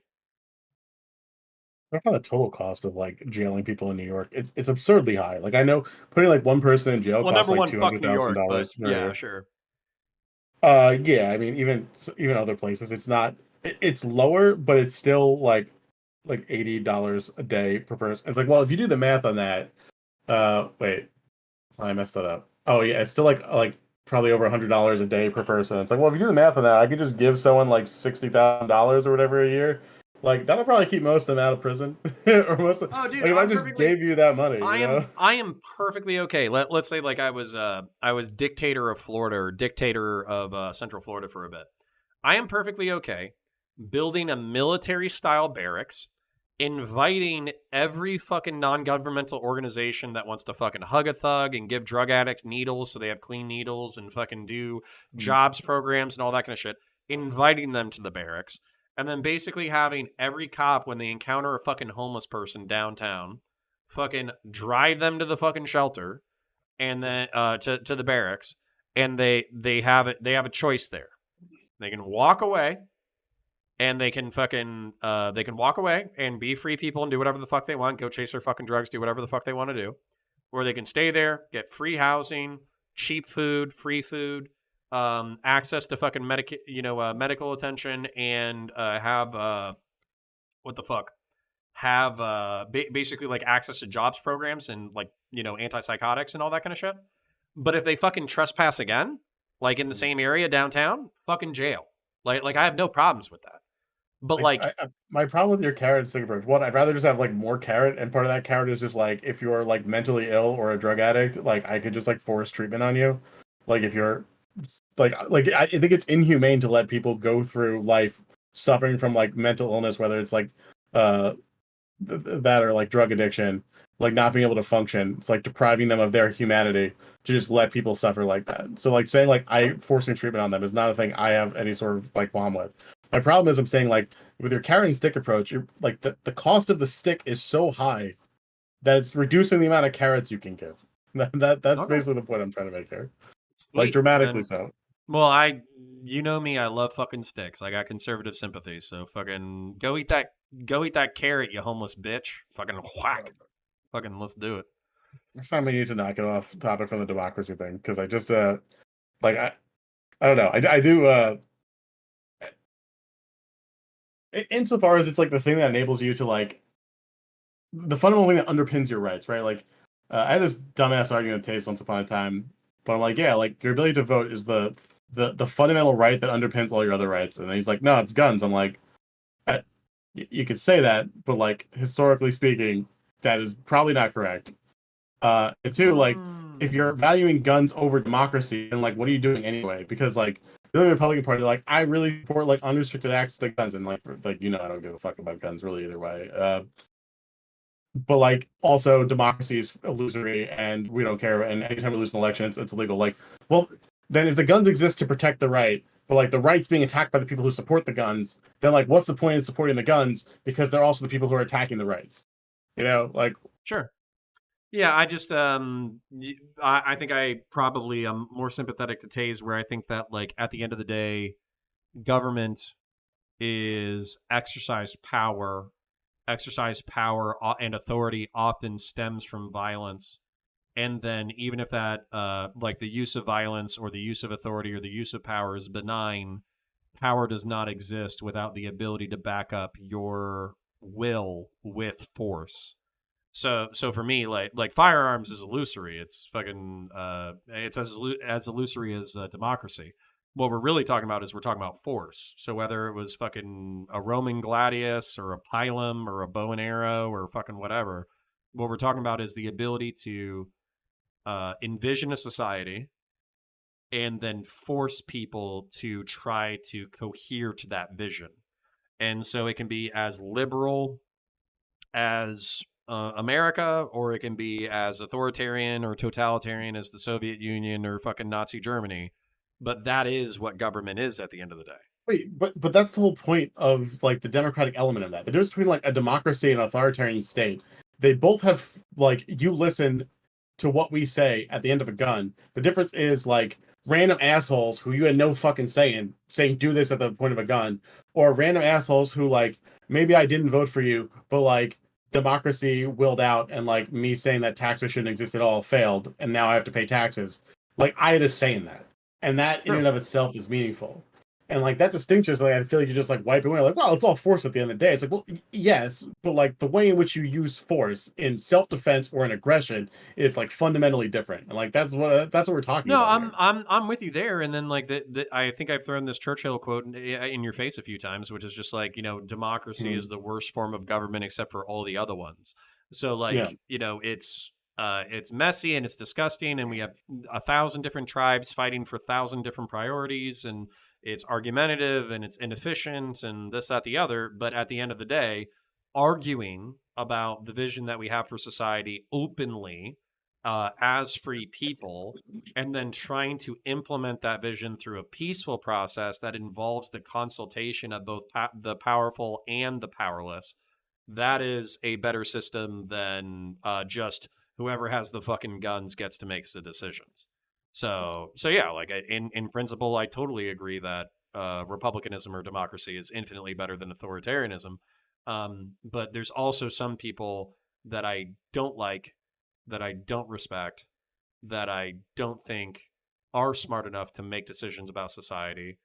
What about the total cost of like jailing people in New York? It's absurdly high. Like I know putting like one person in jail Well, costs number like one, two fuck hundred New thousand York, but dollars per yeah, year. sure. Yeah, I mean even other places, it's not. It's lower, but it's still like $80 a day per person. It's like, well, if you do the math on that, wait, I messed that up. Oh yeah, it's still like probably over $100 a day per person. It's like, well, if you do the math on that, I could just give someone like $60,000 or whatever a year. Like that'll probably keep most of them out of prison, or most of, Oh, dude, like if I just gave you that money, you know. I am perfectly okay. Let's say like I was dictator of Florida or dictator of Central Florida for a bit. I am perfectly okay building a military style barracks, inviting every fucking non-governmental organization that wants to fucking hug a thug and give drug addicts needles so they have clean needles and fucking do jobs programs and all that kind of shit, inviting them to the barracks, and then basically having every cop when they encounter a fucking homeless person downtown fucking drive them to the fucking shelter and then to the barracks, and they have a choice there. They can walk away and they can walk away and be free people and do whatever the fuck they want, go chase their fucking drugs, do whatever the fuck they want to do, or they can stay there, get free housing, cheap food, free food, access to fucking medical attention, and have what the fuck have basically like access to jobs programs and like antipsychotics and all that kind of shit. But if they fucking trespass again, like in the same area downtown, fucking jail. Like I have no problems with that. But Like like, my problem with your carrot and stick approach, one, I'd rather just have like more carrot, and part of that carrot is just like if you're like mentally ill or a drug addict, like I could just like force treatment on you. Like if you're like I think it's inhumane to let people go through life suffering from like mental illness, whether it's like uh that or like drug addiction, like not being able to function. It's like depriving them of their humanity to just let people suffer like that. So like saying like I forcing treatment on them is not a thing I have any sort of like qualm with. My problem is I'm saying like with your carrot and stick approach, you're like the cost of the stick is so high that it's reducing the amount of carrots you can give. That's okay, basically the point I'm trying to make here. Like sweet. dramatically Then, so. well, you know me, I love fucking sticks. I got conservative sympathies, so fucking go eat that carrot, you homeless bitch. Fucking whack. Fucking let's do it. Next time we need to knock it off topic from the democracy thing because I just like I don't know. I do insofar as it's like the thing that enables you to like the fundamental thing that underpins your rights, right? Like I had this dumbass argument with Taste once upon a time, but I'm like, yeah, like your ability to vote is the fundamental right that underpins all your other rights. And he's like, no, it's guns. I'm like, you could say that, but like historically speaking, that is probably not correct. And two, like if you're valuing guns over democracy, then like what are you doing anyway? Because like the Republican Party, like I really support like unrestricted access to guns, and like it's like I don't give a fuck about guns really either way. But like also democracy is illusory, and we don't care. And anytime we lose an election, it's illegal. Like, well, then if the guns exist to protect the right, but like the right's being attacked by the people who support the guns, then like what's the point in supporting the guns? Because they're also the people who are attacking the rights. Like Sure. Yeah, I just I think I probably am more sympathetic to Taze, where I think that like at the end of the day, government is exercise power and authority often stems from violence, and then even if that like the use of violence or the use of authority or the use of power is benign, power does not exist without the ability to back up your will with force. So for me, like firearms is illusory. It's fucking it's as illusory as democracy. What we're really talking about is we're talking about force. So whether it was fucking a Roman gladius or a pilum or a bow and arrow or fucking whatever, what we're talking about is the ability to envision a society and then force people to try to cohere to that vision. And so it can be as liberal as America, or it can be as authoritarian or totalitarian as the Soviet Union or fucking Nazi Germany. But that is what government is at the end of the day. wait, but that's the whole point of like the democratic element of that. The difference between like a democracy and an authoritarian state, they both have like you listen to what we say at the end of a gun. The difference is like random assholes who you had no fucking say in saying do this at the point of a gun, or random assholes who like maybe I didn't vote for you, but like democracy willed out, and like me saying that taxes shouldn't exist at all failed, and now I have to pay taxes. Like I had a say in that, and that in True. and of itself is meaningful. And like that distinction is like I feel like you're just like wiping away. Like, well, it's all force at the end of the day. It's like, well, yes, but like the way in which you use force in self-defense or in aggression is like fundamentally different. And like that's what we're talking No, about. I'm with you there. And then like I think I've thrown this Churchill quote in your face a few times, which is just like, democracy is the worst form of government except for all the other ones. So Yeah. like, it's messy and it's disgusting, and we have 1,000 different tribes fighting for 1,000 different priorities, and it's argumentative and it's inefficient and this, that, the other. But at the end of the day, arguing about the vision that we have for society openly as free people, and then trying to implement that vision through a peaceful process that involves the consultation of both the powerful and the powerless, that is a better system than just whoever has the fucking guns gets to make the decisions. So yeah, like in principle, I totally agree that republicanism or democracy is infinitely better than authoritarianism. But there's also some people that I don't like, that I don't respect, that I don't think are smart enough to make decisions about society.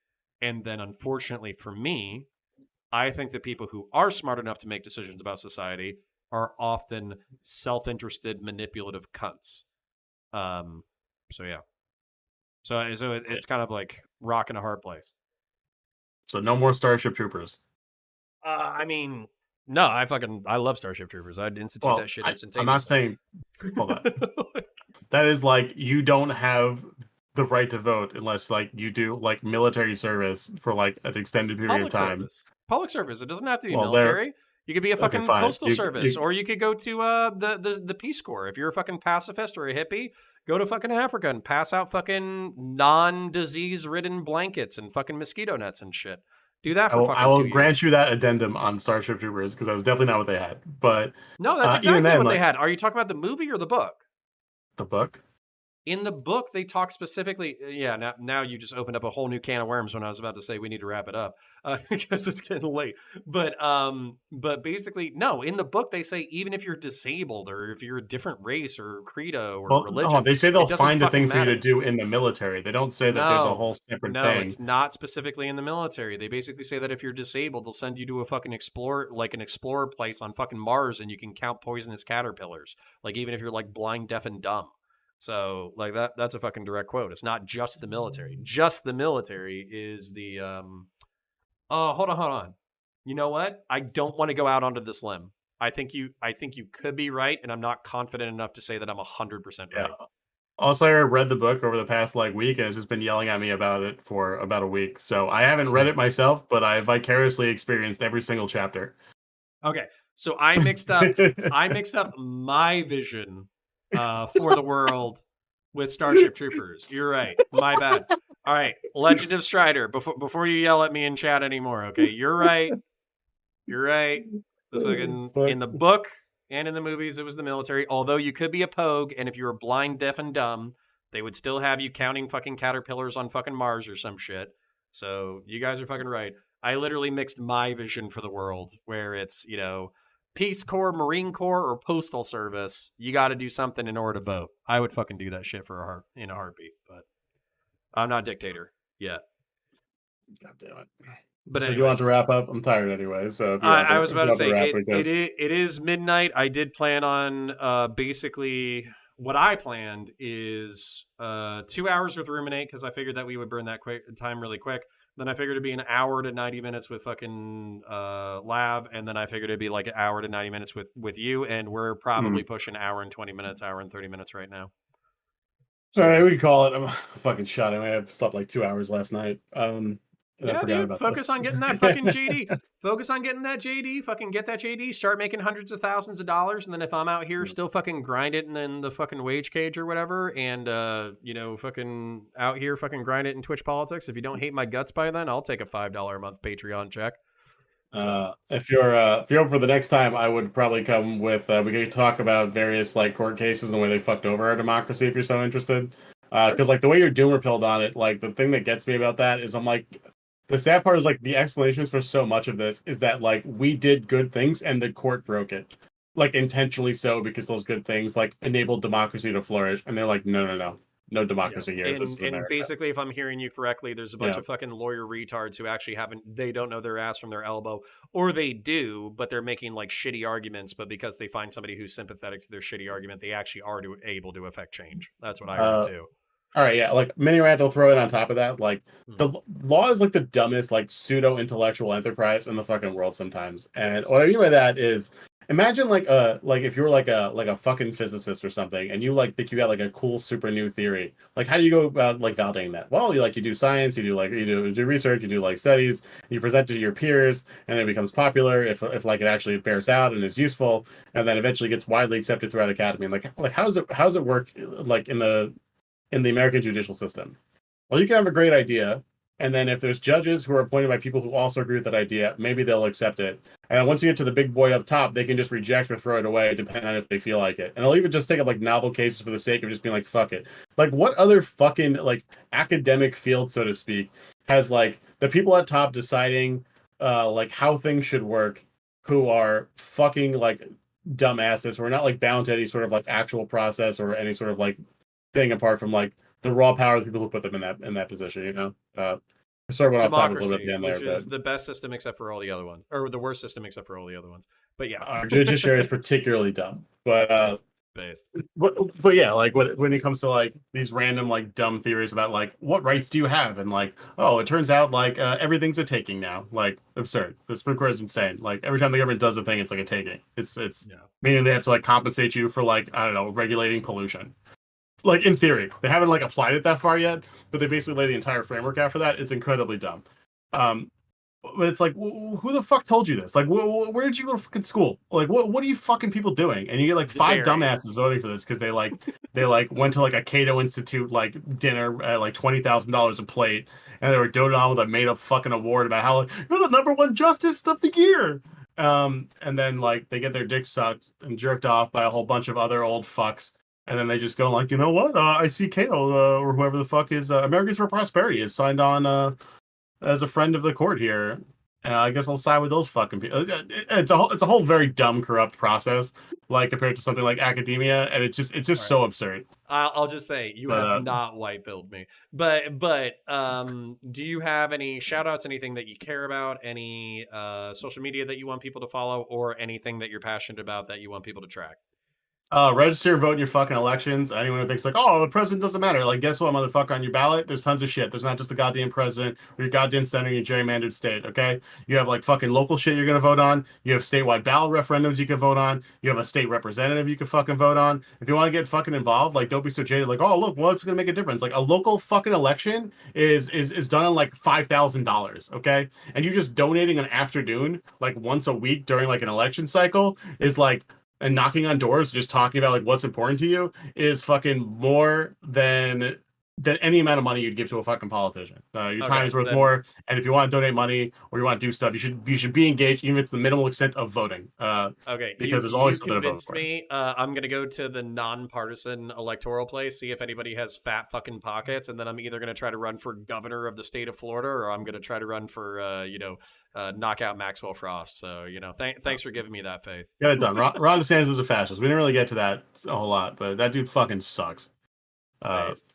And then, unfortunately for me, I think the people who are smart enough to make decisions about society are often self-interested, manipulative cunts. So yeah. So it's kind of like rock in a hard place. So no more Starship Troopers. I mean, no, I love Starship Troopers. I'd institute Well, that shit I'm not instantaneously. saying. Hold on. That is like you don't have the right to vote unless like you do like military service for like an extended period of Public time. service. Public service. It doesn't have to be Well, they're military. You could be a okay. fucking Fine. postal service, or you could go to the Peace Corps. If you're a fucking pacifist or a hippie, go to fucking Africa and pass out fucking non-disease ridden blankets and fucking mosquito nets and shit. Do that for I fucking will 2 grant years. you that addendum on Starship Troopers because that was definitely not what they had. But No, that's even exactly then, what they like had. Are you talking about the movie or the book? the book. In the book, they talk specifically. Yeah, now you just opened up a whole new can of worms when I was about to say we need to wrap it up because it's getting late. But basically, no. In the book, they say even if you're disabled or if you're a different race or credo or Well, religion, they say they'll it doesn't find a fucking thing for you to matter. do in the military. They don't say that there's a No, whole separate no, thing. it's not specifically in the military. They basically say that if you're disabled, they'll send you to a fucking an explorer place on fucking Mars, and you can count poisonous caterpillars. Like even if you're like blind, deaf, and dumb. So like that's a fucking direct quote. It's not just the military. Just the military is the oh, hold on. You know what? I don't want to go out onto this limb. I think you could be right, and I'm not confident enough to say that I'm 100% Yeah. right. Also, I read the book over the past like week, and it's just been yelling at me about it for about a week. So I haven't read it myself, but I vicariously experienced every single chapter. Okay. So I mixed up my vision for the world with Starship Troopers. You're right. My bad. All right. Legend of Strider. Before you yell at me in chat anymore, okay? You're right. You're right. The fucking in the book and in the movies, it was the military. Although you could be a pogue, and if you were blind, deaf, and dumb, they would still have you counting fucking caterpillars on fucking Mars or some shit. So you guys are fucking right. I literally mixed my vision for the world, where it's Peace Corps, Marine Corps, or Postal Service. You got to do something in order to vote. I would fucking do that shit for in a heartbeat, but I'm not dictator yet. God damn it. But so anyways, do you want to wrap up? I'm tired anyway. So if you want to, I was about to say wrap, it is midnight. I did plan on basically what I planned is 2 hours with Rumin8te because I figured that we would burn that time really quick. Then I figured it'd be an hour to 90 minutes with fucking Lav, and then I figured it'd be like an hour to 90 minutes with you, and we're probably pushing hour and 20 minutes, hour and 30 minutes right now. So, all right, we can call it. I'm fucking shot. I slept like 2 hours last night. Yeah, dude, focus on getting that fucking JD. Focus on getting that JD. Fucking get that JD. Start making hundreds of thousands of dollars. And then if I'm out here still fucking grind it and then the fucking wage cage or whatever, and fucking out here fucking grind it in Twitch politics. If you don't hate my guts by then, I'll take a $5 a month Patreon check. If you're up for the next time, I would probably come with we could talk about various like court cases and the way they fucked over our democracy if you're so interested. Because like the way you're doom repelled on it, like the thing that gets me about that is I'm like the sad part is like the explanations for so much of this is that like we did good things and the court broke it, like intentionally so, because those good things like enabled democracy to flourish, and they're like, no democracy here. This is And America. basically, if I'm hearing you correctly, there's a bunch Yeah. of fucking lawyer retards who actually they don't know their ass from their elbow, or they do, but they're making like shitty arguments. But because they find somebody who's sympathetic to their shitty argument, they actually are able to affect change. That's what I heard too. All right, yeah, like mini rant. I'll throw it on top of that. Like Mhm. the law is like the dumbest, like pseudo intellectual enterprise in the fucking world sometimes. And what I mean by that is, imagine like if you were like a fucking physicist or something, and you like think you got like a cool super new theory. Like, how do you go about like validating that? Well, you do science, you do research, you do like studies, you present it to your peers, and it becomes popular if like it actually bears out and is useful, and then eventually gets widely accepted throughout academy. And like how does it work like in the American judicial system? Well, you can have a great idea, and then if there's judges who are appointed by people who also agree with that idea, maybe they'll accept it. And then once you get to the big boy up top, they can just reject or throw it away, depending on if they feel like it. And they'll even just take up like novel cases for the sake of just being like, fuck it. Like, what other fucking like academic field, so to speak, has like the people at top deciding like how things should work, who are fucking like dumbasses, who are not like bound to any sort of like actual process or any sort of like thing apart from like the raw power of the people who put them in that position, you know? Sort of went off topic a little bit at Democracy, the end there, which but is the best system except for all the other ones, or the worst system except for all the other ones. But yeah, our judiciary is particularly dumb. based. But yeah, like when it comes to like these random like dumb theories about like what rights do you have, and like, oh, it turns out like everything's a taking now. Like, absurd. The Supreme Court is insane. Like every time the government does a thing, it's like a taking. It's Yeah. meaning they have to like compensate you for like, I don't know, regulating pollution. Like in theory, they haven't like applied it that far yet, but they basically lay the entire framework out for that. It's incredibly dumb. Um, but it's like, who the fuck told you this? Like, where did you go to fucking school? Like, what are you fucking people doing? And you get like five Very. dumbasses voting for this because they like went to like a Cato Institute like dinner at like $20,000 a plate, and they were doted on with a made up fucking award about how like you're the #1 justice of the year. And then like they get their dicks sucked and jerked off by a whole bunch of other old fucks, and then they just go like, you know what? I see Cato or whoever the fuck is Americans for Prosperity is signed on as a friend of the court here. I guess I'll side with those fucking people. It's a whole very dumb, corrupt process, like compared to something like academia, and it's just so absurd. I'll just say you But have not white pilled me. But do you have any shout outs, anything that you care about, any social media that you want people to follow, or anything that you're passionate about that you want people to track? Register and vote in your fucking elections. Anyone who thinks like, oh, the president doesn't matter, like, guess what, motherfucker, on your ballot, there's tons of shit. There's not just the goddamn president or your goddamn senator in your gerrymandered state, okay? You have like fucking local shit you're gonna vote on. You have statewide ballot referendums you can vote on. You have a state representative you can fucking vote on. If you want to get fucking involved, like, don't be so jaded. Like, oh, look, well, it's gonna make a difference. Like, a local fucking election is done on like $5,000, okay? And you just donating an afternoon like once a week during like an election cycle is like, and knocking on doors, just talking about like what's important to you, is fucking more than any amount of money you'd give to a fucking politician. Your time Okay, is worth then more, and if you want to donate money or you want to do stuff, you should be engaged, even if it's the minimal extent of voting. okay, Because there's you always something to vote convinced for. me. I'm gonna go to the nonpartisan electoral place, see if anybody has fat fucking pockets, and then I'm either gonna try to run for governor of the state of Florida, or I'm gonna try to run for knock out Maxwell Frost. So thanks for giving me that faith. Get it done. Ron DeSantis is a fascist. We didn't really get to that a whole lot, but that dude fucking sucks. All Based.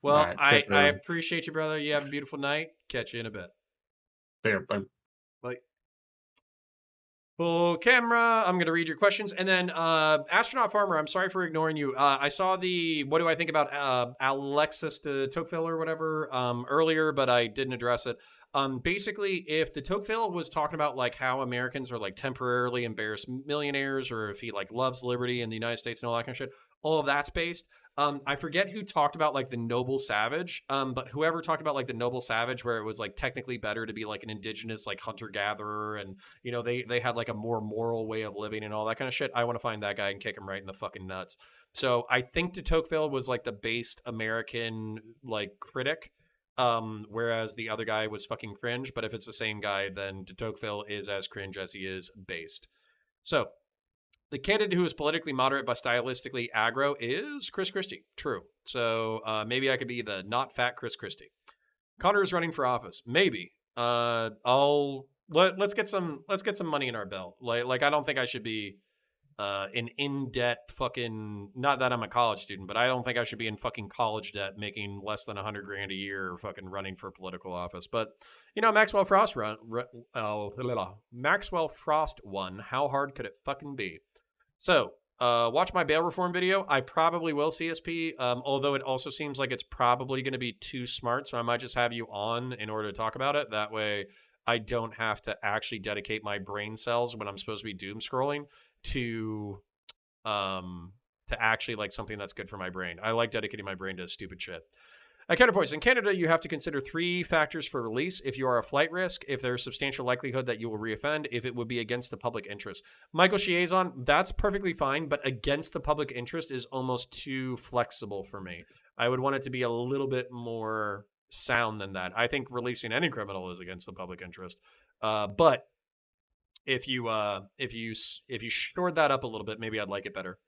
Well, right, catch I you appreciate you, brother. You have a beautiful night. Catch you in a bit. later. Bye. Full camera. I'm going to read your questions. And then, Astronaut Farmer, I'm sorry for ignoring you. I saw what do I think about Alexis de Tocqueville or whatever earlier, but I didn't address it. Basically, if de Tocqueville was talking about like how Americans are like temporarily embarrassed millionaires, or if he like loves liberty in the United States and all that kind of shit, all of that's based. I forget who talked about like the noble savage, but whoever talked about like the noble savage, where it was like technically better to be like an indigenous like hunter gatherer, and they had like a more moral way of living and all that kind of shit. I want to find that guy and kick him right in the fucking nuts. So I think de Tocqueville was like the based American like critic, whereas the other guy was fucking cringe. But if it's the same guy, then de Tocqueville is as cringe as he is based. So the candidate who is politically moderate but stylistically aggro is Chris Christie. True. So maybe I could be the not fat Chris Christie. Connor is running for office. Maybe. let's get some money in our belt. Like I don't think I should be an in-debt fucking, not that I'm a college student, but I don't think I should be in fucking college debt making less than $100,000 a year fucking running for political office. But Maxwell Frost Maxwell Frost won. How hard could it fucking be? So watch my bail reform video. I probably will, CSP, although it also seems like it's probably going to be too smart, so I might just have you on in order to talk about it. That way I don't have to actually dedicate my brain cells when I'm supposed to be doom scrolling to actually like something that's good for my brain. I like dedicating my brain to stupid shit. Counterpoints. In Canada, you have to consider 3 factors for release. If you are a flight risk, if there's substantial likelihood that you will reoffend, if it would be against the public interest. Michael Chiazon, that's perfectly fine, but against the public interest is almost too flexible for me. I would want it to be a little bit more sound than that. I think releasing any criminal is against the public interest. But if you shored that up a little bit, maybe I'd like it better.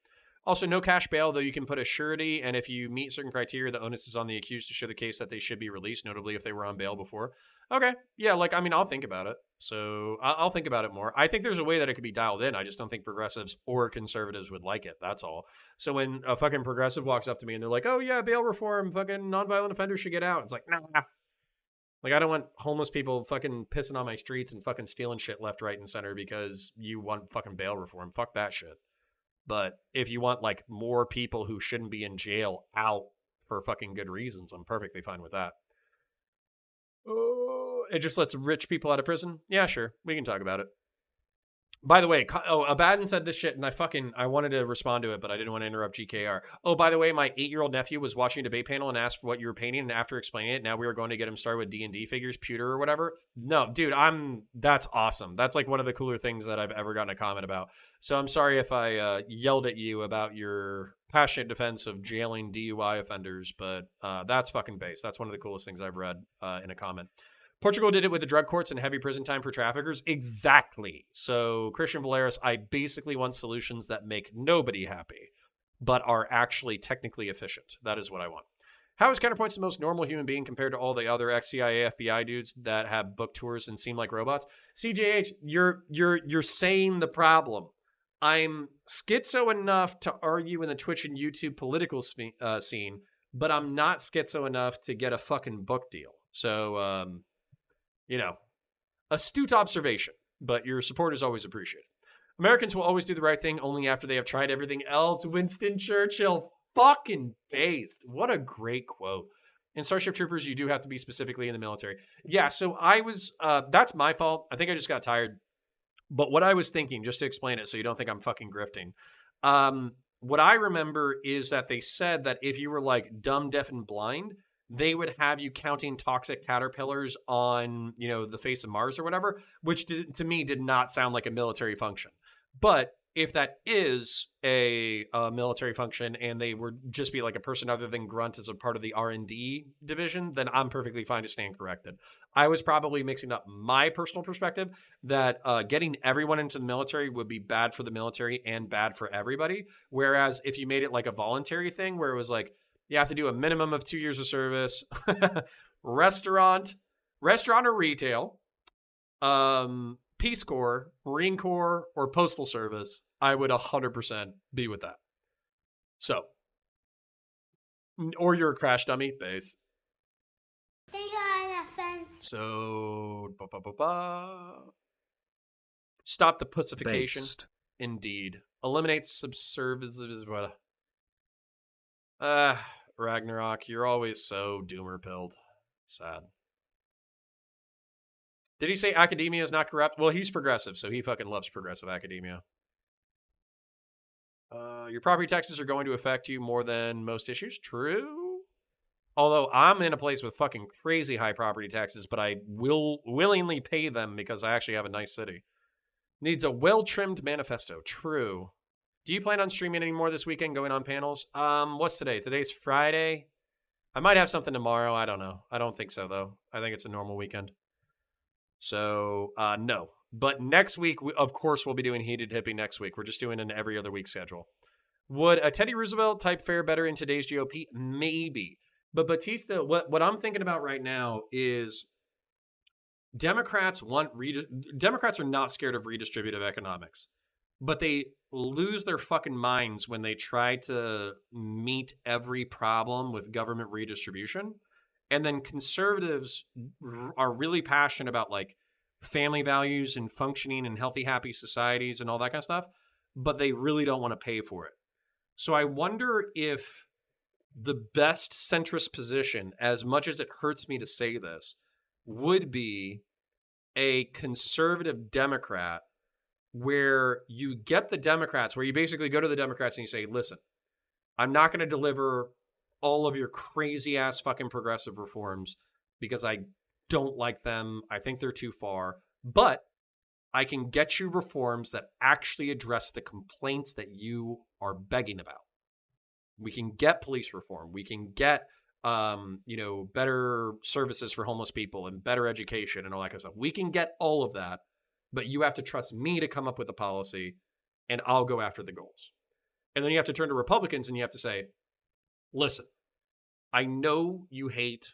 Also, no cash bail, though you can put a surety, and if you meet certain criteria, the onus is on the accused to show the case that they should be released, notably if they were on bail before. Okay, yeah, I'll think about it. So I'll think about it more. I think there's a way that it could be dialed in. I just don't think progressives or conservatives would like it. That's all. So when a fucking progressive walks up to me and they're like, oh yeah, bail reform, fucking nonviolent offenders should get out. It's like, nah. Like, I don't want homeless people fucking pissing on my streets and fucking stealing shit left, right, and center because you want fucking bail reform. Fuck that shit. But if you want like more people who shouldn't be in jail out for fucking good reasons, I'm perfectly fine with that. Oh, it just lets rich people out of prison? Yeah, sure. We can talk about it. By the way, Abaddon said this shit, and I wanted to respond to it, but I didn't want to interrupt GKR. Oh, by the way, my 8-year-old nephew was watching a debate panel and asked what you were painting, and after explaining it, now we were going to get him started with D&D figures, pewter or whatever. No, dude, that's awesome. That's like one of the cooler things that I've ever gotten a comment about. So I'm sorry if I yelled at you about your passionate defense of jailing DUI offenders, but that's fucking base. That's one of the coolest things I've read in a comment. Portugal did it with the drug courts and heavy prison time for traffickers. Exactly. So, Christian Valeris, I basically want solutions that make nobody happy, but are actually technically efficient. That is what I want. How is Counterpoints the most normal human being compared to all the other ex-CIA, FBI dudes that have book tours and seem like robots? CJH, you're saying the problem. I'm schizo enough to argue in the Twitch and YouTube political scene, but I'm not schizo enough to get a fucking book deal. So, astute observation, but your support is always appreciated. Americans will always do the right thing only after they have tried everything else. Winston Churchill, fucking based. What a great quote. In Starship Troopers, you do have to be specifically in the military. Yeah, so I was, that's my fault. I think I just got tired. But what I was thinking, just to explain it so you don't think I'm fucking grifting, what I remember is that they said that if you were like dumb, deaf, and blind, they would have you counting toxic caterpillars on, the face of Mars or whatever, which to me did not sound like a military function. But if that is a military function and they would just be like a person other than Grunt as a part of the R&D division, then I'm perfectly fine to stand corrected. I was probably mixing up my personal perspective that getting everyone into the military would be bad for the military and bad for everybody. Whereas if you made it like a voluntary thing where it was like, you have to do a minimum of 2 years of service, restaurant or retail, Peace Corps, Marine Corps, or Postal Service, I would 100% be with that. So, or you're a crash dummy, base. So, stop the pussification. Based. Indeed. Eliminate subservices. Ragnarok, you're always so doomer-pilled. Sad. Did he say academia is not corrupt? Well, he's progressive, so he fucking loves progressive academia. Your property taxes are going to affect you more than most issues. True. Although I'm in a place with fucking crazy high property taxes, but I will willingly pay them because I actually have a nice city. Needs a well-trimmed manifesto. True. Do you plan on streaming anymore this weekend, going on panels? What's today? Today's Friday. I might have something tomorrow. I don't know. I don't think so, though. I think it's a normal weekend. So, no. But next week, of course, we'll be doing Heated Hippie next week. We're just doing an every other week schedule. Would a Teddy Roosevelt type fare better in today's GOP? Maybe. But Batista, what I'm thinking about right now is Democrats Democrats are not scared of redistributive economics, but they lose their fucking minds when they try to meet every problem with government redistribution. And then conservatives are really passionate about like family values and functioning and healthy, happy societies and all that kind of stuff, but they really don't want to pay for it. So I wonder if the best centrist position, as much as it hurts me to say this, would be a conservative Democrat where you get the Democrats, where you basically go to the Democrats and you say, listen, I'm not going to deliver all of your crazy ass fucking progressive reforms because I don't like them. I think they're too far. But I can get you reforms that actually address the complaints that you are begging about. We can get police reform. We can get better services for homeless people and better education and all that kind of stuff. We can get all of that, but you have to trust me to come up with a policy and I'll go after the goals. And then you have to turn to Republicans and you have to say, listen, I know you hate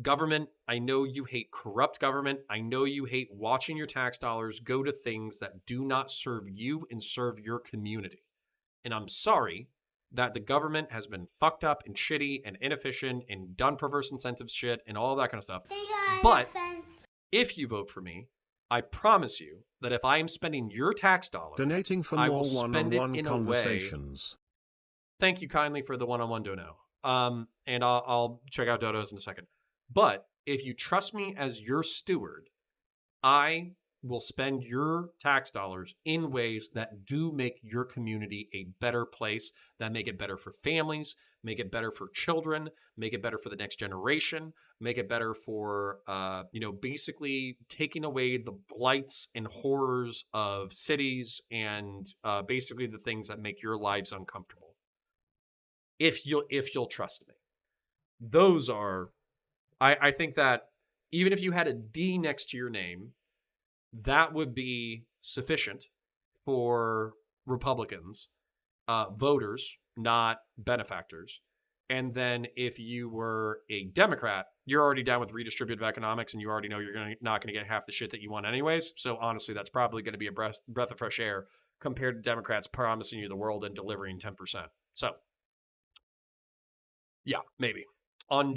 government. I know you hate corrupt government. I know you hate watching your tax dollars go to things that do not serve you and serve your community. And I'm sorry that the government has been fucked up and shitty and inefficient and done perverse incentives shit and all that kind of stuff. But if you vote for me, I promise you that if I am spending your tax dollars, donating for I more will spend one-on-one it in conversations. a way. Thank you kindly for the one-on-one dono. And I'll check out donos in a second. But if you trust me as your steward, I will spend your tax dollars in ways that do make your community a better place, that make it better for families, make it better for children, make it better for the next generation, make it better for, basically taking away the blights and horrors of cities and basically the things that make your lives uncomfortable. If you'll trust me. Those are, I think that even if you had a D next to your name, that would be sufficient for Republicans, voters, not benefactors. And then if you were a Democrat, you're already down with redistributive economics and you already know you're not going to get half the shit that you want anyways. So honestly, that's probably going to be a breath of fresh air compared to Democrats promising you the world and delivering 10%. So, yeah, maybe. On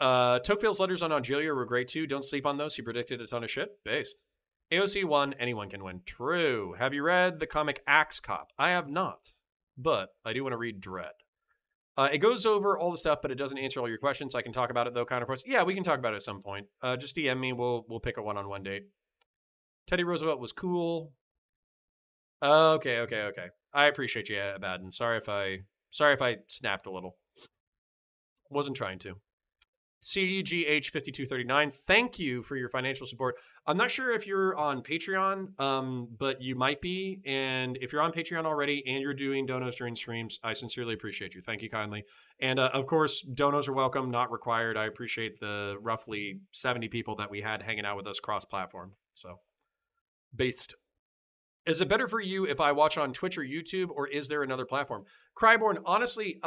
Tocqueville's letters on Algeria were great too. Don't sleep on those. He predicted a ton of shit. Based. AOC won, anyone can win. True. Have you read the comic Axe Cop? I have not, but I do want to read Dread. It goes over all the stuff, but it doesn't answer all your questions. I can talk about it though, Counterpoints. Yeah, we can talk about it at some point. Just DM me. We'll pick a one-on-one date. Teddy Roosevelt was cool. Okay. I appreciate you, Abaddon. Sorry if I snapped a little. Wasn't trying to. CGH5239, thank you for your financial support. I'm not sure if you're on Patreon, but you might be. And if you're on Patreon already and you're doing donos during streams, I sincerely appreciate you. Thank you kindly. And of course, donos are welcome, not required. I appreciate the roughly 70 people that we had hanging out with us cross-platform. So, based. Is it better for you if I watch on Twitch or YouTube, or is there another platform? Cryborn, honestly,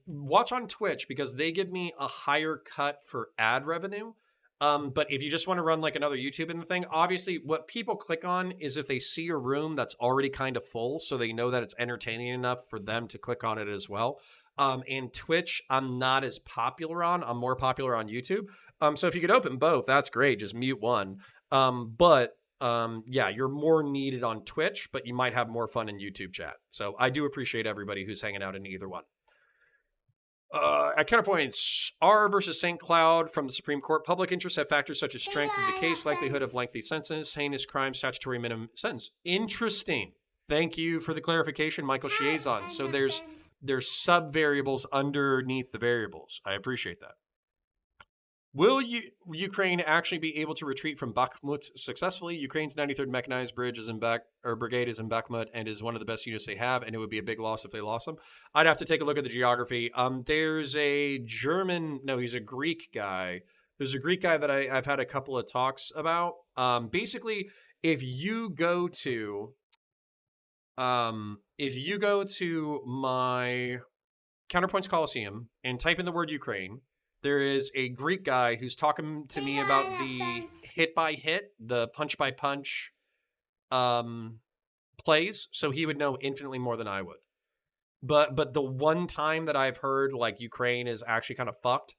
watch on Twitch because they give me a higher cut for ad revenue. But if you just want to run like another YouTube in the thing, obviously what people click on is if they see a room that's already kind of full, so they know that it's entertaining enough for them to click on it as well. And Twitch, I'm not as popular on. I'm more popular on YouTube. So if you could open both, that's great. Just mute one. Yeah, you're more needed on Twitch, but you might have more fun in YouTube chat. So I do appreciate everybody who's hanging out in either one. At Counterpoints, R versus St. Cloud from the Supreme Court. Public interests have factors such as strength of the case, likelihood of lengthy sentence, heinous crime, statutory minimum sentence. Interesting. Thank you for the clarification, Michael Chiazon. So there's sub-variables underneath the variables. I appreciate that. Will Ukraine actually be able to retreat from Bakhmut successfully? Ukraine's 93rd Mechanized Brigade is in Bakhmut and is one of the best units they have, and it would be a big loss if they lost them. I'd have to take a look at the geography. There's a he's a Greek guy. There's a Greek guy that I've had a couple of talks about. Basically, if you go to my Counterpoints Coliseum and type in the word Ukraine, there is a Greek guy who's talking to me about the hit by hit, the punch by punch plays, so he would know infinitely more than I would. But the one time that I've heard like Ukraine is actually kind of fucked,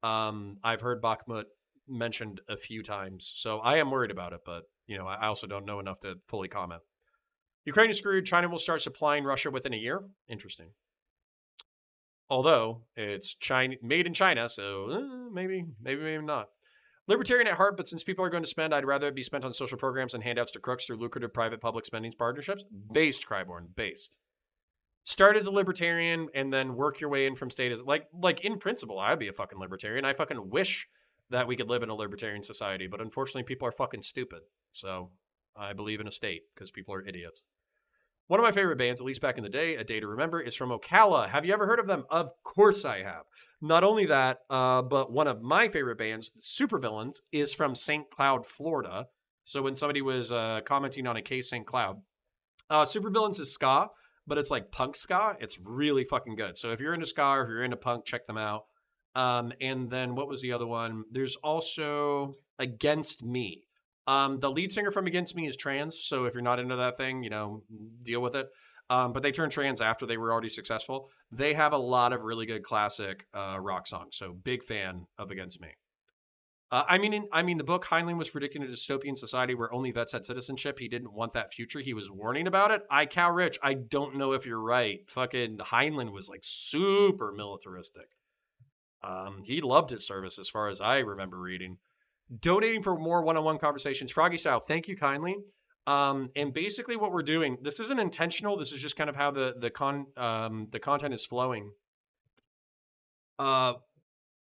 I've heard Bakhmut mentioned a few times, so I am worried about it. But I also don't know enough to fully comment. Ukraine is screwed. China will start supplying Russia within a year. Interesting. Although it's China made in China, so maybe not. Libertarian at heart, but since people are going to spend, I'd rather it be spent on social programs and handouts to crooks through lucrative private public spending partnerships. Based, Cryborn, based. Start as a libertarian and then work your way in from state as like in principle, I'd be a fucking libertarian. I fucking wish that we could live in a libertarian society, but unfortunately people are fucking stupid. So I believe in a state because people are idiots. One of my favorite bands, at least back in the day, A Day to Remember, is from Ocala. Have you ever heard of them? Of course I have. Not only that, but one of my favorite bands, Supervillains, is from St. Cloud, Florida. So when somebody was commenting on a case St. Cloud, Supervillains is ska, but it's like punk ska. It's really fucking good. So if you're into ska or if you're into punk, check them out. And then what was the other one? There's also Against Me. The lead singer from Against Me is trans, so if you're not into that thing, deal with it. But they turned trans after they were already successful. They have a lot of really good classic rock songs, so big fan of Against Me. I mean, the book Heinlein was predicting a dystopian society where only vets had citizenship. He didn't want that future. He was warning about it. Cow Rich, I don't know if you're right. Fucking Heinlein was like super militaristic. He loved his service as far as I remember reading. Donating for more one-on-one conversations. Froggy South, thank you kindly. And basically what we're doing, this isn't intentional. This is just kind of how the content is flowing.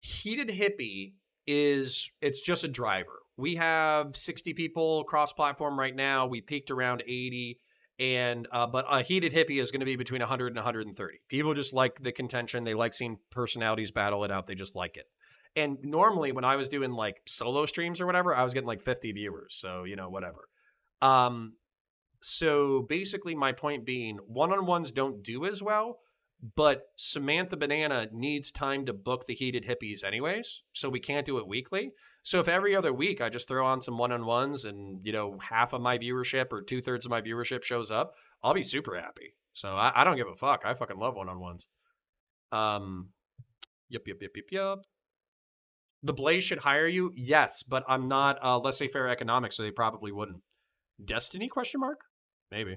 Heated Hippie it's just a driver. We have 60 people cross-platform right now. We peaked around 80. But a Heated Hippie is going to be between 100 and 130. People just like the contention. They like seeing personalities battle it out. They just like it. And normally when I was doing like solo streams or whatever, I was getting like 50 viewers. So, whatever. So basically my point being, one-on-ones don't do as well, but Samantha Banana needs time to book the Heated Hippies anyways. So we can't do it weekly. So if every other week I just throw on some one-on-ones and, half of my viewership or 2/3 of my viewership shows up, I'll be super happy. So I don't give a fuck. I fucking love one-on-ones. Yep. The Blaze should hire you? Yes, but I'm not laissez-faire economics, so they probably wouldn't. Destiny, question mark? Maybe.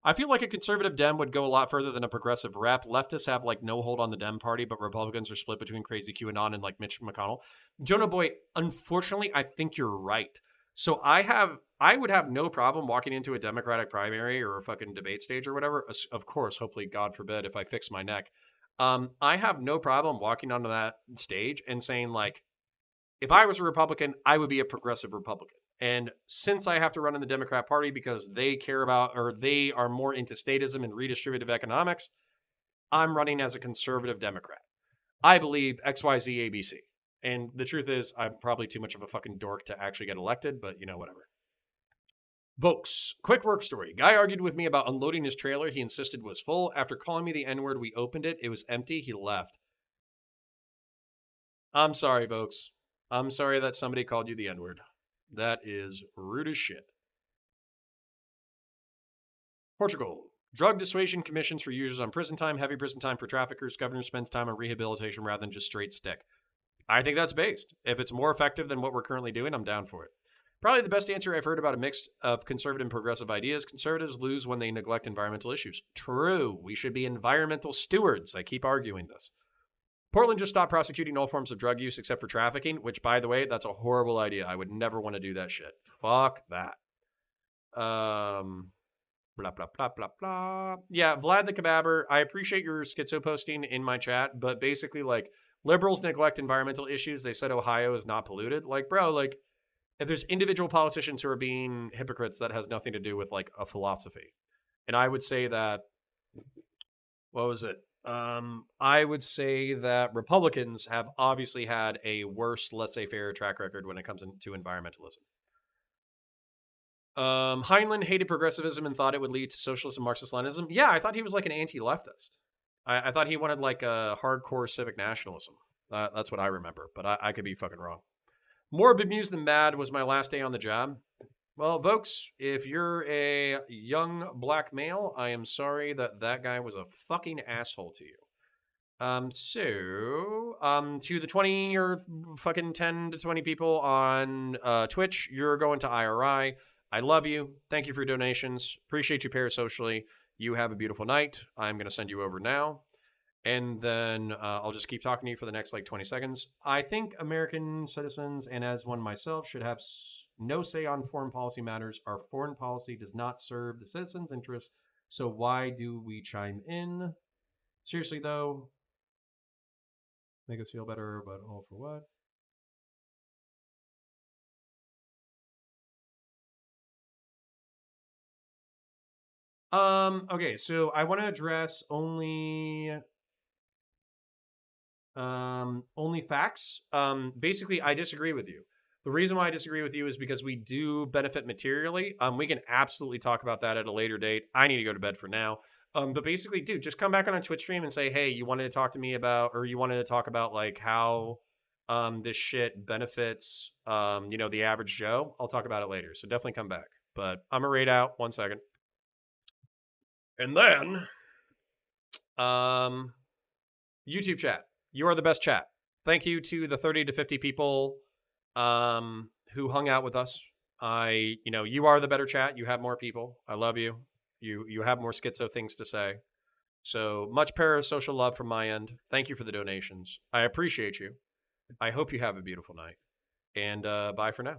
I feel like a conservative Dem would go a lot further than a progressive rep. Leftists have like no hold on the Dem party, but Republicans are split between crazy QAnon and like Mitch McConnell. Jonah Boy, unfortunately, I think you're right. So I would have no problem walking into a Democratic primary or a fucking debate stage or whatever. Of course, hopefully, God forbid, if I fix my neck. I have no problem walking onto that stage and saying, like, if I was a Republican, I would be a progressive Republican. And since I have to run in the Democrat Party because they care about, or they are more into statism and redistributive economics, I'm running as a conservative Democrat. I believe XYZ ABC. And the truth is, I'm probably too much of a fucking dork to actually get elected, but whatever. Vokes. Quick work story. Guy argued with me about unloading his trailer he insisted was full. After calling me the N-word, we opened it. It was empty. He left. I'm sorry, Vokes. I'm sorry that somebody called you the N-word. That is rude as shit. Portugal. Drug dissuasion commissions for users on prison time, heavy prison time for traffickers. Governor spends time on rehabilitation rather than just straight stick. I think that's based. If it's more effective than what we're currently doing, I'm down for it. Probably the best answer I've heard about a mix of conservative and progressive ideas. Conservatives lose when they neglect environmental issues. True. We should be environmental stewards. I keep arguing this. Portland just stopped prosecuting all forms of drug use except for trafficking, which, by the way, that's a horrible idea. I would never want to do that shit. Fuck that. Blah, blah, blah, blah, blah. Yeah, Vlad the Kebabber, I appreciate your schizo posting in my chat, but basically, like, liberals neglect environmental issues. They said Ohio is not polluted. Like, bro, like, if there's individual politicians who are being hypocrites, that has nothing to do with, like, a philosophy. And I would say that, what was it? I would say that Republicans have obviously had a worse laissez-faire track record when it comes to environmentalism. Heinlein hated progressivism and thought it would lead to socialism, Marxist-Leninism. Yeah, I thought he was like an anti-leftist. I thought he wanted like a hardcore civic nationalism. That's what I remember, but I could be fucking wrong. More bemused than mad was my last day on the job. Well, folks, if you're a young black male, I am sorry that that guy was a fucking asshole to you. To the 20 or fucking 10 to 20 people on Twitch, you're going to IRI. I love you. Thank you for your donations. Appreciate you parasocially. You have a beautiful night. I'm going to send you over now. And then I'll just keep talking to you for the next like 20 seconds. I think American citizens, and as one myself, should have no say on foreign policy matters. Our foreign policy does not serve the citizens' interests, so why do we chime in? Seriously, though, make us feel better, but all for what? Okay, so I want to address only facts. Basically, I disagree with you. The reason why I disagree with you is because we do benefit materially. We can absolutely talk about that at a later date. I need to go to bed for now. But basically, dude, just come back on a Twitch stream and say, hey, you wanted to talk to me about, or you wanted to talk about like how this shit benefits the average Joe. I'll talk about it later. So definitely come back. But I'm gonna raid out 1 second. And then YouTube chat. You are the best chat. Thank you to the 30 to 50 people who hung out with us. You are the better chat. You have more people. I love you. You have more schizo things to say. So much parasocial love from my end. Thank you for the donations. I appreciate you. I hope you have a beautiful night. And bye for now.